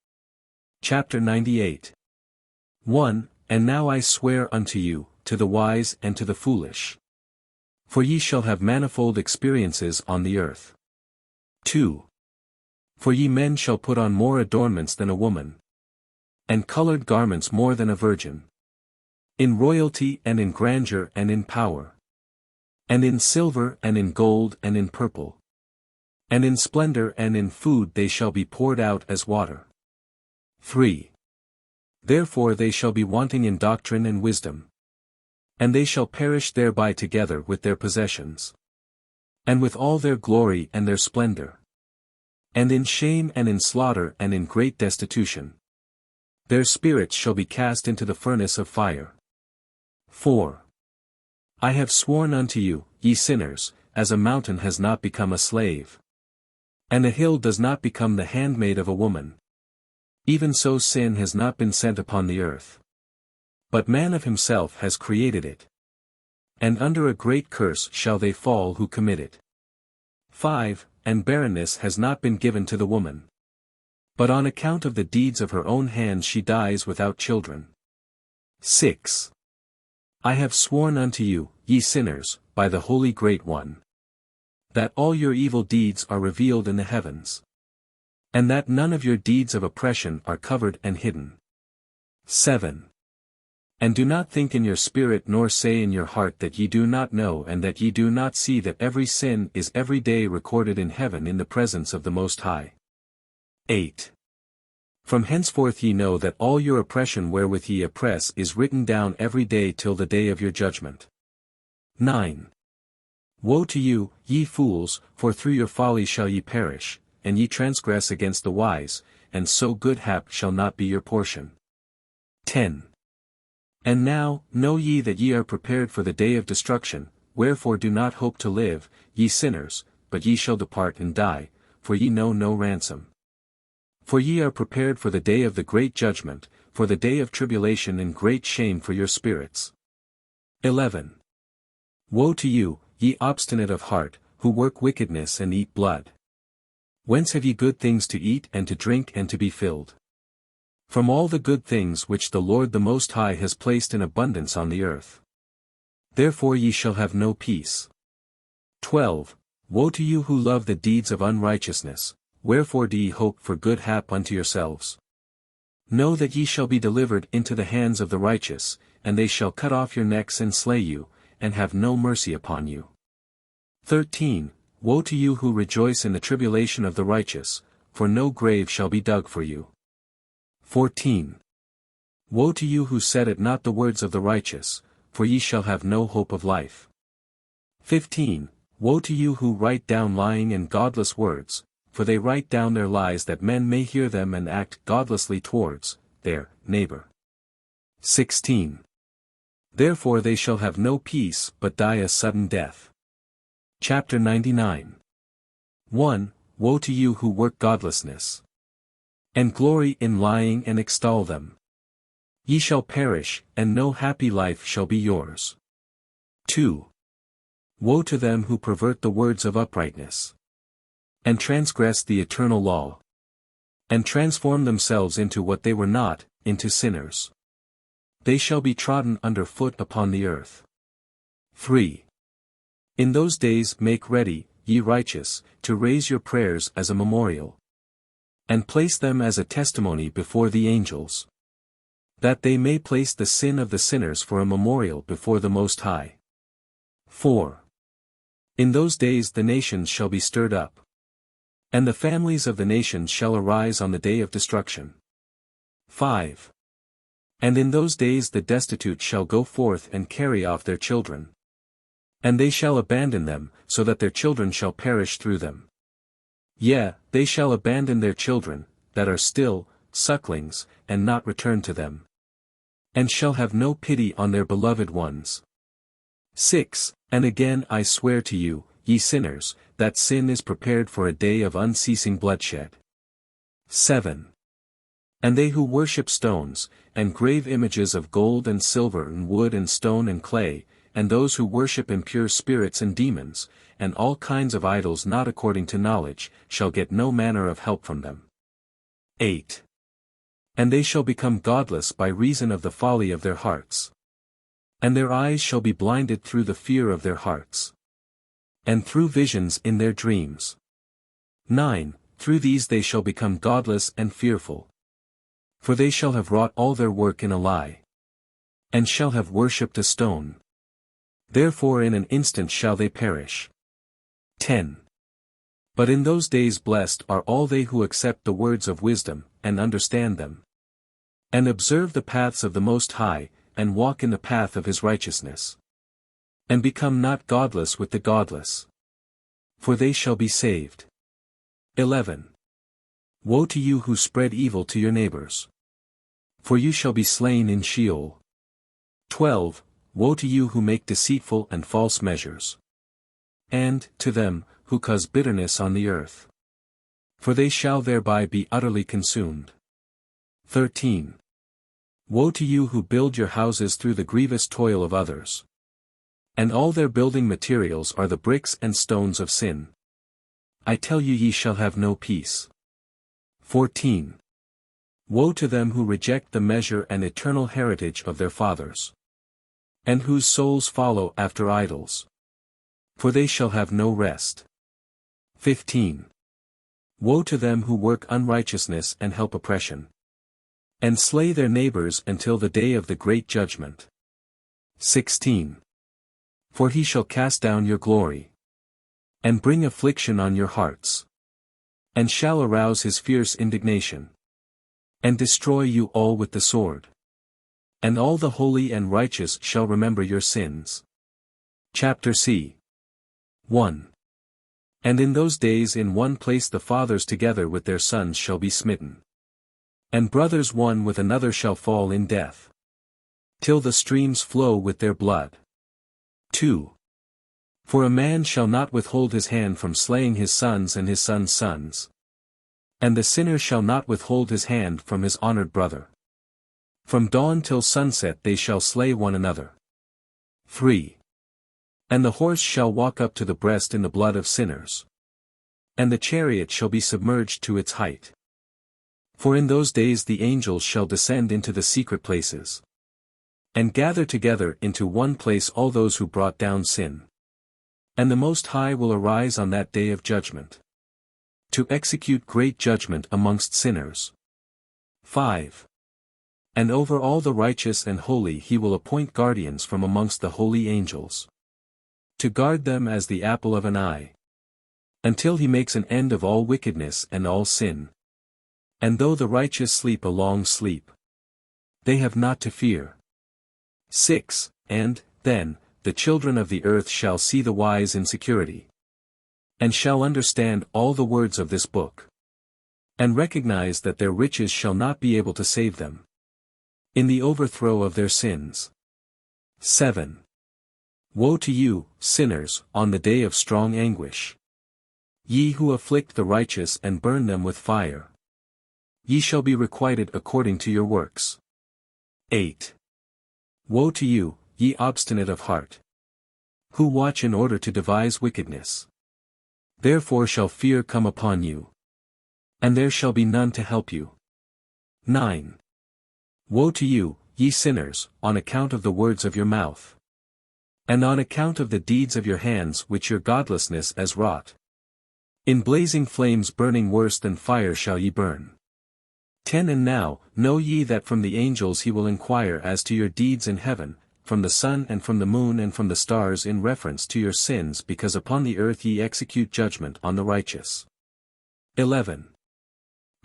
[SPEAKER 1] Chapter 98. 1. And now I swear unto you, to the wise and to the foolish. For ye shall have manifold experiences on the earth. 2. For ye men shall put on more adornments than a woman, and colored garments more than a virgin. In royalty and in grandeur and in power. And in silver and in gold and in purple. And in splendor and in food they shall be poured out as water. 3. Therefore they shall be wanting in doctrine and wisdom. And they shall perish thereby together with their possessions. And with all their glory and their splendor. And in shame and in slaughter and in great destitution. Their spirits shall be cast into the furnace of fire. 4. I have sworn unto you, ye sinners, as a mountain has not become a slave. And a hill does not become the handmaid of a woman. Even so sin has not been sent upon the earth. But man of himself has created it. And under a great curse shall they fall who commit it. 5. And barrenness has not been given to the woman. But on account of the deeds of her own hands she dies without children. 6. I have sworn unto you, ye sinners, by the Holy Great One, that all your evil deeds are revealed in the heavens. And that none of your deeds of oppression are covered and hidden. 7. And do not think in your spirit nor say in your heart that ye do not know and that ye do not see that every sin is every day recorded in heaven in the presence of the Most High. 8. From henceforth ye know that all your oppression wherewith ye oppress is written down every day till the day of your judgment. 9. Woe to you, ye fools, for through your folly shall ye perish, and ye transgress against the wise, and so good hap shall not be your portion. 10. And now, know ye that ye are prepared for the day of destruction, wherefore do not hope to live, ye sinners, but ye shall depart and die, for ye know no ransom. For ye are prepared for the day of the great judgment, for the day of tribulation and great shame for your spirits. 11. Woe to you, ye obstinate of heart, who work wickedness and eat blood. Whence have ye good things to eat and to drink and to be filled? From all the good things which the Lord the Most High has placed in abundance on the earth. Therefore ye shall have no peace. 12. Woe to you who love the deeds of unrighteousness, wherefore do ye hope for good hap unto yourselves? Know that ye shall be delivered into the hands of the righteous, and they shall cut off your necks and slay you, and have no mercy upon you. 13. Woe to you who rejoice in the tribulation of the righteous, for no grave shall be dug for you. 14. Woe to you who set at naught the words of the righteous, for ye shall have no hope of life. 15. Woe to you who write down lying and godless words, for they write down their lies that men may hear them and act godlessly towards their neighbor. 16. Therefore they shall have no peace but die a sudden death. Chapter 99. 1. Woe to you who work godlessness, and glory in lying and extol them. Ye shall perish, and no happy life shall be yours. 2. Woe to them who pervert the words of uprightness, and transgress the eternal law, and transform themselves into what they were not, into sinners. They shall be trodden under foot upon the earth. 3. In those days make ready, ye righteous, to raise your prayers as a memorial, and place them as a testimony before the angels, that they may place the sin of the sinners for a memorial before the Most High. 4. In those days the nations shall be stirred up, and the families of the nations shall arise on the day of destruction. 5. And in those days the destitute shall go forth and carry off their children, And they shall abandon them, so that their children shall perish through them. Yea, they shall abandon their children, that are still, sucklings, and not return to them. And shall have no pity on their beloved ones. 6. And again I swear to you, ye sinners, that sin is prepared for a day of unceasing bloodshed. 7. And they who worship stones, and grave images of gold and silver and wood and stone and clay, and those who worship impure spirits and demons, and all kinds of idols not according to knowledge, shall get no manner of help from them. 8. And they shall become godless by reason of the folly of their hearts. And their eyes shall be blinded through the fear of their hearts. And through visions in their dreams. 9. Through these they shall become godless and fearful. For they shall have wrought all their work in a lie. And shall have worshipped a stone. Therefore in an instant shall they perish. 10. But in those days blessed are all they who accept the words of wisdom, and understand them. And observe the paths of the Most High, and walk in the path of his righteousness. And become not godless with the godless. For they shall be saved. 11. Woe to you who spread evil to your neighbors. For you shall be slain in Sheol. 12. Woe to you who make deceitful and false measures. And, to them, who cause bitterness on the earth. For they shall thereby be utterly consumed. 13. Woe to you who build your houses through the grievous toil of others. And all their building materials are the bricks and stones of sin. I tell you ye shall have no peace. 14. Woe to them who reject the measure and eternal heritage of their fathers. And whose souls follow after idols. For they shall have no rest. 15. Woe to them who work unrighteousness and help oppression. And slay their neighbors until the day of the great judgment. 16. For he shall cast down your glory. And bring affliction on your hearts. And shall arouse his fierce indignation. And destroy you all with the sword. And all the holy and righteous shall remember your sins. Chapter C. 1. And in those days in one place the fathers together with their sons shall be smitten. And brothers one with another shall fall in death. Till the streams flow with their blood. 2. For a man shall not withhold his hand from slaying his sons and his sons' sons. And the sinner shall not withhold his hand from his honored brother. From dawn till sunset they shall slay one another. 3. And the horse shall walk up to the breast in the blood of sinners. And the chariot shall be submerged to its height. For in those days the angels shall descend into the secret places. And gather together into one place all those who brought down sin. And the Most High will arise on that day of judgment. To execute great judgment amongst sinners. 5. And over all the righteous and holy he will appoint guardians from amongst the holy angels. To guard them as the apple of an eye. Until he makes an end of all wickedness and all sin. And though the righteous sleep a long sleep, they have not to fear. 6. And, then, the children of the earth shall see the wise in security. And shall understand all the words of this book. And recognize that their riches shall not be able to save them. In the overthrow of their sins. 7. Woe to you, sinners, on the day of strong anguish. Ye who afflict the righteous and burn them with fire. Ye shall be requited according to your works. 8. Woe to you, ye obstinate of heart. Who watch in order to devise wickedness. Therefore shall fear come upon you. And there shall be none to help you. 9. Woe to you, ye sinners, on account of the words of your mouth. And on account of the deeds of your hands which your godlessness has wrought. In blazing flames burning worse than fire shall ye burn. 10. And now, know ye that from the angels he will inquire as to your deeds in heaven, from the sun and from the moon and from the stars in reference to your sins, because upon the earth ye execute judgment on the righteous. 11.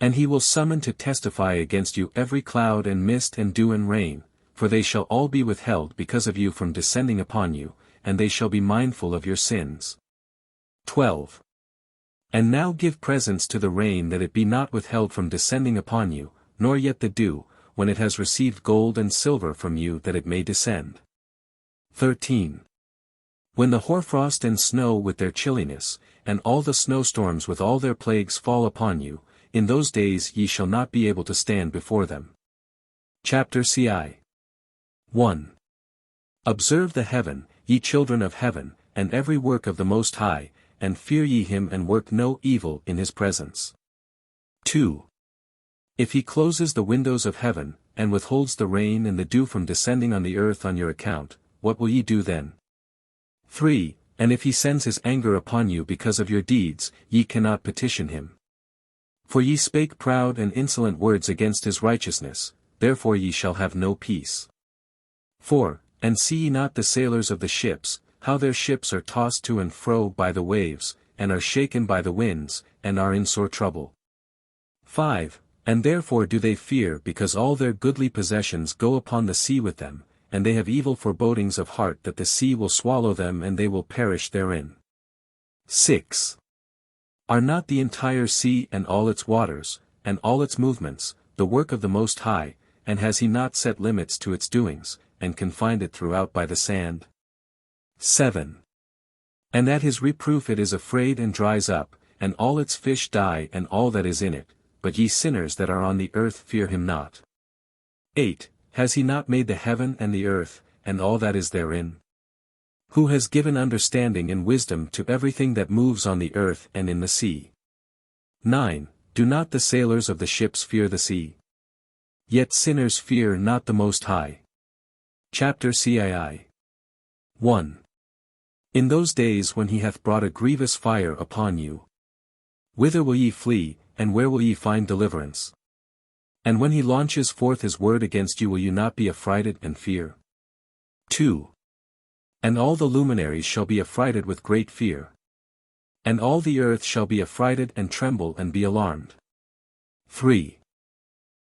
[SPEAKER 1] And he will summon to testify against you every cloud and mist and dew and rain, for they shall all be withheld because of you from descending upon you, and they shall be mindful of your sins. 12. And now give presents to the rain that it be not withheld from descending upon you, nor yet the dew, when it has received gold and silver from you that it may descend. 13. When the hoarfrost and snow with their chilliness, and all the snowstorms with all their plagues fall upon you, in those days ye shall not be able to stand before them. Chapter CI 1. Observe the heaven, ye children of heaven, and every work of the Most High, and fear ye him and work no evil in his presence. 2. If he closes the windows of heaven, and withholds the rain and the dew from descending on the earth on your account, what will ye do then? 3. And if he sends his anger upon you because of your deeds, ye cannot petition him. For ye spake proud and insolent words against his righteousness, therefore ye shall have no peace. 4. And see ye not the sailors of the ships, how their ships are tossed to and fro by the waves, and are shaken by the winds, and are in sore trouble. 5. And therefore do they fear because all their goodly possessions go upon the sea with them, and they have evil forebodings of heart that the sea will swallow them and they will perish therein. 6. Are not the entire sea and all its waters, and all its movements, the work of the Most High, and has he not set limits to its doings, and confined it throughout by the sand? 7. And at his reproof it is afraid and dries up, and all its fish die and all that is in it, but ye sinners that are on the earth fear him not. 8. Has he not made the heaven and the earth, and all that is therein? Who has given understanding and wisdom to everything that moves on the earth and in the sea? 9. Do not the sailors of the ships fear the sea? Yet sinners fear not the Most High. Chapter CII 1. In those days when he hath brought a grievous fire upon you, whither will ye flee, and where will ye find deliverance? And when he launches forth his word against you, will you not be affrighted and fear? 2. And all the luminaries shall be affrighted with great fear. And all the earth shall be affrighted and tremble and be alarmed. 3.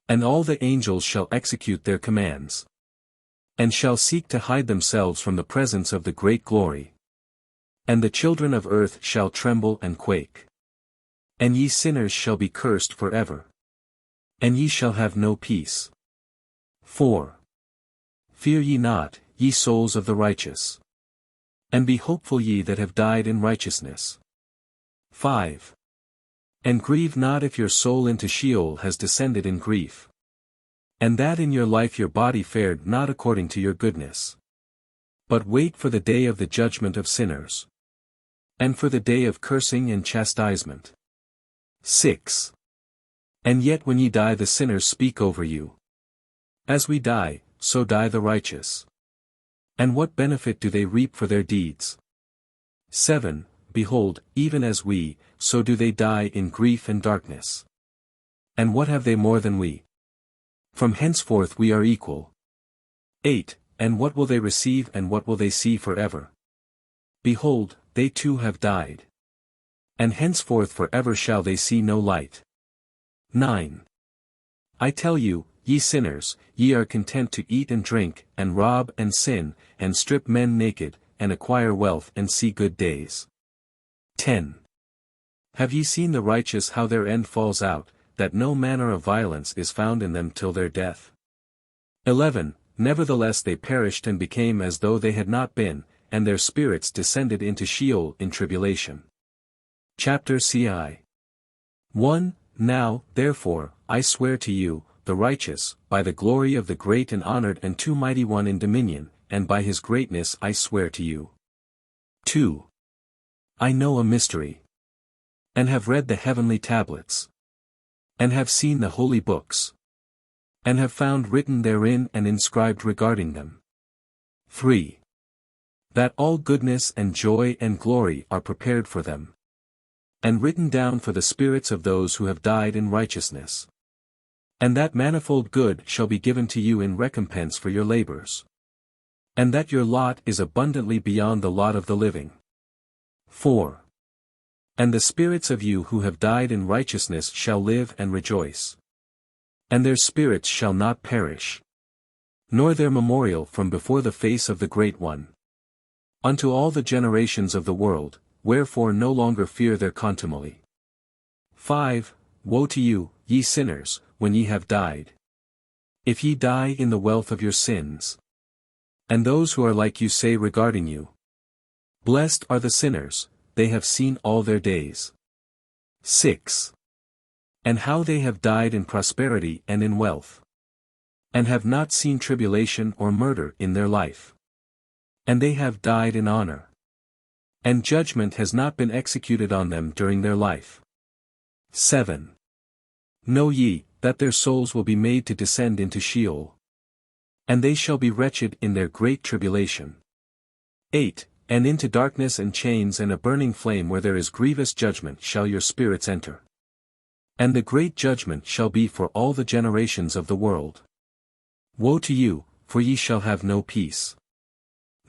[SPEAKER 1] And all the angels shall execute their commands, and shall seek to hide themselves from the presence of the great glory. And the children of earth shall tremble and quake. And ye sinners shall be cursed forever. And ye shall have no peace. 4. Fear ye not, ye souls of the righteous. And be hopeful ye that have died in righteousness. 5. And grieve not if your soul into Sheol has descended in grief. And that in your life your body fared not according to your goodness. But wait for the day of the judgment of sinners, and for the day of cursing and chastisement. 6. And yet when ye die the sinners speak over you. As we die, so die the righteous. And what benefit do they reap for their deeds? 7. Behold, even as we, so do they die in grief and darkness. And what have they more than we? From henceforth we are equal. 8. And what will they receive and what will they see forever? Behold, they too have died. And henceforth forever shall they see no light. 9. I tell you, ye sinners, ye are content to eat and drink, and rob and sin, and strip men naked, and acquire wealth and see good days. 10. Have ye seen the righteous how their end falls out, that no manner of violence is found in them till their death? 11. Nevertheless they perished and became as though they had not been, and their spirits descended into Sheol in tribulation. Chapter CI 1. Now, therefore, I swear to you, the righteous, by the glory of the great and honored and too mighty one in dominion, and by his greatness I swear to you. 2. I know a mystery, and have read the heavenly tablets, and have seen the holy books, and have found written therein and inscribed regarding them. 3. That all goodness and joy and glory are prepared for them, and written down for the spirits of those who have died in righteousness. And that manifold good shall be given to you in recompense for your labors. And that your lot is abundantly beyond the lot of the living. 4. And the spirits of you who have died in righteousness shall live and rejoice. And their spirits shall not perish, nor their memorial from before the face of the Great One. Unto all the generations of the world, wherefore no longer fear their contumely. 5. Woe to you, ye sinners, when ye have died. If ye die in the wealth of your sins. And those who are like you say regarding you. Blessed are the sinners, they have seen all their days. 6. And how they have died in prosperity and in wealth. And have not seen tribulation or murder in their life. And they have died in honor. And judgment has not been executed on them during their life. 7. Know ye, that their souls will be made to descend into Sheol. And they shall be wretched in their great tribulation. 8. And into darkness and chains and a burning flame where there is grievous judgment shall your spirits enter. And the great judgment shall be for all the generations of the world. Woe to you, for ye shall have no peace.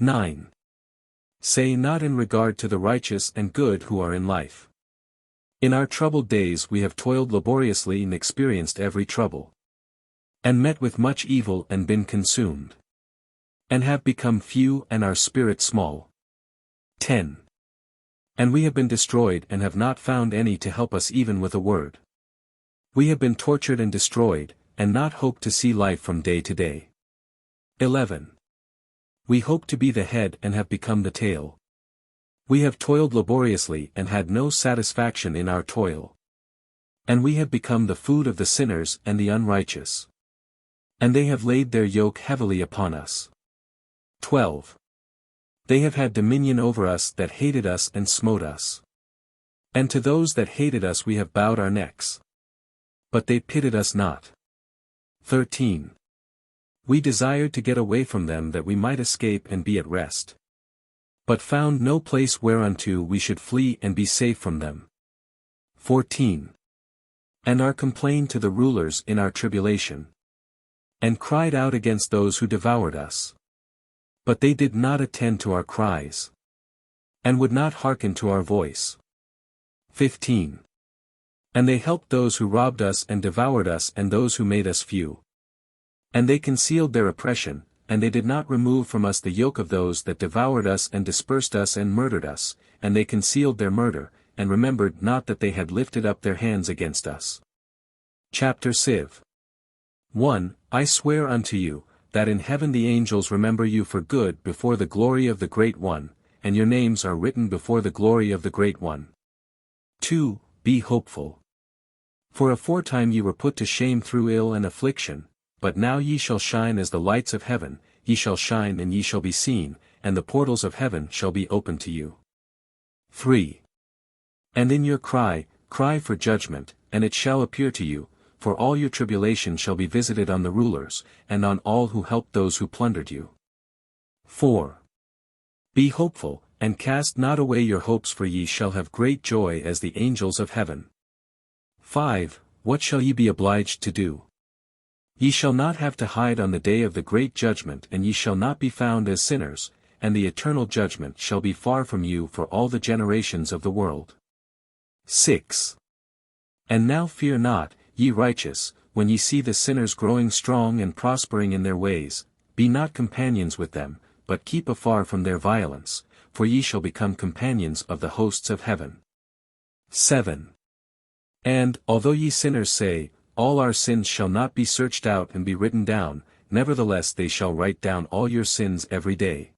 [SPEAKER 1] 9. Say not in regard to the righteous and good who are in life. In our troubled days we have toiled laboriously and experienced every trouble. And met with much evil and been consumed. And have become few and our spirit small. 10. And we have been destroyed and have not found any to help us even with a word. We have been tortured and destroyed, and not hope to see life from day to day. 11. We hope to be the head and have become the tail. We have toiled laboriously and had no satisfaction in our toil. And we have become the food of the sinners and the unrighteous. And they have laid their yoke heavily upon us. 12. They have had dominion over us that hated us and smote us. And to those that hated us we have bowed our necks. But they pitied us not. 13. We desired to get away from them that we might escape and be at rest. But found no place whereunto we should flee and be safe from them. 14. And are complained to the rulers in our tribulation. And cried out against those who devoured us. But they did not attend to our cries. And would not hearken to our voice. 15. And they helped those who robbed us and devoured us and those who made us few. And they concealed their oppression, and they did not remove from us the yoke of those that devoured us and dispersed us and murdered us, and they concealed their murder, and remembered not that they had lifted up their hands against us. Chapter Civ. 1. I swear unto you, that in heaven the angels remember you for good before the glory of the Great One, and your names are written before the glory of the Great One. 2. Be hopeful. For aforetime ye were put to shame through ill and affliction, but now ye shall shine as the lights of heaven, ye shall shine and ye shall be seen, and the portals of heaven shall be opened to you. 3. And in your cry for judgment, and it shall appear to you, for all your tribulation shall be visited on the rulers, and on all who helped those who plundered you. 4. Be hopeful, and cast not away your hopes, for ye shall have great joy as the angels of heaven. 5. What shall ye be obliged to do? Ye shall not have to hide on the day of the great judgment, and ye shall not be found as sinners, and the eternal judgment shall be far from you for all the generations of the world. 6. And now fear not, ye righteous, when ye see the sinners growing strong and prospering in their ways, be not companions with them, but keep afar from their violence, for ye shall become companions of the hosts of heaven. 7. And, although ye sinners say, all our sins shall not be searched out and be written down, nevertheless they shall write down all your sins every day.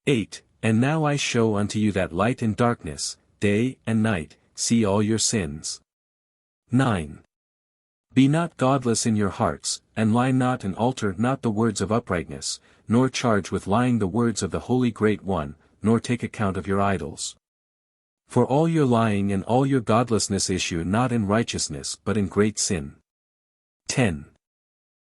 [SPEAKER 1] 8. And now I show unto you that light in darkness, day and night, see all your sins. 9. Be not godless in your hearts, and lie not and alter not the words of uprightness, nor charge with lying the words of the Holy Great One, nor take account of your idols. For all your lying and all your godlessness issue not in righteousness but in great sin. 10.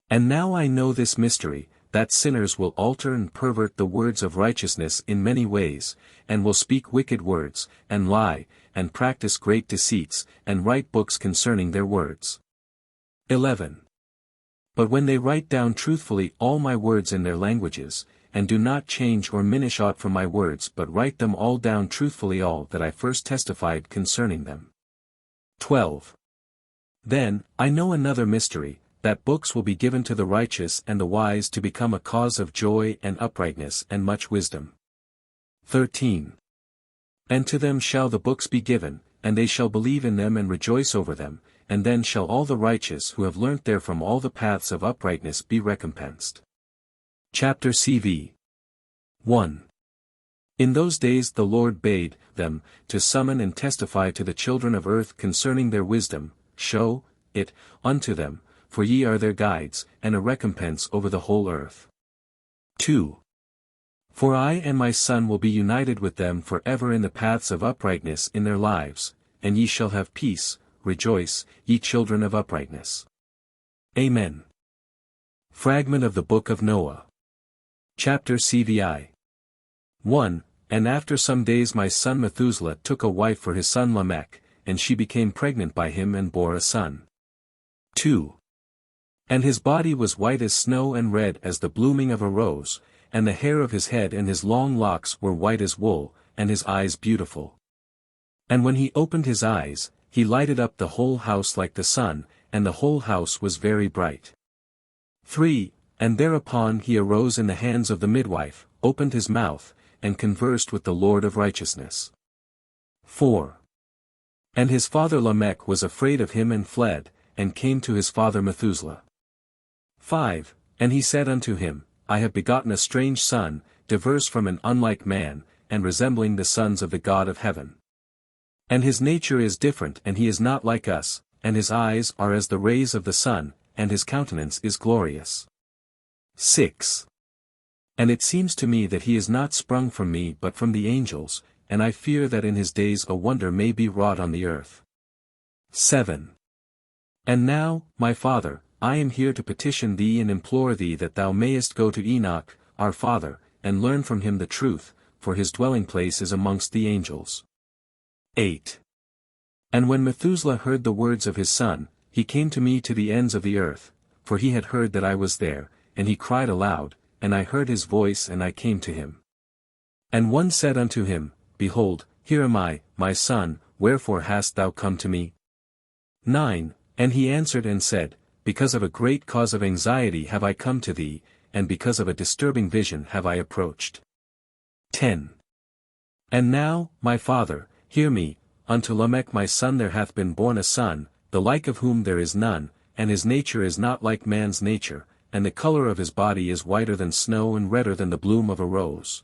[SPEAKER 1] And now I know this mystery, that sinners will alter and pervert the words of righteousness in many ways, and will speak wicked words, and lie, and practice great deceits, and write books concerning their words. 11. But when they write down truthfully all my words in their languages, and do not change or minish aught from my words but write them all down truthfully all that I first testified concerning them. 12. Then, I know another mystery, that books will be given to the righteous and the wise to become a cause of joy and uprightness and much wisdom. 13. And to them shall the books be given, and they shall believe in them and rejoice over them, and then shall all the righteous who have learnt therefrom all the paths of uprightness be recompensed. Chapter CV 1. In those days the Lord bade them to summon and testify to the children of earth concerning their wisdom, show it unto them, for ye are their guides, and a recompense over the whole earth. 2. For I and my Son will be united with them for ever in the paths of uprightness in their lives, and ye shall have peace, rejoice, ye children of uprightness. Amen. Fragment of the Book of Noah. Chapter CVI 1. And after some days my son Methuselah took a wife for his son Lamech, and she became pregnant by him and bore a son. 2. And his body was white as snow and red as the blooming of a rose, and the hair of his head and his long locks were white as wool, and his eyes beautiful. And when he opened his eyes, he lighted up the whole house like the sun, and the whole house was very bright. 3. And thereupon he arose in the hands of the midwife, opened his mouth, and conversed with the Lord of righteousness. 4. And his father Lamech was afraid of him and fled, and came to his father Methuselah. 5. And he said unto him, I have begotten a strange son, diverse from an unlike man, and resembling the sons of the God of heaven. And his nature is different and he is not like us, and his eyes are as the rays of the sun, and his countenance is glorious. 6. And it seems to me that he is not sprung from me but from the angels, and I fear that in his days a wonder may be wrought on the earth. 7. And now, my father, I am here to petition thee and implore thee that thou mayest go to Enoch, our father, and learn from him the truth, for his dwelling place is amongst the angels. 8. And when Methuselah heard the words of his son, he came to me to the ends of the earth, for he had heard that I was there, and he cried aloud, and I heard his voice and I came to him. And one said unto him, Behold, here am I, my son, wherefore hast thou come to me? 9. And he answered and said, Because of a great cause of anxiety have I come to thee, and because of a disturbing vision have I approached. 10. And now, my father, hear me, unto Lamech my son there hath been born a son, the like of whom there is none, and his nature is not like man's nature, and the color of his body is whiter than snow and redder than the bloom of a rose.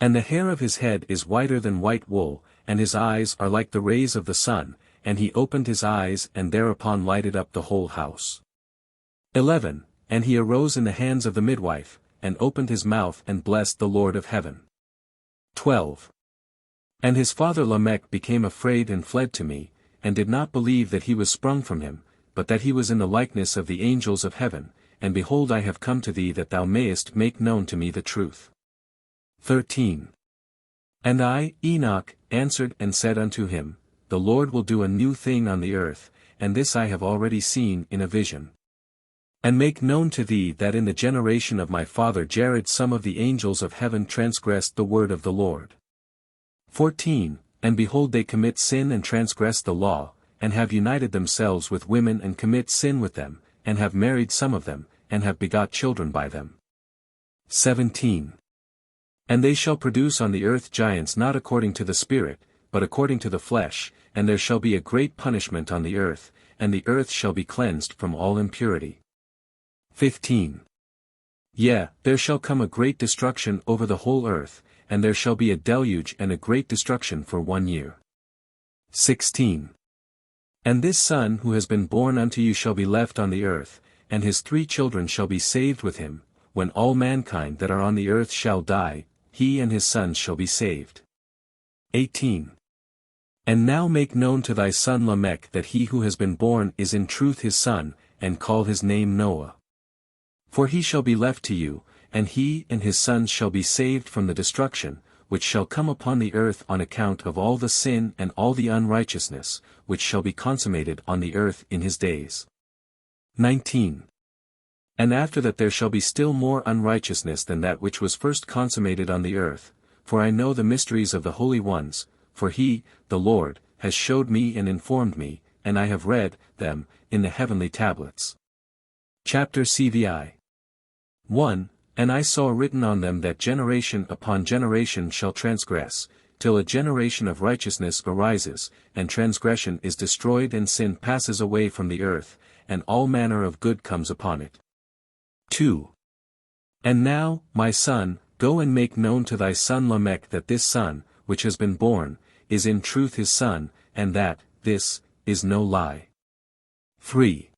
[SPEAKER 1] And the hair of his head is whiter than white wool, and his eyes are like the rays of the sun, and he opened his eyes and thereupon lighted up the whole house. 11. And he arose in the hands of the midwife, and opened his mouth and blessed the Lord of heaven. 12. And his father Lamech became afraid and fled to me, and did not believe that he was sprung from him, but that he was in the likeness of the angels of heaven, and behold I have come to thee that thou mayest make known to me the truth. 13. And I, Enoch, answered and said unto him, The Lord will do a new thing on the earth, and this I have already seen in a vision. And make known to thee that in the generation of my father Jared some of the angels of heaven transgressed the word of the Lord. 14. And behold they commit sin and transgress the law, and have united themselves with women and commit sin with them, and have married some of them, and have begot children by them. 17. And they shall produce on the earth giants not according to the Spirit, but according to the flesh, and there shall be a great punishment on the earth, and the earth shall be cleansed from all impurity. 15. Yea, there shall come a great destruction over the whole earth, and there shall be a deluge and a great destruction for 1 year. 16. And this son who has been born unto you shall be left on the earth, and his 3 children shall be saved with him, when all mankind that are on the earth shall die, he and his sons shall be saved. 18. And now make known to thy son Lamech that he who has been born is in truth his son, and call his name Noah. For he shall be left to you, and he and his sons shall be saved from the destruction, which shall come upon the earth on account of all the sin and all the unrighteousness, which shall be consummated on the earth in his days. 19. And after that there shall be still more unrighteousness than that which was first consummated on the earth, for I know the mysteries of the holy ones, for he, the Lord, has showed me and informed me, and I have read them in the heavenly tablets. Chapter CVI 1. And I saw written on them that generation upon generation shall transgress, till a generation of righteousness arises, and transgression is destroyed and sin passes away from the earth, and all manner of good comes upon it. 2. And now, my son, go and make known to thy son Lamech that this son, which has been born, is in truth his son, and that, this, is no lie. 3.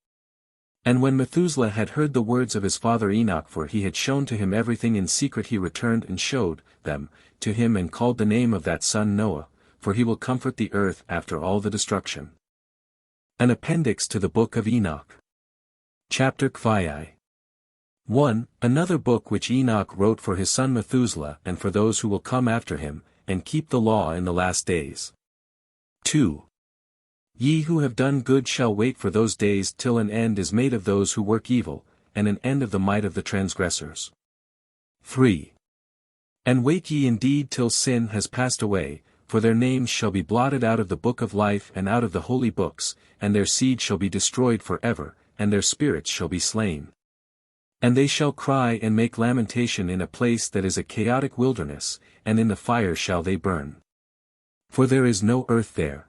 [SPEAKER 1] And when Methuselah had heard the words of his father Enoch, for he had shown to him everything in secret, he returned and showed them to him and called the name of that son Noah, for he will comfort the earth after all the destruction. An appendix to the Book of Enoch. Chapter Kvi. 1. Another book which Enoch wrote for his son Methuselah and for those who will come after him, and keep the law in the last days. 2. Ye who have done good shall wait for those days till an end is made of those who work evil, and an end of the might of the transgressors. 3. And wait ye indeed till sin has passed away, for their names shall be blotted out of the book of life and out of the holy books, and their seed shall be destroyed for ever, and their spirits shall be slain. And they shall cry and make lamentation in a place that is a chaotic wilderness, and in the fire shall they burn. For there is no earth there.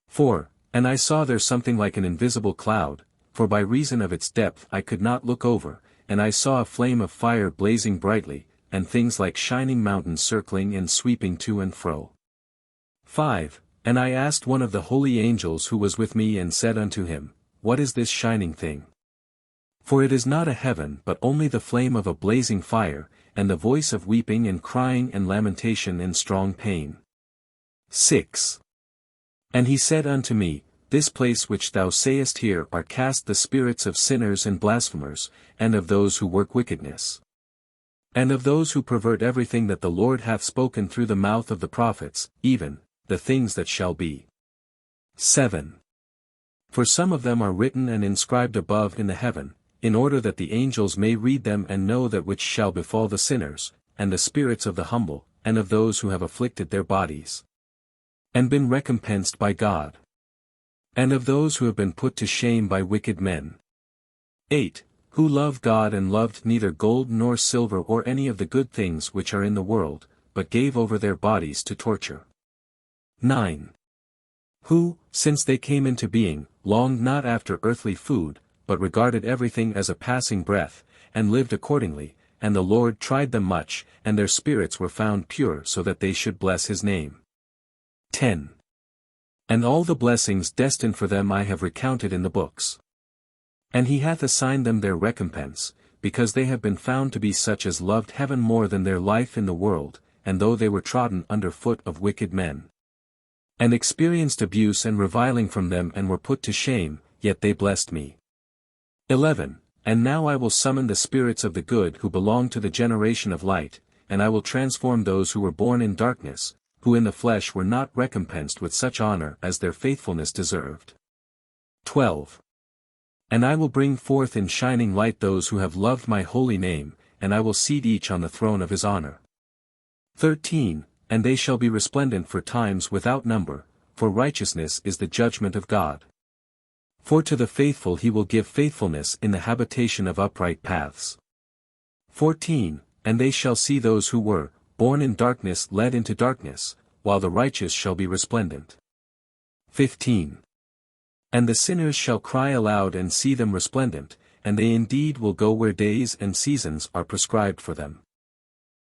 [SPEAKER 1] 4. And I saw there something like an invisible cloud, for by reason of its depth I could not look over, and I saw a flame of fire blazing brightly, and things like shining mountains circling and sweeping to and fro. 5. And I asked one of the holy angels who was with me and said unto him, What is this shining thing? For it is not a heaven but only the flame of a blazing fire, and the voice of weeping and crying and lamentation and strong pain. 6. And he said unto me, This place which thou sayest here are cast the spirits of sinners and blasphemers, and of those who work wickedness. And of those who pervert everything that the Lord hath spoken through the mouth of the prophets, even the things that shall be. 7. For some of them are written and inscribed above in the heaven, in order that the angels may read them and know that which shall befall the sinners, and the spirits of the humble, and of those who have afflicted their bodies, and been recompensed by God, and of those who have been put to shame by wicked men. 8. Who love God and loved neither gold nor silver or any of the good things which are in the world, but gave over their bodies to torture. 9. Who, since they came into being, longed not after earthly food, but regarded everything as a passing breath, and lived accordingly, and the Lord tried them much, and their spirits were found pure so that they should bless his name. 10. And all the blessings destined for them I have recounted in the books. And he hath assigned them their recompense, because they have been found to be such as loved heaven more than their life in the world, and though they were trodden under foot of wicked men, and experienced abuse and reviling from them and were put to shame, yet they blessed me. 11. And now I will summon the spirits of the good who belong to the generation of light, and I will transform those who were born in darkness, who in the flesh were not recompensed with such honor as their faithfulness deserved. 12. And I will bring forth in shining light those who have loved my holy name, and I will seat each on the throne of his honor. 13. And they shall be resplendent for times without number, for righteousness is the judgment of God. For to the faithful he will give faithfulness in the habitation of upright paths. 14. And they shall see those who were born in darkness led into darkness, while the righteous shall be resplendent. 15. And the sinners shall cry aloud and see them resplendent, and they indeed will go where days and seasons are prescribed for them.